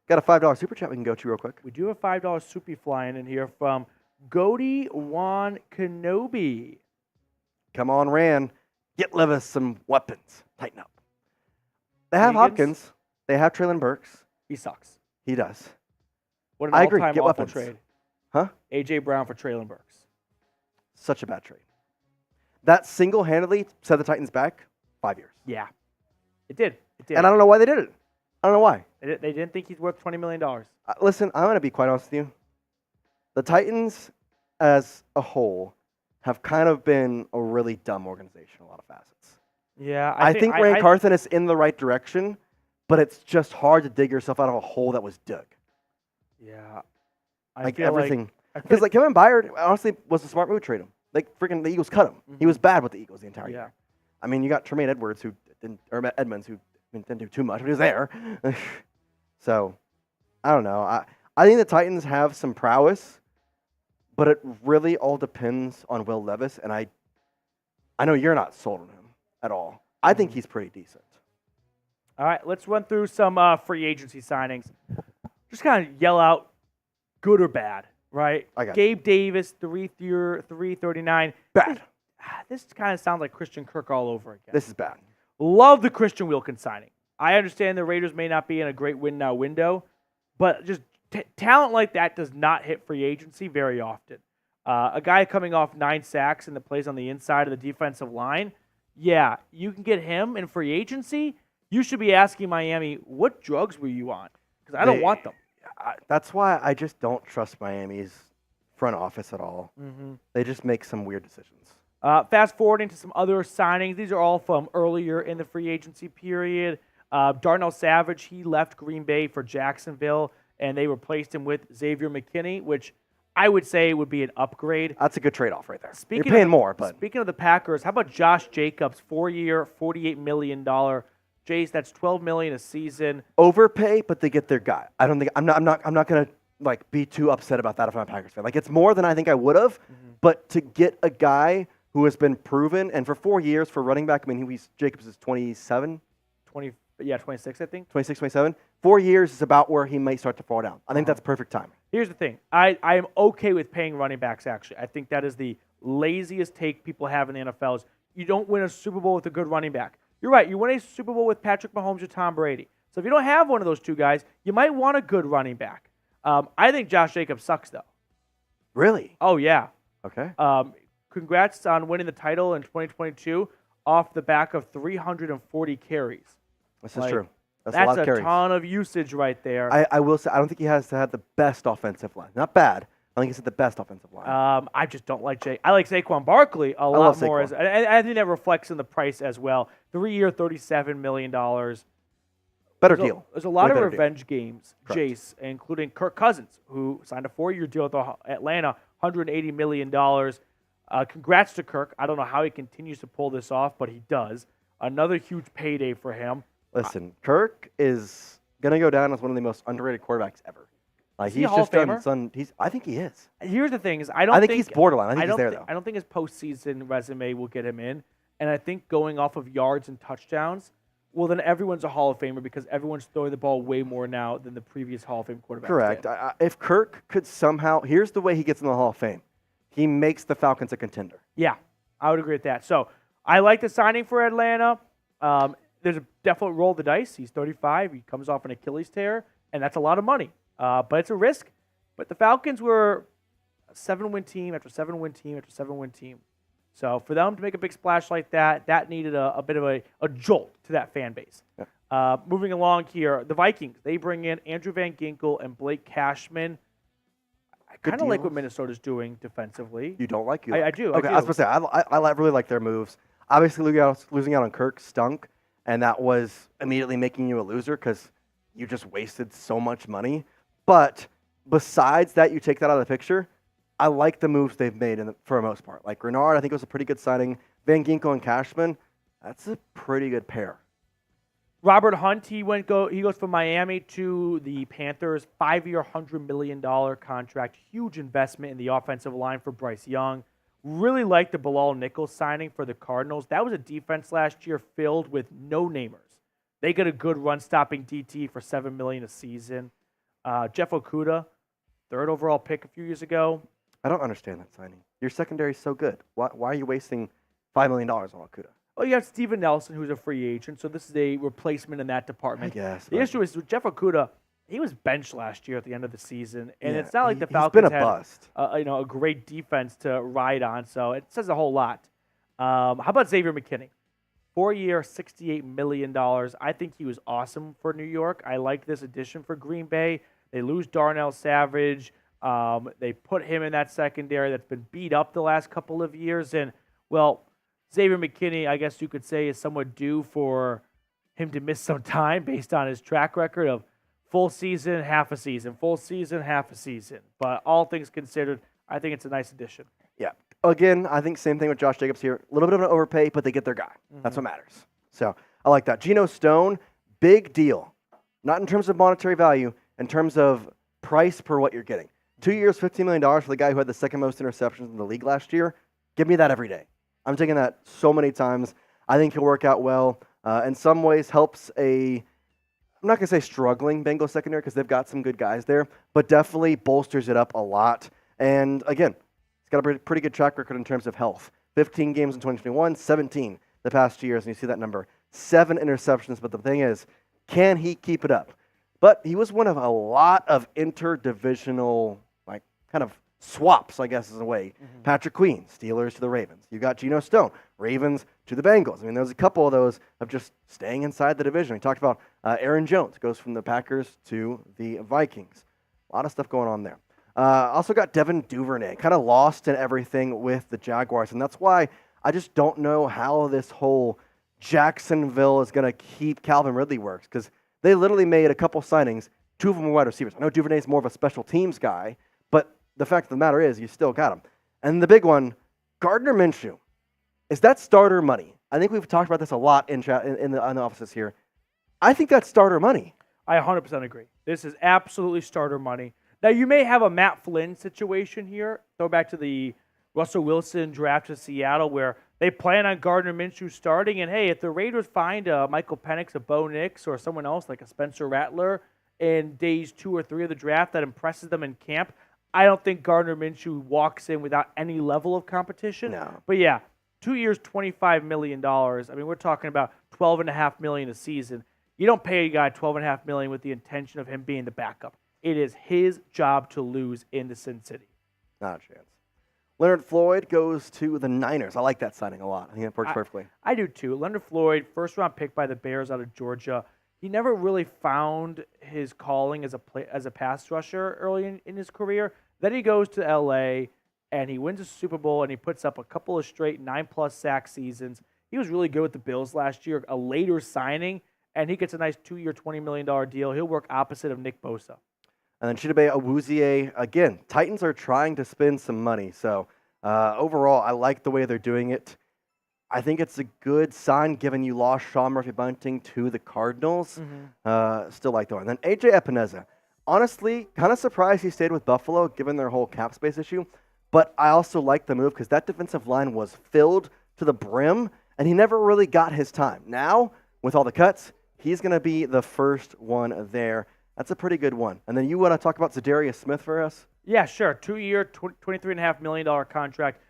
Got a $5 super chat we can go to real quick. We do have $5 soupy flying in here from Goldie Wan Kenobi. Come on, Ran. Get Levis some weapons. Tighten up. They have Higgins? Hopkins. They have Traylon Burks. He sucks. He does. What an I agree. all-time Get awful weapons. trade. Huh? A.J. Brown for Traylon Burks. Such a bad trade. That single-handedly set the Titans back 5 years. Yeah. It did. And I don't know why they did it. I don't know why. They didn't think he's worth $20 million. Listen, I'm going to be quite honest with you. The Titans, as a whole, have kind of been a really dumb organization in a lot of facets. Yeah. I think Ray Carthen is in the right direction, but it's just hard to dig yourself out of a hole that was dug. Yeah. Like everything. Because like Kevin Byard, honestly, was a smart move to trade him. Like freaking the Eagles cut him. He was bad with the Eagles the entire year. I mean, you got Tremaine Edmonds who didn't do too much, but he was there. So, I don't know. I think the Titans have some prowess, but it really all depends on Will Levis, and I know you're not sold on him at all. I think he's pretty decent. All right, let's run through some free agency signings. Just kind of yell out good or bad, right? I got Gabe Davis, 339. Bad. This kind of sounds like Christian Kirk all over again. This is bad. Love the Christian Wilkins signing. I understand the Raiders may not be in a great win now window, but just talent like that does not hit free agency very often. A guy coming off 9 sacks and that plays on the inside of the defensive line, yeah, you can get him in free agency. You should be asking Miami, what drugs were you on? Because I don't want them. That's why I just don't trust Miami's front office at all. They just make some weird decisions. Fast forwarding to some other signings. These are all from earlier in the free agency period. Darnell Savage, he left Green Bay for Jacksonville, and they replaced him with Xavier McKinney, which I would say would be an upgrade. That's a good trade-off right there. You're paying more, but Speaking of the Packers, how about Josh Jacobs, 4-year, $48 million. Jace, that's $12 million a season. overpay, but they get their guy. I'm not gonna like be too upset about that if I'm a Packers fan. Like it's more than I think I would have, but to get a guy who has been proven, and for 4 years for running back, I mean, Jacobs is 27, 26, I think. 26, 27. 4 years is about where he might start to fall down. I think that's perfect time. Here's the thing. I am okay with paying running backs, actually. I think that is the laziest take people have in the NFL is you don't win a Super Bowl with a good running back. You're right. You win a Super Bowl with Patrick Mahomes or Tom Brady. So if you don't have one of those two guys, you might want a good running back. I think Josh Jacobs sucks, though. Really? Oh, yeah. Okay. Congrats on winning the title in 2022 off the back of 340 carries. This is true. That's a That's lot of a carries. ton of usage right there. I will say, I don't think he has to have the best offensive line. Not bad. I think he's at the best offensive line. I just don't like Jay. I like Saquon Barkley a lot love more. Saquon. I think that reflects in the price as well. 3-year, $37 million. Better deal. There's a lot Way of better deal. revenge games, Correct. Jace, including Kirk Cousins, who signed a 4-year deal with Atlanta, $180 million. Congrats to Kirk. I don't know how he continues to pull this off, but he does. Another huge payday for him. Listen, Kirk is going to go down as one of the most underrated quarterbacks ever. Like Is he he's a Hall just of done. Famer? I think he is. Here's the thing: is I think he's borderline. I think he's there though. I don't think his postseason resume will get him in, and I think going off of yards and touchdowns, well, then everyone's a Hall of Famer because everyone's throwing the ball way more now than the previous Hall of Fame quarterback. Correct. If Kirk could somehow, here's the way he gets in the Hall of Fame. He makes the Falcons a contender. Yeah, I would agree with that. So I like the signing for Atlanta. there's a definite roll of the dice. He's 35. He comes off an Achilles tear, and that's a lot of money. But it's a risk. But the Falcons were a 7-win team after 7-win team after 7-win team. So for them to make a big splash like that, that needed a bit of a jolt to that fan base. Yeah. Moving along here, the Vikings, they bring in Andrew Van Ginkel and Blake Cashman. I kind of like what Minnesota's doing defensively. You don't like? I do. Okay, I was going to say, I really like their moves. Obviously, losing out on Kirk stunk, and that was immediately making you a loser because you just wasted so much money. But besides that, you take that out of the picture, I like the moves they've made for the most part. Like Renard, I think it was a pretty good signing. Van Ginkel and Cashman, that's a pretty good pair. Robert Hunt, he goes from Miami to the Panthers, 5-year, $100 million contract. Huge investment in the offensive line for Bryce Young. Really like the Bilal Nichols signing for the Cardinals. That was a defense last year filled with no-namers. They get a good run-stopping DT for $7 million a season. Jeff Okudah, 3rd overall pick a few years ago. I don't understand that signing. Your secondary is so good. Why are you wasting $5 million on Okudah? Well, you have Steven Nelson, who's a free agent, so this is a replacement in that I department. guess. The issue is with Jeff Okudah, he was benched last year at the end of the season, and Yeah, it's not like the he's Falcons been a bust. had a great defense to ride on, so it says a whole lot. How about Xavier McKinney? 4-year, $68 million. I think he was awesome for New York. I like this addition for Green Bay. They lose Darnell Savage. They put him in that secondary that's been beat up the last couple of years. And, well, Xavier McKinney, I guess you could say, is somewhat due for him to miss some time based on his track record of full season, half a season, full season, half a season. But all things considered, I think it's a nice addition. Yeah. Again, I think same thing with Josh Jacobs here. A little bit of an overpay, but they get their guy. That's what matters. So I like that. Geno Stone, big deal. Not in terms of monetary value, in terms of price per what you're getting. 2 years, $15 million for the guy who had the second most interceptions in the league last year. Give me that every day. I'm taking that so many times. I think he'll work out well. In some ways, helps I'm not going to say struggling Bengals secondary because they've got some good guys there, but definitely bolsters it up a lot. And again, he's got a pretty good track record in terms of health. 15 games in 2021, 17 the past 2 years, and you see that number. 7 interceptions, but the thing is, can he keep it up? But he was one of a lot of interdivisional, kind of swaps, I guess is a way. Patrick Queen, Steelers to the Ravens. You got Geno Stone, Ravens to the Bengals. I mean, there's a couple of those of just staying inside the division. We talked about Aaron Jones goes from the Packers to the Vikings. A lot of stuff going on there. Also got Devin Duvernay, kind of lost in everything with the Jaguars, and that's why I just don't know how this whole Jacksonville is going to keep Calvin Ridley works, because they literally made a couple signings. 2 of them were wide receivers. I know Duvernay's more of a special teams guy, but the fact of the matter is you still got him. And the big one, Gardner Minshew. Is that starter money? I think we've talked about this a lot in the offices here. I think that's starter money. I 100% agree. This is absolutely starter money. Now, you may have a Matt Flynn situation here. Go back to the Russell Wilson draft to Seattle where they plan on Gardner Minshew starting. And, hey, if the Raiders find Michael Penix, a Bo Nix, or someone else like a Spencer Rattler in days 2 or 3 of the draft that impresses them in camp, I don't think Gardner Minshew walks in without any level of competition. No. But, yeah, 2 years, $25 million. I mean, we're talking about $12.5 million a season. You don't pay a guy $12.5 million with the intention of him being the backup. It is his job to lose in the Sin City. Not a chance. Leonard Floyd goes to the Niners. I like that signing a lot. I think it works perfectly. I do too. Leonard Floyd, first-round pick by the Bears out of Georgia. He never really found his calling as a pass rusher early in his career. Then he goes to L.A., and he wins a Super Bowl, and he puts up a couple of straight 9+ sack seasons. He was really good with the Bills last year, a later signing, and he gets a nice 2-year, $20 million deal. He'll work opposite of Nick Bosa. And then Chidobe Awuzie, again, Titans are trying to spend some money. So overall, I like the way they're doing it. I think it's a good sign given you lost Sean Murphy-Bunting to the Cardinals. Still like the one. And then A.J. Epineza. Honestly, kind of surprised he stayed with Buffalo given their whole cap space issue. But I also like the move because that defensive line was filled to the brim, and he never really got his time. Now, with all the cuts, he's going to be the first one there. That's a pretty good one. And then you want to talk about Zadarius Smith for us? Yeah, sure. 2-year, $23.5 million contract.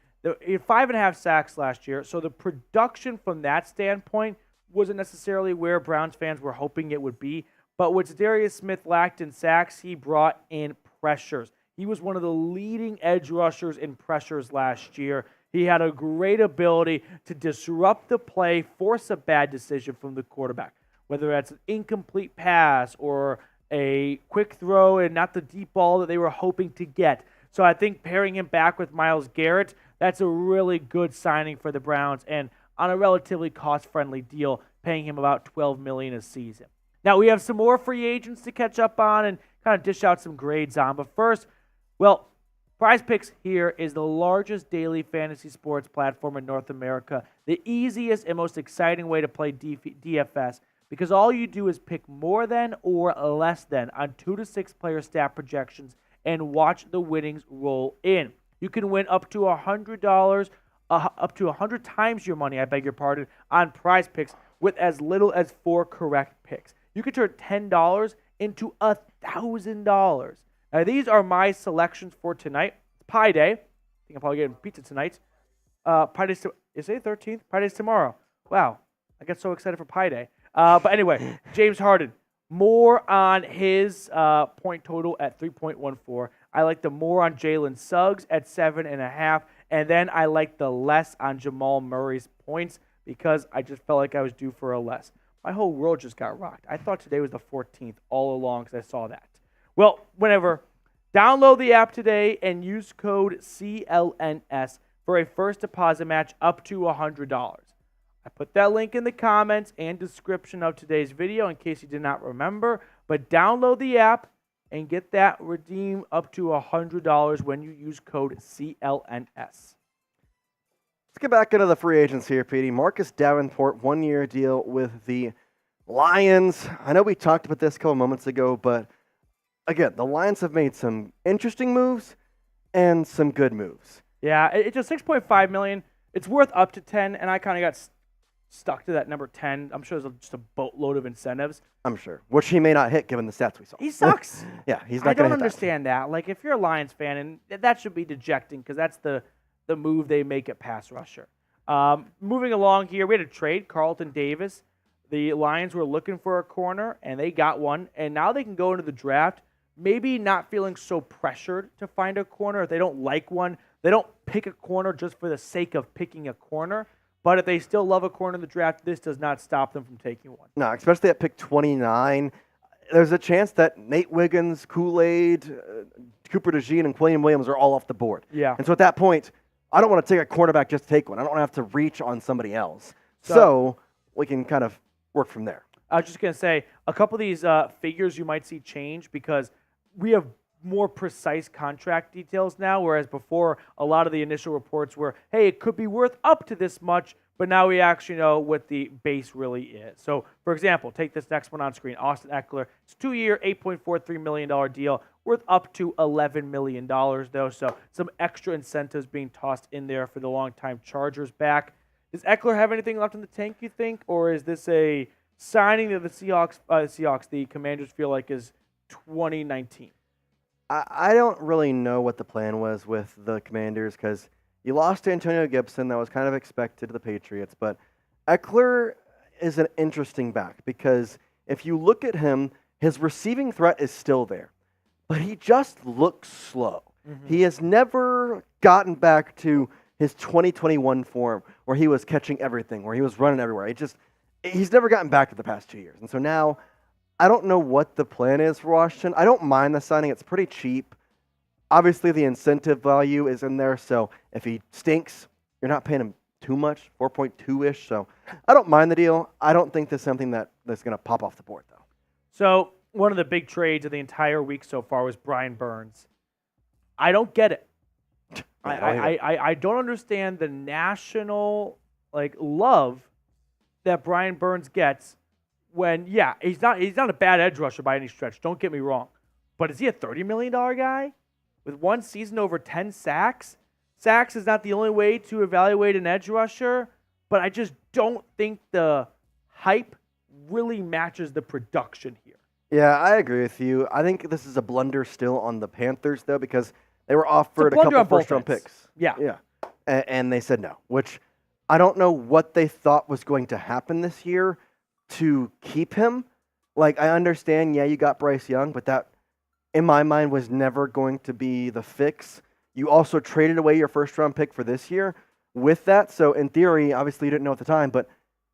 He had 5.5 sacks last year. So the production from that standpoint wasn't necessarily where Browns fans were hoping it would be. But what Darius Smith lacked in sacks, he brought in pressures. He was one of the leading edge rushers in pressures last year. He had a great ability to disrupt the play, force a bad decision from the quarterback, whether that's an incomplete pass or a quick throw and not the deep ball that they were hoping to get. So I think pairing him back with Myles Garrett, that's a really good signing for the Browns, and on a relatively cost-friendly deal, paying him about $12 million a season. Now, we have some more free agents to catch up on and kind of dish out some grades on. But first, well, PrizePicks here is the largest daily fantasy sports platform in North America, the easiest and most exciting way to play DFS, because all you do is pick more than or less than on 2 to 6 player stat projections and watch the winnings roll in. You can win up to $100, up to 100 times your money, on PrizePicks with as little as 4 correct picks. You can turn $10 into $1,000. Now, these are my selections for tonight. It's Pie Day. I think I'm probably getting pizza tonight. Pie Day's is it 13th? Pie Day's tomorrow. Wow. I get so excited for Pie Day. But anyway, James Harden. More on his point total at 3.14. I like the more on Jalen Suggs at 7.5. And then I like the less on Jamal Murray's points because I just felt like I was due for a less. My whole world just got rocked. I thought today was the 14th all along because I saw that. Well, whenever, download the app today and use code CLNS for a first deposit match up to $100. I put that link in the comments and description of today's video in case you did not remember. But download the app and get that redeem up to $100 when you use code CLNS. Let's get back into the free agents here, Petey. Marcus Davenport, 1-year deal with the Lions. I know we talked about this a couple moments ago, but again, the Lions have made some interesting moves and some good moves. Yeah, it's just $6.5 million. It's worth up to 10, and I kind of got stuck to that number 10. I'm sure there's just a boatload of incentives. I'm sure, which he may not hit given the stats we saw. He sucks. Yeah, he's not going to hit that. I don't understand that. Like, if you're a Lions fan, and that should be dejecting because that's the move they make at pass rusher. Moving along here, we had a trade, Carlton Davis. The Lions were looking for a corner, and they got one, and now they can go into the draft maybe not feeling so pressured to find a corner. If they don't like one, they don't pick a corner just for the sake of picking a corner. But if they still love a corner in the draft, this does not stop them from taking one. No, especially at pick 29. There's a chance that Nate Wiggins, Kool-Aid, Cooper DeJean, and Quilliam Williams are all off the board. Yeah. And so at that point, I don't want to take a cornerback just to take one. I don't want to have to reach on somebody else. So we can kind of work from there. I was just going to say, a couple of these figures you might see change because we have more precise contract details now, whereas before a lot of the initial reports were, hey, it could be worth up to this much, but now we actually know what the base really is. So, for example, take this next one on screen, Austin Eckler. It's a 2-year, $8.43 million deal, worth up to $11 million, though, so some extra incentives being tossed in there for the longtime Chargers back. Does Eckler have anything left in the tank, you think, or is this a signing that the Commanders feel like is 2019? I don't really know what the plan was with the Commanders because you lost to Antonio Gibson. That was kind of expected to the Patriots. But Eckler is an interesting back because if you look at him, his receiving threat is still there. But he just looks slow. Mm-hmm. He has never gotten back to his 2021 form where he was catching everything, where he was running everywhere. He's never gotten back to the past 2 years. And so now I don't know what the plan is for Washington. I don't mind the signing. It's pretty cheap. Obviously, the incentive value is in there. So if he stinks, you're not paying him too much, 4.2-ish. So I don't mind the deal. I don't think this is something that's going to pop off the board, though. So one of the big trades of the entire week so far was Brian Burns. I don't get it. I don't understand the national love that Brian Burns gets when, yeah, he's not a bad edge rusher by any stretch. Don't get me wrong. But is he a $30 million guy with one season over 10 sacks? Sacks is not the only way to evaluate an edge rusher, but I just don't think the hype really matches the production here. Yeah, I agree with you. I think this is a blunder still on the Panthers, though, because they were offered a couple of first-round picks. Yeah. And they said no, which I don't know what they thought was going to happen this year, to keep him. Like, I understand, yeah, you got Bryce Young, but that, in my mind, was never going to be the fix. You also traded away your first-round pick for this year with that. So, in theory, obviously you didn't know at the time, but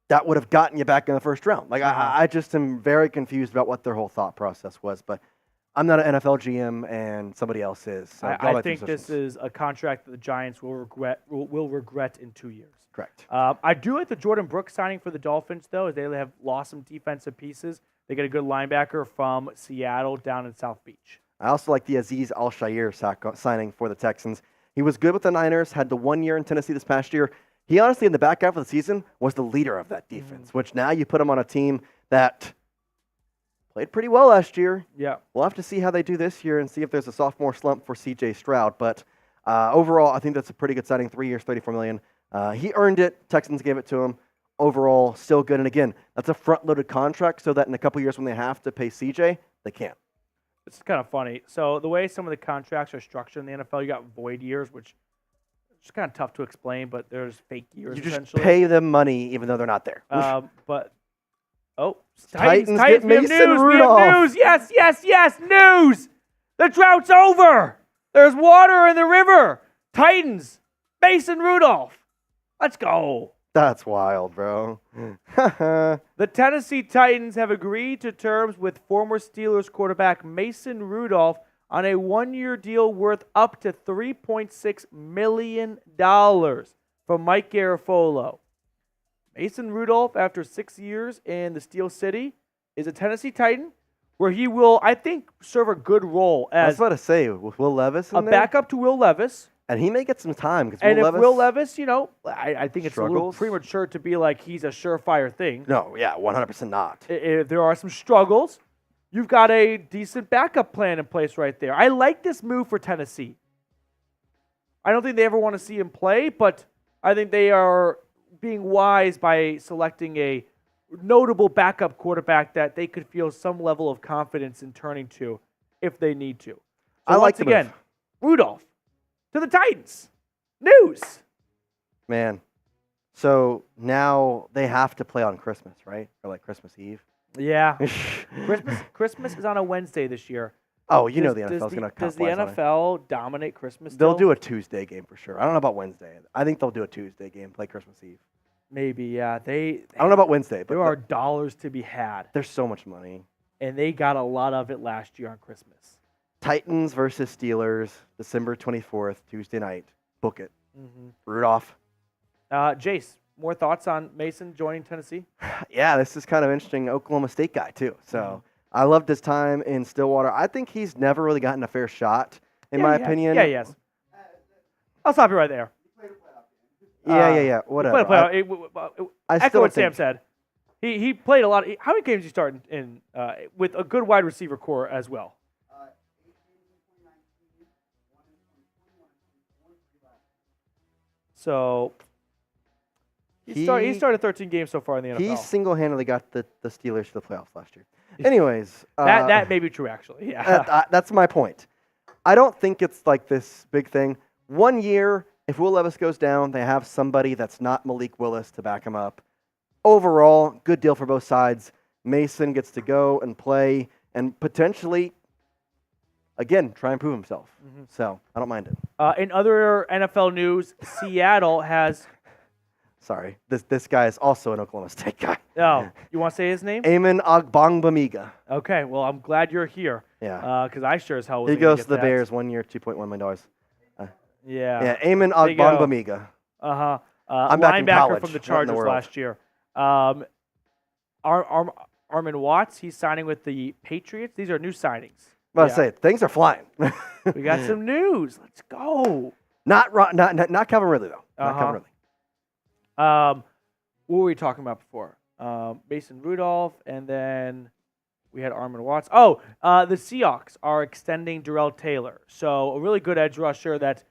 that would have gotten you back in the first round. Like, I just am very confused about what their whole thought process was. But I'm not an NFL GM, and somebody else is. So I think this is a contract that the Giants will regret in 2 years. correct. I do like the Jordan Brooks signing for the Dolphins, though, as they have lost some defensive pieces. They get a good linebacker from Seattle down in South Beach. I also like the Azeez Al-Shaair signing for the Texans. He was good with the Niners, had the 1 year in Tennessee this past year. He honestly, in the back half of the season, was the leader of that defense, which now you put him on a team that played pretty well last year. Yeah. We'll have to see how they do this year and see if there's a sophomore slump for C.J. Stroud. But overall, I think that's a pretty good signing. 3 years, $34 million. He earned it. Texans gave it to him. Overall, still good. And again, that's a front-loaded contract so that in a couple years when they have to pay C.J., they can't. It's kind of funny. So the way some of the contracts are structured in the NFL, you got void years, which is kind of tough to explain, but there's fake years You just essentially. pay them money even though they're not there. But Titans we get have Mason news. Rudolph. We have news. Yes, news. The drought's over. There's water in the river. Titans, Mason Rudolph. Let's go. That's wild, bro. The Tennessee Titans have agreed to terms with former Steelers quarterback Mason Rudolph on a 1-year deal worth up to $3.6 million from Mike Garafolo. Mason Rudolph, after 6 years in the Steel City, is a Tennessee Titan where he will, I think, serve a good role I was as about to say, with Will Levis in a there, backup to Will Levis. and he may get some time. And Will if Levis, Will Levis, I think it's a little struggles. premature to be like he's a surefire thing. No, yeah, 100% not. If there are some struggles, you've got a decent backup plan in place right there. I like this move for Tennessee. I don't think they ever want to see him play, but I think they are being wise by selecting a notable backup quarterback that they could feel some level of confidence in turning to if they need to. So I like once the again, move. Rudolph to the Titans. News. Man. So now they have to play on Christmas, right? Or like Christmas Eve. Yeah. Christmas is on a Wednesday this year. Oh, you know Does- the does NFL's going to Does the capitalize on it. NFL dominate Christmas? They'll still? do a Tuesday game for sure. I don't know about Wednesday. I think they'll do a Tuesday game, play Christmas Eve. Maybe, yeah. I don't know about Wednesday, but There are dollars to be had, there's so much money. and they got a lot of it last year on Christmas. Titans versus Steelers, December 24th, Tuesday night. Book it. Mm-hmm. Rudolph. Jace, more thoughts on Mason joining Tennessee? Yeah, this is kind of interesting. Oklahoma State guy, too. So I loved his time in Stillwater. I think he's never really gotten a fair shot, in my opinion. Yeah, yes. I'll stop you right there. Yeah. Whatever. I Echo still what think Sam said. He played a lot. How many games did he start in with a good wide receiver core as well? So he started 13 games so far in the NFL. he single-handedly got the Steelers to the playoffs last year. Anyways. that may be true, actually. Yeah. That's my point. I don't think it's like this big thing. 1 year, if Will Levis goes down, they have somebody that's not Malik Willis to back him up. Overall, good deal for both sides. Mason gets to go and play and potentially, again, try and prove himself. So I don't mind it. In other NFL news, Seattle has. Sorry, this guy is also an Oklahoma State guy. Oh, you want to say his name? Amon Agbangbamiga. Okay, well, I'm glad you're here. Yeah. Because I sure as hell was He gonna goes get to the that. Bears 1 year, $2.1 million. Yeah. Yeah, Amon Big O. Agbangbamiga. I'm back in Linebacker college, from the not in the Chargers world. last year. Armin Watts, he's signing with the Patriots. These are new signings. I was about to say, things are flying. We got some news. Let's go. Not Calvin Ridley, though. Not Calvin Ridley. What were we talking about before? Mason Rudolph, and then we had Armin Watts. Oh, the Seahawks are extending Darrell Taylor. So a really good edge rusher that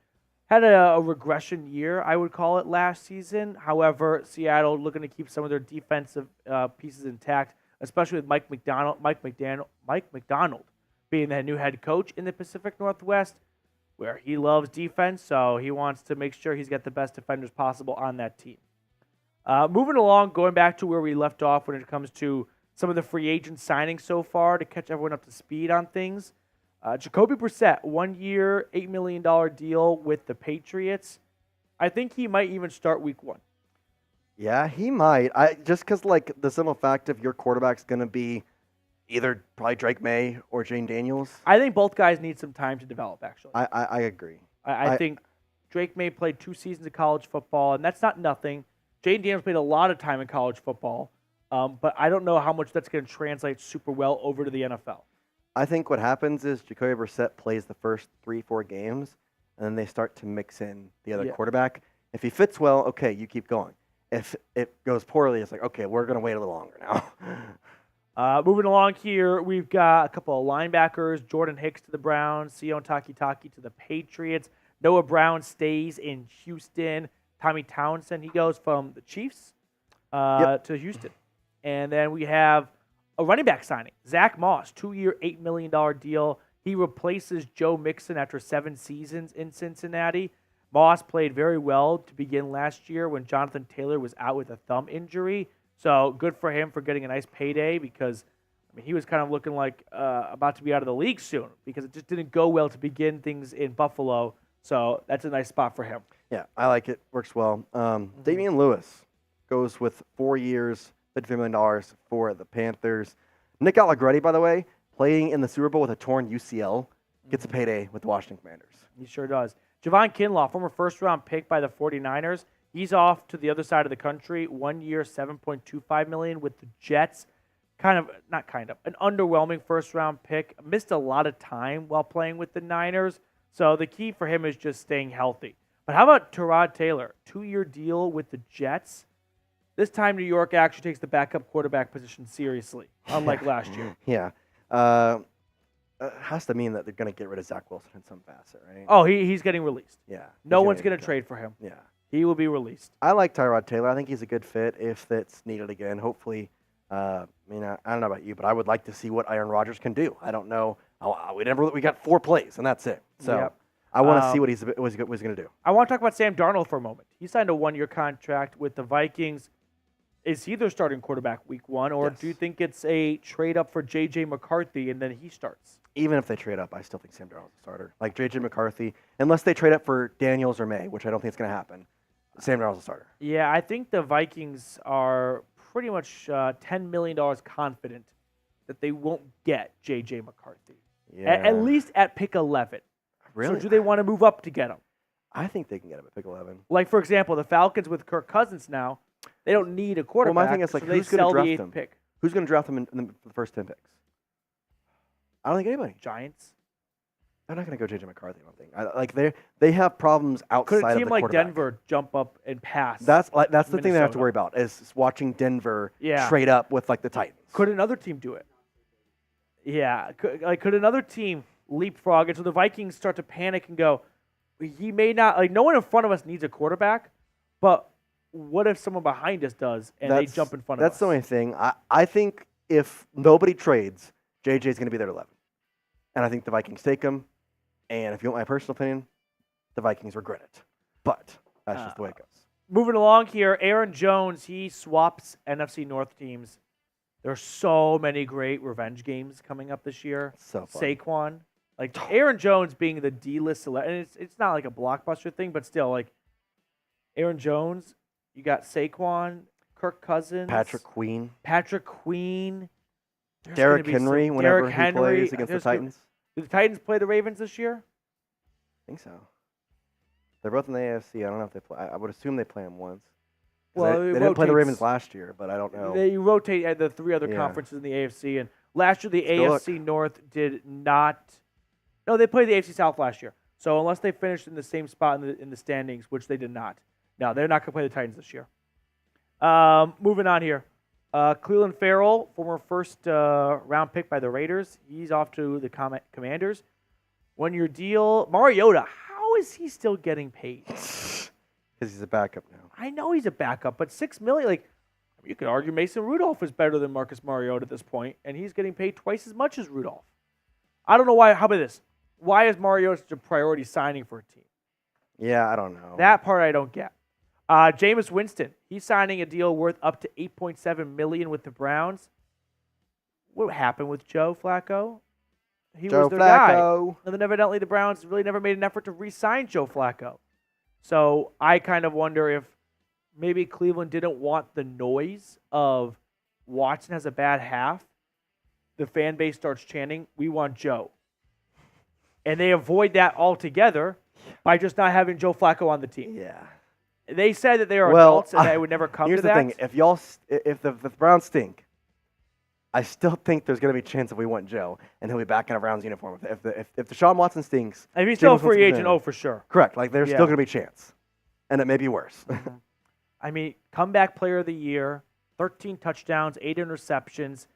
had a regression year, I would call it, last season. However, Seattle looking to keep some of their defensive pieces intact, especially with Mike McDonald being the new head coach in the Pacific Northwest, where he loves defense, so he wants to make sure he's got the best defenders possible on that team. Moving along, going back to where we left off when it comes to some of the free agent signings so far to catch everyone up to speed on things. Jacoby Brissett, 1 year, $8 million deal with the Patriots. I think he might even start week 1. Yeah, he might. Just because, like, the simple fact of your quarterback's going to be either probably Drake May or Jane Daniels. I think both guys need some time to develop, actually. I agree. I think Drake May played 2 seasons of college football, and that's not nothing. Jane Daniels played a lot of time in college football, but I don't know how much that's going to translate super well over to the NFL. I think what happens is Jacoby Brissett plays the first 3-4 games, and then they start to mix in the other quarterback. If he fits well, okay, you keep going. If it goes poorly, it's like, okay, we're going to wait a little longer now. Moving along here, we've got a couple of linebackers. Jordan Hicks to the Browns, Sion Takitaki to the Patriots. Noah Brown stays in Houston. Tommy Townsend, he goes from the Chiefs to Houston. And then we have a running back signing. Zach Moss, 2-year, $8 million deal. He replaces Joe Mixon after 7 seasons in Cincinnati. Moss played very well to begin last year when Jonathan Taylor was out with a thumb injury. So good for him for getting a nice payday because he was kind of looking like about to be out of the league soon because it just didn't go well to begin things in Buffalo. So that's a nice spot for him. Yeah, I like it. Works well. Damian Lewis goes with 4 years, $53 million for the Panthers. Nick Allegretti, by the way, playing in the Super Bowl with a torn UCL, gets a payday with the Washington Commanders. He sure does. Javon Kinlaw, former first-round pick by the 49ers. He's off to the other side of the country. 1 year, $7.25 million with the Jets. An underwhelming first-round pick. Missed a lot of time while playing with the Niners. So the key for him is just staying healthy. But how about Tyrod Taylor? 2-year deal with the Jets. This time New York actually takes the backup quarterback position seriously, unlike last year. Yeah. Has to mean that they're going to get rid of Zach Wilson in some facet, right? Oh, he's getting released. Yeah. No one's going to trade for him. Yeah. He will be released. I like Tyrod Taylor. I think he's a good fit if it's needed again. Hopefully, I don't know about you, but I would like to see what Aaron Rodgers can do. I don't know. We got 4 plays, and that's it. So I want to see what he's going to do. I want to talk about Sam Darnold for a moment. He signed a 1-year contract with the Vikings. Is he their starting quarterback week 1, or do you think it's a trade-up for J.J. McCarthy and then he starts? Even if they trade up, I still think Sam Darnold's a starter. Like J.J. McCarthy, unless they trade up for Daniels or May, which I don't think is going to happen, Sam Darnold's a starter. Yeah, I think the Vikings are pretty much $10 million confident that they won't get J.J. McCarthy. Yeah. At least at pick 11. Really? So do they want to move up to get him? I think they can get him at pick 11. Like, for example, the Falcons with Kirk Cousins now, they don't need a quarterback. Well, my thing is, like, so they who's going sell to the draft 8th him? pick. Who's going to draft them in the first 10 picks? I don't think anybody. Giants. They're not going to go J.J. McCarthy, I don't think. They have problems outside of the quarterback. Could a team like Denver jump up and pass? That's the thing they have to worry about is watching Denver trade up with, like, the Titans. Could another team do it? Yeah. Could another team leapfrog? And so the Vikings start to panic and go, he may not, like, no one in front of us needs a quarterback, but what if someone behind us does and they jump in front of us? That's the only thing. I think if nobody trades, JJ's going to be there at 11. And I think the Vikings take him. And if you want my personal opinion, the Vikings regret it. But that's just the way it goes. Moving along here, Aaron Jones, he swaps NFC North teams. There's so many great revenge games coming up this year. So fun. Saquon. Like, Aaron Jones being the D-list select, and it's not like a blockbuster thing, but still, like, Aaron Jones, you got Saquon, Kirk Cousins. Patrick Queen. Derrick Henry, whenever he plays against the Titans. Do the Titans play the Ravens this year? I think so. They're both in the AFC. I don't know if they play. I would assume they play them once. Well, they didn't play the Ravens last year, but I don't know. They rotate at the 3 other conferences in the AFC, and last year the AFC North did not. No, they played the AFC South last year. So unless they finished in the same spot in the standings, which they did not, no, they're not going to play the Titans this year. Moving on here, Cleveland Farrell, former first round pick by the Raiders, he's off to the Commanders. 1-year deal. Mariota, how is he still getting paid? Because he's a backup now. I know he's a backup, but $6 million, like, you could argue Mason Rudolph is better than Marcus Mariota at this point, and he's getting paid twice as much as Rudolph. I don't know why. How about this? Why is Mariota such a priority signing for a team? Yeah, I don't know. That part I don't get. Jameis Winston, he's signing a deal worth up to $8.7 million with the Browns. What happened with Joe Flacco? He Joe was their guy. Flacco. And then evidently the Browns really never made an effort to re-sign Joe Flacco. So I kind of wonder if maybe Cleveland didn't want the noise of Watson has a bad half. The fan base starts chanting, "We want Joe." And they avoid that altogether by just not having Joe Flacco on the team. Yeah. They said that they are Well, adults and they would never come Here's to the that. thing: if the Browns stink, I still think there's going to be a chance that we want Joe, and he'll be back in a Browns uniform. If Deshaun Watson stinks, If he's still a Jameis free Winston's agent, in. for sure. Correct. Like there's Yeah. still going to be a chance, and it may be worse. I mean, comeback player of the year, 13 touchdowns, 8 interceptions.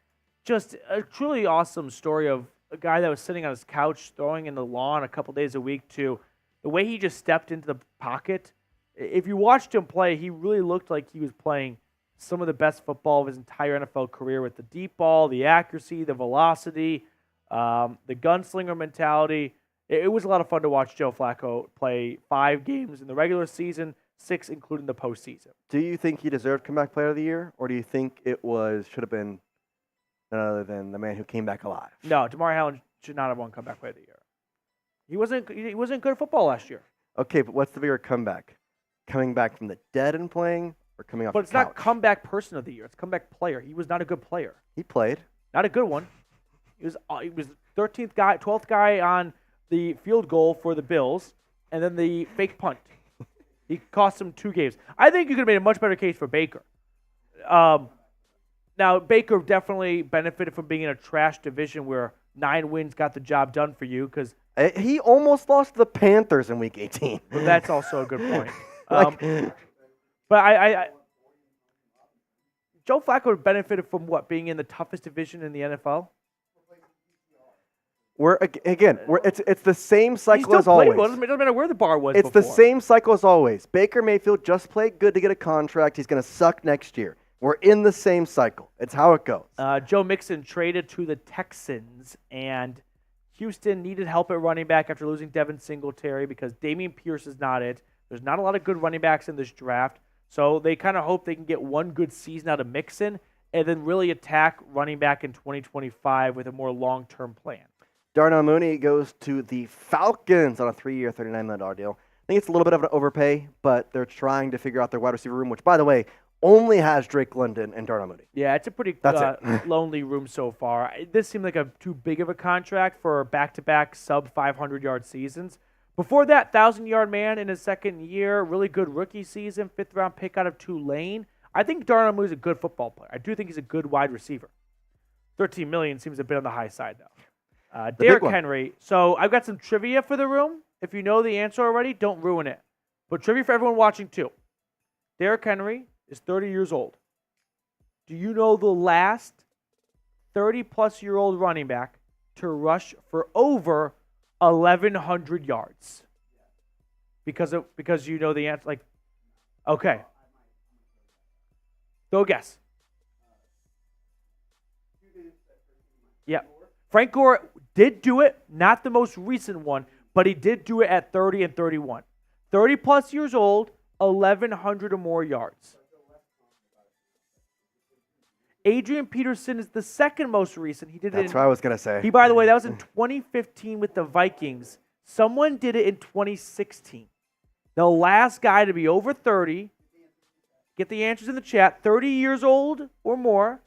Just a truly awesome story of a guy that was sitting on his couch throwing in the lawn a couple days a week to the way he just stepped into the pocket. If you watched him play, he really looked like he was playing some of the best football of his entire NFL career with the deep ball, the accuracy, the velocity, the gunslinger mentality. It was a lot of fun to watch Joe Flacco play 5 games in the regular season, 6 including the postseason. Do you think he deserved comeback player of the year, or do you think it should have been none other than the man who came back alive? No, Damar Hamlin should not have won comeback player of the year. He wasn't good at football last year. Okay, but what's the bigger comeback? Coming back from the dead and playing, or coming off But the it's not couch? comeback person of the year. It's comeback player. He was not a good player. He played. Not a good one. He was 13th guy, 12th guy on the field goal for the Bills, and then the fake punt. He cost him 2 games. I think you could have made a much better case for Baker. Now, Baker definitely benefited from being in a trash division where 9 wins got the job done for you, because He almost lost to the Panthers in Week 18. that's also a good point. Like- But I Joe Flacco benefited from what, being in the toughest division in the NFL? It's the same He cycle still as played always. well. It doesn't matter where the bar was It's before. the same cycle as always. Baker Mayfield just played good to get a contract. He's going to suck next year. We're in the same cycle. It's how it goes. Joe Mixon traded to the Texans, and Houston needed help at running back after losing Devin Singletary because Dameon Pierce is not it. There's not a lot of good running backs in this draft, so they kind of hope they can get one good season out of Mixon and then really attack running back in 2025 with a more long-term plan. Darnell Mooney goes to the Falcons on a 3-year, $39 million deal. I think it's a little bit of an overpay, but they're trying to figure out their wide receiver room, which, by the way, only has Drake London and Darnell Mooney. Yeah, it's a pretty That's it. lonely room so far. This seemed like too big of a contract for back-to-back sub-500-yard seasons. Before that, 1,000-yard man in his second year, really good rookie season, 5th-round pick out of Tulane. I think Darnell Mooney's a good football player. I do think he's a good wide receiver. $13 million seems a bit on the high side, though. big Derrick one. Henry. So I've got some trivia for the room. If you know the answer already, don't ruin it. But trivia for everyone watching, too. Derrick Henry is 30 years old. Do you know the last 30-plus-year-old running back to rush for over 1,100 yards? Because you know the answer. Okay. Go guess. Yeah. Frank Gore did do it, not the most recent one, but he did do it at 30 and 31. 30-plus years old, 1,100 or more yards. Adrian Peterson is the second most recent. He did That's it. what I was going to say. By the way, that was in 2015 with the Vikings. Someone did it in 2016. The last guy to be over 30, get the answers in the chat, 30 years old or more,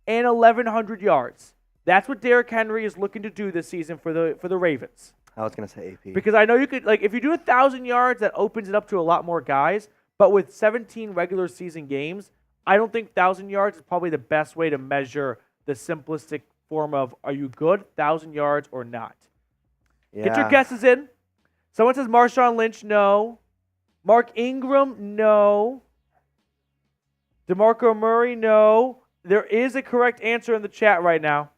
and 1,100 yards. That's what Derrick Henry is looking to do this season for the Ravens. I was going to say AP. Because I know you could, if you do 1,000 yards, that opens it up to a lot more guys. But with 17 regular season games, I don't think 1,000 yards is probably the best way to measure the simplistic form of, are you good, 1,000 yards or not? Get your guesses in. Someone says Marshawn Lynch, no. Mark Ingram, no. DeMarco Murray, no. There is a correct answer in the chat right now.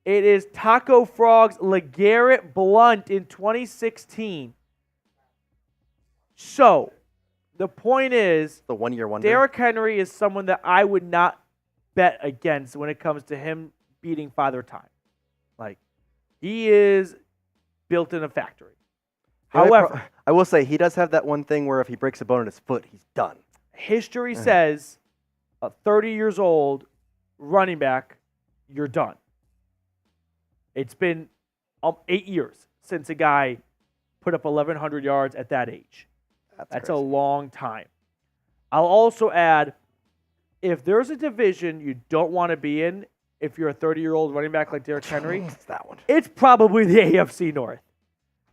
It is Taco Frog's LeGarrette Blount in 2016. So, the point is, the 1-year wonder. Derrick Henry is someone that I would not bet against when it comes to him beating Father Time. He is built in a factory. However, I will say he does have that one thing where if he breaks a bone in his foot, he's done. History says a 30 years old running back, you're done. It's been 8 years since a guy put up 1,100 yards at that age. That's a crazy. long time. I'll also add, if there's a division you don't want to be in, if you're a 30-year-old running back like Derrick Henry, It's that one. it's probably the AFC North.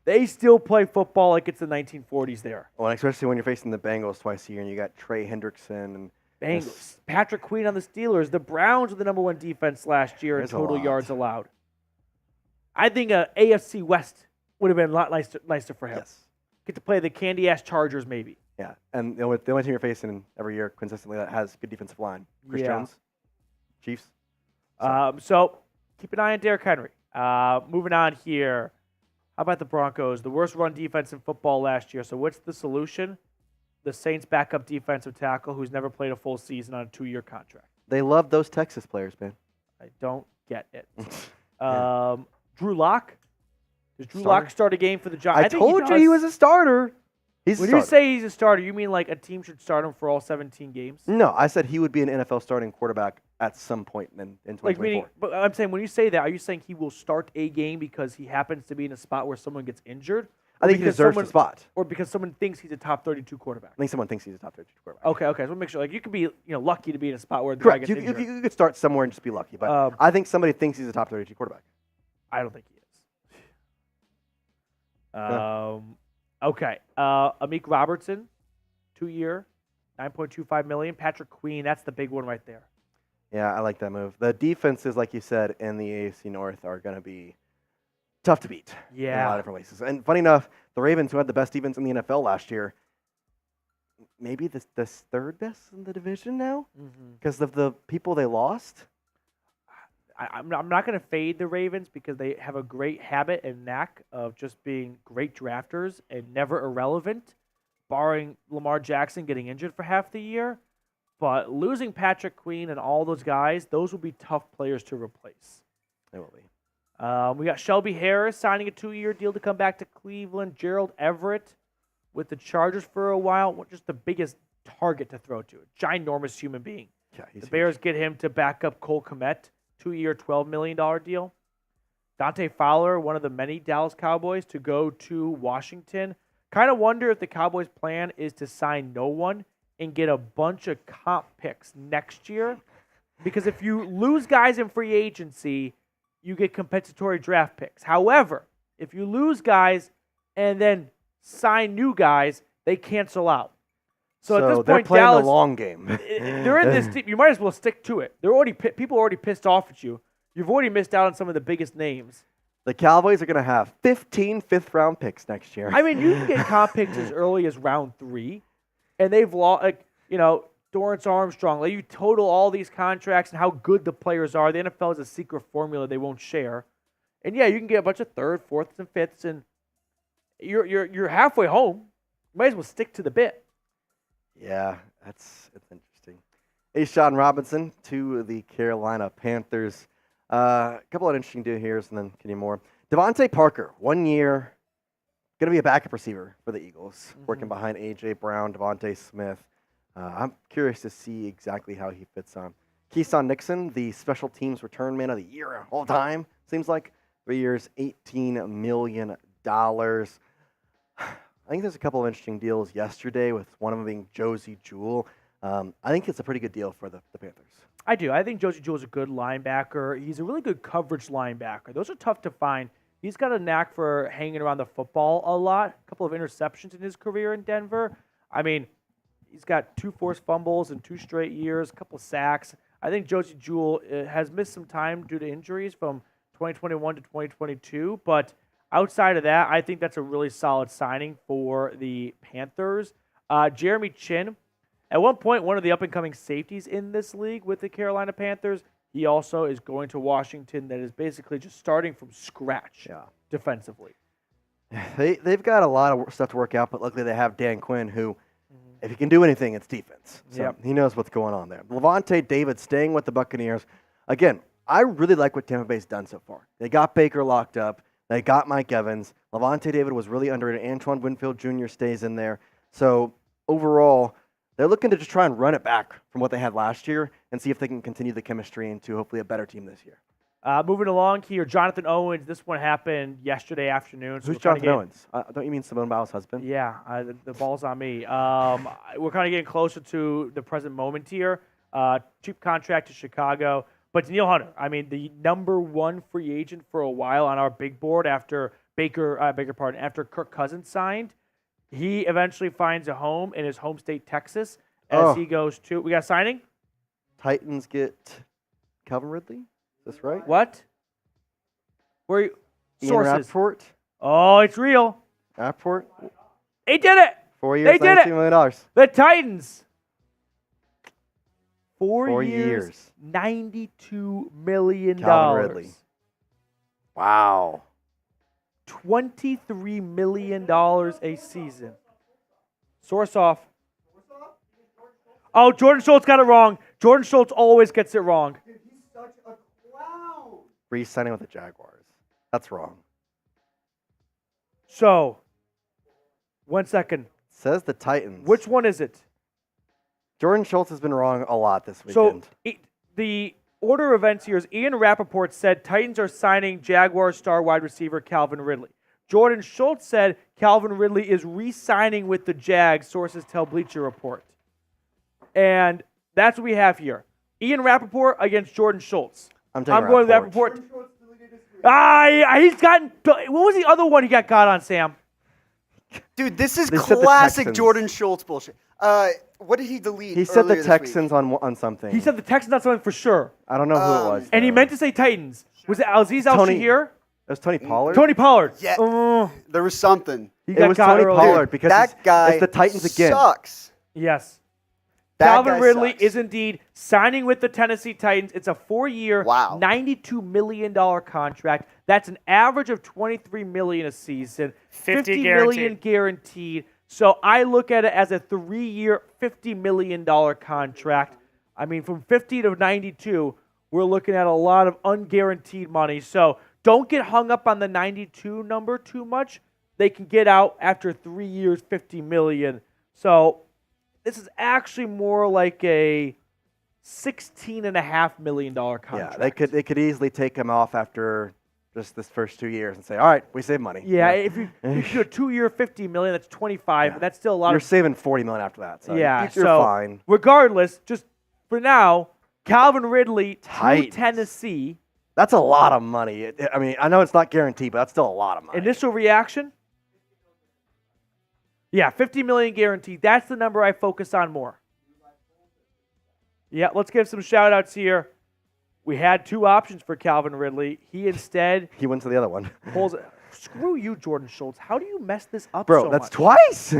They still play football like it's the 1940s there. Well, and especially when you're facing the Bengals twice a year, and you got Trey Hendrickson and Bengals, Patrick Queen on the Steelers. The Browns were the number one defense last year in There's a total lot. yards allowed. I think a AFC West would have been a lot nicer for him. Yes. Get to play the candy-ass Chargers maybe. Yeah, and the only team you're facing every year consistently that has good defensive line, Chris Yeah. Jones, Chiefs. So keep an eye on Derrick Henry. Moving on here. How about the Broncos? The worst run defense in football last year. So what's the solution? The Saints' backup defensive tackle who's never played a full season on a 2-year contract. They love those Texas players, man. I don't get it. Drew Lock? Does Drew Starter? Lock start a game for the Giants? I told you he was a starter. He's When a you starter. say he's a starter, you mean like a team should start him for all 17 games? No, I said he would be an NFL starting quarterback at some point in 2024. Like meaning, but I'm saying when you say that, are you saying he will start a game because he happens to be in a spot where someone gets injured? I think he because deserves the spot. Or because someone thinks he's a top 32 quarterback? I think someone thinks he's a top 32 quarterback. Okay. So make sure, like you could be, lucky to be in a spot where the guy Correct. gets You, injured. you could start somewhere and just be lucky, but I think somebody thinks he's a top 32 quarterback. I don't think he is. Yeah. Okay. Amik Robertson, 2-year, $9.25 million. Patrick Queen, that's the big one right there. Yeah, I like that move. The defenses, like you said, in the AFC North are going to be tough to beat in a lot Yeah. of different places. And funny enough, the Ravens, who had the best defense in the NFL last year, maybe the third best in the division now because of the people they lost. I'm not going to fade the Ravens because they have a great habit and knack of just being great drafters and never irrelevant, barring Lamar Jackson getting injured for half the year. But losing Patrick Queen and all those guys, those will be tough players to replace. They will be. We got Shelby Harris signing a 2-year deal to come back to Cleveland. Gerald Everett with the Chargers for a while. Just the biggest target to throw to. A ginormous human being. Yeah, he's The Bears get him to back up Cole Kmet. 2-year, $12 million deal. Dante Fowler, one of the many Dallas Cowboys, to go to Washington. Kind of wonder if the Cowboys' plan is to sign no one and get a bunch of comp picks next year. Because if you lose guys in free agency, you get compensatory draft picks. However, if you lose guys and then sign new guys, they cancel out. So at this they're point, playing Dallas, the long game. they're in this team. You might as well stick to it. People are already pissed off at you. You've already missed out on some of the biggest names. The Cowboys are going to have 15 fifth-round picks next year. I mean, you can get comp picks as early as round 3, and they've lost, Dorrance Armstrong. Like, you total all these contracts and how good the players are. The NFL is a secret formula they won't share. And yeah, you can get a bunch of 3rd, 4th, and 5ths, and you're halfway home. Might as well stick to the bit. Yeah, it's interesting. Ashawn Robinson to the Carolina Panthers. A couple of interesting deals here, and then continue more. Devontae Parker, 1 year, going to be a backup receiver for the Eagles, working behind A.J. Brown, Devontae Smith. I'm curious to see exactly how he fits on. Keyshawn Nixon, the special teams return man of the year all time, seems like. 3 years, $18 million. I think there's a couple of interesting deals yesterday, with one of them being Josie Jewell. I think it's a pretty good deal for the Panthers. I do. I think Josie Jewell's a good linebacker. He's a really good coverage linebacker. Those are tough to find. He's got a knack for hanging around the football a lot. A couple of interceptions in his career in Denver. I mean, he's got 2 forced fumbles in 2 straight years, a couple of sacks. I think Josie Jewell has missed some time due to injuries from 2021 to 2022, but outside of that, I think that's a really solid signing for the Panthers. Jeremy Chin, at one point, one of the up-and-coming safeties in this league with the Carolina Panthers. He also is going to Washington, that is basically just starting from scratch defensively. They've got a lot of stuff to work out, but luckily they have Dan Quinn, who, if he can do anything, it's defense. So he knows what's going on there. Levante David staying with the Buccaneers. Again, I really like what Tampa Bay's done so far. They got Baker locked up. They got Mike Evans. Levante David was really underrated. Antoine Winfield Jr. stays in there. So overall, they're looking to just try and run it back from what they had last year and see if they can continue the chemistry into hopefully a better team this year. Moving along here, Jonathan Owens. This one happened yesterday afternoon. So Who's Jonathan Owens? Don't you mean Simone Biles' husband? Yeah, the ball's on me. We're kind of getting closer to the present moment here. Cheap contract to Chicago. But Danielle Hunter, I mean, the number one free agent for a while on our big board after after Kirk Cousins signed. He eventually finds a home in his home state, Texas, as he goes to. We got a signing? Titans get Calvin Ridley. Is this right? What? Where are you? Sources. Rappaport. Oh, it's real. Rappaport. They did it. 4 years, They did it. $92 million. The Titans. 4 years. $92 million. Calvin Ridley. Wow. $23 million a season. Source off. Oh, Jordan Schultz got it wrong. Jordan Schultz always gets it wrong. Re-signing with the Jaguars. That's wrong. So, 1 second. Says the Titans. Which one is it? Jordan Schultz has been wrong a lot this weekend. So, the order of events here is Ian Rappaport said Titans are signing Jaguars star wide receiver Calvin Ridley. Jordan Schultz said Calvin Ridley is re-signing with the Jags, sources tell Bleacher Report. And that's what we have here. Ian Rappaport against Jordan Schultz. I'm going with Rappaport. He's gotten. What was the other one he got caught on, Sam? Dude, this is They said the classic Texans. Jordan Schultz bullshit. What did he delete? He said the earlier this Texans week? on something. He said the Texans on something for sure. I don't know who it was. And he though. meant to say Titans. Was it Aziz Tony- Al-Shahir? It was Tony Pollard. Tony Pollard. Yeah. There was something. He It got was caught Tony earlier. Pollard because that guy it's the Titans again. sucks. Yes. That Calvin guy Ridley sucks. is indeed signing with the Tennessee Titans. It's a 4-year, Wow. $92 million contract. That's an average of $23 million a season. 50 $50 million guaranteed. So I look at it as a 3-year, $50 million contract. I mean, from 50 to 92, we're looking at a lot of unguaranteed money. So don't get hung up on the 92 number too much. They can get out after 3 years, $50 million. So this is actually more like a $16.5 million contract. Yeah, they could easily take him off after just this first 2 years and say, all right, we save money. Yeah, if you do a 2-year, $50 million, that's 25. But that's still a lot. You're of saving $40 million after that. So yeah, you're so fine. regardless, just for now, Calvin Ridley to Titans. Tennessee. That's a lot of money. I mean, I know it's not guaranteed, but that's still a lot of money. Initial reaction? Yeah, $50 million guaranteed. That's the number I focus on more. Yeah, let's give some shout outs here. We had 2 options for Calvin Ridley. He instead He went to the other one. pulls it. Screw you, Jordan Schultz. How do you mess this up Bro, so that's much? twice.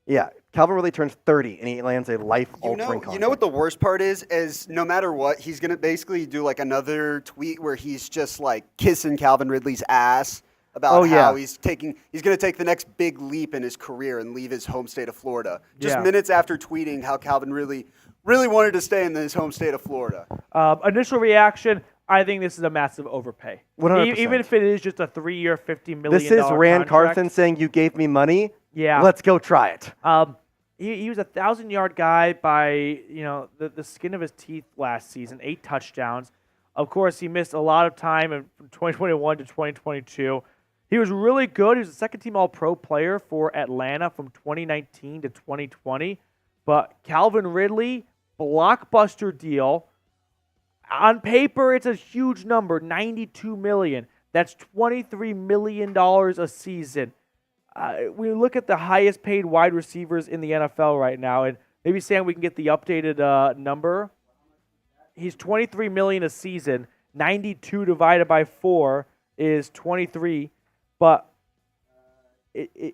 Yeah, Calvin Ridley turns 30 and he lands a life-altering contract. You know what the worst part is no matter what, he's going to basically do like another tweet where he's just like kissing Calvin Ridley's ass about how he's going to take the next big leap in his career and leave his home state of Florida. Just minutes after tweeting how Calvin really wanted to stay in his home state of Florida. Initial reaction, I think this is a massive overpay. 100%. Even if it is just a 3-year, $50 million This is Rand contract. Carthen saying, you gave me money. Yeah. Let's go try it. He was a 1,000-yard guy by the skin of his teeth last season, 8 touchdowns. Of course, he missed a lot of time from 2021 to 2022. He was really good. He was a second-team All-Pro player for Atlanta from 2019 to 2020. But Calvin Ridley, blockbuster deal. On paper, it's a huge number, $92 million. That's $23 million a season. We look at the highest-paid wide receivers in the NFL right now, and maybe Sam, we can get the updated number. He's $23 million a season. 92 divided by 4 is 23. But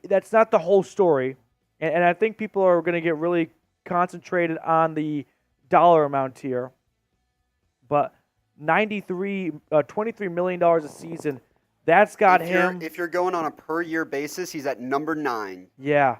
that's not the whole story. And I think people are going to get really concentrated on the dollar amount here. But $23 million a season, that's got him. If you're going on a per-year basis, he's at number 9. Yeah.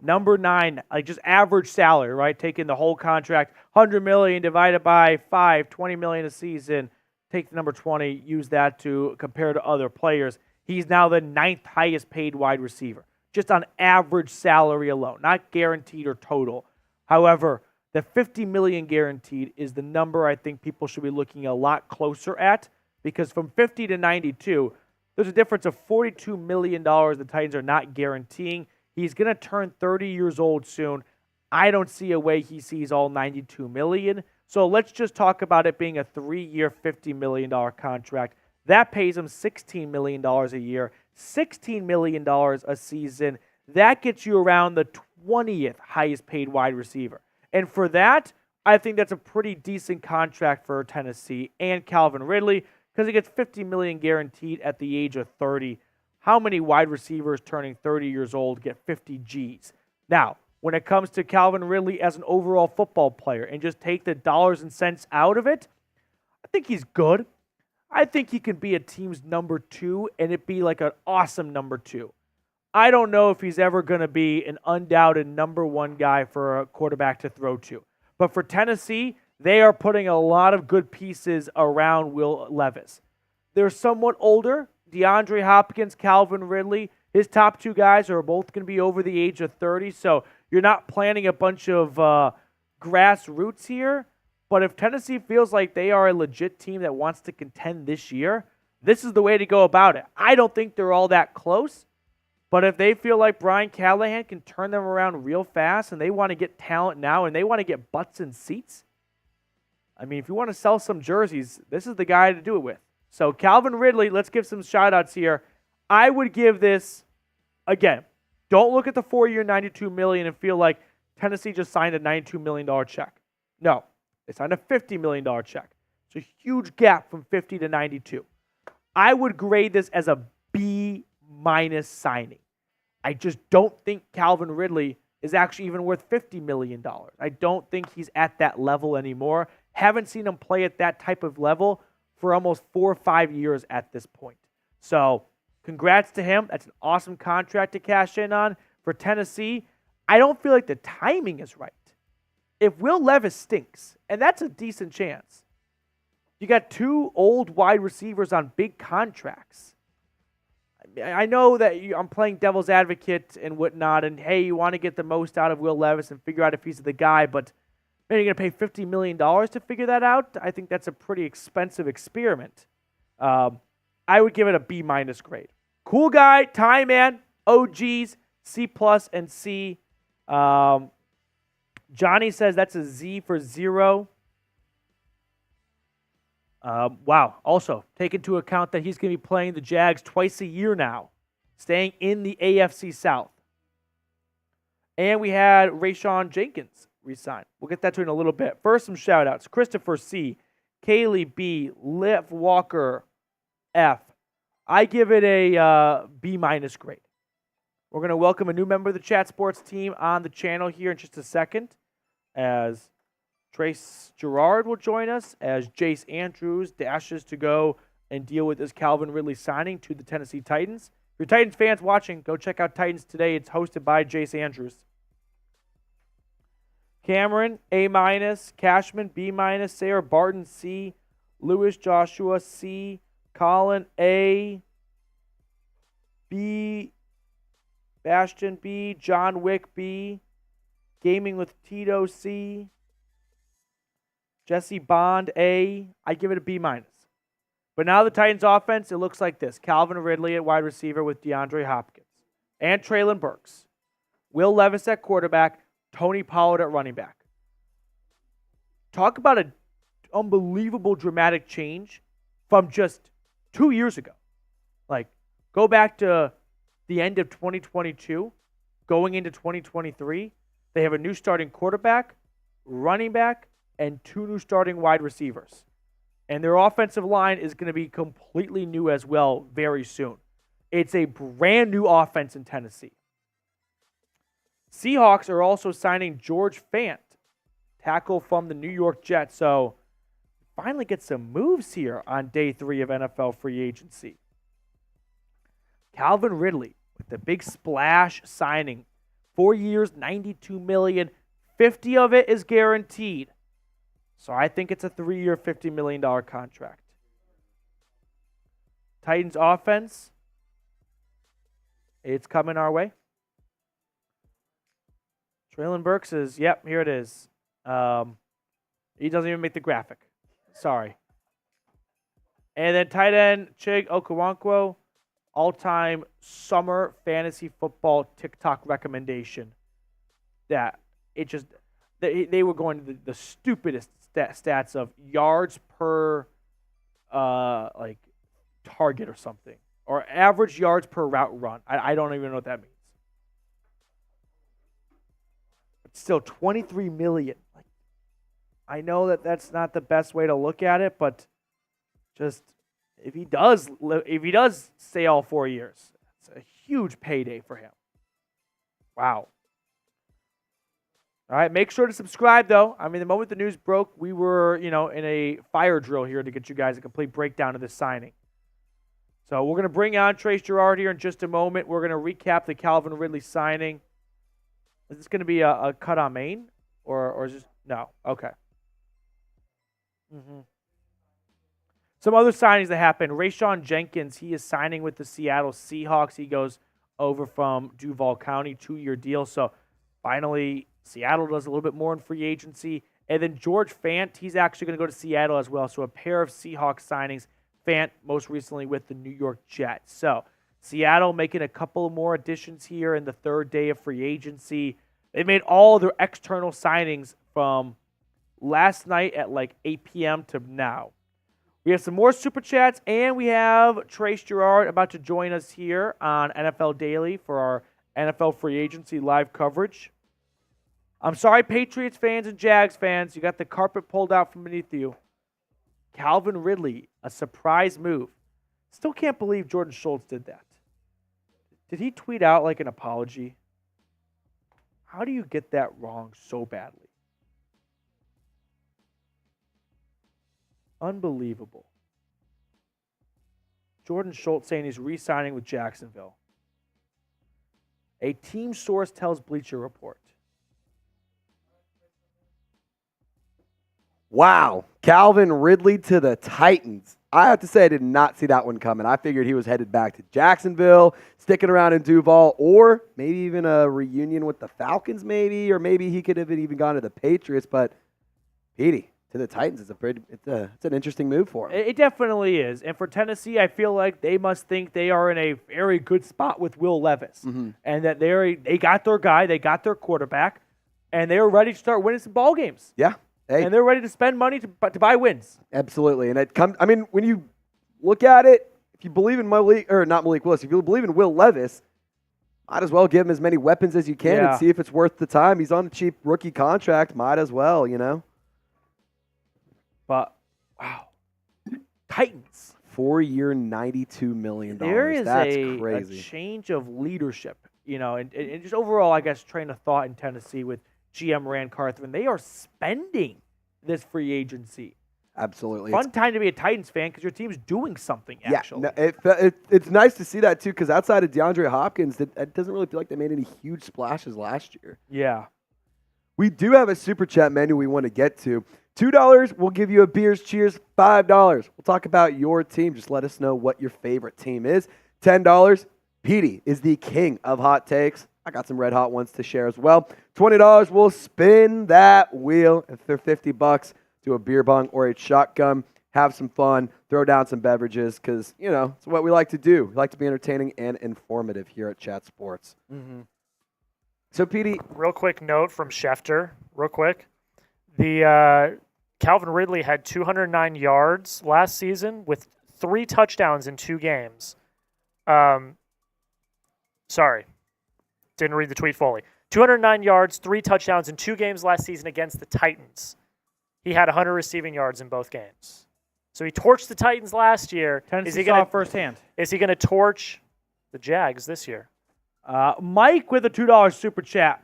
Number 9, like just average salary, right? Taking the whole contract, $100 million divided by 5, $20 million a season, take the number 20, use that to compare to other players. He's now the 9th highest paid wide receiver, just on average salary alone, not guaranteed or total. However, the $50 million guaranteed is the number I think people should be looking a lot closer at, because from 50 to 92, there's a difference of $42 million the Titans are not guaranteeing. He's going to turn 30 years old soon. I don't see a way he sees all $92 million. So let's just talk about it being a 3-year, $50 million contract. That pays him $16 million a year, $16 million a season. That gets you around the 20th highest paid wide receiver. And for that, I think that's a pretty decent contract for Tennessee and Calvin Ridley, because he gets $50 million guaranteed at the age of 30. How many wide receivers turning 30 years old get 50 Gs? Now, when it comes to Calvin Ridley as an overall football player and just take the dollars and cents out of it, I think he's good. I think he can be a team's number 2 and it be like an awesome number 2. I don't know if he's ever going to be an undoubted number 1 guy for a quarterback to throw to. But for Tennessee, they are putting a lot of good pieces around Will Levis. They're somewhat older. DeAndre Hopkins, Calvin Ridley, his top 2 guys are both going to be over the age of 30, so you're not planting a bunch of grassroots here. But if Tennessee feels like they are a legit team that wants to contend this year, this is the way to go about it. I don't think they're all that close, but if they feel like Brian Callahan can turn them around real fast and they want to get talent now and they want to get butts in seats, I mean, if you want to sell some jerseys, this is the guy to do it with. So Calvin Ridley, let's give some shout-outs here. I would give this, again, don't look at the 4-year $92 million and feel like Tennessee just signed a $92 million check. No, they signed a $50 million check. It's a huge gap from 50 to 92. I would grade this as a B- signing. I just don't think Calvin Ridley is actually even worth $50 million. I don't think he's at that level anymore. Haven't seen him play at that type of level for almost 4 or 5 years at this point. So congrats to him. That's an awesome contract to cash in on. For Tennessee, I don't feel like the timing is right. If Will Levis stinks, and that's a decent chance, you got 2 old wide receivers on big contracts. I know that I'm playing devil's advocate and whatnot, and hey, you want to get the most out of Will Levis and figure out if he's the guy, but man, you're going to pay $50 million to figure that out? I think that's a pretty expensive experiment. I would give it a B- grade. Cool guy, tie man, OGs, C+ and C. Johnny says that's a Z for 0. Wow. Also, take into account that he's going to be playing the Jags twice a year now, staying in the AFC South. And we had Rayshawn Jenkins resign. We'll get that to in a little bit. First, some shout-outs. Christopher C., Kaylee B., Liv Walker F. I give it a B- grade. We're going to welcome a new member of the Chat Sports team on the channel here in just a second, as Trace Gerard will join us, as Jace Andrews dashes to go and deal with this Calvin Ridley signing to the Tennessee Titans. If you're Titans fans watching, go check out Titans Today. It's hosted by Jace Andrews. Cameron, A-, Cashman, B-, Sarah Barton, C, Lewis Joshua, C, Colin, A, B, Bastion, B, John Wick, B, Gaming with Tito, C, Jesse Bond, A. I give it a B-. But now the Titans offense, it looks like this. Calvin Ridley at wide receiver with DeAndre Hopkins and Treylon Burks. Will Levis at quarterback, Tony Pollard at running back. Talk about an unbelievable dramatic change from just 2 years ago. Like, go back to the end of 2022, going into 2023. They have a new starting quarterback, running back, and 2 new starting wide receivers. And their offensive line is going to be completely new as well very soon. It's a brand new offense in Tennessee. Seahawks are also signing George Fant, tackle from the New York Jets. So finally get some moves here on day 3 of NFL free agency. Calvin Ridley with the big splash signing. 4 years, $92 million. 50 of it is guaranteed. So I think it's a 3-year, $50 million contract. Titans offense. It's coming our way. Traylon Burks is, yep, here it is. He doesn't even make the graphic. Sorry. And then tight end, Chig Okonkwo, all-time summer fantasy football TikTok recommendation. That it just, they were going to the stupidest stats of yards per, like, target or something. Or average yards per route run. I don't even know what that means. But still, 23 million. Like, I know that that's not the best way to look at it, but just if he does stay all 4 years, it's a huge payday for him. Wow. All right, make sure to subscribe, though. I mean, the moment the news broke, we were, in a fire drill here to get you guys a complete breakdown of this signing. So we're going to bring on Trace Gerard here in just a moment. We're going to recap the Calvin Ridley signing. Is this going to be a cut on main? Or is this? No. Okay. Some other signings that happened. Rayshon Jenkins, he is signing with the Seattle Seahawks. He goes over from Duval County, 2-year deal. So finally, Seattle does a little bit more in free agency. And then George Fant, he's actually going to go to Seattle as well. So a pair of Seahawks signings. Fant most recently with the New York Jets. So Seattle making a couple more additions here in the third day of free agency. They made all of their external signings from last night at like 8 p.m. to now. We have some more Super Chats, and we have Trace Gerard about to join us here on NFL Daily for our NFL free agency live coverage. I'm sorry, Patriots fans and Jags fans. You got the carpet pulled out from beneath you. Calvin Ridley, a surprise move. Still can't believe Jordan Schultz did that. Did he tweet out like an apology? How do you get that wrong so badly? Unbelievable. Jordan Schultz saying he's re-signing with Jacksonville. A team source tells Bleacher Report. Wow. Calvin Ridley to the Titans. I have to say I did not see that one coming. I figured he was headed back to Jacksonville, sticking around in Duval, or maybe even a reunion with the Falcons maybe, or maybe he could have even gone to the Patriots. But Petey, to the Titans, it's an interesting move for him. It definitely is. And for Tennessee, I feel like they must think they are in a very good spot with Will Levis. And that they got their guy, they got their quarterback, and they were ready to start winning some ball games. Yeah. Hey. And they're ready to spend money to buy wins. Absolutely. And when you look at it, if you believe in not Malik Willis, if you believe in Will Levis, might as well give him as many weapons as you can and see if it's worth the time. He's on a cheap rookie contract. Might as well, But, wow. Titans. 4-year, $92 million. That's crazy. A change of leadership, and just overall, I guess, train of thought in Tennessee with GM Rand Carthon. They are spending this free agency. Absolutely. Fun time to be a Titans fan because your team's doing something, actually. Yeah, it's nice to see that, too, because outside of DeAndre Hopkins, it doesn't really feel like they made any huge splashes last year. Yeah. We do have a Super Chat menu we want to get to. $2, we'll give you a beers cheers. $5, we'll talk about your team. Just let us know what your favorite team is. $10, Petey is the king of hot takes. I got some red hot ones to share as well. $20, we'll spin that wheel. If they're $50, do a beer bong or a shotgun. Have some fun. Throw down some beverages because, it's what we like to do. We like to be entertaining and informative here at Chat Sports. So, Petey. Real quick note from Schefter, real quick. The Calvin Ridley had 209 yards last season with 3 touchdowns in 2 games. Sorry. Didn't read the tweet fully. 209 yards, 3 touchdowns in 2 games last season against the Titans. He had 100 receiving yards in both games. So he torched the Titans last year. Tennessee saw it firsthand. Is he going to torch the Jags this year? Mike with a $2 super chat.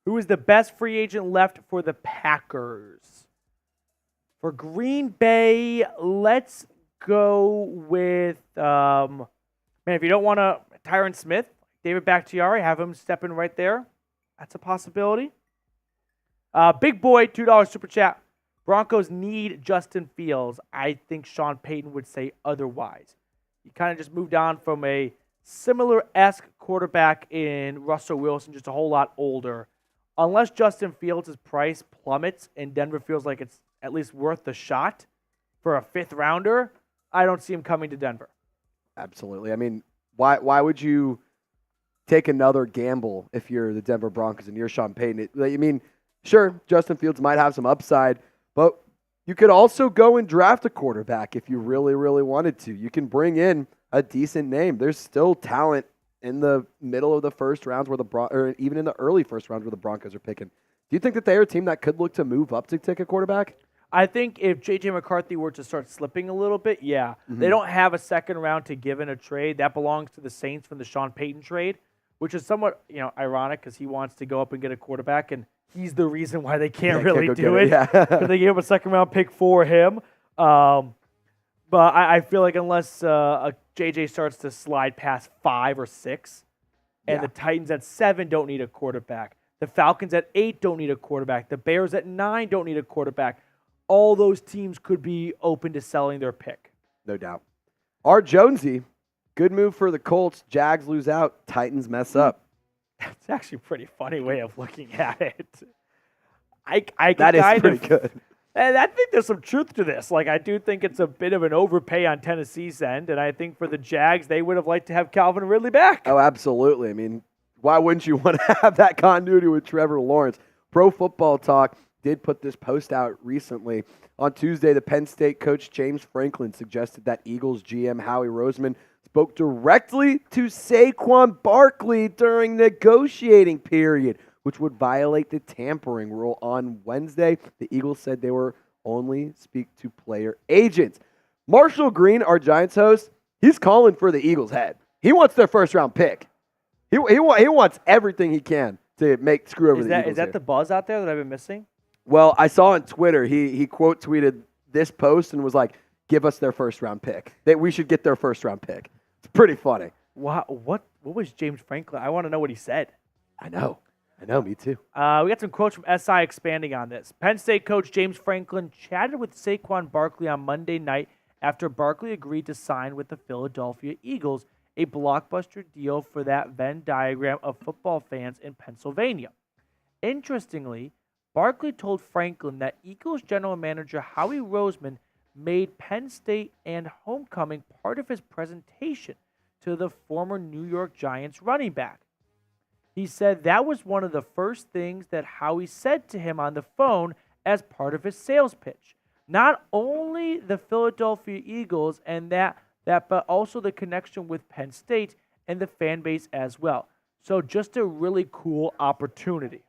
Who is the best free agent left for the Packers? For Green Bay, let's go with, if you don't want to, Tyron Smith, David Bakhtiari, have him step in right there. That's a possibility. Big Boy, $2 super chat. Broncos need Justin Fields. I think Sean Payton would say otherwise. You kind of just moved on from a similar-esque quarterback in Russell Wilson, just a whole lot older. Unless Justin Fields' price plummets and Denver feels like it's at least worth the shot for a 5th rounder, I don't see him coming to Denver. Absolutely. I mean, why would you take another gamble if you're the Denver Broncos and you're Sean Payton? I mean, sure, Justin Fields might have some upside, but you could also go and draft a quarterback if you really, really wanted to. You can bring in a decent name. There's still talent in the middle of the first rounds or even in the early first rounds where the Broncos are picking. Do you think that they're a team that could look to move up to take a quarterback? I think if J.J. McCarthy were to start slipping a little bit, yeah. They don't have a second round to give in a trade. That belongs to the Saints from the Sean Payton trade, which is somewhat ironic because he wants to go up and get a quarterback, and he's the reason why they can't really do it. Yeah. They gave him a second round pick for him. But I feel like unless J.J. starts to slide past 5 or 6, and the Titans at 7 don't need a quarterback, the Falcons at 8 don't need a quarterback, the Bears at 9 don't need a quarterback, all those teams could be open to selling their pick. No doubt. R. Jonesy, good move for the Colts. Jags lose out. Titans mess up. That's actually a pretty funny way of looking at it. I that is pretty good. And I think there's some truth to this. Like, I do think it's a bit of an overpay on Tennessee's end, and I think for the Jags, they would have liked to have Calvin Ridley back. Oh, absolutely. I mean, why wouldn't you want to have that continuity with Trevor Lawrence? Pro Football Talk did put this post out recently. On Tuesday, the Penn State coach James Franklin suggested that Eagles GM Howie Roseman spoke directly to Saquon Barkley during negotiating period, which would violate the tampering rule. On Wednesday, the Eagles said they were only speak to player agents. Marshall Green, our Giants host, he's calling for the Eagles' head. He wants their first-round pick. He wants everything he can to screw over the Eagles. Is that the buzz out there that I've been missing? Well, I saw on Twitter, he quote tweeted this post and was like, give us their first-round pick. That we should get their first-round pick. It's pretty funny. Wow, what was James Franklin? I want to know what he said. I know, me too. We got some quotes from SI expanding on this. Penn State coach James Franklin chatted with Saquon Barkley on Monday night after Barkley agreed to sign with the Philadelphia Eagles, a blockbuster deal for that Venn diagram of football fans in Pennsylvania. Interestingly, Barkley told Franklin that Eagles general manager Howie Roseman made Penn State and homecoming part of his presentation to the former New York Giants running back. He said that was one of the first things that Howie said to him on the phone as part of his sales pitch. Not only the Philadelphia Eagles and that but also the connection with Penn State and the fan base as well. So just a really cool opportunity.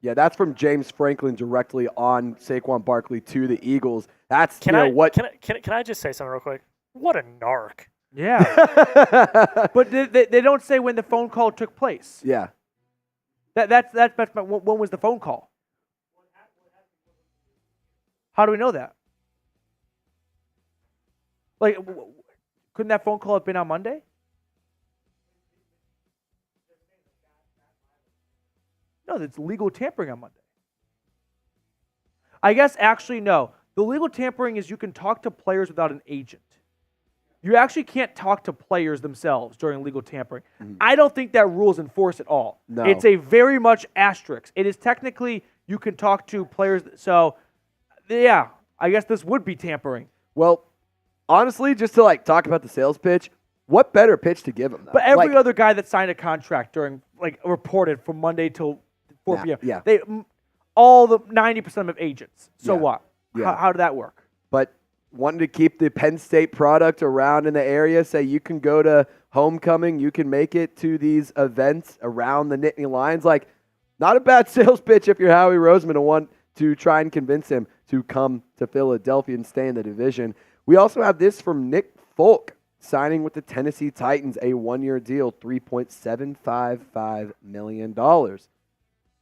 Yeah, that's from James Franklin directly on Saquon Barkley to the Eagles. That's Can I just say something real quick? What a narc. Yeah. But they don't say when the phone call took place. Yeah. That's when was the phone call? How do we know that? Like, couldn't that phone call have been on Monday? No, it's legal tampering on Monday. I guess actually no. The legal tampering is you can talk to players without an agent. You actually can't talk to players themselves during legal tampering. I don't think that rule is enforced at all. No. It's a very much asterisk. It is technically you can talk to players. So, yeah, I guess this would be tampering. Well, honestly, just to talk about the sales pitch, what better pitch to give them? But every other guy that signed a contract during reported from Monday till 4 p.m. Yeah. They all the 90% of agents. So Yeah. what? Yeah. How did that work? But wanting to keep the Penn State product around in the area, say you can go to homecoming, you can make it to these events around the Nittany Lions. Not a bad sales pitch if you're Howie Roseman and want to try and convince him to come to Philadelphia and stay in the division. We also have this from Nick Folk, signing with the Tennessee Titans, a one-year deal, $3.755 million.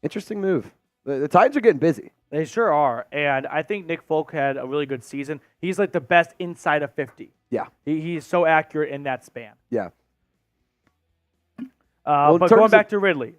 Interesting move. The Titans are getting busy. They sure are. And I think Nick Folk had a really good season. He's the best inside of 50. Yeah. He's so accurate in that span. Yeah. But going back to Ridley,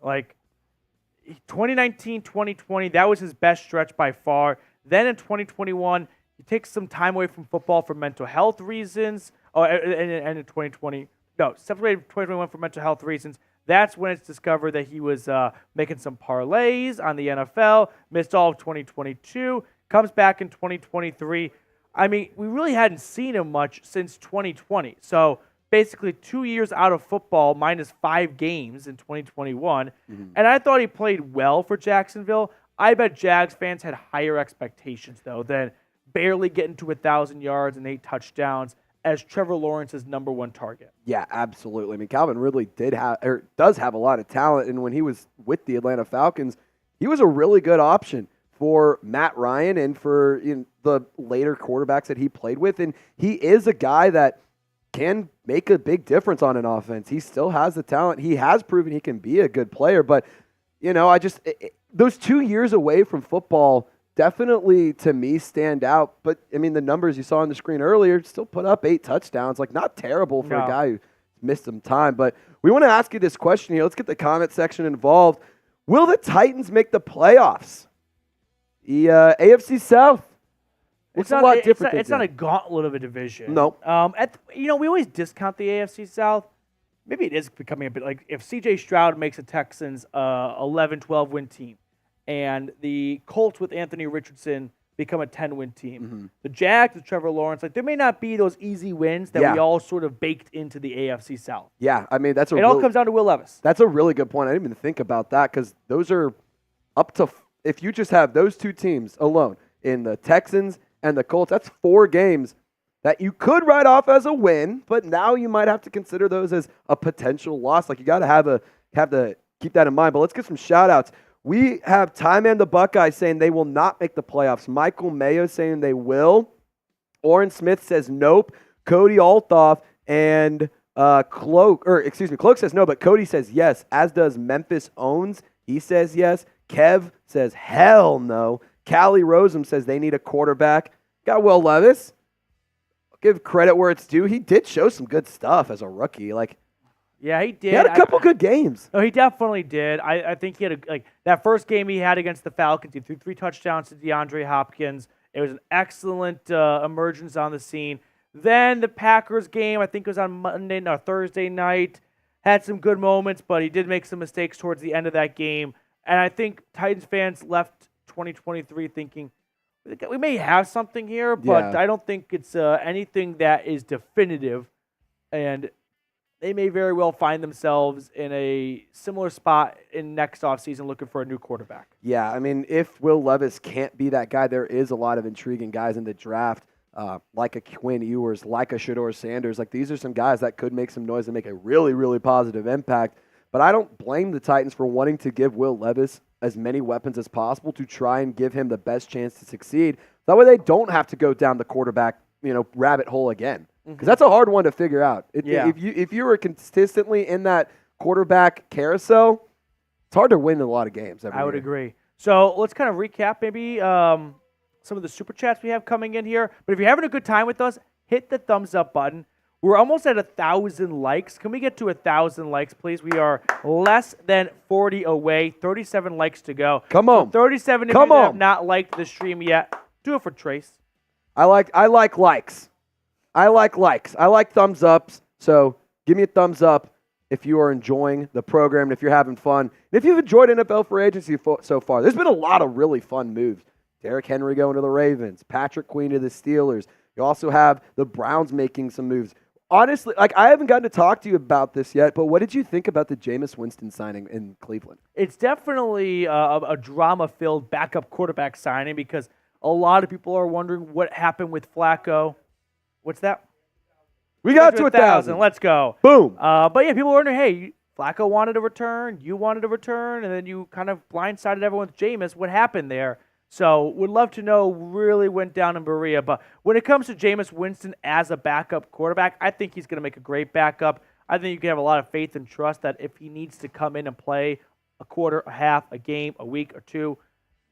2019, 2020, that was his best stretch by far. Then in 2021, he takes some time away from football for mental health reasons. And in 2020, no, separated 2021 for mental health reasons. That's when it's discovered that he was making some parlays on the NFL, missed all of 2022, comes back in 2023. I mean, we really hadn't seen him much since 2020. So basically 2 years out of football minus 5 games in 2021. And I thought he played well for Jacksonville. I bet Jags fans had higher expectations, though, than barely getting to 1,000 yards and 8 touchdowns as Trevor Lawrence's number 1 target. Yeah, absolutely. I mean, Calvin Ridley does have a lot of talent, and when he was with the Atlanta Falcons, he was a really good option for Matt Ryan and for the later quarterbacks that he played with. And he is a guy that can make a big difference on an offense. He still has the talent. He has proven he can be a good player. But, those 2 years away from football definitely, to me, stand out. But, I mean, the numbers you saw on the screen earlier still put up 8 touchdowns. Like, not terrible for a guy who missed some time. But we want to ask you this question here. Let's get the comment section involved. Will the Titans make the playoffs? The AFC South. It's a lot different. It's not a gauntlet of a division. No. We always discount the AFC South. Maybe it is becoming a bit like if C.J. Stroud makes the Texans 11-12 win team, and the Colts with Anthony Richardson become a 10-win team. The Jags with Trevor Lawrence, there may not be those easy wins that we all sort of baked into the AFC South. Yeah, I mean, it all comes down to Will Levis. That's a really good point. I didn't even think about that because those are up to, if you just have those 2 teams alone in the Texans and the Colts, that's 4 games that you could write off as a win, but now you might have to consider those as a potential loss. Like, you got to have to keep that in mind. But let's get some shout-outs. We have Time and the Buckeyes saying they will not make the playoffs. Michael Mayo saying they will. Orrin Smith says nope. Cody Althoff and Cloak says no, but Cody says yes, as does Memphis Owens. He says yes. Kev says hell no. Callie Rosem says they need a quarterback. Got Will Levis. Give credit where it's due. He did show some good stuff as a rookie. Yeah, he did. He had a couple good games. No, he definitely did. I think he had that first game he had against the Falcons. He threw 3 touchdowns to DeAndre Hopkins. It was an excellent emergence on the scene. Then the Packers game, I think it was on Thursday night, had some good moments, but he did make some mistakes towards the end of that game. And I think Titans fans left 2023 thinking, we may have something here, but I don't think it's anything that is definitive. And they may very well find themselves in a similar spot in next offseason looking for a new quarterback. Yeah, I mean, if Will Levis can't be that guy, there is a lot of intriguing guys in the draft, like a Quinn Ewers, like a Shedeur Sanders. These are some guys that could make some noise and make a really, really positive impact. But I don't blame the Titans for wanting to give Will Levis as many weapons as possible to try and give him the best chance to succeed. That way they don't have to go down the quarterback, rabbit hole again. Because that's a hard one to figure out. If you were consistently in that quarterback carousel, it's hard to win in a lot of games. I would agree. So let's kind of recap maybe some of the super chats we have coming in here. But if you're having a good time with us, hit the thumbs up button. We're almost at 1,000 likes. Can we get to 1,000 likes, please? We are less than 40 away. 37 likes to go. Come on. So 37 if you have not liked the stream yet. Do it for Trace. I like likes. I like likes. I like thumbs ups. So give me a thumbs up if you are enjoying the program and if you're having fun. And if you've enjoyed NFL free agency so far, there's been a lot of really fun moves. Derrick Henry going to the Ravens. Patrick Queen to the Steelers. You also have the Browns making some moves. Honestly, I haven't gotten to talk to you about this yet, but what did you think about the Jameis Winston signing in Cleveland? It's definitely a drama-filled backup quarterback signing because a lot of people are wondering what happened with Flacco. What's that? We got to 1,000. Let's go. Boom. But yeah, people were wondering, hey, Flacco wanted a return, you wanted a return, and then you kind of blindsided everyone with Jameis. What happened there? So would love to know really went down in Berea. But when it comes to Jameis Winston as a backup quarterback, I think he's going to make a great backup. I think you can have a lot of faith and trust that if he needs to come in and play a quarter, a half, a game, a week or two,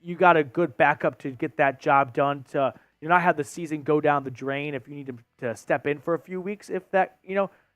you got a good backup to get that job done to not have the season go down the drain if you need to step in for a few weeks if that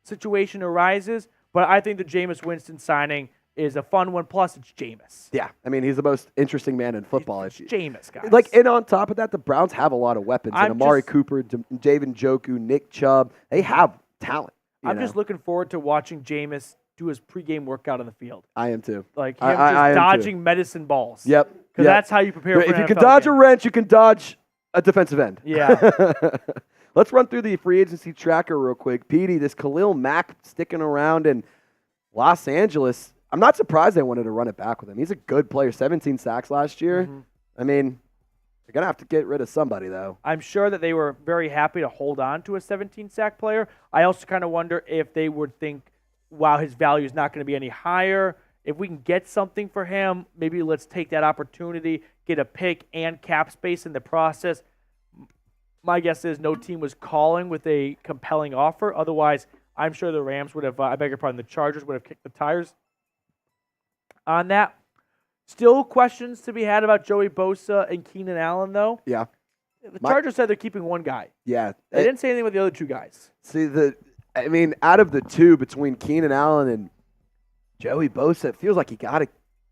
situation arises. But I think the Jameis Winston signing is a fun one. Plus, it's Jameis. Yeah, I mean, he's the most interesting man in football. It's Jameis, guys. Like, and on top of that, the Browns have a lot of weapons. And Amari Cooper, David Njoku, Nick Chubb, they have talent. I'm just looking forward to watching Jameis do his pregame workout on the field. I am too. Like him just dodging medicine balls. Yep. Because that's how you prepare for If an you can NFL dodge game. a wrench, you can dodge a defensive end. Yeah. Let's run through the free agency tracker real quick. Petey, this Khalil Mack sticking around in Los Angeles. I'm not surprised they wanted to run it back with him. He's a good player. 17 sacks last year. Mm-hmm. I mean, they're going to have to get rid of somebody, though. I'm sure that they were very happy to hold on to a 17-sack player. I also kind of wonder if they would think, wow, his value is not going to be any higher. If we can get something for him, maybe let's take that opportunity, get a pick and cap space in the process. My guess is no team was calling with a compelling offer. Otherwise, I'm sure the Rams would have, I beg your pardon, the Chargers would have kicked the tires on that. Still questions to be had about Joey Bosa and Keenan Allen, though. Yeah. The Chargers said they're keeping one guy. Yeah. They didn't say anything about the other two guys. See, out of the two, between Keenan Allen and Joey Bosa, it feels like you got to.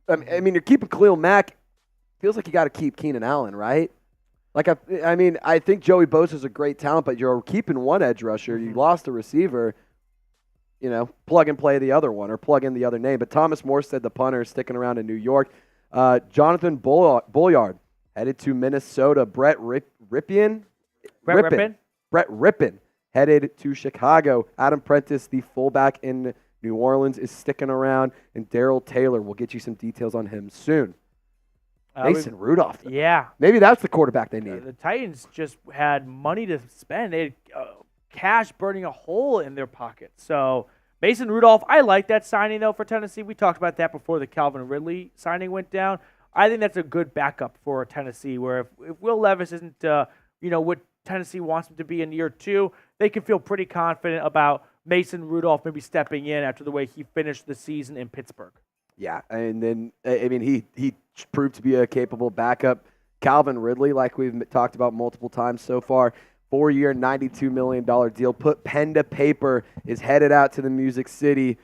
I mean, you're keeping Khalil Mack. Feels like you got to keep Keenan Allen, right? Like, I think Joey Bosa's a great talent, but you're keeping one edge rusher. You lost a receiver. You know, plug and play the other one or plug in the other name. But Thomas Morstead, the punter, is sticking around in New York. Jonathan Bouillard headed to Minnesota. Brett Rippin headed to Chicago. Adam Prentice, the fullback in New Orleans, is sticking around. And Darrell Taylor, we'll get you some details on him soon. Mason Rudolph. Though. Yeah. Maybe that's the quarterback they need. The Titans just had money to spend. They had cash burning a hole in their pocket. So Mason Rudolph, I like that signing, though, for Tennessee. We talked about that before the Calvin Ridley signing went down. I think that's a good backup for Tennessee, where if Will Levis isn't what Tennessee wants him to be in year two, they can feel pretty confident about Mason Rudolph maybe stepping in after the way he finished the season in Pittsburgh. Yeah, and then, I mean, he proved to be a capable backup. Calvin Ridley, like we've talked about multiple times so far, 4-year, $92 million deal. Put pen to paper, is headed out to the Music City.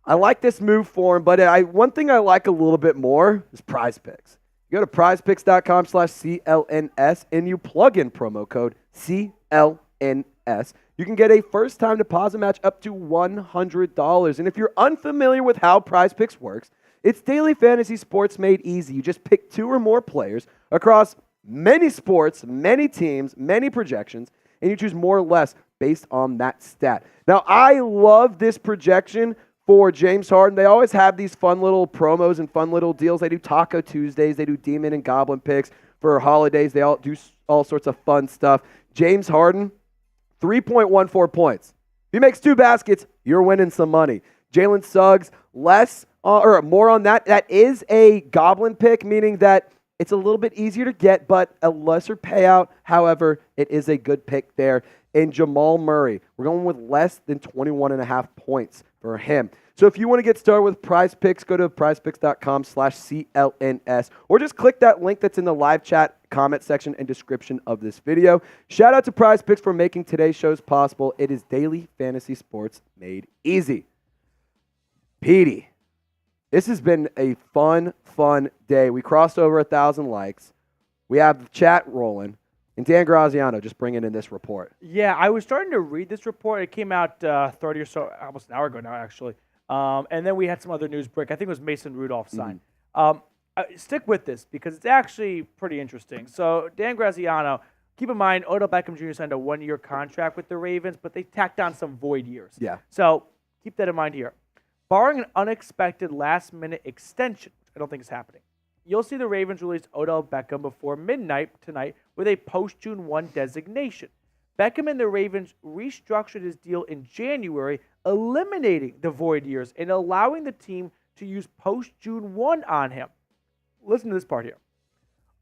I like this move for him, but one thing I like a little bit more is PrizePicks. You go to prizepicks.com/CLNS and you plug in promo code CLNS. You can get a first-time deposit match up to $100. And if you're unfamiliar with how PrizePicks works, it's daily fantasy sports made easy. You just pick two or more players across many sports, many teams, many projections, and you choose more or less based on that stat. Now, I love this projection for James Harden. They always have these fun little promos and fun little deals. They do Taco Tuesdays. They do Demon and Goblin picks for holidays. They all do all sorts of fun stuff. James Harden, 3.14 points. If he makes 2 baskets, you're winning some money. Jalen Suggs, less or more on that. That is a Goblin pick, meaning that it's a little bit easier to get, but a lesser payout. However, it is a good pick there. And Jamal Murray, we're going with less than 21.5 points for him. So if you want to get started with PrizePicks, go to prizepicks.com/CLNS or just click that link that's in the live chat comment section and description of this video. Shout out to PrizePicks for making today's shows possible. It is daily fantasy sports made easy. Petey, this has been a fun day. We crossed over 1,000 likes. We have the chat rolling. And Dan Graziano just bringing in this report. Yeah, I was starting to read this report. It came out 30 or so, almost an hour ago now, actually. And then we had some other news break. I think it was Mason Rudolph's sign. Stick with this because it's actually pretty interesting. So Dan Graziano, keep in mind, Odell Beckham Jr. signed a 1-year contract with the Ravens, but they tacked on some void years. Yeah. So keep that in mind here. Barring an unexpected last-minute extension, which I don't think is happening, you'll see the Ravens release Odell Beckham before midnight tonight with a post-June 1 designation. Beckham and the Ravens restructured his deal in January, eliminating the void years and allowing the team to use post-June 1 on him. Listen to this part here.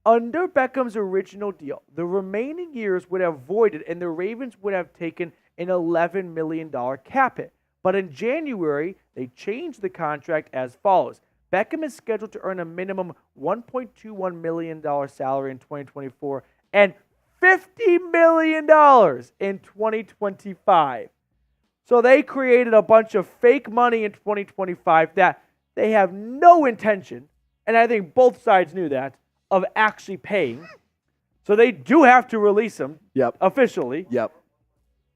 Under Beckham's original deal, the remaining years would have voided and the Ravens would have taken an $11 million cap hit. But in January, they changed the contract as follows. Beckham is scheduled to earn a minimum $1.21 million salary in 2024 and $50 million in 2025. So they created a bunch of fake money in 2025 that they have no intention, and I think both sides knew that, of actually paying. So they do have to release him officially. Yep.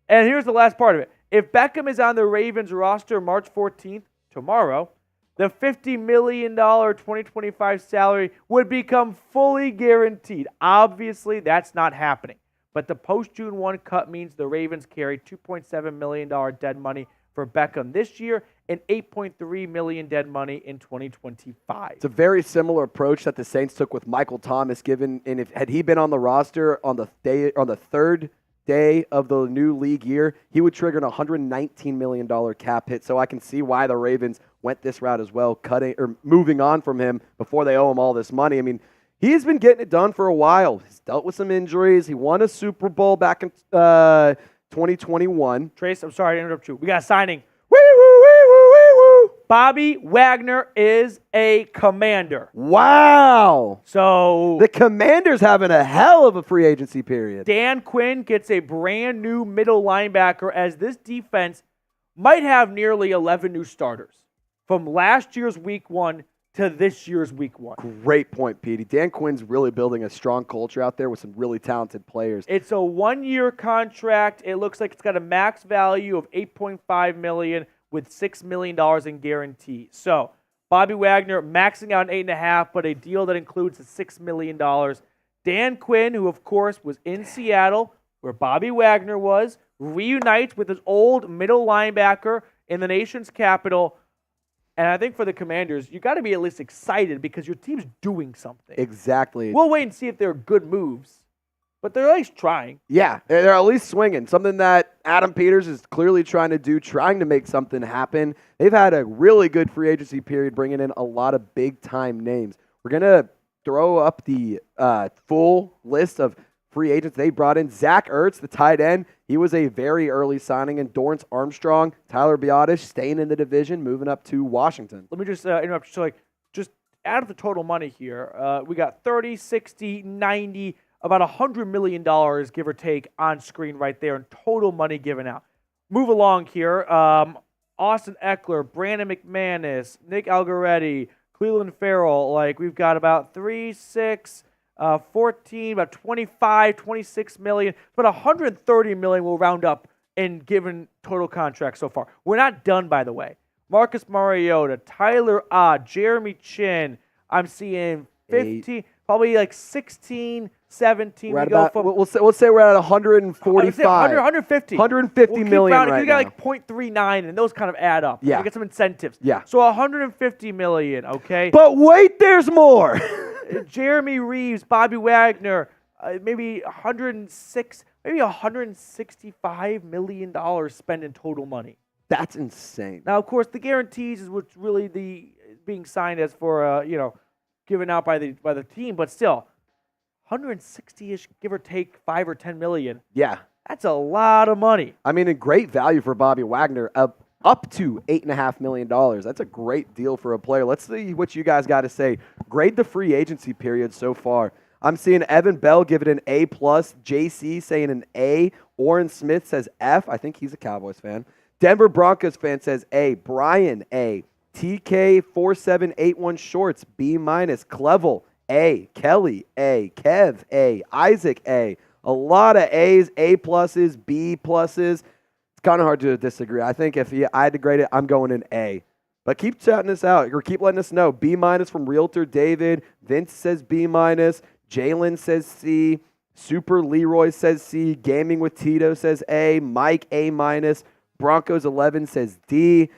And here's the last part of it. If Beckham is on the Ravens roster March 14th, tomorrow, the $50 million 2025 salary would become fully guaranteed. Obviously, that's not happening. But the post-June 1 cut means the Ravens carry $2.7 million dead money for Beckham this year and $8.3 million dead money in 2025. It's a very similar approach that the Saints took with Michael Thomas, given, and if had he been on the roster on the third day of the new league year, he would trigger an $119 million cap hit. So I can see why the Ravens went this route as well, cutting or moving on from him before they owe him all this money. I mean, he's been getting it done for a while. He's dealt with some injuries. He won a Super Bowl back in 2021. Trace, I'm sorry to interrupt you. We got a signing. Wee woo, wee woo, wee woo. Bobby Wagner is a Commander. Wow. So The Commanders having a hell of a free agency period. Dan Quinn gets a brand new middle linebacker, as this defense might have nearly 11 new starters from last year's week 1 to this year's week 1. Great point, Petey. Dan Quinn's really building a strong culture out there with some really talented players. It's a 1-year contract. It looks like it's got a max value of $8.5 million with $6 million in guarantee. So Bobby Wagner maxing out an 8.5, but a deal that includes the $6 million. Dan Quinn, who of course was in Seattle, where Bobby Wagner was, reunites with his old middle linebacker in the nation's capital. And I think for the Commanders, you got to be at least excited because your team's doing something. Exactly. We'll wait and see if they're good moves, but they're at least trying. Yeah, they're at least swinging. Something that Adam Peters is clearly trying to do, trying to make something happen. They've had a really good free agency period, bringing in a lot of big-time names. We're going to throw up the full list of free agents they brought in. Zach Ertz, the tight end, he was a very early signing. And Dorrance Armstrong, Tyler Biotish, staying in the division, moving up to Washington. Let me just interrupt. So, just add up the total money here. We got 30, 60, 90, about $100 million, give or take, on screen right there in total money given out. Move along here. Austin Eckler, Brandon McManus, Nick Algoretti, Cleveland Farrell. Like, we've got about 3, 6, 14, about 25, 26 million. About 130 million we'll round up in given total contracts so far. We're not done, by the way. Marcus Mariota, Tyler Ott, Jeremy Chin. I'm seeing 15, probably like 16, 17. We're at about, we'll say we're at 145. 150. 150 we'll million rounding, right you got now. like 0.39, and those kind of add up. Yeah. You get some incentives. Yeah. So 150 million, okay? But wait, there's more. Jeremy Reeves, Bobby Wagner, maybe $165 million spent in total money. That's insane. Now, of course, the guarantees is what's really being signed as for given out by the team, but still, 160-ish, give or take 5 or 10 million. Yeah. That's a lot of money. I mean, a great value for Bobby Wagner, up to $8.5 million. That's a great deal for a player. Let's see what you guys got to say. Grade the free agency period so far. I'm seeing Evan Bell give it an A+, JC saying an A, Orrin Smith says F. I think he's a Cowboys fan. Denver Broncos fan says A, Brian A, TK4781 Shorts B-, Clevel A, Kelly A, Kev A, Isaac A. A lot of A's, A+, B+. It's kind of hard to disagree. I think if I had to grade it, I'm going an A. But keep chatting us out, or keep letting us know. B- from Realtor David. Vince says B-. Jalen says C. Super Leroy says C. Gaming with Tito says A. Mike A-. Broncos 11 says D.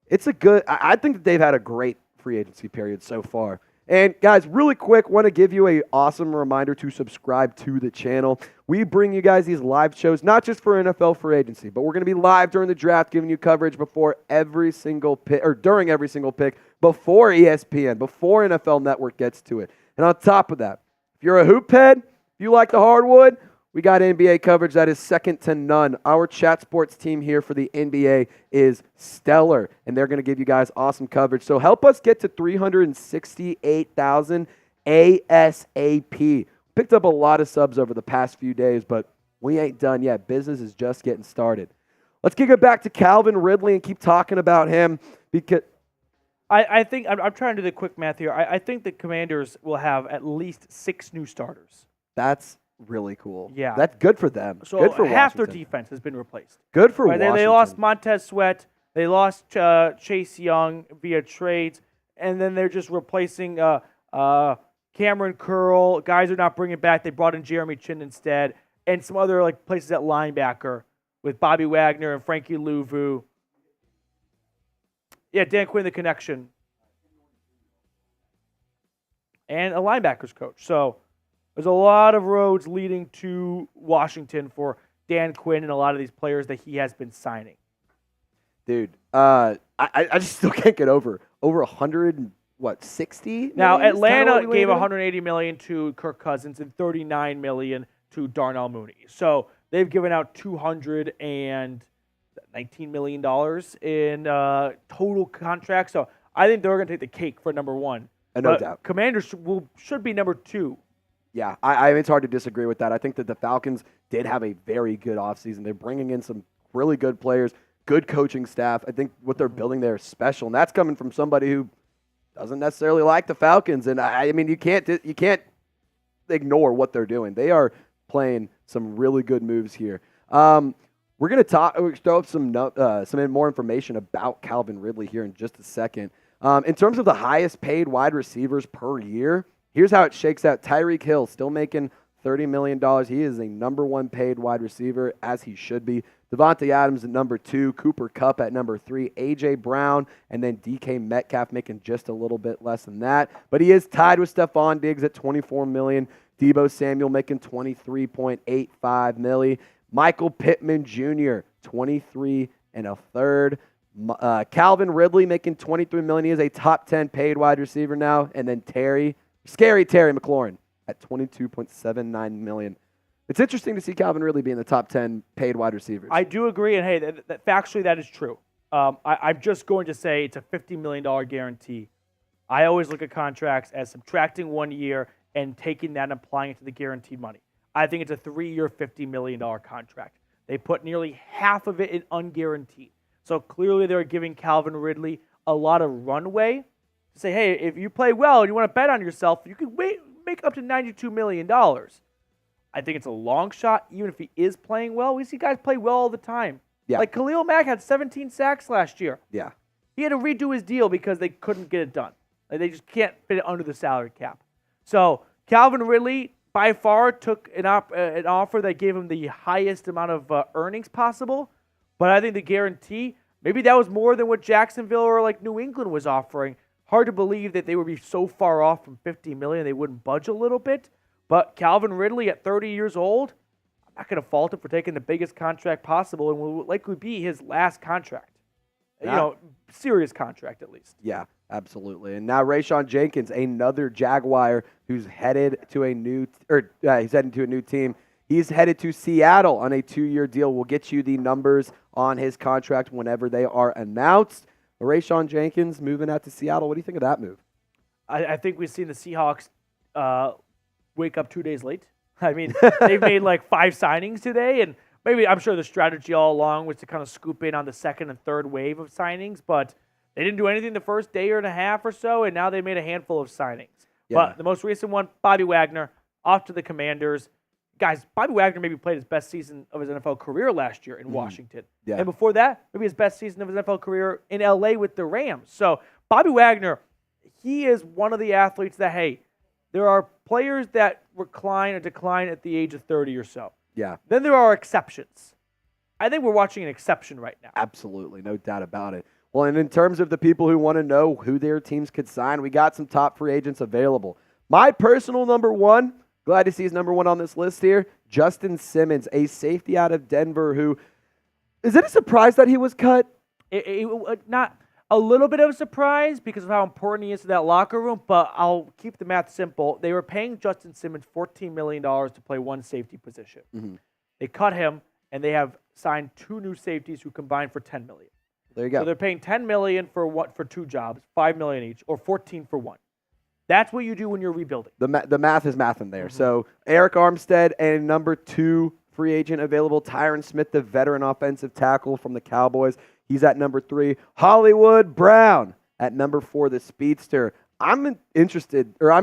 It's a good. I think that they've had a great free agency period so far. And guys, really quick, want to give you an awesome reminder to subscribe to the channel. We bring you guys these live shows, not just for NFL free agency, but we're going to be live during the draft, giving you coverage before every single pick, or during every single pick, before ESPN, before NFL Network gets to it. And on top of that, if you're a hoop head, if you like the hardwood, we got NBA coverage that is second to none. Our chat sports team here for the NBA is stellar, and they're going to give you guys awesome coverage. So help us get to 368,000 ASAP. Picked up a lot of subs over the past few days, but we ain't done yet. Business is just getting started. Let's kick it back to Calvin Ridley and keep talking about him because I think I'm trying to do the quick math here. I think the Commanders will have at least 6 new starters. That's really cool. Yeah. That's good for them. So good for half their Washington. defense has been replaced. Good for Right, Washington. they lost Montez Sweat. They lost Chase Young via trades, and then they're just replacing Cameron Curl. Guys are not bringing back. They brought in Jeremy Chin instead, and some other like places at linebacker with Bobby Wagner and Frankie Louvu. Yeah, Dan Quinn, the connection, and a linebackers coach. So there's a lot of roads leading to Washington for Dan Quinn and a lot of these players that he has been signing. Dude, I just still can't get over 160. Now million? Is kinda Atlanta what we gave landed on? 180 million to Kirk Cousins and 39 million to Darnell Mooney. So they've given out $219 million in total contracts. So I think they're going to take the cake for number 1. No But doubt. Commanders should be number 2. Yeah, it's hard to disagree with that. I think that the Falcons did have a very good offseason. They're bringing in some really good players, good coaching staff. I think what they're building there is special, and that's coming from somebody who doesn't necessarily like the Falcons. And I mean, you can't ignore what they're doing. They are playing some really good moves here. We're going to throw up some more information about Calvin Ridley here in just a second. In terms of the highest paid wide receivers per year, here's how it shakes out. Tyreek Hill still making $30 million. He is a number 1 paid wide receiver, as he should be. Devontae Adams at number 2, Cooper Kupp at number 3, A.J. Brown, and then DK Metcalf making just a little bit less than that. But he is tied with Stefon Diggs at $24 million. Deebo Samuel making $23.85 million. Michael Pittman Jr., 23 and a third. Calvin Ridley making $23 million. He is a top 10 paid wide receiver now. And then Scary Terry McLaurin at $22.79 million. It's interesting to see Calvin Ridley be in the top 10 paid wide receivers. I do agree, and hey, factually that is true. I'm just going to say it's a $50 million guarantee. I always look at contracts as subtracting 1 year and taking that and applying it to the guaranteed money. I think it's a 3-year, $50 million contract. They put nearly half of it in unguaranteed. So clearly they're giving Calvin Ridley a lot of runway to say, hey, if you play well and you want to bet on yourself, you can make up to $92 million. I think it's a long shot, even if he is playing well. We see guys play well all the time. Yeah. Like Khalil Mack had 17 sacks last year. Yeah. He had to redo his deal because they couldn't get it done. Like, they just can't fit it under the salary cap. So Calvin Ridley, by far, took an offer that gave him the highest amount of earnings possible. But I think the guarantee, maybe that was more than what Jacksonville or like New England was offering. Hard to believe that they would be so far off from $50 million they wouldn't budge a little bit. But Calvin Ridley at 30 years old, I'm not going to fault him for taking the biggest contract possible and will likely be his last contract. Yeah. Serious contract at least. Yeah, absolutely. And now Rayshon Jenkins, another Jaguar who's headed to a new team. He's headed to Seattle on a 2-year deal. We'll get you the numbers on his contract whenever they are announced. Rayshon Jenkins moving out to Seattle. What do you think of that move? I think we've seen the Seahawks wake up 2 days late. I mean, they've made like 5 signings today, and maybe I'm sure the strategy all along was to kind of scoop in on the second and third wave of signings, but they didn't do anything the first day and a half or so, and now they made a handful of signings. Yeah. But the most recent one, Bobby Wagner, off to the Commanders. Guys, Bobby Wagner maybe played his best season of his NFL career last year in Washington. Yeah. And before that, maybe his best season of his NFL career in L.A. with the Rams. So Bobby Wagner, he is one of the athletes that, hey, there are players that recline or decline at the age of 30 or so. Yeah. Then there are exceptions. I think we're watching an exception right now. Absolutely, no doubt about it. Well, and in terms of the people who want to know who their teams could sign, we got some top free agents available. My personal number 1, glad to see he's number 1 on this list here, Justin Simmons, a safety out of Denver who, is it a surprise that he was cut? Not a little bit of a surprise because of how important he is to that locker room, but I'll keep the math simple. They were paying Justin Simmons $14 million to play one safety position. Mm-hmm. They cut him, and they have signed 2 new safeties who combined for $10 million. There you go. So they're paying $10 million for 2 jobs, $5 million each, or $14 for 1. That's what you do when you're rebuilding. The math is math in there. Mm-hmm. So Eric Armstead and number 2 free agent available, Tyron Smith, the veteran offensive tackle from the Cowboys. He's at number 3. Hollywood Brown, at number 4, the speedster. I'm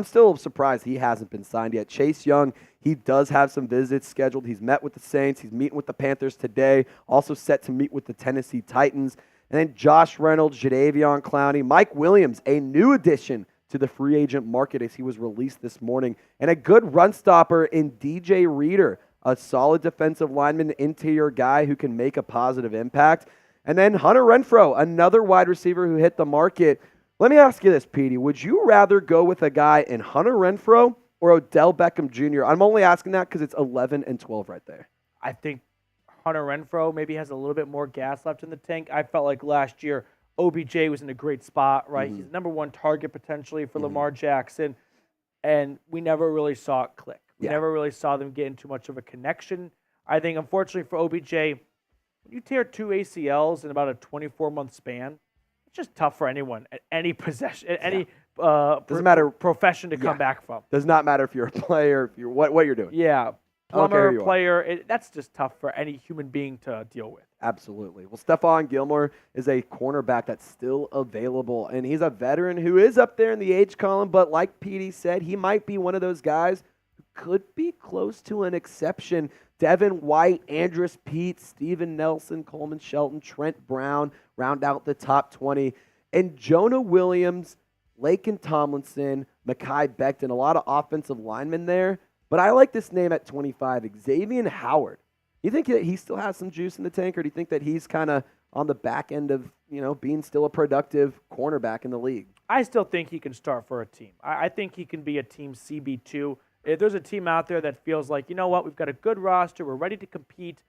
still surprised he hasn't been signed yet. Chase Young, he does have some visits scheduled. He's met with the Saints. He's meeting with the Panthers today. Also set to meet with the Tennessee Titans. And then Josh Reynolds, Jadeveon Clowney, Mike Williams, a new addition to the free agent market as he was released this morning. And a good run stopper in DJ Reader, a solid defensive lineman, interior guy who can make a positive impact. And then Hunter Renfrow, another wide receiver who hit the market. Let me ask you this, Petey. Would you rather go with a guy in Hunter Renfrow or Odell Beckham Jr.? I'm only asking that because it's 11 and 12 right there. I think Hunter Renfrow maybe has a little bit more gas left in the tank. I felt like last year OBJ was in a great spot, right? Mm-hmm. He's the number 1 target potentially for Lamar Jackson, and we never really saw it click. We never really saw them get into much of a connection. I think, unfortunately for OBJ, when you tear 2 ACLs in about a 24-month span, it's just tough for anyone at any possession, at any Doesn't matter profession to come back from. Does not matter if you're a player, if you're what you're doing. Yeah, I don't care plumber, who you are. player. That's just tough for any human being to deal with. Absolutely. Well, Stefon Gilmore is a cornerback that's still available, and he's a veteran who is up there in the age column, but like Petey said, he might be one of those guys who could be close to an exception. Devin White, Andrus Peet, Steven Nelson, Coleman Shelton, Trent Brown round out the top 20. And Jonah Williams, Laken Tomlinson, Mekhi Becton, a lot of offensive linemen there. But I like this name at 25, Xavier Howard. You think that he still has some juice in the tank, or do you think that he's kind of on the back end of, being still a productive cornerback in the league? I still think he can start for a team. I think he can be a team CB2. If there's a team out there that feels like, you know what, we've got a good roster, we're ready to compete,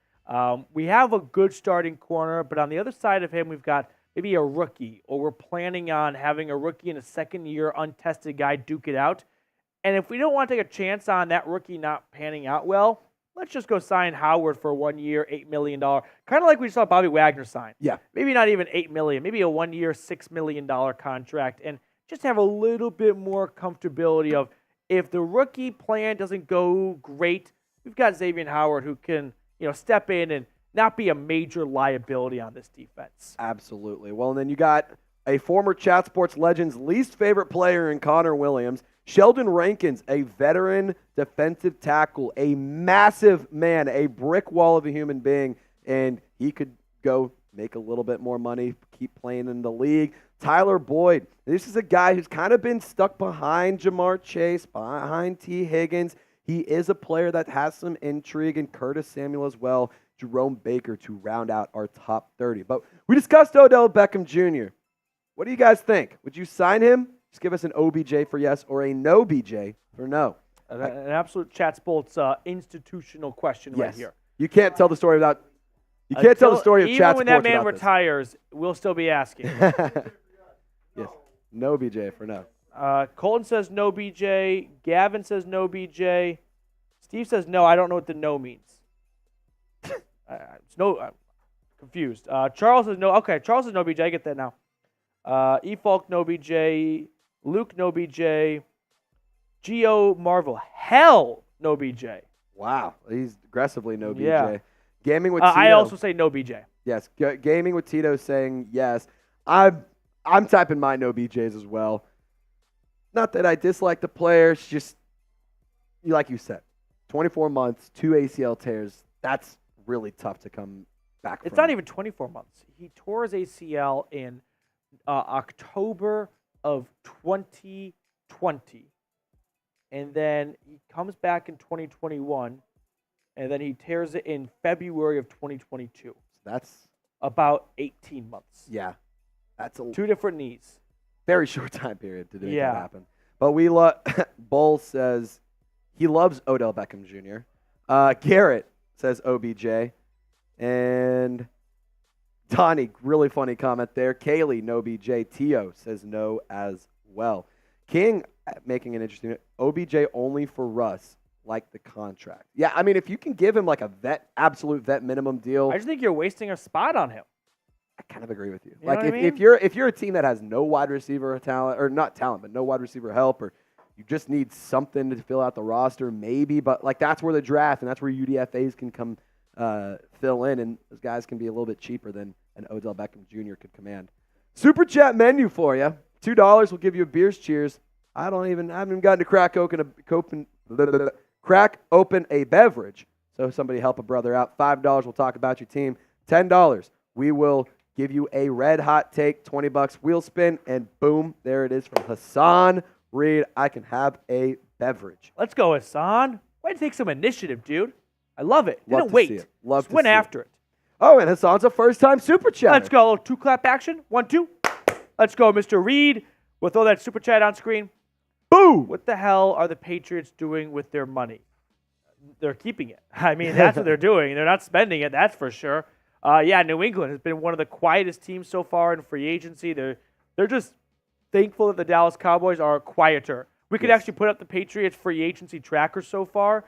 we have a good starting corner, but on the other side of him, we've got maybe a rookie, or we're planning on having a rookie and a second-year untested guy duke it out. And if we don't want to take a chance on that rookie not panning out well, let's just go sign Howard for 1 year, $8 million. Kind of like we saw Bobby Wagner sign. Yeah. Maybe not even $8 million, maybe a 1 year, $6 million contract, and just have a little bit more comfortability of, if the rookie plan doesn't go great, we've got Xavier Howard who can, step in and not be a major liability on this defense. Absolutely. Well, and then you got a former Chat Sports Legends' least favorite player in Connor Williams, Sheldon Rankins, a veteran defensive tackle, a massive man, a brick wall of a human being, and he could go make a little bit more money, keep playing in the league. Tyler Boyd, this is a guy who's kind of been stuck behind Jamar Chase, behind T. Higgins. He is a player that has some intrigue, and Curtis Samuel as well, Jerome Baker to round out our top 30. But we discussed Odell Beckham Jr. What do you guys think? Would you sign him? Just give us an OBJ for yes or a no BJ for no. An absolute Chat Sports institutional question right here. You can't tell the story without. You can't tell the story of Chat Sports. Even when that man without retires, we'll still be asking. Yes, no BJ for no. Colton says no BJ. Gavin says no BJ. Steve says no. I don't know what the no means. I'm confused. Charles says no. Okay, Charles says no BJ. I get that now. E-Falk no BJ. Luke no BJ. Geo Marvel hell no BJ. Wow, he's aggressively no BJ. Yeah. Gaming with Tito. I also say no BJ. Yes, Gaming with Tito saying yes. I'm typing my no BJs as well. Not that I dislike the players, just like you said, 24 months, 2 ACL tears. That's really tough to come back from. It's not even 24 months. He tore his ACL in October of 2020. And then he comes back in 2021. And then he tears it in February of 2022. That's about 18 months. Yeah. That's a 2 different knees. Very short time period to make that happen. But Bull says he loves Odell Beckham Jr. Garrett says OBJ. And Donnie, really funny comment there. Kaylee, no BJ. Tio says no as well. King making an interesting OBJ only for Russ, like the contract. Yeah, I mean, if you can give him like a absolute vet minimum deal. I just think you're wasting a spot on him. I kind of agree with you. You know Like what I mean? if you're a team that has no wide receiver talent, or not talent, but no wide receiver help, or you just need something to fill out the roster, maybe. But like that's where the draft and that's where UDFAs can come fill in, and those guys can be a little bit cheaper than an Odell Beckham Jr. could command. Super chat menu for you. $2 will give you a beer's cheers. I haven't even gotten to crack open a beverage. So somebody help a brother out. $5 we'll talk about your team. $10 we will give you a red hot take. $20 wheel spin, and boom, there it is from Hassan Reed. I can have a beverage. Let's go, Hassan. Way to take some initiative, dude. I love it. Love Didn't to wait. see it. Love Just to went see it. after it. Oh, and Hassan's a first-time super chat. Let's go. A little two-clap action. 1, 2. Let's go, Mr. Reed. We'll throw that super chat on screen. Boom! What the hell are the Patriots doing with their money? They're keeping it. I mean, that's what they're doing. They're not spending it, that's for sure. New England has been one of the quietest teams so far in free agency. They're just thankful that the Dallas Cowboys are quieter. We could actually put up the Patriots free agency tracker so far.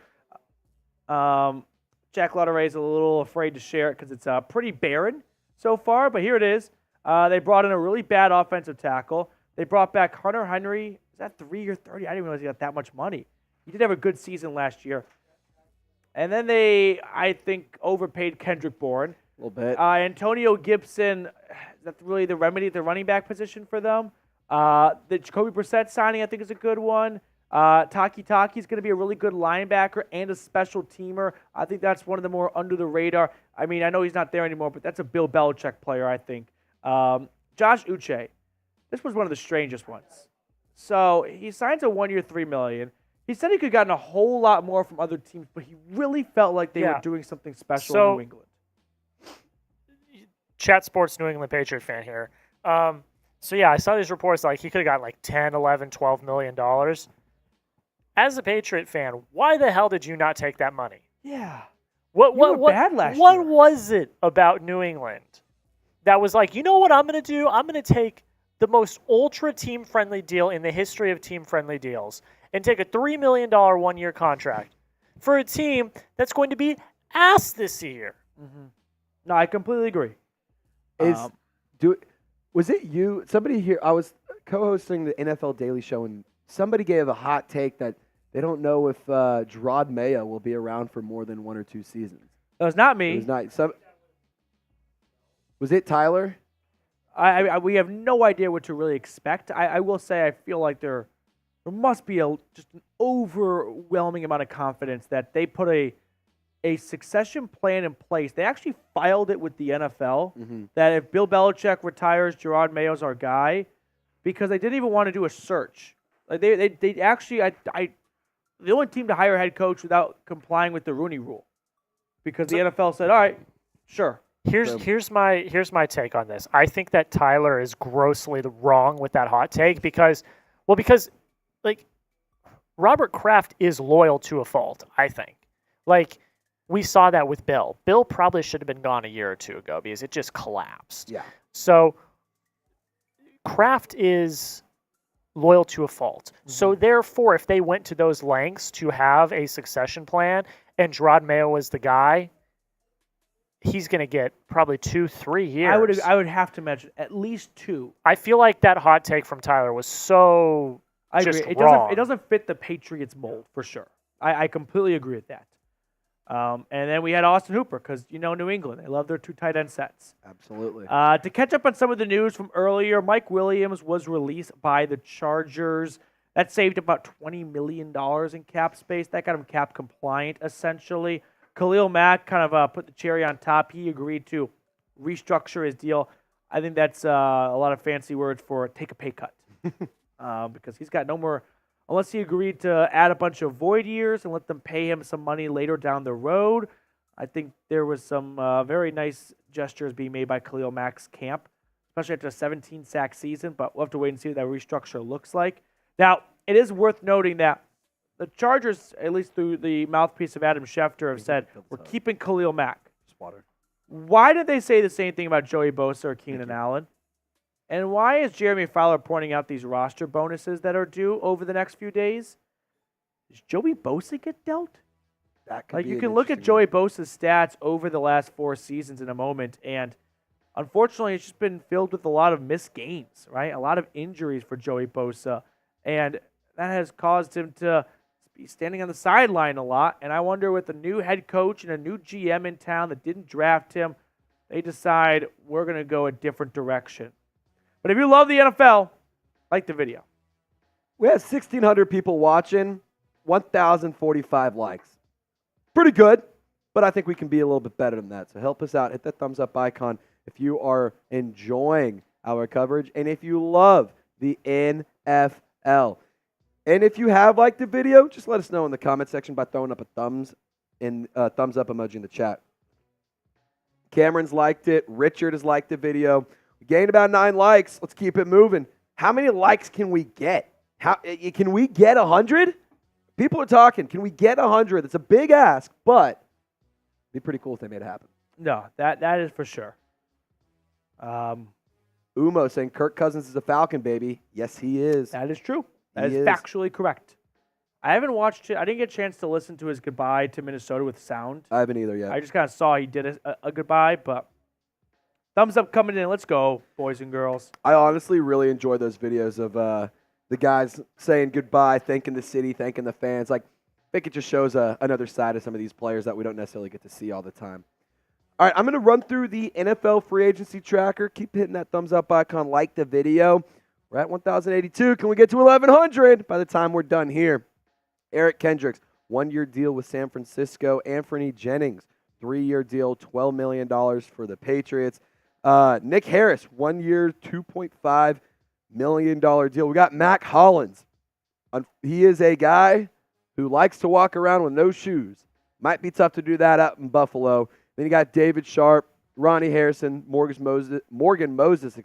Jack Lotteray is a little afraid to share it because it's pretty barren so far, but here it is. They brought in a really bad offensive tackle. They brought back Hunter Henry. Is that 3 or 30? I didn't realize he got that much money. He did have a good season last year. And then they, I think, overpaid Kendrick Bourne. A little bit. Antonio Gibson, is that really the remedy at the running back position for them? The Jacoby Brissett signing, I think, is a good one. Taki is going to be a really good linebacker and a special teamer. I think that's one of the more under the radar. I mean, I know he's not there anymore, but that's a Bill Belichick player, I think. Josh Uche. This was one of the strangest ones. So he signs a 1 year, $3 million. He said he could have gotten a whole lot more from other teams, but he really felt like they were doing something special in New England. Chat Sports New England Patriot fan here. I saw these reports like he could have gotten like 10, 11, 12 million dollars. As a Patriot fan, why the hell did you not take that money? Yeah. What bad last what year. was it about New England that was like, you know what I'm going to do? I'm going to take the most ultra team-friendly deal in the history of team-friendly deals and take a $3 million 1 year contract for a team that's going to be ass this year. Mm-hmm. No, I completely agree. Was it you? Somebody here, I was co-hosting the NFL Daily Show, and somebody gave a hot take that they don't know if Gerard Mayo will be around for more than 1 or 2 seasons. That was not me. It was not. Was it Tyler? We have no idea what to really expect. I will say I feel like there must be just an overwhelming amount of confidence that they put a succession plan in place. They actually filed it with the NFL that if Bill Belichick retires, Gerard Mayo's our guy, because they didn't even want to do a search. Like they actually the only team to hire a head coach without complying with the Rooney Rule, because the NFL said, all right, sure. Here's my take on this. I think that Tyler is grossly wrong with that hot take because like Robert Kraft is loyal to a fault, I think. Like we saw that with Bill. Bill probably should have been gone a year or two ago because it just collapsed. Yeah. So Kraft is loyal to a fault. Mm-hmm. So therefore, if they went to those lengths to have a succession plan and Gerard Mayo was the guy, he's going to get probably 2-3 years. I would have to mention at least 2. I feel like that hot take from Tyler was so I just agree. wrong. It doesn't fit the Patriots mold for sure. I completely agree with that. And then we had Austin Hooper because, New England. They love their 2 tight end sets. Absolutely. To catch up on some of the news from earlier, Mike Williams was released by the Chargers. That saved about $20 million in cap space. That got him cap compliant, essentially. Khalil Mack kind of put the cherry on top. He agreed to restructure his deal. I think that's a lot of fancy words for take a pay cut because he's got no more, unless he agreed to add a bunch of void years and let them pay him some money later down the road. I think there was some very nice gestures being made by Khalil Mack's camp, especially after a 17-sack season, but we'll have to wait and see what that restructure looks like. Now, it is worth noting that the Chargers, at least through the mouthpiece of Adam Schefter, have said, we're keeping Khalil Mack. Why did they say the same thing about Joey Bosa or Keenan Allen? And why is Jeremy Fowler pointing out these roster bonuses that are due over the next few days? Does Joey Bosa get dealt? Like, you can look at Joey Bosa's stats over the last 4 seasons in a moment, and unfortunately, it's just been filled with a lot of missed games, right? A lot of injuries for Joey Bosa, and that has caused him to be standing on the sideline a lot. And I wonder, with a new head coach and a new GM in town that didn't draft him, they decide we're going to go a different direction. But if you love the NFL, like the video. We had 1,600 people watching, 1,045 likes. Pretty good, but I think we can be a little bit better than that. So help us out. Hit that thumbs up icon if you are enjoying our coverage and if you love the NFL. And if you have liked the video, just let us know in the comment section by throwing up a thumbs up emoji in the chat. Cameron's liked it. Richard has liked the video. We gained about 9 likes. Let's keep it moving. How many likes can we get? Can we get 100? People are talking. Can we get 100? It's a big ask, but it'd be pretty cool if they made it happen. No, that is for sure. Umo saying Kirk Cousins is a Falcon, baby. Yes, he is. That is true. That He is is. factually correct. I haven't watched it. I didn't get a chance to listen to his goodbye to Minnesota with sound. I haven't either yet. I just kind of saw he did a goodbye, but thumbs up coming in. Let's go, boys and girls. I honestly really enjoy those videos of the guys saying goodbye, thanking the city, thanking the fans. Like, I think it just shows another side of some of these players that we don't necessarily get to see all the time. All right, I'm going to run through the NFL free agency tracker. Keep hitting that thumbs up icon, like the video. We're at 1,082. Can we get to 1,100 by the time we're done here? Eric Kendricks, 1-year deal with San Francisco. Anthony Jennings, 3-year deal, $12 million for the Patriots. Nick Harris, 1 year, $2.5 million deal. We got Mac Hollins. He is a guy who likes to walk around with no shoes. Might be tough to do that out in Buffalo. Then you got David Sharp, Ronnie Harrison, Morgan Moses,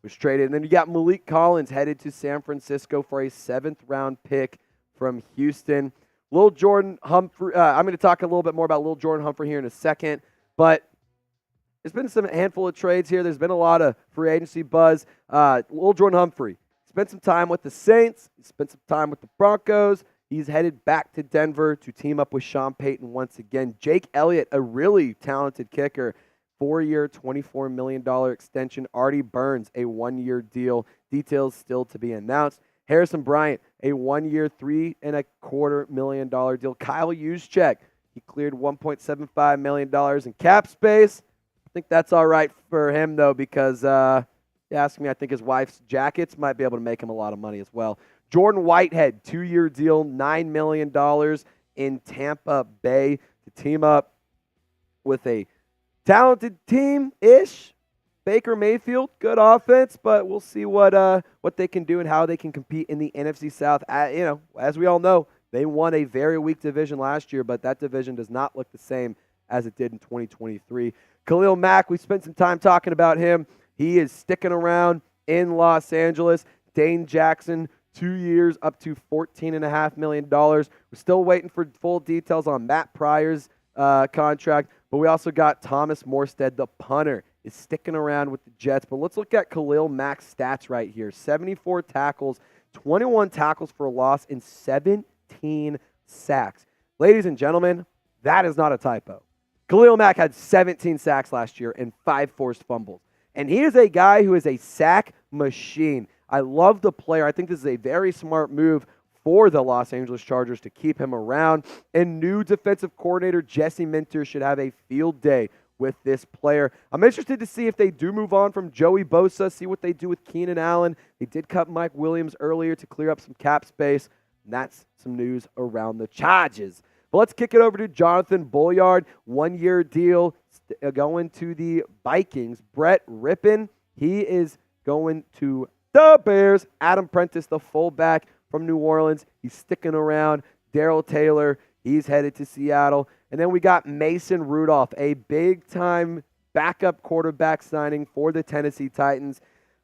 was traded. And then you got Malik Collins headed to San Francisco for a 7th-round pick from Houston. Lil Jordan Humphrey. I'm going to talk a little bit more about Lil Jordan Humphrey here in a second, but there's been a handful of trades here. There's been a lot of free agency buzz. Lil Jordan Humphrey spent some time with the Saints. He spent some time with the Broncos. He's headed back to Denver to team up with Sean Payton once again. Jake Elliott, a really talented kicker, 4-year, $24 million extension. Artie Burns, a 1-year deal. Details still to be announced. Harrison Bryant, a 1-year, $3.25 million deal. Kyle Juszczyk, he cleared $1.75 million in cap space. I think that's all right for him, though, because you ask me, I think his wife's jackets might be able to make him a lot of money as well. Jordan Whitehead, 2-year deal, $9 million in Tampa Bay to team up with a talented team-ish. Baker Mayfield, good offense, but we'll see what they can do and how they can compete in the NFC South. As we all know, they won a very weak division last year, but that division does not look the same as it did in 2023. Khalil Mack, we spent some time talking about him. He is sticking around in Los Angeles. Dane Jackson, 2 years, up to $14.5 million. We're still waiting for full details on Matt Pryor's contract, but we also got Thomas Morstead, the punter, is sticking around with the Jets. But let's look at Khalil Mack's stats right here. 74 tackles, 21 tackles for a loss, and 17 sacks. Ladies and gentlemen, that is not a typo. Khalil Mack had 17 sacks last year and 5 forced fumbles. And he is a guy who is a sack machine. I love the player. I think this is a very smart move for the Los Angeles Chargers to keep him around. And new defensive coordinator Jesse Minter should have a field day with this player. I'm interested to see if they do move on from Joey Bosa, see what they do with Keenan Allen. They did cut Mike Williams earlier to clear up some cap space. And that's some news around the Chargers. But let's kick it over to Jonathan Bouillard. 1-year deal going to the Vikings. Brett Rippon, he is going to the Bears. Adam Prentice, the fullback from New Orleans, he's sticking around. Darrell Taylor, he's headed to Seattle. And then we got Mason Rudolph, a big-time backup quarterback signing for the Tennessee Titans.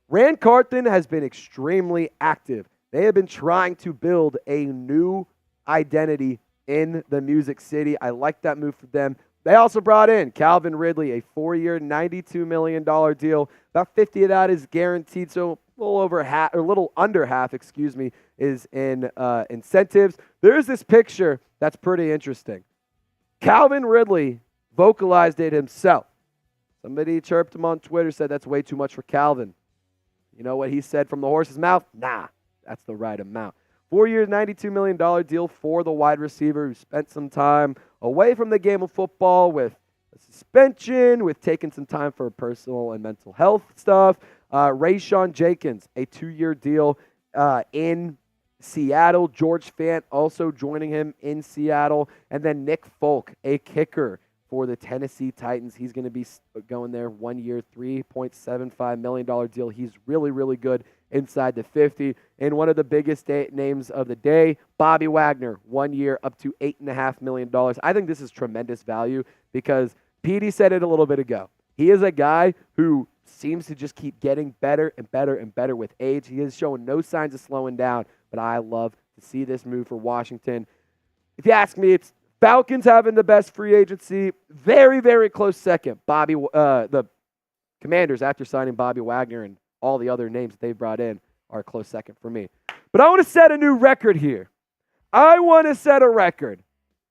Rand Carthen has been extremely active. They have been trying to build a new identity in the Music City. I like that move for them. They also brought in Calvin Ridley, a 4-year, $92 million deal. About 50 of that is guaranteed, so a little under half, is in incentives. There's this picture that's pretty interesting. Calvin Ridley vocalized it himself. Somebody chirped him on Twitter, said that's way too much for Calvin. You know what he said from the horse's mouth? Nah, that's the right amount. 4 years, $92 million deal for the wide receiver who spent some time away from the game of football with a suspension with taking some time for personal and mental health stuff. Rayshon Jenkins, a 2-year deal in Seattle. George Fant also joining him in Seattle. And then Nick Folk, a kicker for the Tennessee Titans. He's going to be going there 1 year, $3.75 million deal. He's really, really good inside the 50. And one of the biggest names of the day, Bobby Wagner, 1 year, up to $8.5 million. I think this is tremendous value because Petey said it a little bit ago. He is a guy who seems to just keep getting better and better and better with age. He is showing no signs of slowing down, but I love to see this move for Washington. If you ask me, it's Falcons having the best free agency. Very, very close second. The Commanders, after signing Bobby Wagner and all the other names that they brought in, are a close second for me. But I want to set a new record here. I want to set a record.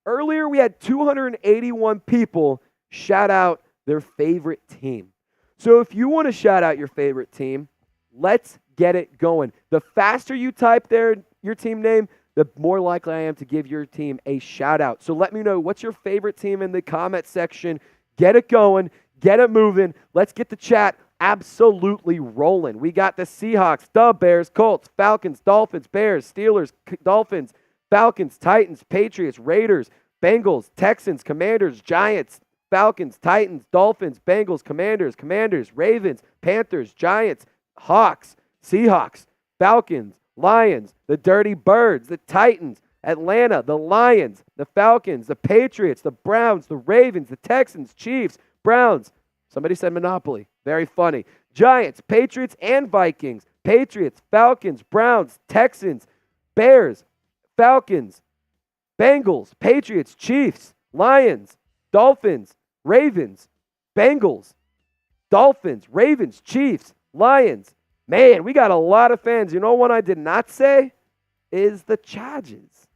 Earlier, we had 281 people shout out their favorite team. So if you want to shout out your favorite team, let's get it going. The faster you type your team name, the more likely I am to give your team a shout out. So let me know, what's your favorite team in the comment section. Get it going. Get it moving. Let's get the chat absolutely rolling. We got the Seahawks, the Bears, Colts, Falcons, Dolphins, Bears, Steelers, Dolphins, Falcons, Titans, Patriots, Raiders, Bengals, Texans, Commanders, Giants, Falcons, Titans, Dolphins, Bengals, Commanders, Ravens, Panthers, Giants, Hawks, Seahawks, Falcons, Lions, the Dirty Birds, the Titans, Atlanta, the Lions, the Falcons, the Patriots, the Browns, the Ravens, the Texans, Chiefs, Browns. Somebody said Monopoly. Very funny. Giants, Patriots, and Vikings. Patriots, Falcons, Browns, Texans, Bears, Falcons, Bengals, Patriots, Chiefs, Lions, Dolphins, Ravens, Bengals, Dolphins, Ravens, Chiefs, Lions. Man, we got a lot of fans. You know what I did not say? Is the Chargers.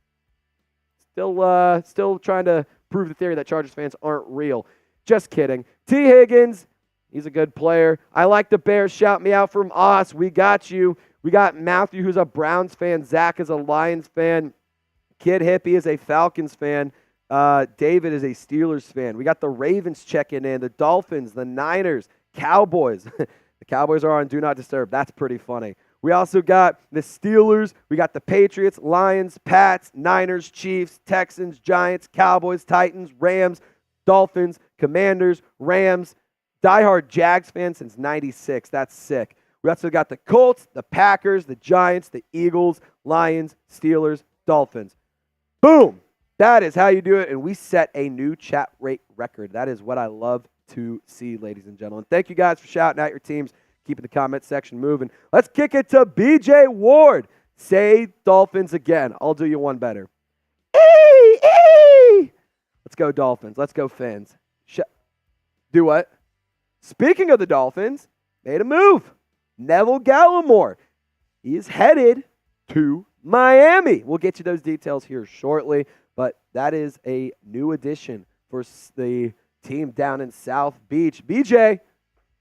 Still trying to prove the theory that Chargers fans aren't real. Just kidding. T. Higgins, he's a good player. I like the Bears. Shout me out from us. We got you. We got Matthew, who's a Browns fan. Zach is a Lions fan. Kid Hippie is a Falcons fan. David is a Steelers fan. We got the Ravens checking in, the Dolphins, the Niners, Cowboys. The Cowboys are on Do Not Disturb. That's pretty funny. We also got the Steelers. We got the Patriots, Lions, Pats, Niners, Chiefs, Texans, Giants, Cowboys, Titans, Rams, Dolphins, Commanders, Rams. Diehard Jags fan since 96. That's sick. We also got the Colts, the Packers, the Giants, the Eagles, Lions, Steelers, Dolphins. Boom. That is how you do it, and we set a new chat rate record. That is what I love to see, ladies and gentlemen. Thank you guys for shouting out your teams, keeping the comment section moving. Let's kick it to BJ Ward. Say Dolphins again. I'll do you one better. Let's go Dolphins. Let's go Fins. Do what? Speaking of the Dolphins, made a move. Neville Gallimore. He is headed to Miami. We'll get you those details here shortly, but that is a new addition for the team down in South Beach. BJ,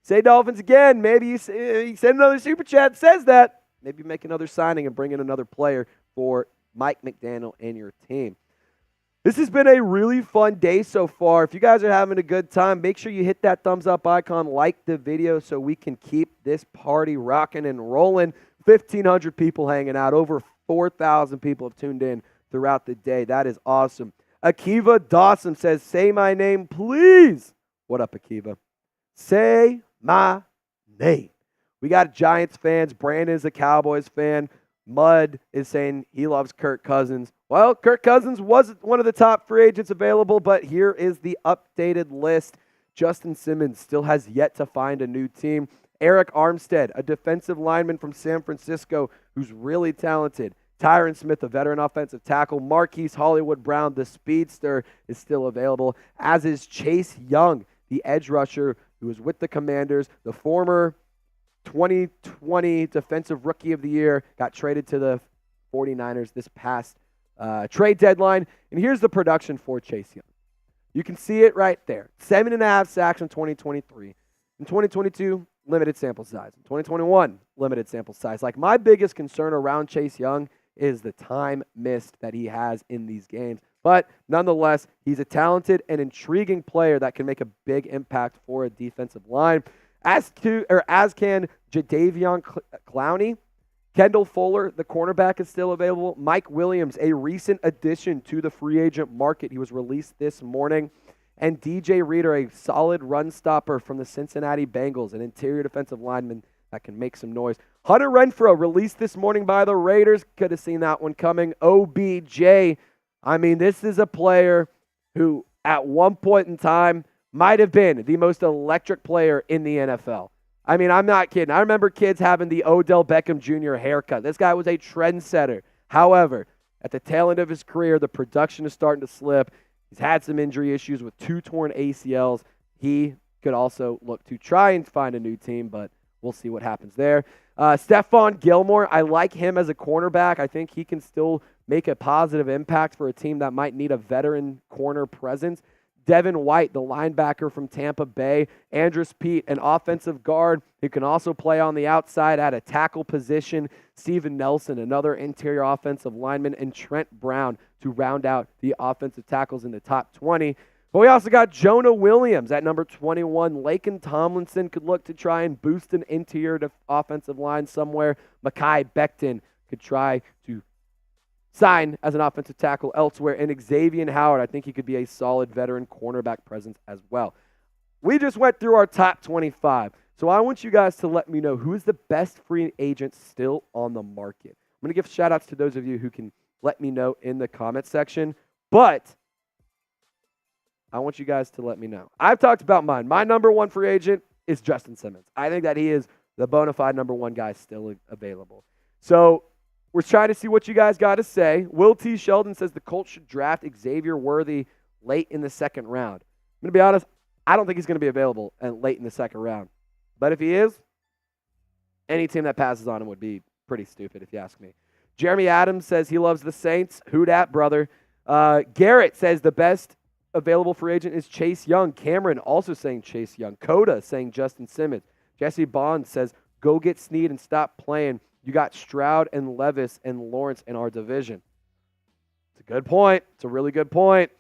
say Dolphins again. Maybe you send another super chat that says that. Maybe make another signing and bring in another player for Mike McDaniel and your team. This has been a really fun day so far. If you guys are having a good time, make sure you hit that thumbs up icon, like the video so we can keep this party rocking and rolling. 1,500 people hanging out. Over 4,000 people have tuned in throughout the day. That is awesome. Akiva Dawson says, say my name, please. What up, Akiva? Say my name. We got Giants fans. Brandon is a Cowboys fan. Mud is saying he loves Kirk Cousins. Well, Kirk Cousins was one of the top free agents available, but here is the updated list. Justin Simmons still has yet to find a new team. Eric Armstead, a defensive lineman from San Francisco who's really talented. Tyron Smith, a veteran offensive tackle. Marquise Hollywood Brown, the speedster, is still available, as is Chase Young, the edge rusher who was with the Commanders, the former 2020 Defensive Rookie of the Year, got traded to the 49ers this past trade deadline. And here's the production for Chase Young. You can see it right there. 7.5 sacks in 2023. In 2022, limited sample size. In 2021, limited sample size. Like, my biggest concern around Chase Young is the time missed that he has in these games. But nonetheless, he's a talented and intriguing player that can make a big impact for a defensive line. As can Jadeveon Clowney. Kendall Fuller, the cornerback, is still available. Mike Williams, a recent addition to the free agent market. He was released this morning. And DJ Reader, a solid run stopper from the Cincinnati Bengals, an interior defensive lineman that can make some noise. Hunter Renfrow, released this morning by the Raiders. Could have seen that one coming. OBJ, I mean, this is a player who at one point in time might have been the most electric player in the NFL. I mean, I'm not kidding. I remember kids having the Odell Beckham Jr. haircut. This guy was a trendsetter. However, at the tail end of his career, the production is starting to slip. He's had some injury issues with 2 torn ACLs. He could also look to try and find a new team, but we'll see what happens there. Stefon Gilmore, I like him as a cornerback. I think he can still make a positive impact for a team that might need a veteran corner presence. Devin White, the linebacker from Tampa Bay. Andrus Peat, an offensive guard who can also play on the outside at a tackle position. Steven Nelson, another interior offensive lineman. And Trent Brown to round out the offensive tackles in the top 20. But we also got Jonah Williams at number 21. Laken Tomlinson could look to try and boost an interior offensive line somewhere. Mekhi Becton could try to sign as an offensive tackle elsewhere. And Xavier Howard, I think he could be a solid veteran cornerback presence as well. We just went through our top 25. So I want you guys to let me know who is the best free agent still on the market. I'm going to give shout outs to those of you who can let me know in the comment section. But I want you guys to let me know. I've talked about mine. My number one free agent is Justin Simmons. I think that he is the bona fide number one guy still available. So we're trying to see what you guys got to say. Will T. Sheldon says the Colts should draft Xavier Worthy late in the second round. I'm going to be honest, I don't think he's going to be available late in the second round. But if he is, any team that passes on him would be pretty stupid, if you ask me. Jeremy Adams says he loves the Saints. Who dat, brother? Garrett says the best available free agent is Chase Young. Cameron also saying Chase Young. Coda saying Justin Simmons. Jesse Bond says go get Snead and stop playing. You got Stroud and Levis and Lawrence in our division. It's a good point. It's a really good point.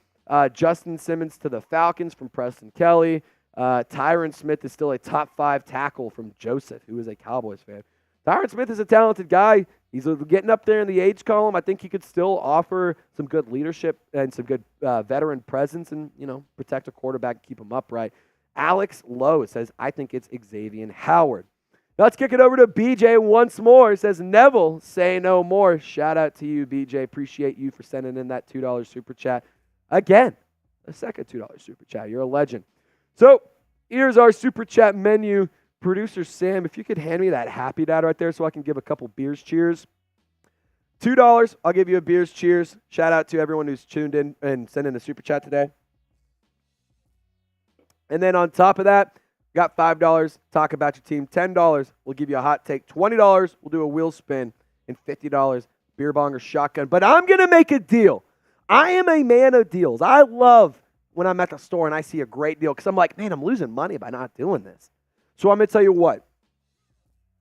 Justin Simmons to the Falcons from Preston Kelly. Tyron Smith is still a top 5 tackle from Joseph, who is a Cowboys fan. Tyron Smith is a talented guy. He's getting up there in the age column. I think he could still offer some good leadership and some good veteran presence and, protect a quarterback and keep him upright. Alex Lowe says, I think it's Xavier Howard. Now let's kick it over to BJ once more. It says, Neville, say no more. Shout out to you, BJ. Appreciate you for sending in that $2 super chat. Again, a second $2 super chat. You're a legend. So here's our super chat menu. Producer Sam, if you could hand me that Happy Dad right there so I can give a couple beers cheers. $2, I'll give you a beers cheers. Shout out to everyone who's tuned in and sent in a super chat today. And then on top of that, got $5, talk about your team. $10, we'll give you a hot take. $20, we'll do a wheel spin. And $50, beer bong or shotgun. But I'm going to make a deal. I am a man of deals. I love when I'm at the store and I see a great deal because I'm like, man, I'm losing money by not doing this. So I'm going to tell you what.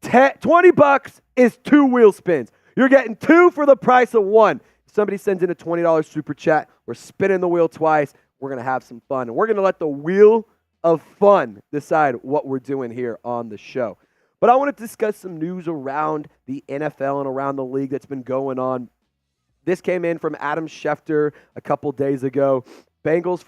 $20 is 2 wheel spins. You're getting 2 for the price of 1. If somebody sends in a $20 super chat, we're spinning the wheel twice. We're going to have some fun. And we're going to let the wheel of fun decide what we're doing here on the show. But I want to discuss some news around the NFL and around the league that's been going on. This came in from Adam Schefter a couple days ago. Bengals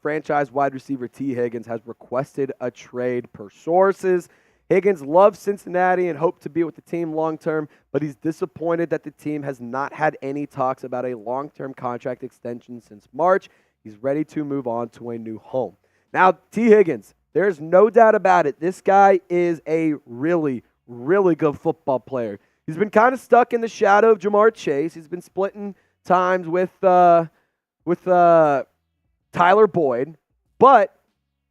franchise wide receiver T. Higgins has requested a trade per sources. Higgins loves Cincinnati and hoped to be with the team long-term, but he's disappointed that the team has not had any talks about a long-term contract extension since March. He's ready to move on to a new home. Now, T. Higgins, there's no doubt about it. This guy is a really, really good football player. He's been kind of stuck in the shadow of Jamar Chase. He's been splitting times with Tyler Boyd. But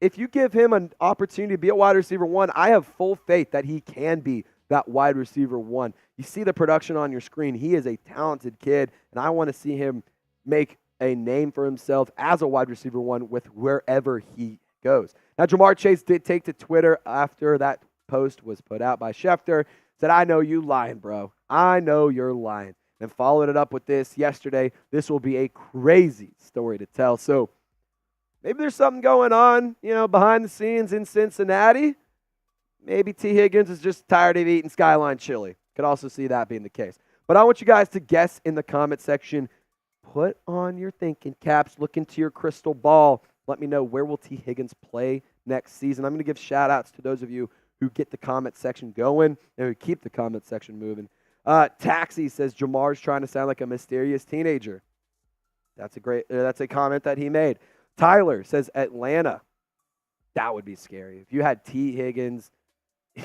if you give him an opportunity to be a wide receiver 1, I have full faith that he can be that wide receiver 1. You see the production on your screen. He is a talented kid, and I want to see him make a name for himself as a wide receiver 1 with wherever he goes. Now, Jamar Chase did take to Twitter after that post was put out by Schefter. Said, I know you lying, bro. I know you're lying. and followed it up with this yesterday. This will be a crazy story to tell. So maybe there's something going on, behind the scenes in Cincinnati. Maybe T. Higgins is just tired of eating Skyline chili. Could also see that being the case. But I want you guys to guess in the comment section. Put on your thinking caps. Look into your crystal ball. Let me know, where will T. Higgins play next season? I'm going to give shout-outs to those of you who get the comment section going and who keep the comment section moving. Taxi says Jamar's trying to sound like a mysterious teenager. That's a comment that he made. Tyler says Atlanta. That would be scary. If you had T. Higgins,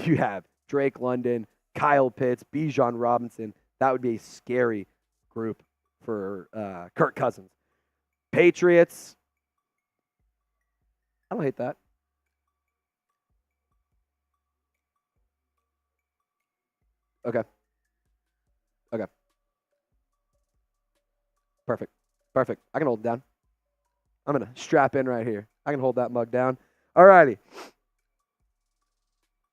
you have Drake London, Kyle Pitts, Bijan Robinson, that would be a scary group for Kirk Cousins. Patriots. I don't hate that. Okay. Perfect. I can hold it down. I'm going to strap in right here. I can hold that mug down. All righty.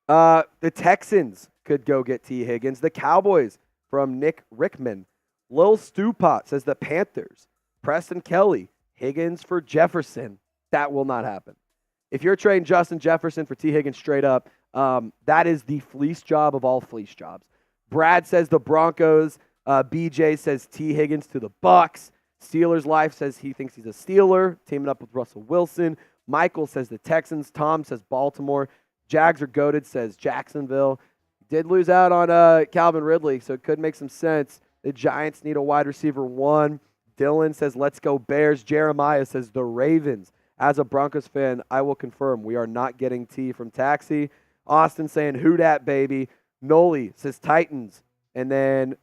The Texans could go get T. Higgins. The Cowboys from Nick Rickman. Lil Stewpot says the Panthers. Preston Kelly. Higgins for Jefferson. That will not happen. If you're trading Justin Jefferson for T. Higgins straight up, that is the fleece job of all fleece jobs. Brad says the Broncos. BJ says T. Higgins to the Bucks. Steelers Life says he thinks he's a Steeler, teaming up with Russell Wilson. Michael says the Texans. Tom says Baltimore. Jags are goated, says Jacksonville. Did lose out on Calvin Ridley, so it could make some sense. The Giants need a wide receiver 1. Dylan says, let's go Bears. Jeremiah says the Ravens. As a Broncos fan, I will confirm we are not getting T from Taxi. Austin saying, who dat, baby? Noli says Titans. And then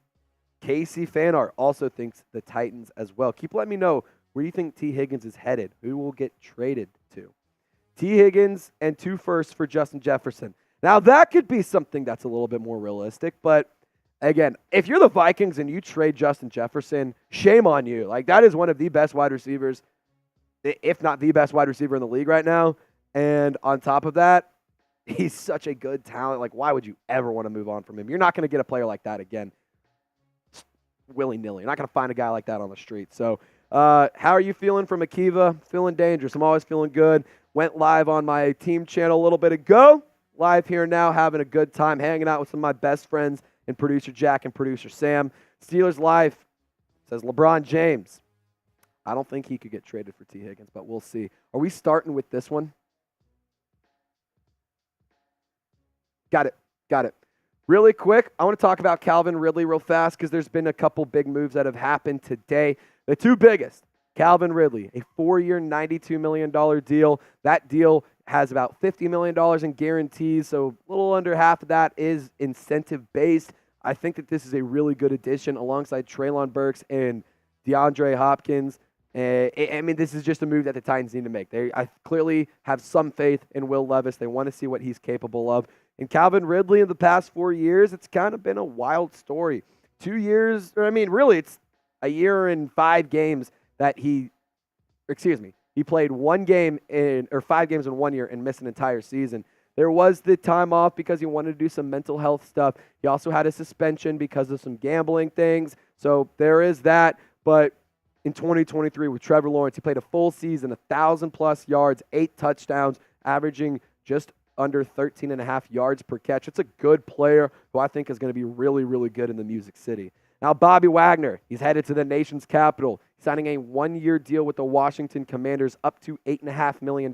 Casey Fanart also thinks the Titans as well. Keep letting me know where you think T. Higgins is headed. Who will get traded to? T. Higgins and 2 firsts for Justin Jefferson. Now, that could be something that's a little bit more realistic. But, again, if you're the Vikings and you trade Justin Jefferson, shame on you. Like, that is one of the best wide receivers, if not the best wide receiver in the league right now. And on top of that, he's such a good talent. Like, why would you ever want to move on from him? You're not going to get a player like that again willy-nilly. You're not going to find a guy like that on the street. So, how are you feeling from Akiva? Feeling dangerous. I'm always feeling good. Went live on my team channel a little bit ago. Live here now, having a good time, hanging out with some of my best friends and producer Jack and producer Sam. Steelers Life says LeBron James. I don't think he could get traded for T. Higgins, but we'll see. Are we starting with this one? Got it. Really quick, I want to talk about Calvin Ridley real fast because there's been a couple big moves that have happened today. The 2 biggest, Calvin Ridley, a 4-year, $92 million deal. That deal has about $50 million in guarantees, so a little under half of that is incentive-based. I think that this is a really good addition alongside Treylon Burks and DeAndre Hopkins. This is just a move that the Titans need to make. I clearly have some faith in Will Levis. They want to see what he's capable of. And Calvin Ridley in the past 4 years, it's kind of been a wild story. 2 years, really, it's a year and 5 games that he played 5 games in 1 year and missed an entire season. There was the time off because he wanted to do some mental health stuff. He also had a suspension because of some gambling things. So there is that. But in 2023 with Trevor Lawrence, he played a full season, 1,000+ yards, 8 touchdowns, averaging just under 13.5 yards per catch. It's a good player who I think is going to be really, really good in the Music City. Now, Bobby Wagner, he's headed to the nation's capital, signing a 1-year deal with the Washington Commanders up to $8.5 million.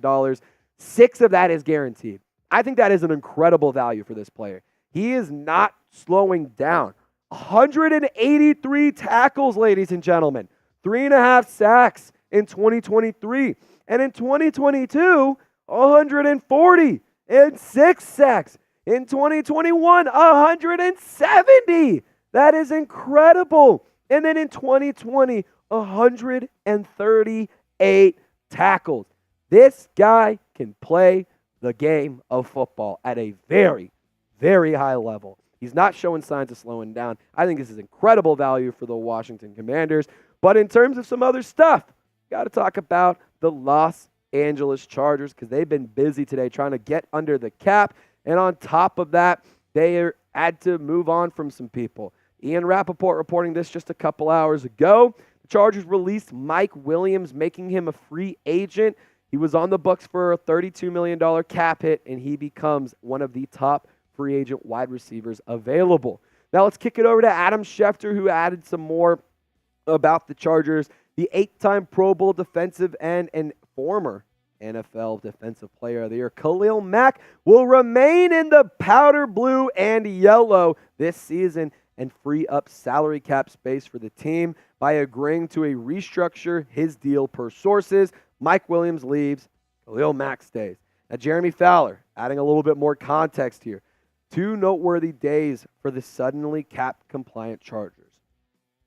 6 of that is guaranteed. I think that is an incredible value for this player. He is not slowing down. 183 tackles, ladies and gentlemen. 3.5 sacks in 2023. And in 2022, 140 and 6 sacks. In 2021, 170. That is incredible. And then in 2020, 138 tackles. This guy can play the game of football at a very, very high level. He's not showing signs of slowing down. I think this is incredible value for the Washington Commanders. But in terms of some other stuff, got to talk about the Los Angeles Chargers because they've been busy today trying to get under the cap. And on top of that, they had to move on from some people. Ian Rappaport reporting this just a couple hours ago. The Chargers released Mike Williams, making him a free agent. He was on the Bucs for a $32 million cap hit, and he becomes one of the top free agent wide receivers available. Now let's kick it over to Adam Schefter, who added some more about the Chargers. The 8-time Pro Bowl defensive end and former NFL Defensive Player of the Year, Khalil Mack, will remain in the powder blue and yellow this season and free up salary cap space for the team by agreeing to a restructure his deal per sources. Mike Williams leaves, Khalil Mack stays. Now, Jeremy Fowler, adding a little bit more context here. 2 noteworthy days for the suddenly cap-compliant Chargers.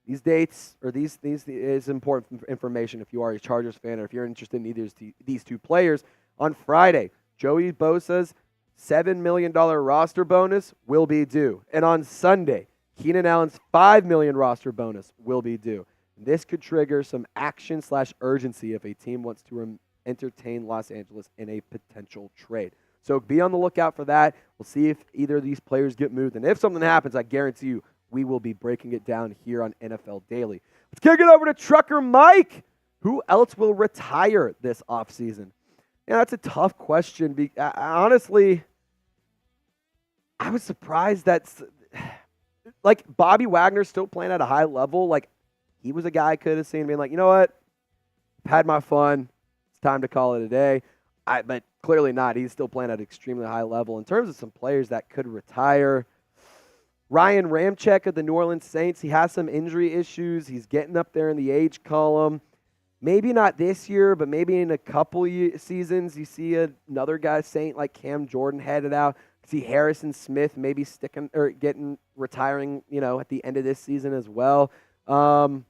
These dates, or these is important information if you are a Chargers fan or if you're interested in either of these 2 players. On Friday, Joey Bosa's $7 million roster bonus will be due. And on Sunday, Keenan Allen's $5 million roster bonus will be due. This could trigger some action/urgency if a team wants to entertain Los Angeles in a potential trade. So be on the lookout for that. We'll see if either of these players get moved. And if something happens, I guarantee you, we will be breaking it down here on NFL Daily. Let's kick it over to Trucker Mike. Who else will retire this offseason? Yeah, that's a tough question. Honestly, I was surprised that, like, Bobby Wagner still playing at a high level. Like, he was a guy I could have seen being like, you know what? I've had my fun. It's time to call it a day. But clearly not. He's still playing at an extremely high level. In terms of some players that could retire, Ryan Ramczyk of the New Orleans Saints, he has some injury issues. He's getting up there in the age column. Maybe not this year, but maybe in a couple seasons, you see another guy, Saint, like Cam Jordan, headed out. See Harrison Smith maybe sticking or retiring, at the end of this season as well. That's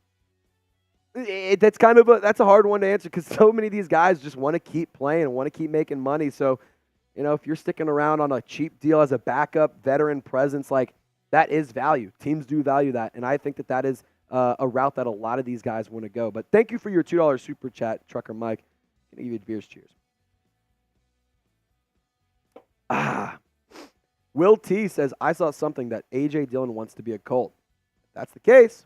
a hard one to answer because so many of these guys just want to keep playing and want to keep making money. So, if you're sticking around on a cheap deal as a backup veteran presence, like, that is value. Teams do value that, and I think that is a route that a lot of these guys want to go. But thank you for your $2 super chat, Trucker Mike. I'm going to give you the beers. Cheers. Will T says, I saw something that A.J. Dillon wants to be a Colt. If that's the case,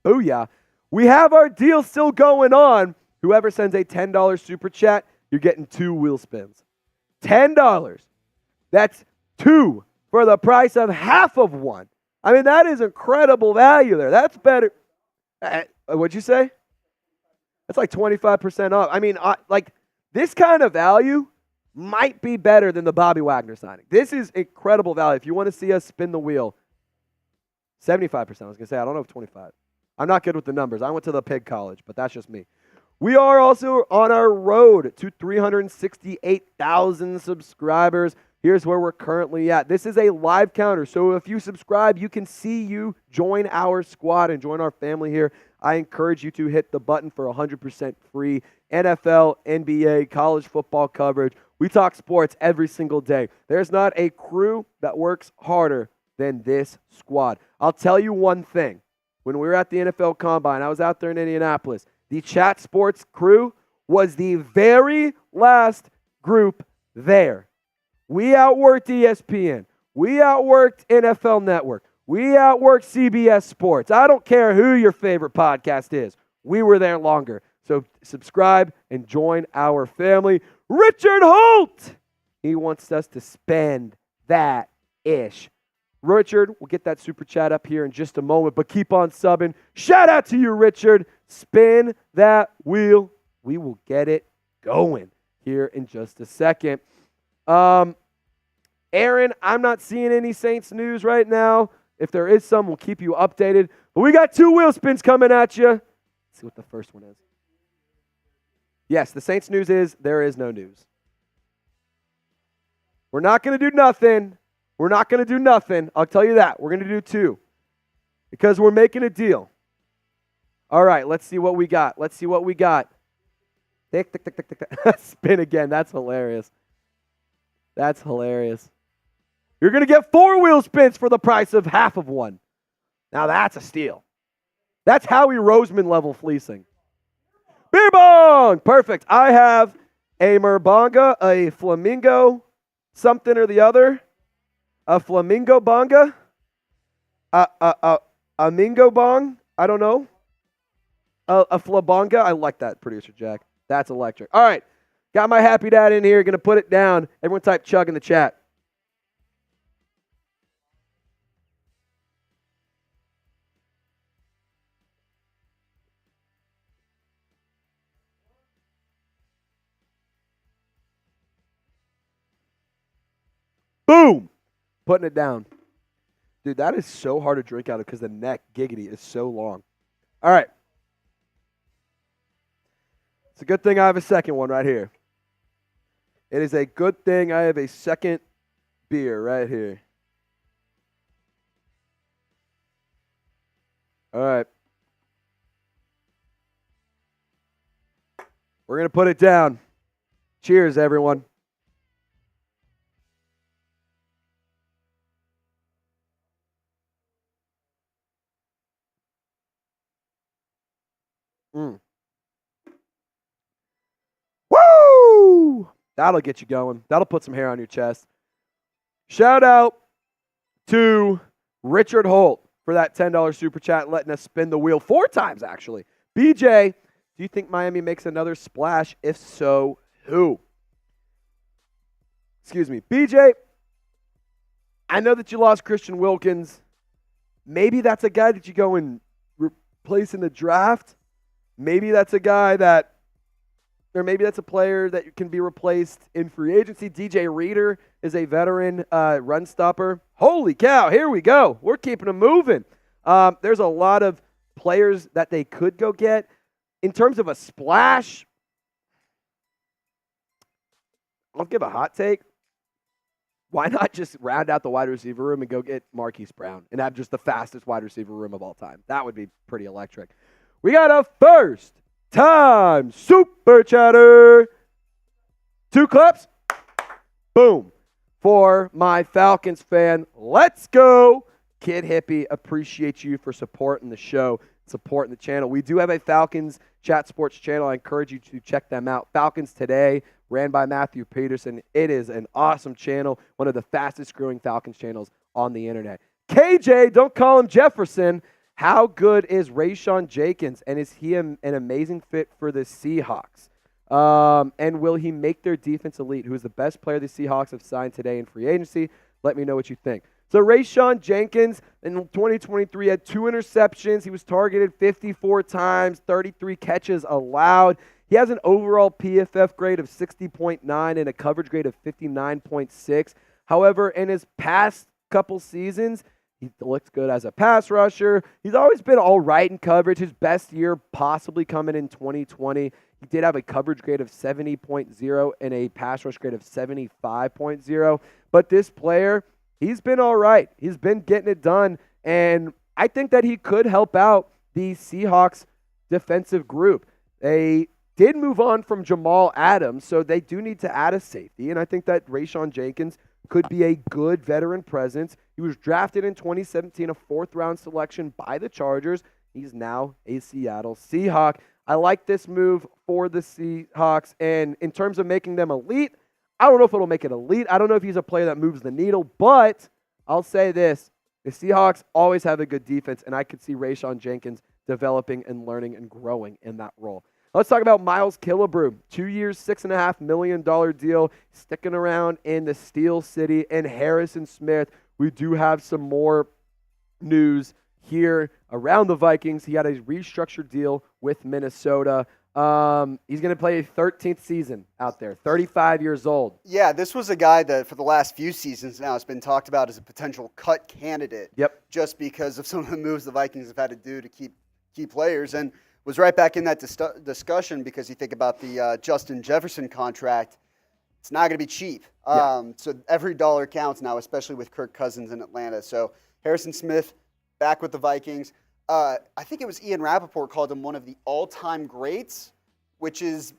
booyah. We have our deal still going on. Whoever sends a $10 super chat, you're getting 2 wheel spins. $10. That's 2 for the price of half of 1. I mean, that is incredible value there. That's better. What'd you say? That's like 25% off. I mean, this kind of value might be better than the Bobby Wagner signing. This is incredible value. If you want to see us spin the wheel, 75%. I was going to say, I don't know if 25. I'm not good with the numbers. I went to the pig college, but that's just me. We are also on our road to 368,000 subscribers. Here's where we're currently at. This is a live counter, so if you subscribe, you can see you join our squad and join our family here. I encourage you to hit the button for 100% free NFL, NBA, college football coverage. We talk sports every single day. There's not a crew that works harder than this squad. I'll tell you one thing. When we were at the NFL Combine, I was out there in Indianapolis. The Chat Sports crew was the very last group there. We outworked ESPN. We outworked NFL Network. We outworked CBS Sports. I don't care who your favorite podcast is. We were there longer. So subscribe and join our family. Richard Holt! He wants us to spend that ish. Richard, we'll get that super chat up here in just a moment, but keep on subbing. Shout out to you, Richard. Spin that wheel. We will get it going here in just a second. Aaron, I'm not seeing any Saints news right now. If there is some, we'll keep you updated. But we got 2 wheel spins coming at you. Let's see what the first one is. Yes, the Saints news is there is no news. We're not going to do nothing. We're not going to do nothing. I'll tell you that. We're going to do 2 because we're making a deal. All right, let's see what we got. Let's see what we got. Tick, tick, tick, tick, tick. Spin again. That's hilarious. That's hilarious. You're going to get 4 wheel spins for the price of half of 1. Now that's a steal. That's Howie Roseman level fleecing. Beer bong! Perfect. I have a Merbonga, a Flamingo, something or the other. A Flamingo Bonga. A A Mingo Bong? I don't know. A Flabonga? I like that, producer Jack. That's electric. All right. Got my happy dad in here. Going to put it down. Everyone type chug in the chat. Boom. Putting it down. Dude, that is so hard to drink out of because the neck, giggity, is so long. All right. It's a good thing I have a second one right here. It is a good thing I have a second beer right here. All right. We're going to put it down. Cheers, everyone. Woo! That'll get you going. That'll put some hair on your chest. Shout out to Richard Holt for that $10 super chat, letting us spin the wheel 4 times, actually. BJ, do you think Miami makes another splash? If so, who? Excuse me. BJ, I know that you lost Christian Wilkins. Maybe that's a guy that you go and replace in the draft. Maybe that's a guy that, or maybe that's a player that can be replaced in free agency. DJ Reader is a veteran run stopper. Holy cow, here we go. We're keeping them moving. There's a lot of players that they could go get. In terms of a splash, I'll give a hot take. Why not just round out the wide receiver room and go get Marquise Brown and have just the fastest wide receiver room of all time? That would be pretty electric. We got a first-time super chatter. 2 claps. Boom. For my Falcons fan, let's go. Kid Hippie, appreciate you for supporting the show, supporting the channel. We do have a Falcons Chat Sports channel. I encourage you to check them out. Falcons Today, ran by Matthew Peterson. It is an awesome channel, one of the fastest growing Falcons channels on the internet. KJ, don't call him Jefferson. How good is Rayshon Jenkins, and is he an amazing fit for the Seahawks? And will he make their defense elite? Who is the best player the Seahawks have signed today in free agency? Let me know what you think. So Rayshon Jenkins in 2023 had 2 interceptions. He was targeted 54 times, 33 catches allowed. He has an overall PFF grade of 60.9 and a coverage grade of 59.6. However, in his past couple seasons, he looks good as a pass rusher. He's always been all right in coverage. His best year possibly coming in 2020. He did have a coverage grade of 70.0 and a pass rush grade of 75.0. But this player, he's been all right. He's been getting it done. And I think that he could help out the Seahawks defensive group. They did move on from Jamal Adams, so they do need to add a safety. And I think that Rayshon Jenkins could be a good veteran presence. He was drafted in 2017, a 4th-round selection by the Chargers. He's now a Seattle Seahawk. I like this move for the Seahawks. And in terms of making them elite, I don't know if it'll make it elite. I don't know if he's a player that moves the needle, but I'll say this. The Seahawks always have a good defense, and I could see Rayshon Jenkins developing and learning and growing in that role. Let's talk about Miles Killebrew. 2 years, $6.5 million deal, sticking around in the Steel City. And Harrison Smith, we do have some more news here around the Vikings. He had a restructured deal with Minnesota. He's going to play a 13th season out there, 35 years old. Yeah, this was a guy that for the last few seasons now has been talked about as a potential cut candidate. Yep. Just because of some of the moves the Vikings have had to do to keep key players. And was right back in that discussion because you think about the Justin Jefferson contract. It's not going to be cheap. So every dollar counts now, especially with Kirk Cousins in Atlanta. So Harrison Smith back with the Vikings. I think it was Ian Rappaport called him one of the all-time greats, which is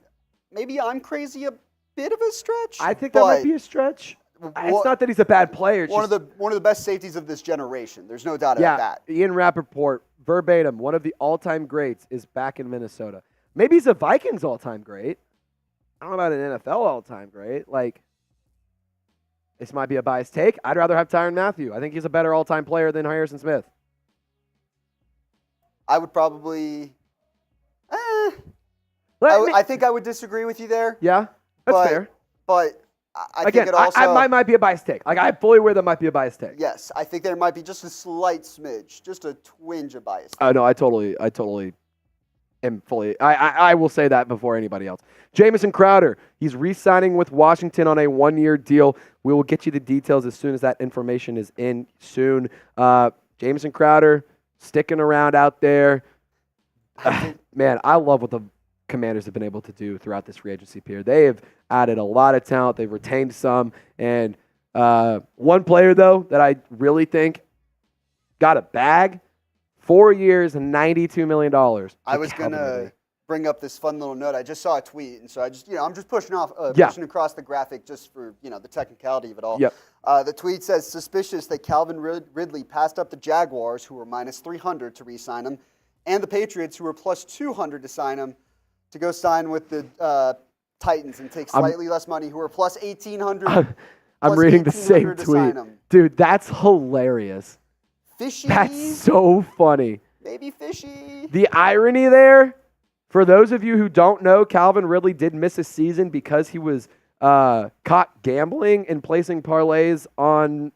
maybe I'm crazy a bit of a stretch. I think that might be a stretch. It's not that he's a bad player. It's one of the best safeties of this generation. There's no doubt about that. Ian Rappaport, verbatim, one of the all-time greats is back in Minnesota. Maybe he's a Vikings all-time great. I don't know about an NFL all-time great. Like, this might be a biased take. I'd rather have Tyrann Mathieu. I think he's a better all-time player than Harrison Smith. I would probably. Let me- I think I would disagree with you there. yeah, that's but, fair. But I Again, think it also. I might be a biased take. Like, I'm fully aware that might be a biased take. Yes, I think there might be just a slight smidge, just a twinge of bias. Oh no, I totally am fully. I will say that before anybody else. Jamison Crowder, he's re-signing with Washington on a 1-year deal. We will get you the details as soon as that information is in soon. Jamison Crowder sticking around out there. Man, I love what the Commanders have been able to do throughout this free agency period. They have added a lot of talent. They've retained some. And one player, though, that I really think got a bag, 4 years and $92 million. I was going to bring up this fun little note. I just saw a tweet, and so I'm just pushing across the graphic just for, the technicality of it all. Yep. The tweet says, suspicious that Calvin Ridley passed up the Jaguars, who were minus 300 to re-sign him, and the Patriots, who were plus 200 to sign him, to go sign with the Titans and take slightly less money, who are plus 1,800. I'm reading the same tweet. Dude, that's hilarious. Fishy. That's so funny. Maybe fishy. The irony there, for those of you who don't know, Calvin Ridley did miss a season because he was caught gambling and placing parlays on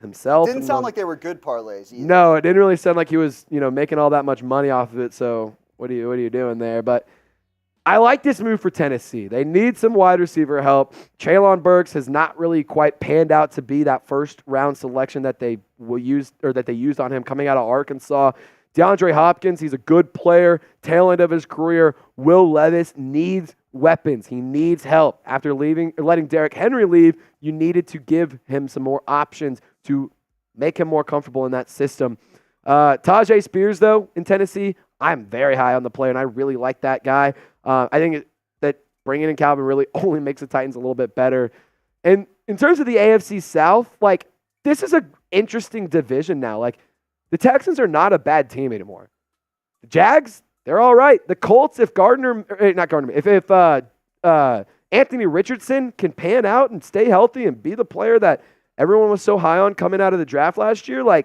himself. Didn't sound like they were good parlays either. No, it didn't really sound like he was, making all that much money off of it. So what are you doing there? But I like this move for Tennessee. They need some wide receiver help. Treylon Burks has not really quite panned out to be that first round selection that they used on him coming out of Arkansas. DeAndre Hopkins, he's a good player, tail end of his career. Will Levis needs weapons. He needs help. After letting Derrick Henry leave, you needed to give him some more options to make him more comfortable in that system. Tajay Spears, though, in Tennessee, I'm very high on the player, and I really like that guy. I think that bringing in Calvin really only makes the Titans a little bit better. And in terms of the AFC South, this is an interesting division now. The Texans are not a bad team anymore. The Jags, they're all right. The Colts, if Anthony Richardson can pan out and stay healthy and be the player that everyone was so high on coming out of the draft last year, man,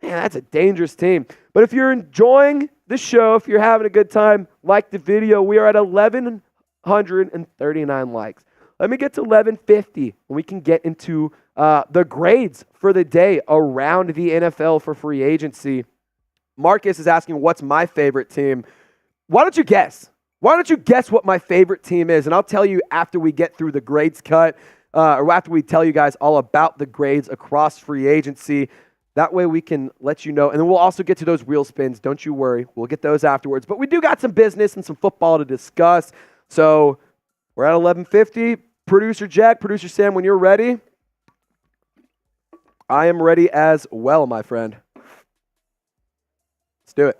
that's a dangerous team. But if you're enjoying the show, if you're having a good time, like the video. We are at 1,139 likes. Let me get to 1,150 and we can get into the grades for the day around the NFL for free agency. Marcus is asking, what's my favorite team? Why don't you guess? Why don't you guess what my favorite team is? And I'll tell you after we get through the grades cut, or after we tell you guys all about the grades across free agency. That way we can let you know. And then we'll also get to those wheel spins. Don't you worry. We'll get those afterwards. But we do got some business and some football to discuss. So we're at 11:50. Producer Jack, Producer Sam, when you're ready. I am ready as well, my friend. Let's do it.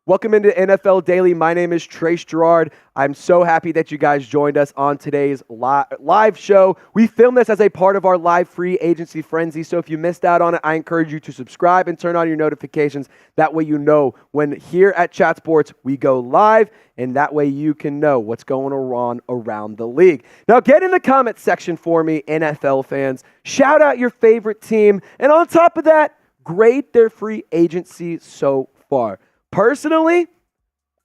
Welcome into NFL Daily. My name is Trace Gerard. I'm so happy that you guys joined us on today's live show. We film this as a part of our live free agency frenzy, so if you missed out on it, I encourage you to subscribe and turn on your notifications. That way you know when here at Chat Sports we go live, and that way you can know what's going on around the league. Now get in the comment section for me, NFL fans. Shout out your favorite team, and on top of that, grade their free agency so far. Personally,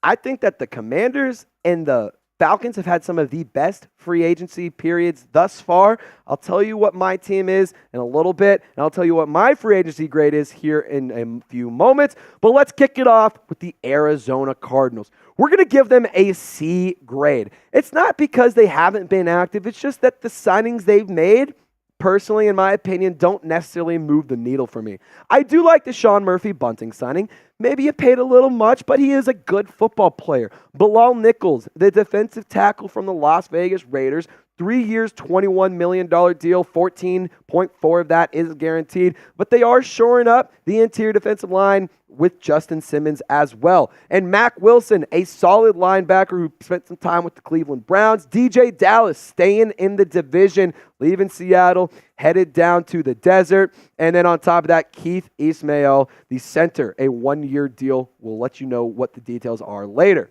I think that the Commanders and the Falcons have had some of the best free agency periods thus far. I'll tell you what my team is in a little bit, and I'll tell you what my free agency grade is here in a few moments. But let's kick it off with the Arizona Cardinals. We're going to give them a C grade. It's not because they haven't been active. It's just that the signings they've made, personally, in my opinion, don't necessarily move the needle for me. I do like the Sean Murphy-Bunting signing. Maybe you paid a little much, but he is a good football player. Bilal Nichols, the defensive tackle from the Las Vegas Raiders, 3 years, $21 million deal, 14.4 of that is guaranteed. But they are shoring up the interior defensive line with Justin Simmons as well. And Mack Wilson, a solid linebacker who spent some time with the Cleveland Browns. DJ Dallas staying in the division, leaving Seattle, headed down to the desert. And then on top of that, Keith Ismail, the center, a 1-year deal. We'll let you know what the details are later.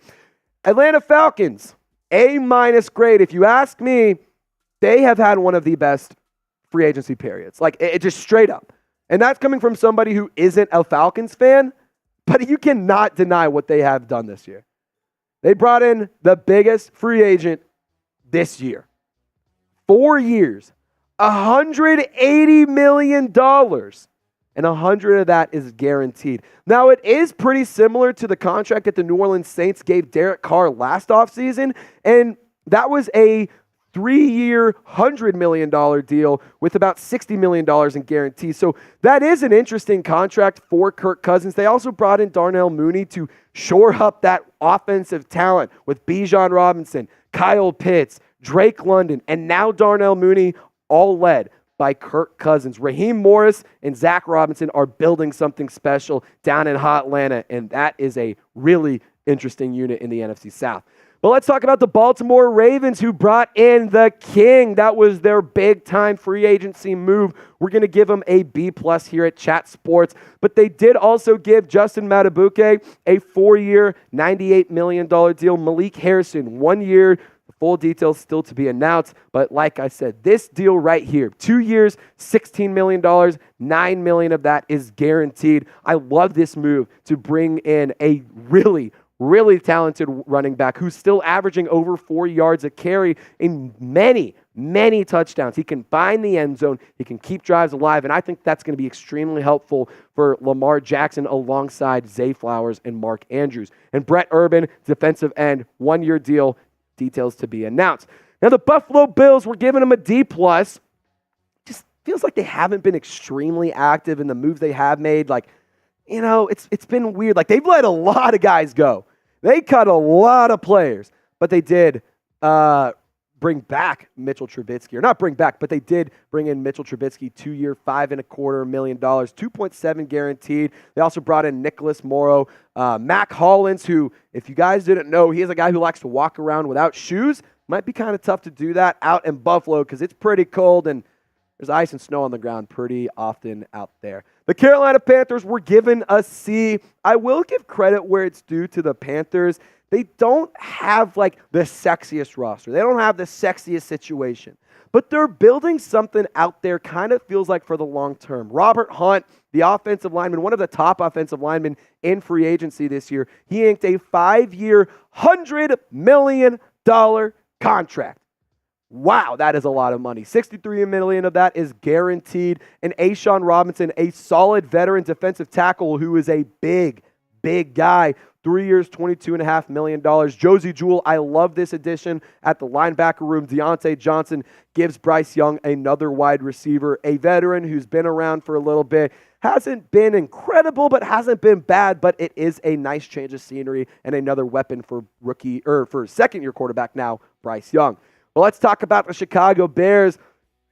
Atlanta Falcons. A- grade. If you ask me, they have had one of the best free agency periods. Like, it just straight up. And that's coming from somebody who isn't a Falcons fan, but you cannot deny what they have done this year. They brought in the biggest free agent this year. 4 years, $180 million, and 100 of that is guaranteed. Now, it is pretty similar to the contract that the New Orleans Saints gave Derek Carr last offseason, and that was a 3-year, $100 million deal with about $60 million in guarantees. So that is an interesting contract for Kirk Cousins. They also brought in Darnell Mooney to shore up that offensive talent with Bijan Robinson, Kyle Pitts, Drake London, and now Darnell Mooney, all led by Kirk Cousins. Raheem Morris and Zach Robinson are building something special down in hot Atlanta, and that is a really interesting unit in the NFC South. But let's talk about the Baltimore Ravens, who brought in the King. That was their big-time free agency move. We're going to give them a B+ here at Chat Sports. But they did also give Justin Matabuke a 4-year, $98 million deal. Malik Harrison, 1 year. The full details still to be announced. But like I said, this deal right here, 2 years, $16 million, $9 million of that is guaranteed. I love this move to bring in a really talented running back who's still averaging over 4 yards a carry in many touchdowns. He can find the end zone. He can keep drives alive, and I think that's going to be extremely helpful for Lamar Jackson alongside Zay Flowers and Mark Andrews. And Brett Urban, defensive end, 1-year deal, details to be announced. Now, the Buffalo Bills, we're giving them a D+. Just feels like they haven't been extremely active in the moves they have made. Like, you know, it's been weird. Like, they've let a lot of guys go. They cut a lot of players, but they did bring back Mitchell Trubisky. Or not bring back, but they did bring in Mitchell Trubisky, 2-year, $5.25 million, $2.7 guaranteed. They also brought in Nicholas Morrow, Mac Hollins, who, if you guys didn't know, he is a guy who likes to walk around without shoes. Might be kind of tough to do that out in Buffalo because it's pretty cold and there's ice and snow on the ground pretty often out there. The Carolina Panthers were given a C. I will give credit where it's due to the Panthers. They don't have like the sexiest roster. They don't have the sexiest situation. But they're building something out there, kind of feels like for the long term. Robert Hunt, the offensive lineman, one of the top offensive linemen in free agency this year, he inked a 5-year, $100 million contract. Wow, that is a lot of money. $63 million of that is guaranteed. And Ashawn Robinson, a solid veteran defensive tackle who is a big guy. 3 years, $22.5 million. Josie Jewell, I love this addition at the linebacker room. Deontay Johnson gives Bryce Young another wide receiver, a veteran who's been around for a little bit. Hasn't been incredible, but hasn't been bad. But it is a nice change of scenery and another weapon for second-year quarterback now, Bryce Young. Well, let's talk about the Chicago Bears.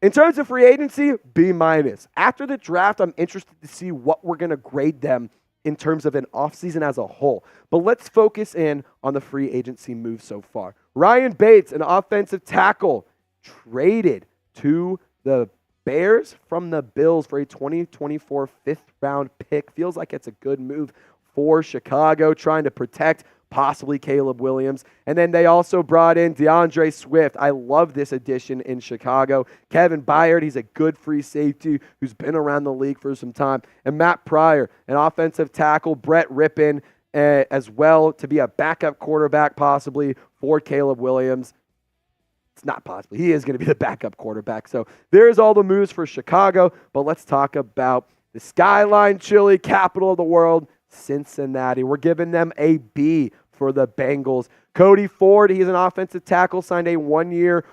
In terms of free agency, B-. After the draft, I'm interested to see what we're going to grade them in terms of an offseason as a whole. But let's focus in on the free agency move so far. Ryan Bates, an offensive tackle, traded to the Bears from the Bills for a 2024 fifth-round pick. Feels like it's a good move for Chicago, trying to protect possibly Caleb Williams. And then they also brought in DeAndre Swift. I love this addition in Chicago. Kevin Byard, he's a good free safety who's been around the league for some time. And Matt Pryor, an offensive tackle. Brett Rippon as well to be a backup quarterback possibly for Caleb Williams. It's not possible. He is going to be the backup quarterback. So there's all the moves for Chicago. But let's talk about the Skyline Chili, capital of the world, Cincinnati. We're giving them a B for the Bengals. Cody Ford, he's an offensive tackle, signed a 1-year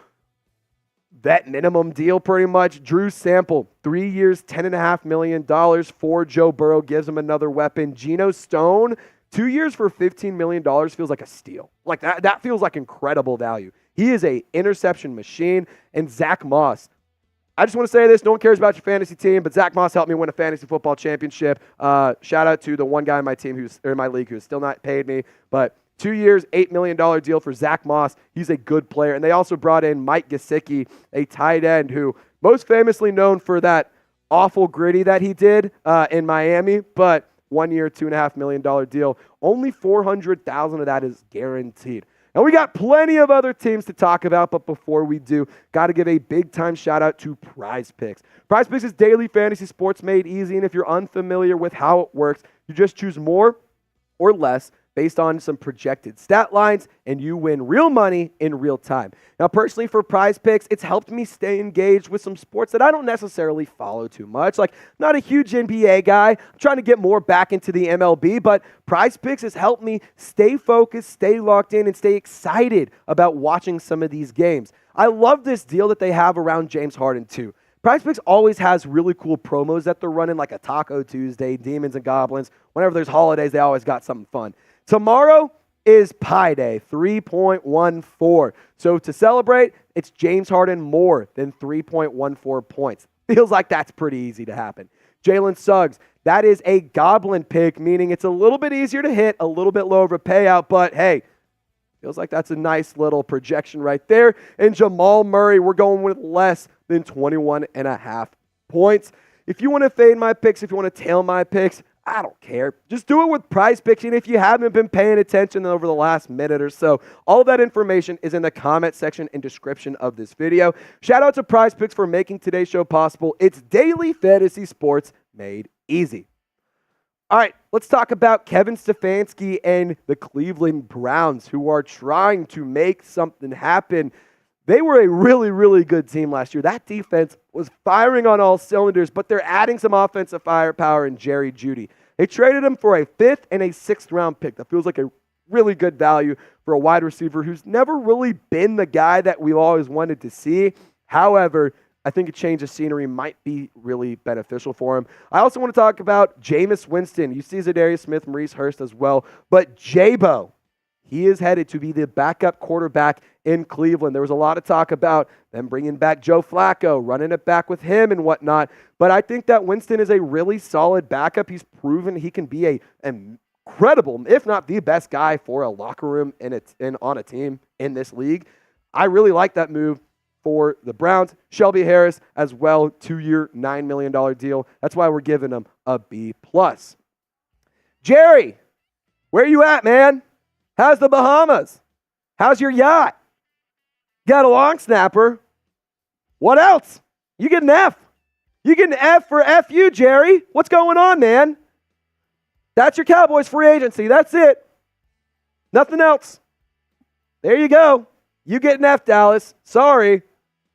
vet minimum deal pretty much. Drew Sample, 3 years, $10.5 million for Joe Burrow, gives him another weapon. Geno Stone, 2 years for $15 million feels like a steal. Like that feels like incredible value. He is a interception machine. And Zach Moss, I just want to say this. No one cares about your fantasy team, but Zach Moss helped me win a fantasy football championship. Shout out to the one guy in my team in my league who's still not paid me. But 2 years, $8 million deal for Zach Moss. He's a good player. And they also brought in Mike Gesicki, a tight end who most famously known for that awful gritty that he did in Miami. But 1 year, $2.5 million deal. Only $400,000 of that is guaranteed. And we got plenty of other teams to talk about, but before we do, got to give a big-time shout-out to PrizePicks. PrizePicks is daily fantasy sports made easy, and if you're unfamiliar with how it works, you just choose more or less based on some projected stat lines, and you win real money in real time. Now, personally, for PrizePicks, it's helped me stay engaged with some sports that I don't necessarily follow too much. Like, not a huge NBA guy. I'm trying to get more back into the MLB, but PrizePicks has helped me stay focused, stay locked in, and stay excited about watching some of these games. I love this deal that they have around James Harden, too. PrizePicks always has really cool promos that they're running, like a Taco Tuesday, Demons and Goblins. Whenever there's holidays, they always got something fun. Tomorrow is Pi Day, 3.14. So to celebrate, it's James Harden more than 3.14 points. Feels like that's pretty easy to happen. Jalen Suggs, that is a goblin pick, meaning it's a little bit easier to hit, a little bit lower of a payout, but hey, feels like that's a nice little projection right there. And Jamal Murray, we're going with less than 21.5 points. If you want to fade my picks, if you want to tail my picks, I don't care. Just do it with PrizePicks. And if you haven't been paying attention over the last minute or so, all that information is in the comment section and description of this video. Shout out to PrizePicks for making today's show possible. It's daily fantasy sports made easy. All right, let's talk about Kevin Stefanski and the Cleveland Browns, who are trying to make something happen. They were a really, really good team last year. That defense was firing on all cylinders, but they're adding some offensive firepower in Jerry Jeudy. They traded him for a 5th and a 6th round pick. That feels like a really good value for a wide receiver who's never really been the guy that we always wanted to see. However, I think a change of scenery might be really beneficial for him. I also want to talk about Jameis Winston. You see Zadarius Smith, Maurice Hurst as well, but J-Bo, he is headed to be the backup quarterback in Cleveland. There was a lot of talk about them bringing back Joe Flacco, running it back with him and whatnot. But I think that Winston is a really solid backup. He's proven he can be an incredible, if not the best guy for a locker room and on a team in this league. I really like that move for the Browns. Shelby Harris as well, 2-year, $9 million deal. That's why we're giving him a B+. Jerry, where you at, man? How's the Bahamas? How's your yacht? Got a long snapper. What else? You get an F. You get an F for FU, Jerry. What's going on, man? That's your Cowboys free agency. That's it. Nothing else. There you go. You get an F, Dallas. Sorry.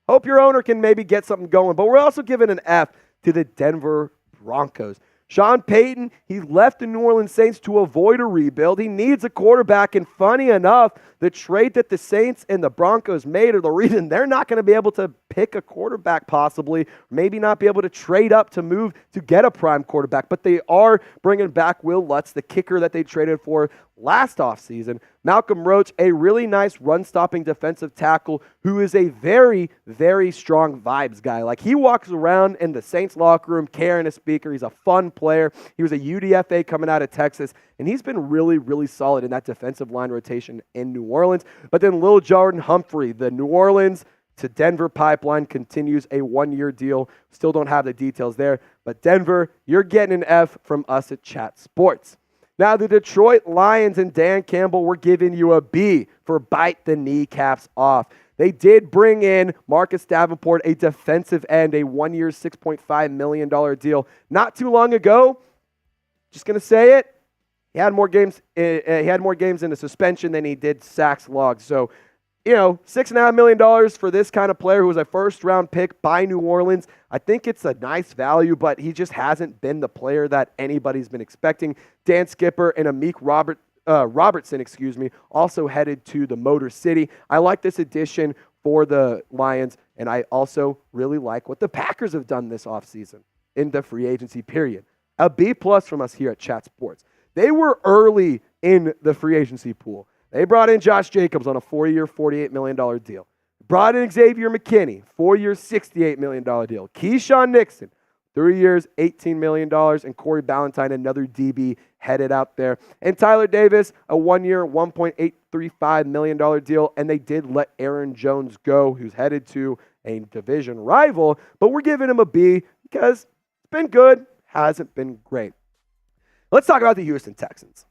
Hope your owner can maybe get something going. But we're also giving an F to the Denver Broncos. Sean Payton, he left the New Orleans Saints to avoid a rebuild. He needs a quarterback, and funny enough, the trade that the Saints and the Broncos made are the reason they're not going to be able to pick a quarterback possibly, maybe not be able to trade up to move to get a prime quarterback, but they are bringing back Will Lutz, the kicker that they traded for last offseason. Malcolm Roach, a really nice run-stopping defensive tackle who is a very, very strong vibes guy. Like, he walks around in the Saints locker room carrying a speaker. He's a fun player. He was a UDFA coming out of Texas, and he's been really, really solid in that defensive line rotation in New Orleans. But then Lil Jordan Humphrey, the New Orleans to Denver pipeline, continues a 1-year deal. Still don't have the details there. But Denver, you're getting an F from us at Chat Sports. Now, the Detroit Lions and Dan Campbell were giving you a B for bite the kneecaps off. They did bring in Marcus Davenport, a defensive end, a 1-year, $6.5 million deal not too long ago. Just going to say it. He had more games in a suspension than he did sacks logged. So, $6.5 million for this kind of player who was a first-round pick by New Orleans. I think it's a nice value, but he just hasn't been the player that anybody's been expecting. Dan Skipper and Amik Robertson, also headed to the Motor City. I like this addition for the Lions, and I also really like what the Packers have done this offseason in the free agency period. A B+ from us here at Chat Sports. They were early in the free agency pool. They brought in Josh Jacobs on a 4-year, $48 million deal. Brought in Xavier McKinney, 4-year, $68 million deal. Keyshawn Nixon, 3 years, $18 million. And Corey Ballantyne, another DB, headed out there. And Tyler Davis, a 1-year, $1.835 million deal. And they did let Aaron Jones go, who's headed to a division rival. But we're giving him a B because it's been good, hasn't been great. Let's talk about the Houston Texans.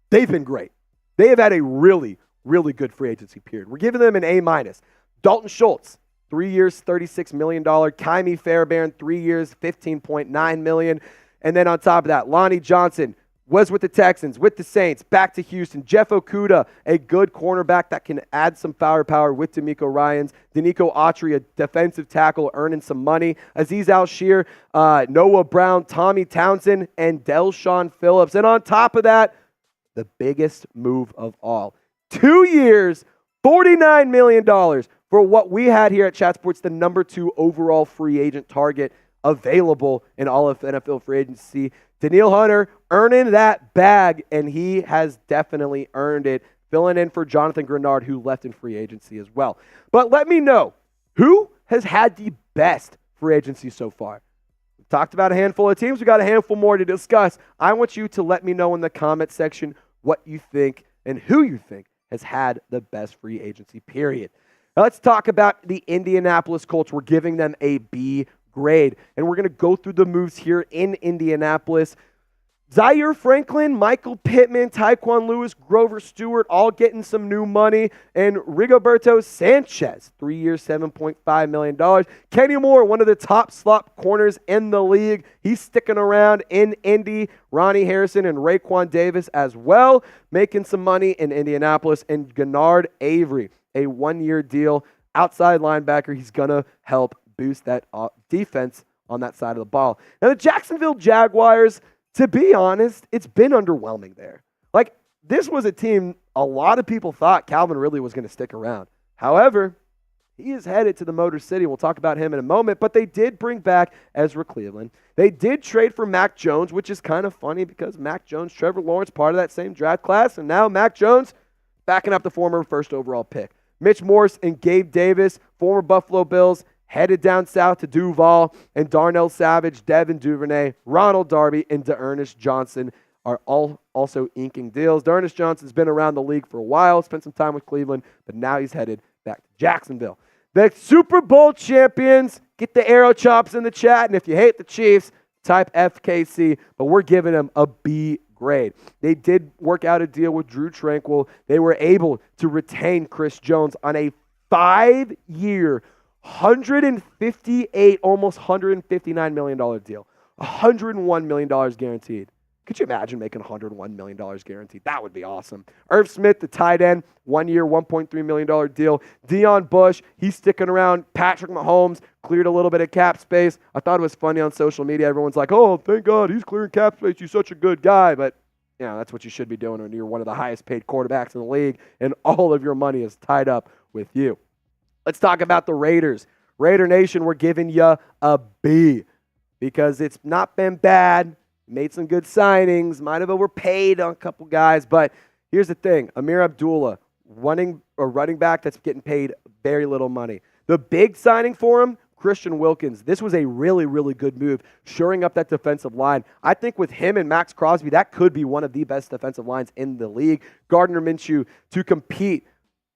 They've been great. They have had a really, really good free agency period. We're giving them an A-. Dalton Schultz, 3 years, $36 million. Kymie Fairbairn, 3 years, $15.9 million. And then on top of that, Lonnie Johnson was with the Texans, with the Saints, back to Houston. Jeff Okudah, a good cornerback that can add some firepower with D'Amico Ryans. Danico Autry, a defensive tackle, earning some money. Azeez Al-Shir, Noah Brown, Tommy Townsend, and Delshon Phillips. And on top of that, the biggest move of all. 2 years, $49 million for what we had here at Chat Sports, the number 2 overall free agent target available in all of NFL free agency. Daniil Hunter earning that bag, and he has definitely earned it, filling in for Jonathan Grenard, who left in free agency as well. But let me know, who has had the best free agency so far? We've talked about a handful of teams. We got a handful more to discuss. I want you to let me know in the comment section what you think and who you think has had the best free agency period. Now let's talk about the Indianapolis Colts. We're giving them a B grade. And we're going to go through the moves here in Indianapolis. Zaire Franklin, Michael Pittman, Tyquan Lewis, Grover Stewart, all getting some new money. And Rigoberto Sanchez, 3 years, $7.5 million. Kenny Moore, one of the top slot corners in the league. He's sticking around in Indy. Ronnie Harrison and Raekwon Davis as well, making some money in Indianapolis. And Gennard Avery, a 1-year deal. Outside linebacker, he's going to help boost that defense on that side of the ball. Now, the Jacksonville Jaguars, to be honest, it's been underwhelming there. Like, this was a team a lot of people thought Calvin Ridley was going to stick around. However, he is headed to the Motor City. We'll talk about him in a moment, but they did bring back Ezra Cleveland. They did trade for Mac Jones, which is kind of funny because Mac Jones, Trevor Lawrence, part of that same draft class, and now Mac Jones backing up the former first overall pick. Mitch Morse and Gabe Davis, former Buffalo Bills, headed down south to Duval, and Darnell Savage, Devin Duvernay, Ronald Darby, and D'Ernest Johnson are all also inking deals. D'Ernest Johnson's been around the league for a while, spent some time with Cleveland, but now he's headed back to Jacksonville. The Super Bowl champions, get the arrow chops in the chat, and if you hate the Chiefs, type FKC, but we're giving them a B grade. They did work out a deal with Drew Tranquil. They were able to retain Chris Jones on a 5-year, $158, almost $159 million deal. $101 million guaranteed. Could you imagine making $101 million guaranteed? That would be awesome. Irv Smith, the tight end, 1-year, $1.3 million deal. Deion Bush, he's sticking around. Patrick Mahomes cleared a little bit of cap space. I thought it was funny on social media. Everyone's like, oh, thank God he's clearing cap space. He's such a good guy. But, you know, that's what you should be doing when you're one of the highest paid quarterbacks in the league and all of your money is tied up with you. Let's talk about the Raiders. Raider Nation, we're giving you a B because it's not been bad. Made some good signings. Might have overpaid on a couple guys. But here's the thing. Amir Abdullah, running back that's getting paid very little money. The big signing for him, Christian Wilkins. This was a really, really good move, shoring up that defensive line. I think with him and Max Crosby, that could be one of the best defensive lines in the league. Gardner Minshew to compete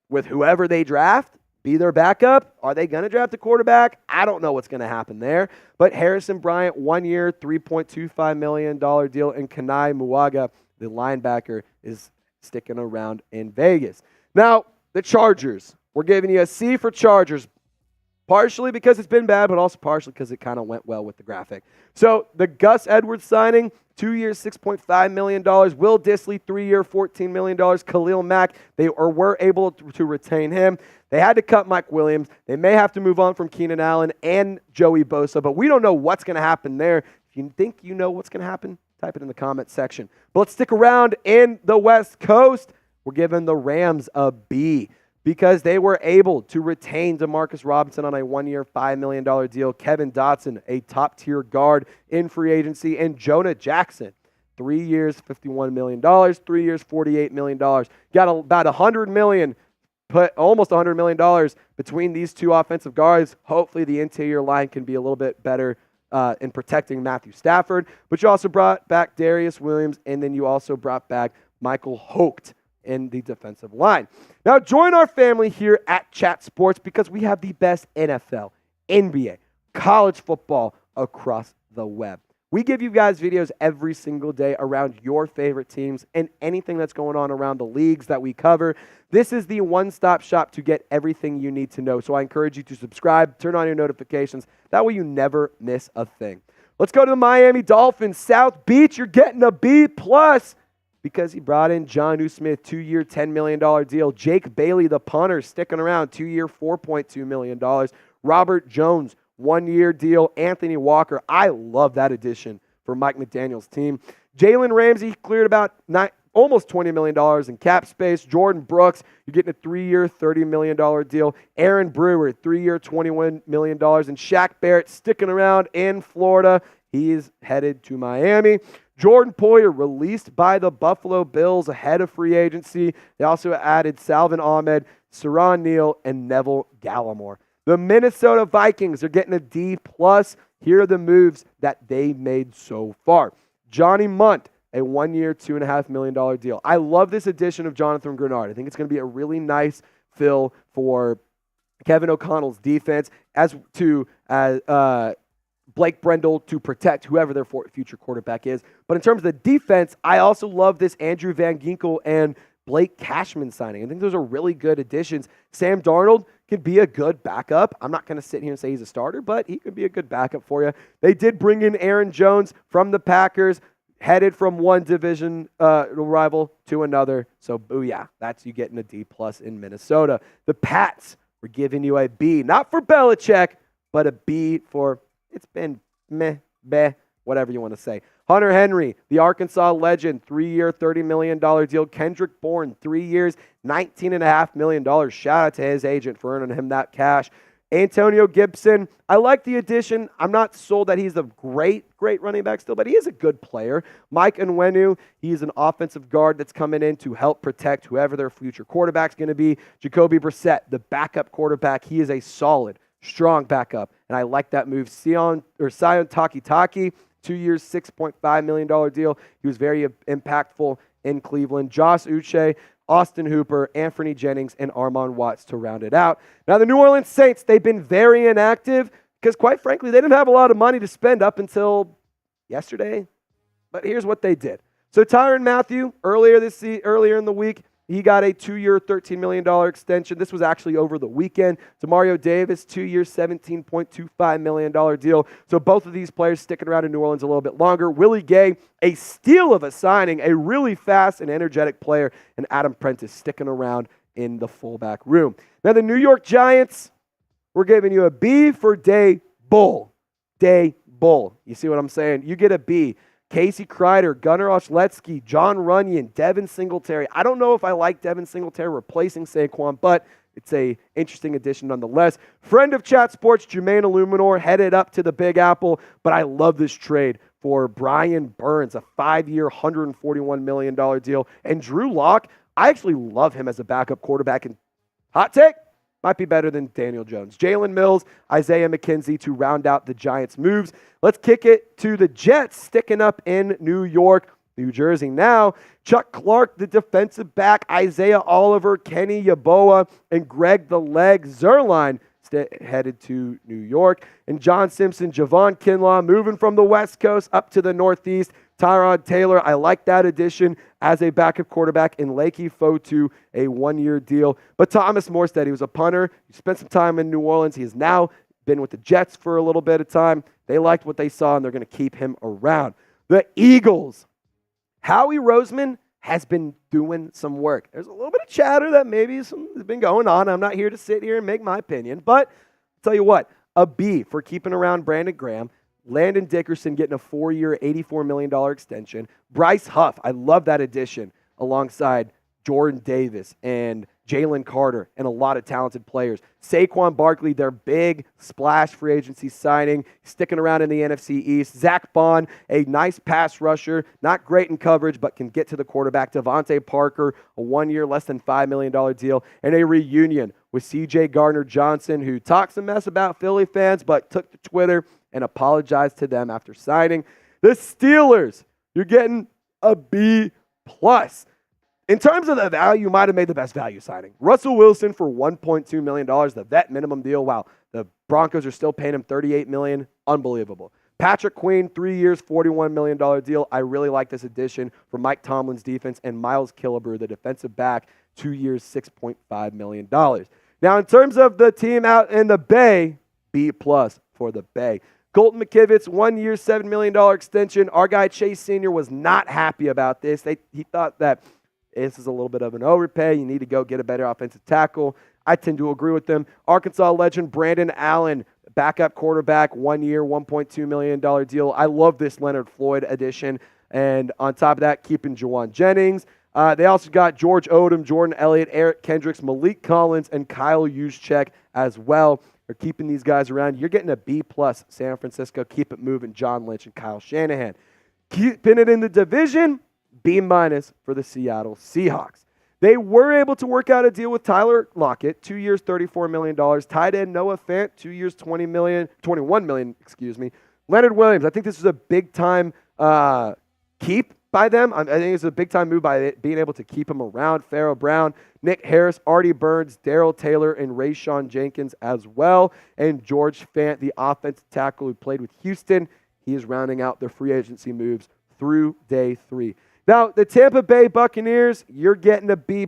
with whoever they draft. Be their backup? Are they going to draft a quarterback? I don't know what's going to happen there. But Harrison Bryant, 1-year, $3.25 million deal. And Kanai Muaga, the linebacker, is sticking around in Vegas. Now, the Chargers. We're giving you a C for Chargers. Partially because it's been bad, but also partially because it kind of went well with the graphic. So the Gus Edwards signing, 2 years, $6.5 million. Will Dissly, 3-year, $14 million. Khalil Mack, they were able to retain him. They had to cut Mike Williams. They may have to move on from Keenan Allen and Joey Bosa, but we don't know what's going to happen there. If you think you know what's going to happen, type it in the comment section. But let's stick around in the West Coast. We're giving the Rams a B because they were able to retain Demarcus Robinson on a 1-year, $5 million deal. Kevin Dotson, a top-tier guard in free agency, and Jonah Jackson, 3 years, $51 million, 3 years, $48 million. Got about $100 million. Put almost $100 million between these two offensive guards. Hopefully the interior line can be a little bit better in protecting Matthew Stafford. But you also brought back Darius Williams, and then you also brought back Michael Holt in the defensive line. Now join our family here at Chat Sports because we have the best NFL, NBA, college football across the web. We give you guys videos every single day around your favorite teams and anything that's going on around the leagues that we cover. This is the one-stop shop to get everything you need to know. So I encourage you to subscribe, turn on your notifications. That way you never miss a thing. Let's go to the Miami Dolphins. South Beach, you're getting a B+ because he brought in Jonnu Smith, 2-year, $10 million deal. Jake Bailey, the punter, sticking around, 2-year, $4.2 million. Robert Jones, 1-year deal. Anthony Walker, I love that addition for Mike McDaniel's team. Jalen Ramsey cleared about almost $20 million in cap space. Jordan Brooks, you're getting a 3-year, $30 million deal. Aaron Brewer, 3-year, $21 million. And Shaq Barrett sticking around in Florida. He's headed to Miami. Jordan Poyer released by the Buffalo Bills ahead of free agency. They also added Salvin Ahmed, Saran Neal, and Neville Gallimore. The Minnesota Vikings are getting a D+. Here are the moves that they made so far. Johnny Munt, a 1-year, $2.5 million deal. I love this addition of Jonathan Grenard. I think it's going to be a really nice fill for Kevin O'Connell's defense, as to Blake Brendel to protect whoever their future quarterback is. But in terms of the defense, I also love this Andrew Van Ginkel and Blake Cashman signing. I think those are really good additions. Sam Darnold could be a good backup. I'm not going to sit here and say he's a starter, but he could be a good backup for you. They did bring in Aaron Jones from the Packers, headed from one division rival to another. So, booyah, that's you getting a D+ in Minnesota. The Pats were giving you a B, not for Belichick, but a B for it's been meh, beh, whatever you want to say. Hunter Henry, the Arkansas legend, 3-year, $30 million deal. Kendrick Bourne, 3 years, $19.5 million. Shout out to his agent for earning him that cash. Antonio Gibson, I like the addition. I'm not sold that he's a great running back still, but he is a good player. Mike Onwenu, he's an offensive guard that's coming in to help protect whoever their future quarterback's going to be. Jacoby Brissett, the backup quarterback, he is a solid, strong backup, and I like that move. Sion Takitaki, 2 years, $6.5 million deal. He was very impactful in Cleveland. Josh Uche, Austin Hooper, Anthony Jennings, and Armon Watts to round it out. Now, the New Orleans Saints, they've been very inactive because, quite frankly, they didn't have a lot of money to spend up until yesterday. But here's what they did. So Tyrann Mathieu, earlier in the week, he got a 2-year, $13 million extension. This was actually over the weekend. Demario Davis, 2-year, $17.25 million deal. So both of these players sticking around in New Orleans a little bit longer. Willie Gay, a steal of a signing, a really fast and energetic player. And Adam Prentice sticking around in the fullback room. Now the New York Giants, we're giving you a B for Day Bull. Day Bull. You see what I'm saying? You get a B. Casey Kreider, Gunnar Olszewski, John Runyon, Devin Singletary. I don't know if I like Devin Singletary replacing Saquon, but it's a interesting addition nonetheless. Friend of Chat Sports, Jermaine Illuminor, headed up to the Big Apple, but I love this trade for Brian Burns, a 5-year, $141 million deal. And Drew Lock, I actually love him as a backup quarterback. And hot take, might be better than Daniel Jones. Jalen Mills, Isaiah McKenzie to round out the Giants' moves. Let's kick it to the Jets, sticking up in New York, New Jersey now. Chuck Clark, the defensive back, Isaiah Oliver, Kenny Yeboah, and Greg the Leg Zerline headed to New York. And John Simpson, Javon Kinlaw moving from the West Coast up to the Northeast. Tyrod Taylor, I like that addition as a backup quarterback. And Lakey Fotu, a 1-year deal. But Thomas Morstead, he was a punter. He spent some time in New Orleans. He has now been with the Jets for a little bit of time. They liked what they saw, and they're going to keep him around. The Eagles. Howie Roseman has been doing some work. There's a little bit of chatter that maybe has been going on. I'm not here to sit here and make my opinion, but I'll tell you what, a B for keeping around Brandon Graham. Landon Dickerson getting a 4-year, $84 million extension. Bryce Huff, I love that addition, alongside Jordan Davis and Jalen Carter and a lot of talented players. Saquon Barkley, their big splash free agency signing, sticking around in the NFC East. Zach Bond, a nice pass rusher, not great in coverage, but can get to the quarterback. Devontae Parker, a 1-year, less than $5 million deal. And a reunion with C.J. Gardner-Johnson, who talks a mess about Philly fans, but took to Twitter and apologized to them after signing. The Steelers, you're getting a B+. In terms of the value, you might have made the best value signing. Russell Wilson for $1.2 million, the vet minimum deal. Wow, the Broncos are still paying him $38 million. Unbelievable. Patrick Queen, 3 years, $41 million deal. I really like this addition for Mike Tomlin's defense. And Miles Killebrew, the defensive back, 2 years, $6.5 million. Now, in terms of the team out in the Bay, B+ for the Bay. Colton McKivitz, 1 year, $7 million extension. Our guy Chase Sr. was not happy about this. He thought that this is a little bit of an overpay. You need to go get a better offensive tackle. I tend to agree with them. Arkansas legend Brandon Allen, backup quarterback, 1 year, $1.2 million deal. I love this Leonard Floyd addition. And on top of that, keeping Jawan Jennings. They also got George Odom, Jordan Elliott, Eric Kendricks, Malik Collins, and Kyle Juszczyk as well. They're keeping these guys around. You're getting a B+, San Francisco. Keep it moving, John Lynch and Kyle Shanahan. Keeping it in the division, B- for the Seattle Seahawks. They were able to work out a deal with Tyler Lockett, 2 years, $34 million. Tight end Noah Fant, 2 years, $21 million. Leonard Williams, I think this is a big-time keep by them. I think it's a big-time move by being able to keep him around. Pharaoh Brown, Nick Harris, Artie Burns, Darrell Taylor, and Rayshawn Jenkins as well. And George Fant, the offensive tackle who played with Houston. He is rounding out their free agency moves through day 3. Now, the Tampa Bay Buccaneers, you're getting a B+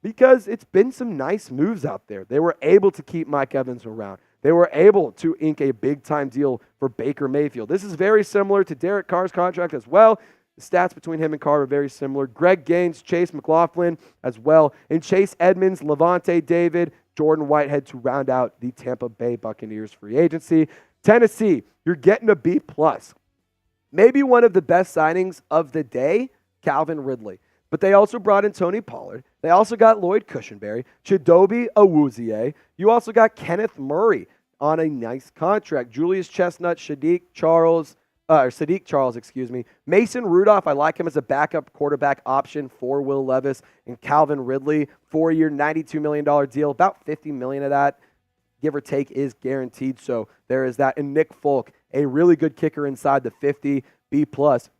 because it's been some nice moves out there. They were able to keep Mike Evans around. They were able to ink a big-time deal for Baker Mayfield. This is very similar to Derek Carr's contract as well. The stats between him and Carr are very similar. Greg Gaines, Chase McLaughlin as well, and Chase Edmonds, Levante David, Jordan Whitehead to round out the Tampa Bay Buccaneers free agency. Tennessee, you're getting a B+. Maybe one of the best signings of the day, Calvin Ridley. But they also brought in Tony Pollard. They also got Lloyd Cushenberry, Chidobe Awuzie. You also got Kenneth Murray on a nice contract. Julius Chestnut, Sadiq Charles, Mason Rudolph, I like him as a backup quarterback option for Will Levis. And Calvin Ridley, 4-year, $92 million deal. About $50 million of that, give or take, is guaranteed. So there is that. And Nick Folk, a really good kicker inside the 50, B+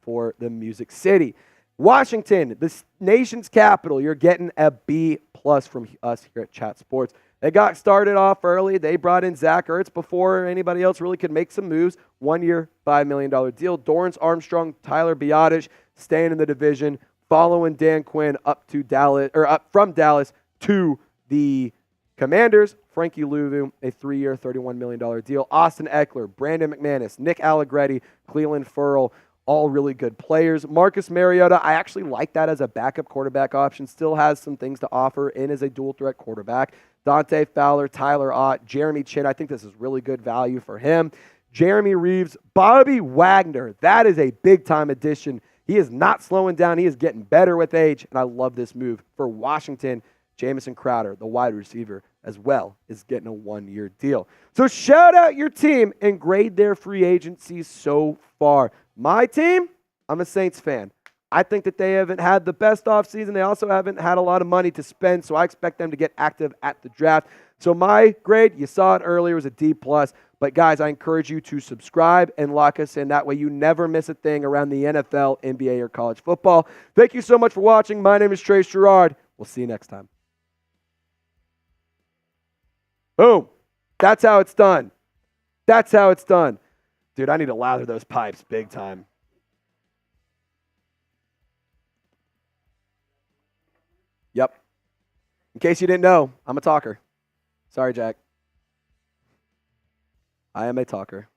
for the Music City. Washington, the nation's capital, you're getting a B+ from us here at Chat Sports. They got started off early. They brought in Zach Ertz before anybody else really could make some moves. 1 year, $5 million deal. Dorrance Armstrong, Tyler Biadasz staying in the division, following Dan Quinn up from Dallas to the Commanders. Frankie Louvu, a 3-year, $31 million deal. Austin Eckler, Brandon McManus, Nick Allegretti, Cleveland Ferrell, all really good players. Marcus Mariota, I actually like that as a backup quarterback option. Still has some things to offer and is a dual threat quarterback. Dante Fowler, Tyler Ott, Jeremy Chin. I think this is really good value for him. Jeremy Reeves, Bobby Wagner. That is a big-time addition. He is not slowing down. He is getting better with age, and I love this move. For Washington, Jamison Crowder, the wide receiver, as well, is getting a 1-year deal. So shout out your team and grade their free agency so far. My team, I'm a Saints fan. I think that they haven't had the best offseason. They also haven't had a lot of money to spend, so I expect them to get active at the draft. So my grade, you saw it earlier, was a D+. But guys, I encourage you to subscribe and lock us in. That way you never miss a thing around the NFL, NBA, or college football. Thank you so much for watching. My name is Trace Gerard. We'll see you next time. Boom. That's how it's done. That's how it's done. Dude, I need to lather those pipes big time. Yep. In case you didn't know, I'm a talker. Sorry, Jack. I am a talker.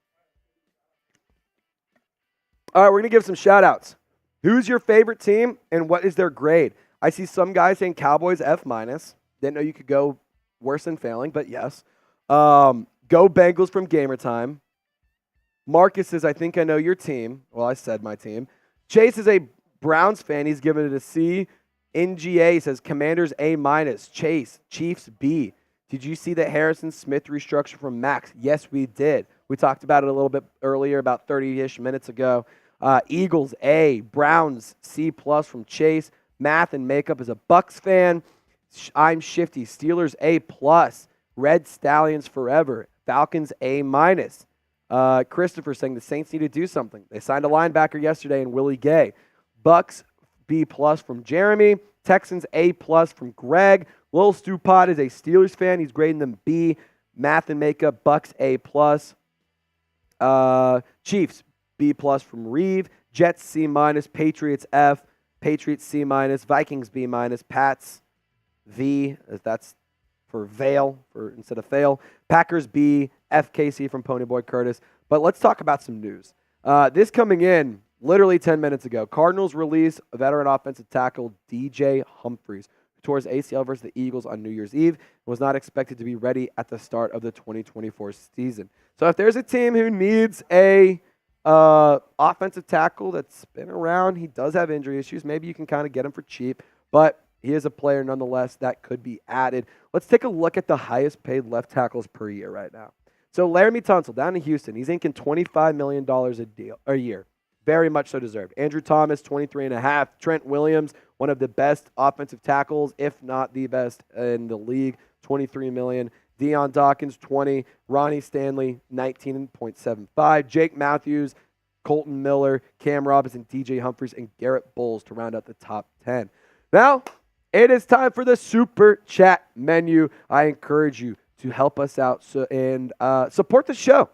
All right, we're going to give some shout-outs. Who's your favorite team, and what is their grade? I see some guys saying Cowboys F-. Didn't know you could go worse than failing, but yes. Go Bengals from Gamer Time. Marcus says, I think I know your team. Well, I said my team. Chase is a Browns fan. He's giving it a C. NGA says Commanders A-. Chase, Chiefs B. Did you see that Harrison Smith restructure from Max? Yes, we did. We talked about it a little bit earlier, about 30-ish minutes ago. Eagles A. Browns C+ from Chase. Math and Makeup is a Bucks fan. I'm Shifty. Steelers A+. Red Stallions forever. Falcons A-. Christopher saying the Saints need to do something. They signed a linebacker yesterday in Willie Gay. Bucks B+ from Jeremy. Texans A+ from Greg. Lil Stupod is a Steelers fan. He's grading them B. Math and Makeup, Bucks A+. Chiefs, B+ from Reeve. Jets, C-. Patriots, F. Patriots, C-. Vikings, B-. Pats, V, as that's for Vale instead of fail. Packers, B. FKC from Ponyboy Curtis. But let's talk about some news. This coming in literally 10 minutes ago. Cardinals release veteran offensive tackle DJ Humphries, who tore his ACL versus the Eagles on New Year's Eve and was not expected to be ready at the start of the 2024 season. So if there's a team who needs a offensive tackle that's been around, he does have injury issues. Maybe you can kind of get him for cheap, but he is a player nonetheless that could be added. Let's take a look at the highest paid left tackles per year right now. So Laramie Tunsil down in Houston, he's inking $25 million a year. Very much so deserved. Andrew Thomas, 23.5. Trent Williams, one of the best offensive tackles, if not the best in the league, $23 million. Deion Dawkins, 20. Ronnie Stanley, 19.75. Jake Matthews, Colton Miller, Cam Robinson, DJ Humphries, and Garrett Bowles to round out the top 10. Now, it is time for the Super Chat menu. I encourage you to help us out and support the show.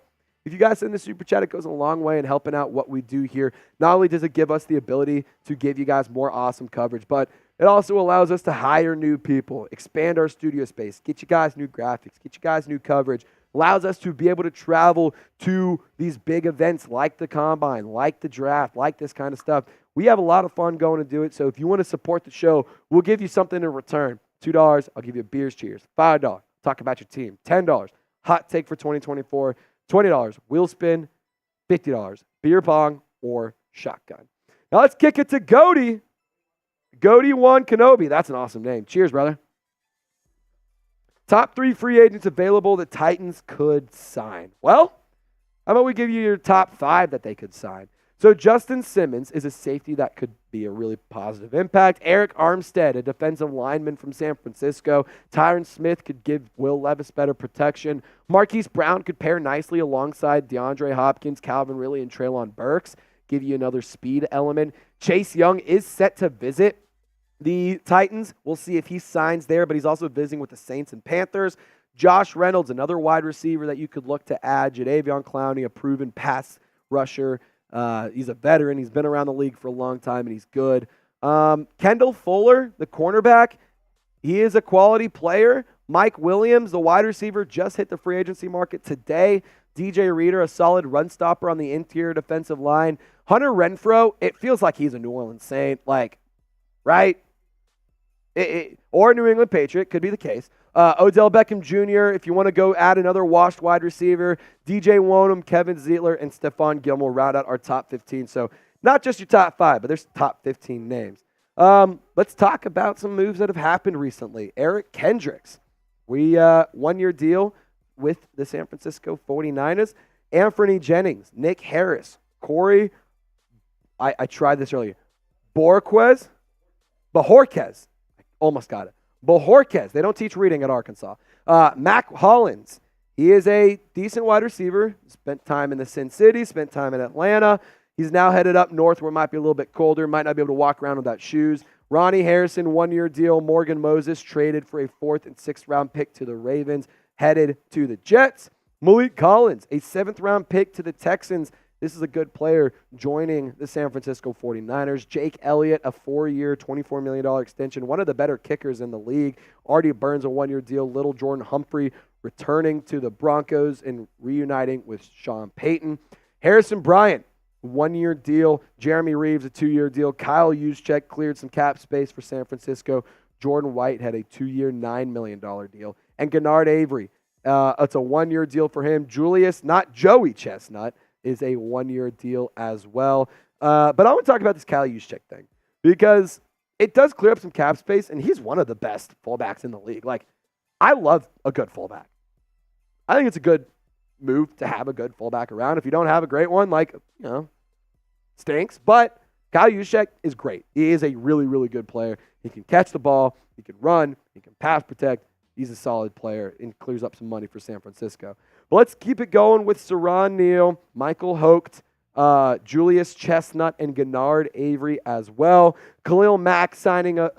If you guys send the Super Chat, it goes a long way in helping out what we do here. Not only does it give us the ability to give you guys more awesome coverage, but it also allows us to hire new people, expand our studio space, get you guys new graphics, get you guys new coverage, allows us to be able to travel to these big events like the Combine, like the Draft, like this kind of stuff. We have a lot of fun going to do it, so if you want to support the show, we'll give you something in return. $2, I'll give you a beers cheers. $5, talk about your team. $10, hot take for 2024. $20, wheel spin. $50, beer pong or shotgun. Now let's kick it to Goaty. Goaty 1 Kenobi. That's an awesome name. Cheers, brother. Top 3 free agents available the Titans could sign. Well, how about we give you your top 5 that they could sign? So Justin Simmons is a safety that could be a really positive impact. Eric Armstead, a defensive lineman from San Francisco. Tyron Smith could give Will Levis better protection. Marquise Brown could pair nicely alongside DeAndre Hopkins, Calvin Ridley, and Treylon Burks. Give you another speed element. Chase Young is set to visit the Titans. We'll see if he signs there, but he's also visiting with the Saints and Panthers. Josh Reynolds, another wide receiver that you could look to add. Jadeveon Clowney, a proven pass rusher. He's a veteran. He's been around the league for a long time, and he's good. Kendall Fuller, the cornerback, he is a quality player. Mike Williams, the wide receiver, just hit the free agency market today. DJ Reader, a solid run stopper on the interior defensive line. Hunter Renfrow, it feels like he's a New Orleans Saint, right? Or a New England Patriot, could be the case. Odell Beckham Jr., if you want to go add another washed wide receiver. DJ Wonham, Kevin Zeitler, and Stefon Gilmore round out our top 15. So not just your top 5, but there's top 15 names. Let's talk about some moves that have happened recently. Eric Kendricks, one-year deal with the San Francisco 49ers. Anthony Jennings, Nick Harris, Corey, I tried this earlier, Bojorquez, almost got it. Bojorquez, they don't teach reading at Arkansas. Mac Hollins, he is a decent wide receiver. Spent time in the Sin City, spent time in Atlanta. He's now headed up north where it might be a little bit colder, might not be able to walk around without shoes. Ronnie Harrison, one-year deal. Morgan Moses traded for a 4th and 6th round pick to the Ravens, headed to the Jets. Malik Collins, a 7th round pick to the Texans. This is a good player joining the San Francisco 49ers. Jake Elliott, a 4-year, $24 million extension. One of the better kickers in the league. Artie Burns, a 1-year deal. Little Jordan Humphrey returning to the Broncos and reuniting with Sean Payton. Harrison Bryant, 1-year deal. Jeremy Reeves, a 2-year deal. Kyle Juszczyk cleared some cap space for San Francisco. Jordan White had a 2-year, $9 million deal. And Gennard Avery, it's a 1-year deal for him. Julius, not Joey Chestnut, is a 1-year deal as well. But I want to talk about this Kyle Juszczyk thing because it does clear up some cap space, and he's one of the best fullbacks in the league. I love a good fullback. I think it's a good move to have a good fullback around. If you don't have a great one, stinks. But Kyle Juszczyk is great. He is a really, really good player. He can catch the ball. He can run. He can pass protect. He's a solid player and clears up some money for San Francisco. But let's keep it going with Saron Neal, Michael Hocht, Julius Chestnut, and Gennard Avery as well. Khalil Mack signing it's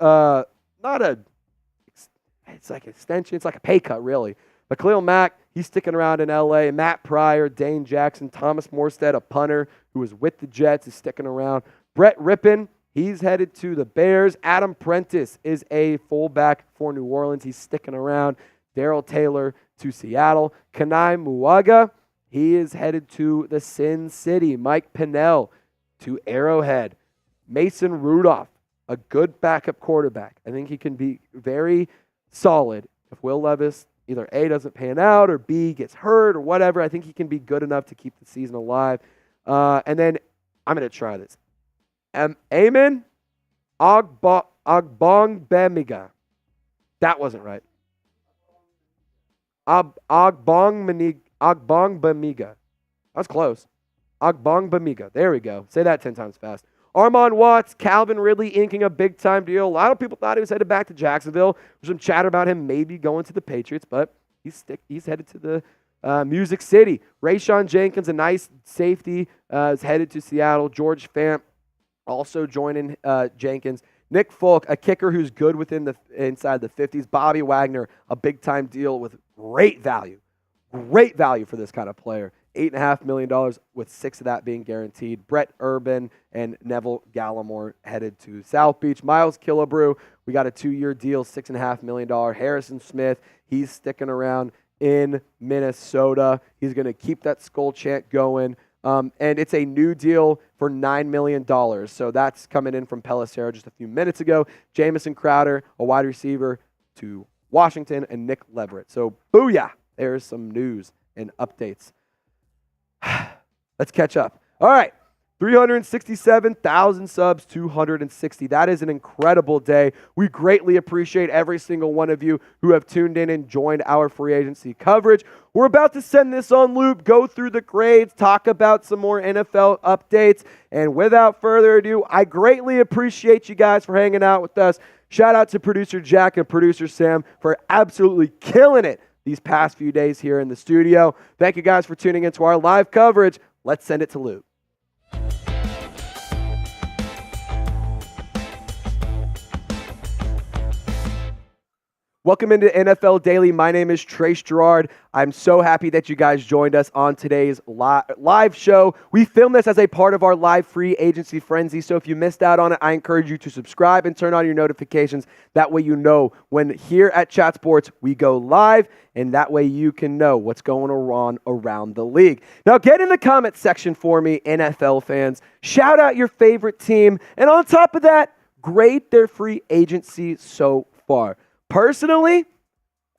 like an extension. It's like a pay cut, really. But Khalil Mack, he's sticking around in LA. Matt Pryor, Dane Jackson, Thomas Morstead, a punter who was with the Jets, is sticking around. Brett Rippon, he's headed to the Bears. Adam Prentice is a fullback for New Orleans. He's sticking around. Darrell Taylor to Seattle. Kanai Muaga, he is headed to the Sin City. Mike Pinnell to Arrowhead. Mason Rudolph, a good backup quarterback. I think he can be very solid if Will Levis either A, doesn't pan out, or B, gets hurt, or whatever. I think he can be good enough to keep the season alive. And then I'm going to try this. Amen Ogbongbemiga. That wasn't right. Ogbongbemiga. That's close. Ogbongbemiga. There we go. Say that 10 times fast. Armon Watts, Calvin Ridley inking a big-time deal. A lot of people thought he was headed back to Jacksonville. There's some chatter about him maybe going to the Patriots, but he's headed to the Music City. Rayshawn Jenkins, a nice safety, is headed to Seattle. George Fant also joining Jenkins. Nick Folk, a kicker who's good inside the 50s. Bobby Wagner, a big-time deal with great value. Great value for this kind of player. $8.5 million with $6 of that being guaranteed. Brett Urban and Neville Gallimore headed to South Beach. Miles Killebrew, we got a 2-year deal, $6.5 million. Harrison Smith, he's sticking around in Minnesota. He's going to keep that skull chant going. And it's a new deal for $9 million. So that's coming in from Pelissero just a few minutes ago. Jamison Crowder, a wide receiver to Washington, and Nick Leverett. So booyah, there's some news and updates. Let's catch up. All right. 367,000 subs, 260. That is an incredible day. We greatly appreciate every single one of you who have tuned in and joined our free agency coverage. We're about to send this on loop, go through the grades, talk about some more NFL updates. And without further ado, I greatly appreciate you guys for hanging out with us. Shout out to producer Jack and producer Sam for absolutely killing it these past few days here in the studio. Thank you guys for tuning into our live coverage. Let's send it to Luke. Welcome into NFL Daily. My name is Trace Gerard. I'm so happy that you guys joined us on today's live show. We filmed this as a part of our live free agency frenzy, so if you missed out on it, I encourage you to subscribe and turn on your notifications. That way you know when here at Chat Sports we go live, and that way you can know what's going on around the league. Now get in the comment section for me, NFL fans. Shout out your favorite team, and on top of that, grade their free agency so far. Personally,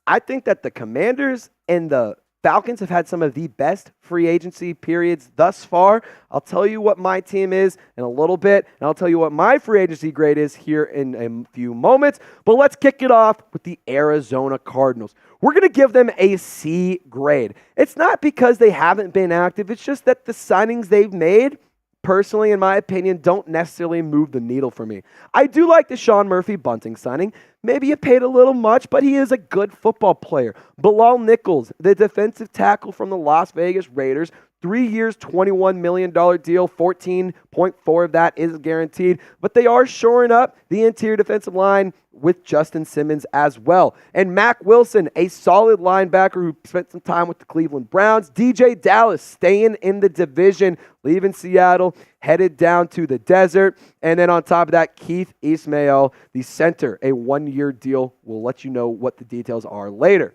I think that the Commanders and the Falcons have had some of the best free agency periods thus far. I'll tell you what my team is in a little bit, and I'll tell you what my free agency grade is here in a few moments. But let's kick it off with the Arizona Cardinals. We're going to give them a C grade. It's not because they haven't been active. It's just that the signings they've made, personally, in my opinion, don't necessarily move the needle for me. I do like the Sean Murphy-Bunting signing. Maybe you paid a little much, but he is a good football player. Bilal Nichols, the defensive tackle from the Las Vegas Raiders, 3 years, $21 million deal, 14.4 of that is guaranteed. But they are shoring up the interior defensive line with Justin Simmons as well. And Mac Wilson, a solid linebacker who spent some time with the Cleveland Browns. DJ Dallas staying in the division, leaving Seattle, headed down to the desert. And then on top of that, Keith Ismail, the center, a 1-year deal. We'll let you know what the details are later.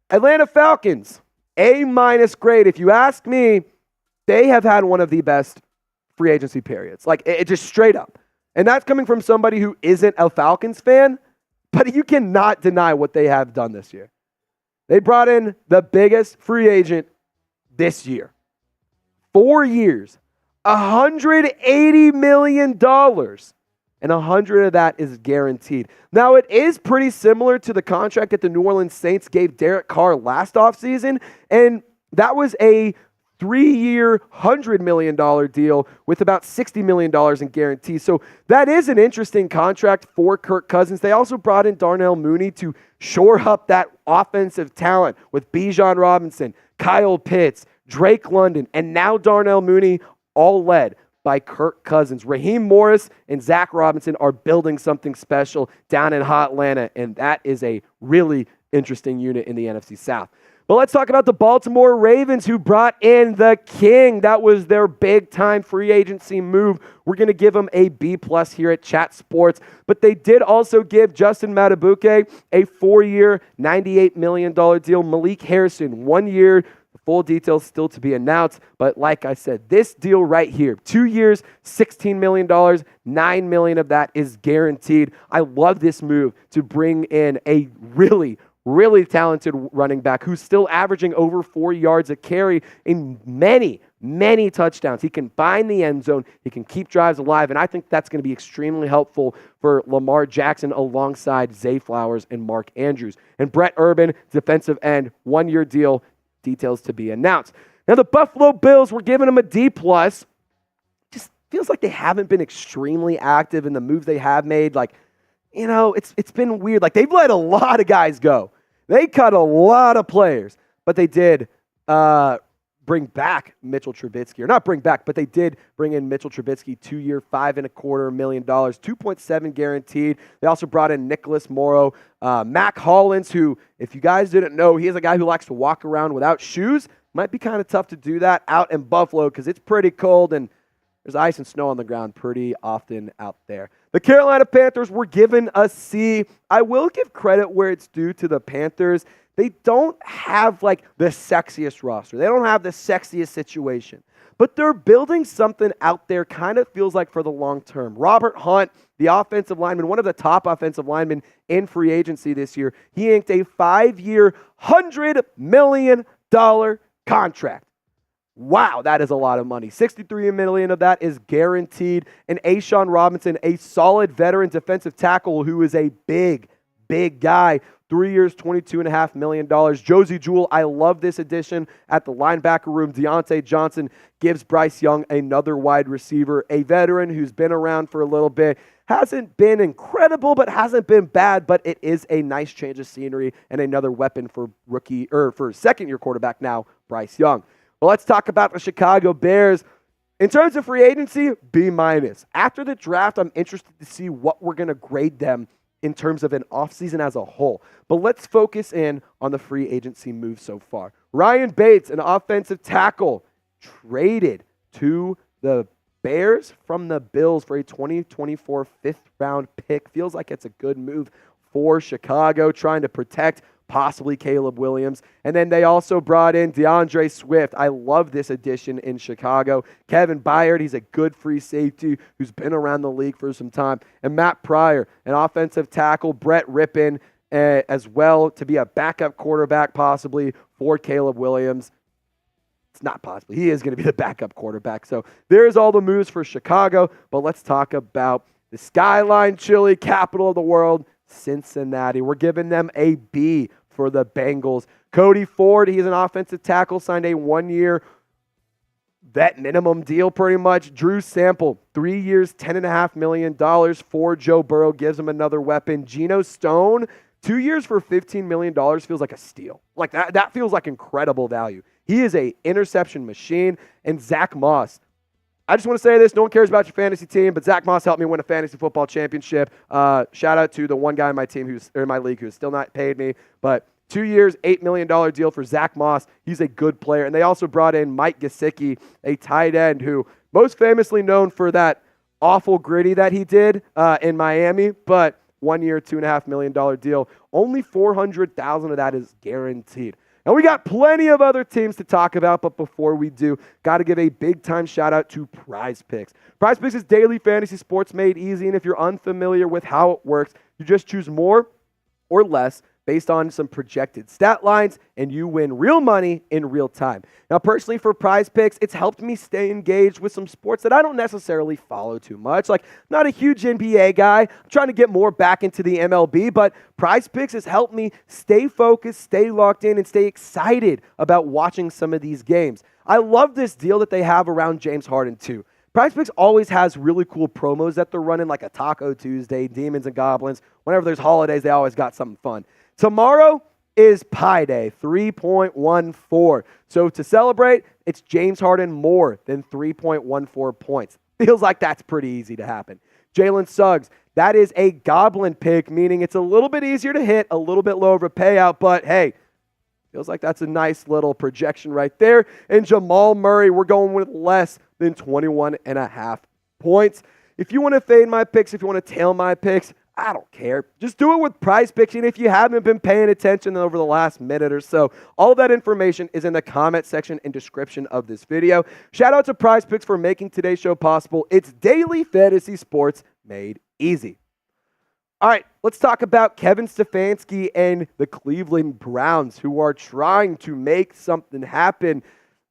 Atlanta Falcons, A- grade. If you ask me, they have had one of the best free agency periods. Like, it just straight up. And that's coming from somebody who isn't a Falcons fan, but you cannot deny what they have done this year. They brought in the biggest free agent this year. 4 years, $180 million, and 100 of that is guaranteed. Now, it is pretty similar to the contract that the New Orleans Saints gave Derek Carr last offseason, and that was a 3-year, $100 million deal with about $60 million in guarantees. So that is an interesting contract for Kirk Cousins. They also brought in Darnell Mooney to shore up that offensive talent with Bijan Robinson, Kyle Pitts, Drake London, and now Darnell Mooney, all led by Kirk Cousins. Raheem Morris and Zach Robinson are building something special down in hot Atlanta, and that is a really interesting unit in the NFC South. But let's talk about the Baltimore Ravens, who brought in the king. That was their big-time free agency move. We're going to give them a B+ here at Chat Sports. But they did also give Justin Matabuke a 4-year, $98 million deal. Malik Harrison, 1 year. The full details still to be announced. But like I said, this deal right here, 2 years, $16 million, $9 million of that is guaranteed. I love this move to bring in a really talented running back who's still averaging over 4 yards a carry in many touchdowns. He can find the end zone. He can keep drives alive, and I think that's going to be extremely helpful for Lamar Jackson alongside Zay Flowers and Mark Andrews. And Brett Urban, defensive end, 1-year deal, details to be announced. Now, the Buffalo Bills, we're giving them a D+. Just feels like they haven't been extremely active in the moves they have made. Like, you know, it's been weird. Like, they've let a lot of guys go. They cut a lot of players, but they did bring back Mitchell Trubisky. Or not bring back, but they did bring in Mitchell Trubisky, 2-year, $5.25 million, 2.7 guaranteed. They also brought in Nicholas Morrow, Mac Hollins, who, if you guys didn't know, he is a guy who likes to walk around without shoes. Might be kind of tough to do that out in Buffalo because it's pretty cold and there's ice and snow on the ground pretty often out there. The Carolina Panthers were given a C. I will give credit where it's due to the Panthers. They don't have like the sexiest roster. They don't have the sexiest situation. But they're building something out there, kind of feels like for the long term. Robert Hunt, the offensive lineman, one of the top offensive linemen in free agency this year, he inked a 5-year, $100 million contract. Wow, that is a lot of money. $63 million of that is guaranteed. And Ashawn Robinson, a solid veteran defensive tackle who is a big guy. 3 years, $22.5 million. Josie Jewell, I love this addition at the linebacker room. Deontay Johnson gives Bryce Young another wide receiver, a veteran who's been around for a little bit. Hasn't been incredible, but hasn't been bad, but it is a nice change of scenery and another weapon for second-year quarterback now, Bryce Young. Well, let's talk about the Chicago Bears. In terms of free agency, B-. After the draft, I'm interested to see what we're going to grade them in terms of an offseason as a whole. But let's focus in on the free agency move so far. Ryan Bates, an offensive tackle, traded to the Bears from the Bills for a 2024 fifth-round pick. Feels like it's a good move for Chicago, trying to protect possibly Caleb Williams. And then they also brought in DeAndre Swift. I love this addition in Chicago. Kevin Byard, he's a good free safety who's been around the league for some time. And Matt Pryor, an offensive tackle. Brett Rippon as well to be a backup quarterback possibly for Caleb Williams. It's not possibly. He is going to be the backup quarterback. So there's all the moves for Chicago. But let's talk about the Skyline Chili, capital of the world, Cincinnati. We're giving them a B for the Bengals. Cody Ford, he's an offensive tackle, signed a 1-year vet minimum deal pretty much. Drew Sample, 3 years, $10.5 million for Joe Burrow, gives him another weapon. Geno Stone, 2 years for $15 million feels like a steal. Like that feels like incredible value. He is a interception machine. And Zach Moss, I just want to say this. No one cares about your fantasy team, but Zach Moss helped me win a fantasy football championship. Shout out to the one guy in my team in my league who's still not paid me. But 2 years, $8 million deal for Zach Moss. He's a good player. And they also brought in Mike Gesicki, a tight end who most famously known for that awful gritty that he did in Miami. But 1 year, $2.5 million deal. Only $400,000 of that is guaranteed. And we got plenty of other teams to talk about, but before we do, got to give a big-time shout-out to PrizePicks. PrizePicks is daily fantasy sports made easy, and if you're unfamiliar with how it works, you just choose more or less based on some projected stat lines, and you win real money in real time. Now, personally, for PrizePicks, it's helped me stay engaged with some sports that I don't necessarily follow too much. Like, I'm not a huge NBA guy. I'm trying to get more back into the MLB, but PrizePicks has helped me stay focused, stay locked in, and stay excited about watching some of these games. I love this deal that they have around James Harden, too. PrizePicks always has really cool promos that they're running, like a Taco Tuesday, Demons and Goblins. Whenever there's holidays, they always got something fun. Tomorrow is Pi Day, 3.14. So to celebrate, it's James Harden more than 3.14 points. Feels like that's pretty easy to happen. Jalen Suggs, that is a goblin pick, meaning it's a little bit easier to hit, a little bit lower of a payout, but hey, Feels like that's a nice little projection right there. And Jamal Murray, we're going with less than 21.5 points. If you want to fade my picks, if you want to tail my picks, I don't care. Just do it with PrizePicks. And if you haven't been paying attention over the last minute or so, all that information is in the comment section and description of this video. Shout out to PrizePicks for making today's show possible. It's daily fantasy sports made easy. All right, let's talk about Kevin Stefanski and the Cleveland Browns, who are trying to make something happen.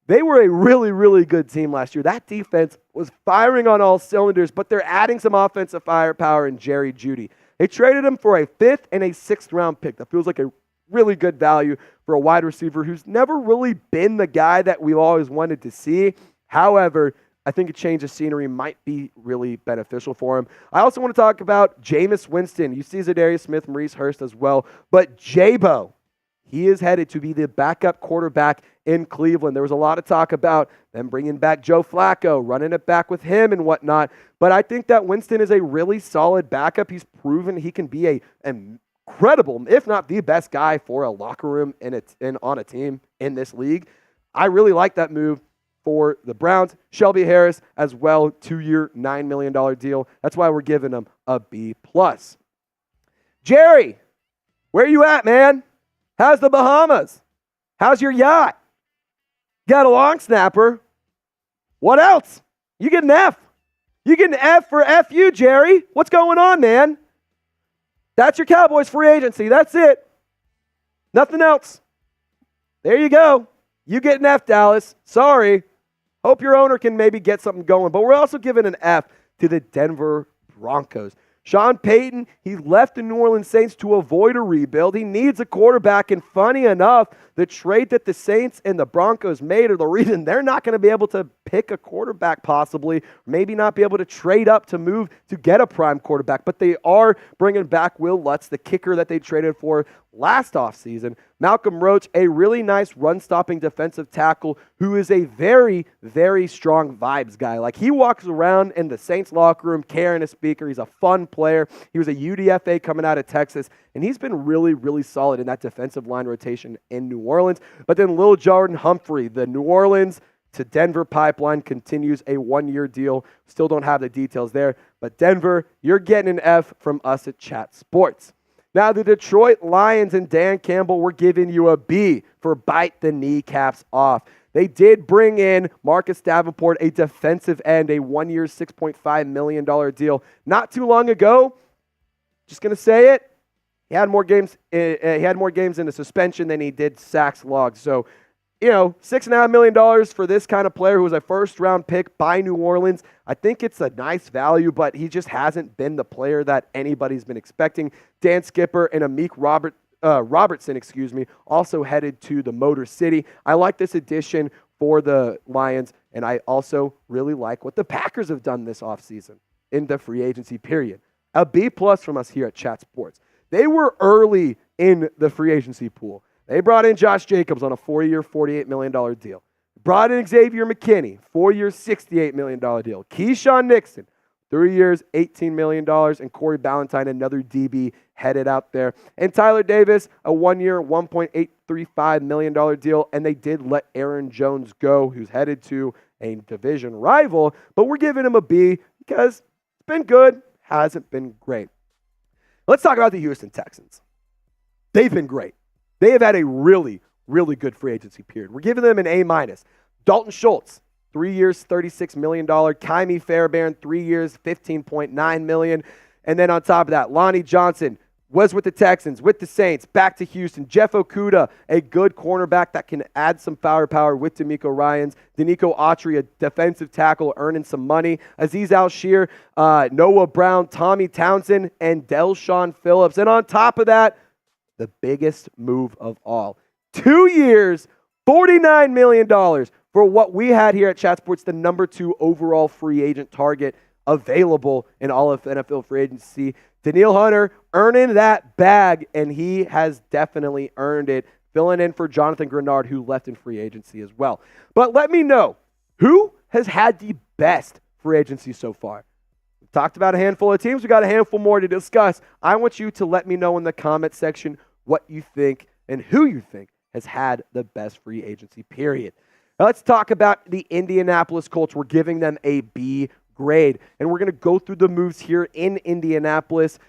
They were a really, really good team last year. That defense was firing on all cylinders, but they're adding some offensive firepower in Jerry Jeudy. They traded him for a 5th and a 6th round pick. That feels like a really good value for a wide receiver who's never really been the guy that we've always wanted to see. However, I think a change of scenery might be really beneficial for him. I also want to talk about Jameis Winston. You see Zadarius Smith, Maurice Hurst as well. But J-Bo, he is headed to be the backup quarterback in Cleveland. There was a lot of talk about them bringing back Joe Flacco, running it back with him and whatnot. But I think that Winston is a really solid backup. He's proven he can be an incredible, if not the best guy for a locker room and on a team in this league. I really like that move for the Browns. Shelby Harris as well, 2-year, $9 million deal. That's why we're giving him a B+. Jerry, where you at, man? How's the Bahamas? How's your yacht? Got a long snapper. What else? You get an F. You get an F for FU, Jerry. What's going on, man? That's your Cowboys free agency. That's it. Nothing else. There you go. You get an F, Dallas. Sorry. Hope your owner can maybe get something going. But we're also giving an F to the Denver Broncos. Sean Payton, he left the New Orleans Saints to avoid a rebuild. He needs a quarterback, and funny enough, the trade that the Saints and the Broncos made are the reason they're not going to be able to pick a quarterback possibly, maybe not be able to trade up to move to get a prime quarterback, but they are bringing back Will Lutz, the kicker that they traded for last offseason. Malcolm Roach, a really nice run-stopping defensive tackle who is a very, very strong vibes guy. Like, he walks around in the Saints locker room carrying a speaker. He's a fun player. He was a UDFA coming out of Texas, and he's been really, really solid in that defensive line rotation in New Orleans. But then Lil Jordan Humphrey, the New Orleans to Denver pipeline, continues a 1-year deal. Still don't have the details there. But Denver, you're getting an F from us at Chat Sports. Now, the Detroit Lions and Dan Campbell, we're giving you a B for bite the kneecaps off. They did bring in Marcus Davenport, a defensive end, a 1-year, $6.5 million deal not too long ago. Just going to say it. He had more games in the suspension than he did sacks logged. So, $6.5 million for this kind of player who was a first-round pick by New Orleans. I think it's a nice value, but he just hasn't been the player that anybody's been expecting. Dan Skipper and Amik Robertson, also headed to the Motor City. I like this addition for the Lions, and I also really like what the Packers have done this offseason in the free agency period. A B+ from us here at Chat Sports. They were early in the free agency pool. They brought in Josh Jacobs on a 4-year, $48 million deal. Brought in Xavier McKinney, 4-year, $68 million deal. Keyshawn Nixon, 3 years, $18 million. And Corey Ballantyne, another DB, headed out there. And Tyler Davis, a 1-year, $1.835 million deal. And they did let Aaron Jones go, who's headed to a division rival. But we're giving him a B because it's been good, hasn't been great. Let's talk about the Houston Texans. They've been great. They have had a really, really good free agency period. We're giving them an A-. Dalton Schultz, 3 years, $36 million. Kymie Fairbairn, 3 years, $15.9 million. And then on top of that, Lonnie Johnson was with the Texans, with the Saints, back to Houston. Jeff Okudah, a good cornerback that can add some firepower with D'Amico Ryans. Danico Autry, a defensive tackle, earning some money. Azeez Al-Shir, Noah Brown, Tommy Townsend, and Delshon Phillips. And on top of that, the biggest move of all. 2 years, $49 million for what we had here at Chat Sports, the number 2 overall free agent target available in all of NFL free agency. Daniil Hunter earning that bag, and he has definitely earned it, filling in for Jonathan Grenard, who left in free agency as well. But let me know, who has had the best free agency so far? Talked about a handful of teams. We got a handful more to discuss. I want you to let me know in the comment section what you think and who you think has had the best free agency period. Now let's talk about the Indianapolis Colts. We're giving them a B grade, and we're going to go through the moves here in Indianapolis.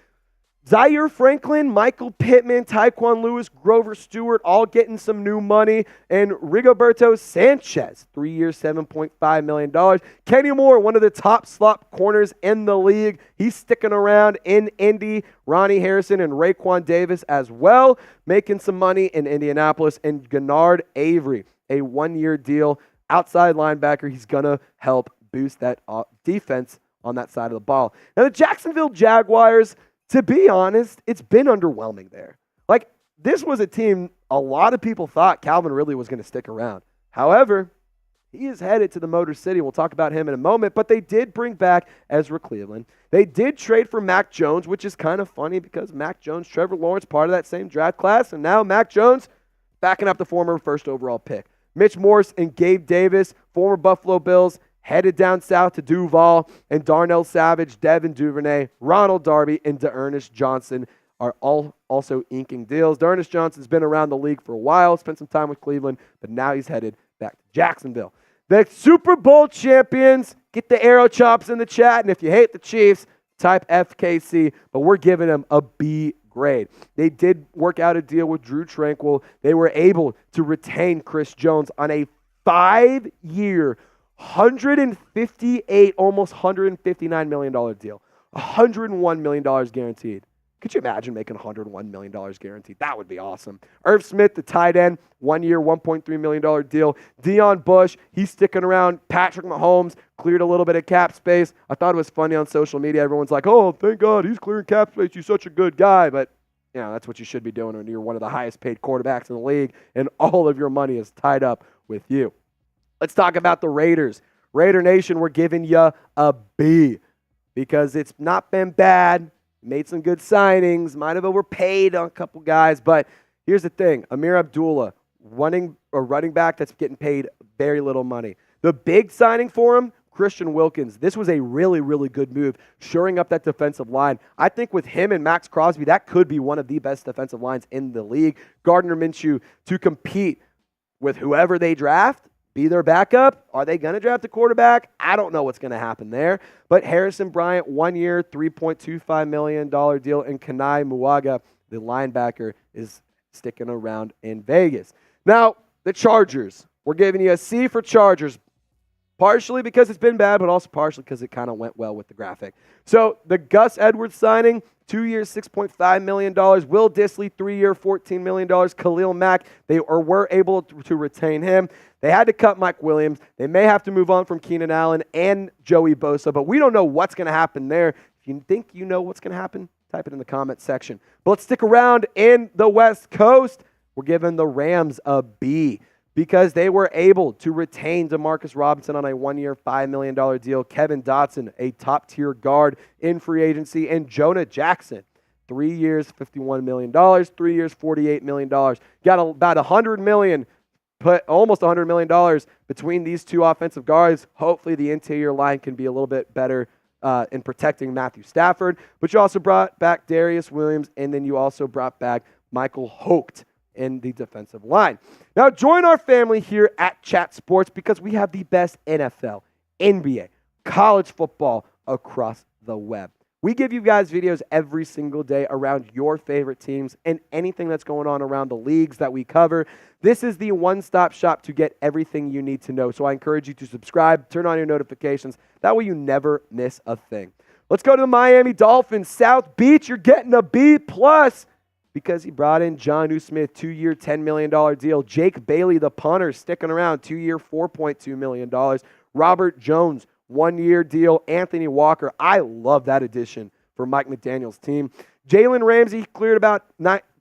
Zaire Franklin, Michael Pittman, Tyquan Lewis, Grover Stewart, all getting some new money. And Rigoberto Sanchez, 3 years, $7.5 million. Kenny Moore, one of the top slot corners in the league. He's sticking around in Indy. Ronnie Harrison and Raekwon Davis as well, making some money in Indianapolis. And Gennard Avery, a 1-year deal, outside linebacker. He's going to help boost that defense on that side of the ball. Now, the Jacksonville Jaguars, to be honest, it's been underwhelming there. Like, this was a team a lot of people thought Calvin Ridley was going to stick around. However, he is headed to the Motor City. We'll talk about him in a moment, but they did bring back Ezra Cleveland. They did trade for Mac Jones, which is kind of funny because Mac Jones, Trevor Lawrence, part of that same draft class, and now Mac Jones backing up the former first overall pick. Mitch Morse and Gabe Davis, former Buffalo Bills, headed down south to Duval, and Darnell Savage, Devin Duvernay, Ronald Darby, and D'Ernest Johnson are all also inking deals. D'Ernest Johnson's been around the league for a while, spent some time with Cleveland, but now he's headed back to Jacksonville. The Super Bowl champions, get the arrow chops in the chat, and if you hate the Chiefs, type FKC, but we're giving them a B grade. They did work out a deal with Drew Tranquil. They were able to retain Chris Jones on a 5-year, $158, almost $159 million deal. $101 million guaranteed. Could you imagine making $101 million guaranteed? That would be awesome. Irv Smith, the tight end, 1-year, $1.3 million deal. Deion Bush, he's sticking around. Patrick Mahomes cleared a little bit of cap space. I thought it was funny on social media. Everyone's like, oh, thank God, he's clearing cap space. He's such a good guy. But, you know, that's what you should be doing when you're one of the highest paid quarterbacks in the league and all of your money is tied up with you. Let's talk about the Raiders. Raider Nation, we're giving you a B because it's not been bad. Made some good signings. Might have overpaid on a couple guys. But here's the thing. Amir Abdullah, running back that's getting paid very little money. The big signing for him, Christian Wilkins. This was a really, really good move, shoring up that defensive line. I think with him and Max Crosby, that could be one of the best defensive lines in the league. Gardner Minshew to compete with whoever they draft. Be their backup? Are they going to draft a quarterback? I don't know what's going to happen there. But Harrison Bryant, 1-year, $3.25 million deal. And Kanai Muaga, the linebacker, is sticking around in Vegas. Now, the Chargers. We're giving you a C for Chargers. Partially because it's been bad, but also partially because it kind of went well with the graphic. So the Gus Edwards signing, 2 years, $6.5 million. Will Dissly, 3-year, $14 million. Khalil Mack, they were able to retain him. They had to cut Mike Williams. They may have to move on from Keenan Allen and Joey Bosa, but we don't know what's going to happen there. If you think you know what's going to happen, type it in the comment section. But let's stick around in the West Coast. We're giving the Rams a B because they were able to retain Demarcus Robinson on a 1-year, $5 million deal. Kevin Dotson, a top-tier guard in free agency, and Jonah Jackson, 3 years, $51 million, 3 years, $48 million. Got about $100 million. Put almost $100 million between these two offensive guards. Hopefully the interior line can be a little bit better in protecting Matthew Stafford. But you also brought back Darius Williams, and then you also brought back Michael Holt in the defensive line. Now join our family here at Chat Sports because we have the best NFL, NBA, college football across the web. We give you guys videos every single day around your favorite teams and anything that's going on around the leagues that we cover. This is the one-stop shop to get everything you need to know. So I encourage you to subscribe, turn on your notifications. That way you never miss a thing. Let's go to the Miami Dolphins. South Beach, you're getting a B+ because he brought in Jonnu Smith, 2-year, $10 million deal. Jake Bailey, the punter, sticking around, 2-year, $4.2 million. Robert Jones, 1-year deal. Anthony Walker, I love that addition for Mike McDaniel's team. Jalen Ramsey cleared about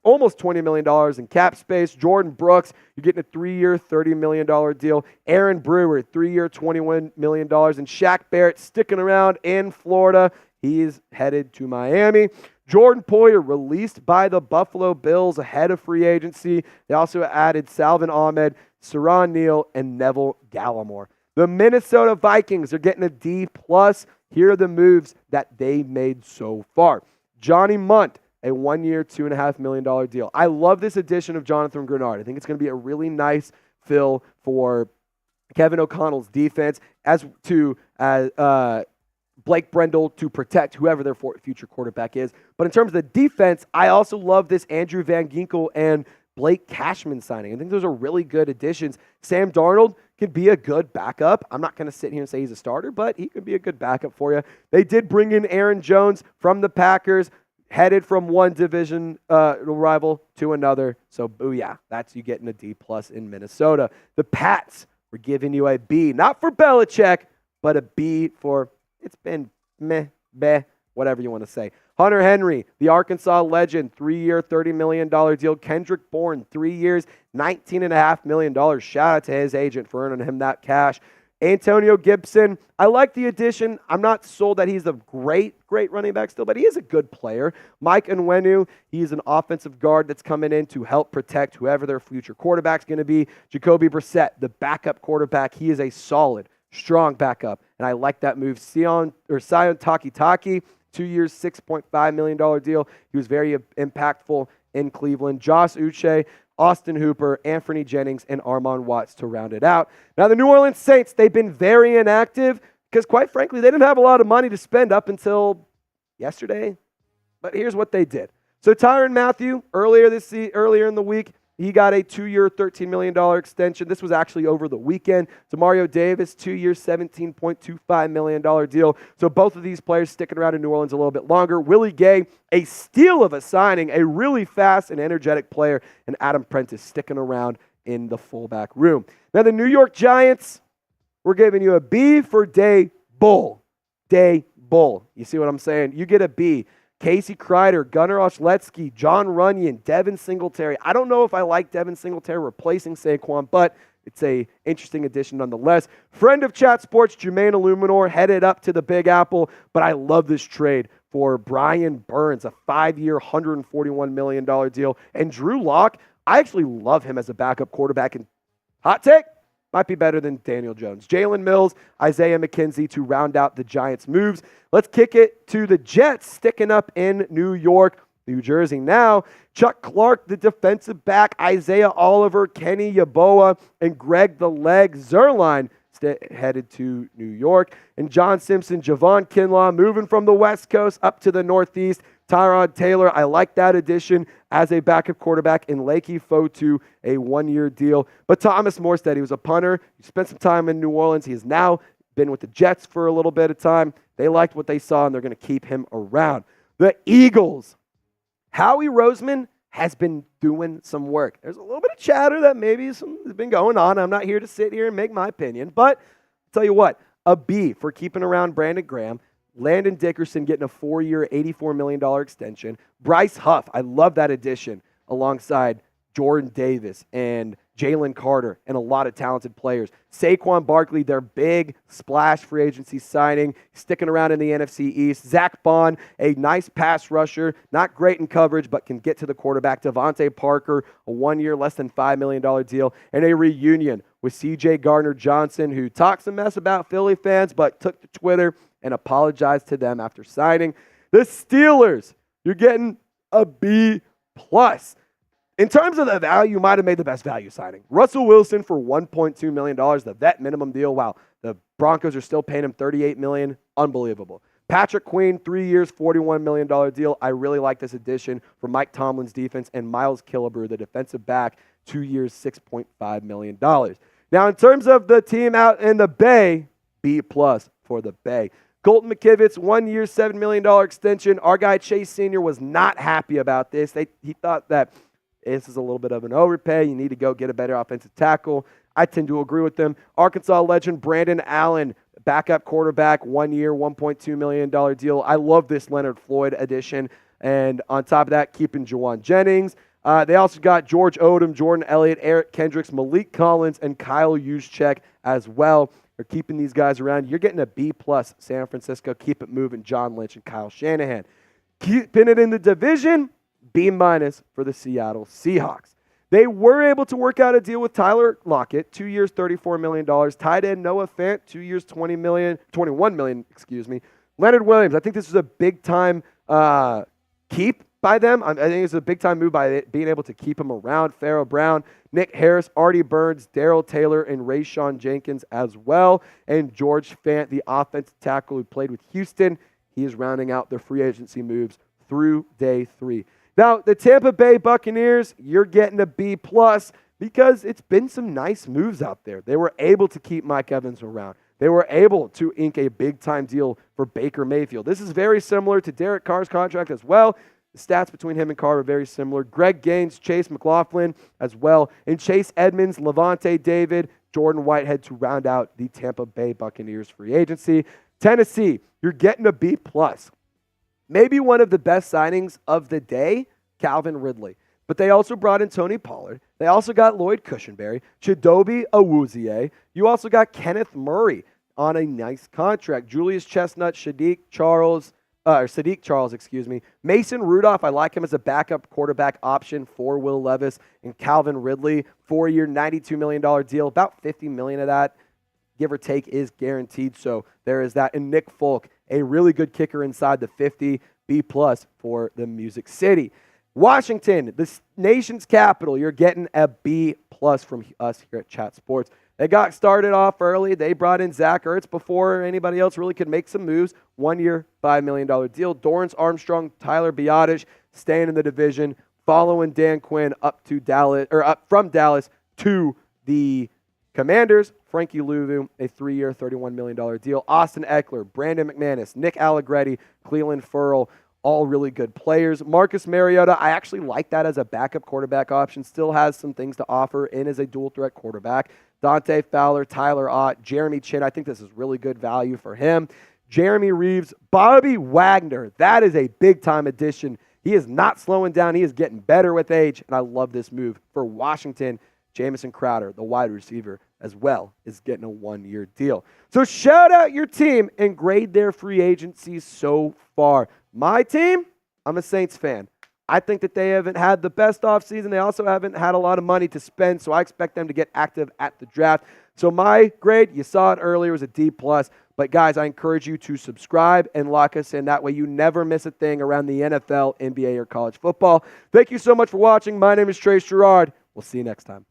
almost $20 million in cap space. Jordan Brooks, you're getting a 3-year, $30 million deal. Aaron Brewer, 3-year, $21 million. And Shaq Barrett sticking around in Florida. He is headed to Miami. Jordan Poyer released by the Buffalo Bills ahead of free agency. They also added Salvin Ahmed, Saran Neal, and Neville Gallimore. The Minnesota Vikings are getting a D+. Here are the moves that they made so far. Johnny Munt, a 1-year, $2.5 million deal. I love this addition of Jonathan Grenard. I think it's going to be a really nice fill for Kevin O'Connell's defense, as to Blake Brendel to protect whoever their future quarterback is. But in terms of the defense, I also love this Andrew Van Ginkel and Blake Cashman signing. I think those are really good additions. Sam Darnold can be a good backup. I'm not going to sit here and say he's a starter, but he could be a good backup for you. They did bring in Aaron Jones from the Packers, headed from one division rival to another. So, booyah, that's you getting a D+ in Minnesota. The Pats were giving you a B, not for Belichick, but a B for it's been meh, beh, whatever you want to say. Hunter Henry, the Arkansas legend, 3-year, $30 million deal. Kendrick Bourne, 3 years, $19.5 million. Shout out to his agent for earning him that cash. Antonio Gibson, I like the addition. I'm not sold that he's a great running back still, but he is a good player. Mike Onwenu, he's an offensive guard that's coming in to help protect whoever their future quarterback's going to be. Jacoby Brissett, the backup quarterback, he is a solid, strong backup, and I like that move. Sion Takitaki, 2 years, $6.5 million deal. He was very impactful in Cleveland. Josh Uche, Austin Hooper, Anthony Jennings, and Armon Watts to round it out. Now, the New Orleans Saints, they've been very inactive because, quite frankly, they didn't have a lot of money to spend up until yesterday. But here's what they did. So Tyrann Mathieu, earlier in the week, he got a 2-year, $13 million extension. This was actually over the weekend. Demario Davis, 2 years, $17.25 million deal. So both of these players sticking around in New Orleans a little bit longer. Willie Gay, a steal of a signing, a really fast and energetic player. And Adam Prentice sticking around in the fullback room. Now the New York Giants, we're giving you a B for Day Bull. Day Bull. You see what I'm saying? You get a B. Casey Kreider, Gunnar Olszewski, John Runyon, Devin Singletary. I don't know if I like Devin Singletary replacing Saquon, but it's a interesting addition nonetheless. Friend of Chat Sports, Jermaine Illuminor, headed up to the Big Apple, but I love this trade for Brian Burns, a 5-year, $141 million deal. And Drew Lock, I actually love him as a backup quarterback. And hot take, might be better than Daniel Jones. Jalen Mills, Isaiah McKenzie to round out the Giants' moves. Let's kick it to the Jets, sticking up in New York, New Jersey now. Chuck Clark, the defensive back, Isaiah Oliver, Kenny Yeboah, and Greg the Leg Zuerlein headed to New York. And John Simpson, Javon Kinlaw, moving from the West Coast up to the Northeast. Tyrod Taylor, I like that addition as a backup quarterback. In Lakey Fotu, a 1-year deal. But Thomas Morstead, he was a punter. He spent some time in New Orleans. He has now been with the Jets for a little bit of time. They liked what they saw, and they're going to keep him around. The Eagles. Howie Roseman has been doing some work. There's a little bit of chatter that maybe has been going on. I'm not here to sit here and make my opinion. But I'll tell you what, a B for keeping around Brandon Graham. Landon Dickerson getting a 4-year, $84 million extension. Bryce Huff, I love that addition, alongside Jordan Davis and Jalen Carter and a lot of talented players. Saquon Barkley, their big splash free agency signing, sticking around in the NFC East. Zach Bond, a nice pass rusher, not great in coverage, but can get to the quarterback. Devontae Parker, a 1-year, less than $5 million deal. And a reunion with C.J. Gardner-Johnson, who talks a mess about Philly fans, but took to Twitter and apologized to them after signing. The Steelers, you're getting a B+. In terms of the value, you might have made the best value signing. Russell Wilson for $1.2 million, the vet minimum deal. Wow, the Broncos are still paying him $38 million. Unbelievable. Patrick Queen, 3 years, $41 million deal. I really like this addition for Mike Tomlin's defense. And Miles Killebrew, the defensive back, 2 years, $6.5 million. Now, in terms of the team out in the Bay, B+ for the Bay. Colton McKivitz, 1 year, $7 million extension. Our guy Chase Sr. was not happy about this. He thought that this is a little bit of an overpay. You need to go get a better offensive tackle. I tend to agree with them. Arkansas legend Brandon Allen, backup quarterback, 1 year, $1.2 million deal. I love this Leonard Floyd addition. And on top of that, keeping Juwan Jennings. They also got George Odom, Jordan Elliott, Eric Kendricks, Malik Collins, and Kyle Juszczyk as well. They're keeping these guys around. You're getting a B+, San Francisco. Keep it moving, John Lynch and Kyle Shanahan. Keeping it in the division, B- for the Seattle Seahawks. They were able to work out a deal with Tyler Lockett, 2 years, $34 million. Tight end Noah Fant, 2 years, $21 million. Leonard Williams, I think this is a big-time keep, by them. I think it's a big-time move by being able to keep him around. Pharaoh Brown, Nick Harris, Artie Burns, Darrell Taylor, and Rayshawn Jenkins as well. And George Fant, the offensive tackle who played with Houston, he is rounding out their free agency moves through day 3. Now, the Tampa Bay Buccaneers, you're getting a B+ because it's been some nice moves out there. They were able to keep Mike Evans around. They were able to ink a big-time deal for Baker Mayfield. This is very similar to Derek Carr's contract as well. The stats between him and Carr are very similar. Greg Gaines, Chase McLaughlin as well, and Chase Edmonds, Levante David, Jordan Whitehead to round out the Tampa Bay Buccaneers free agency. Tennessee, you're getting a B+. Maybe one of the best signings of the day, Calvin Ridley. But they also brought in Tony Pollard. They also got Lloyd Cushenberry, Chidobe Awuzie. You also got Kenneth Murray on a nice contract. Julius Chestnut, Sadiq Charles, Mason Rudolph, I like him as a backup quarterback option for Will Levis. And Calvin Ridley, 4-year, $92 million deal. About $50 million of that, give or take, is guaranteed. So there is that. And Nick Folk, a really good kicker inside the 50, B+ for the Music City. Washington, the nation's capital, you're getting a B+ from us here at Chat Sports. They got started off early. They brought in Zach Ertz before anybody else really could make some moves. 1-year, $5 million deal. Dorrance Armstrong, Tyler Biadasz staying in the division, following Dan Quinn up from Dallas to the Commanders. Frankie Louvu, a 3-year, $31 million deal. Austin Eckler, Brandon McManus, Nick Allegretti, Cleveland Ferrell, all really good players. Marcus Mariota, I actually like that as a backup quarterback option. Still has some things to offer and is a dual-threat quarterback. Dante Fowler, Tyler Ott, Jeremy Chin. I think this is really good value for him. Jeremy Reeves, Bobby Wagner. That is a big-time addition. He is not slowing down. He is getting better with age, and I love this move. For Washington, Jamison Crowder, the wide receiver, as well, is getting a 1-year deal. So shout out your team and grade their free agency so far. My team, I'm a Saints fan. I think that they haven't had the best offseason. They also haven't had a lot of money to spend, so I expect them to get active at the draft. So my grade, you saw it earlier, was a D+. But guys, I encourage you to subscribe and lock us in. That way you never miss a thing around the NFL, NBA, or college football. Thank you so much for watching. My name is Trace Gerard. We'll see you next time.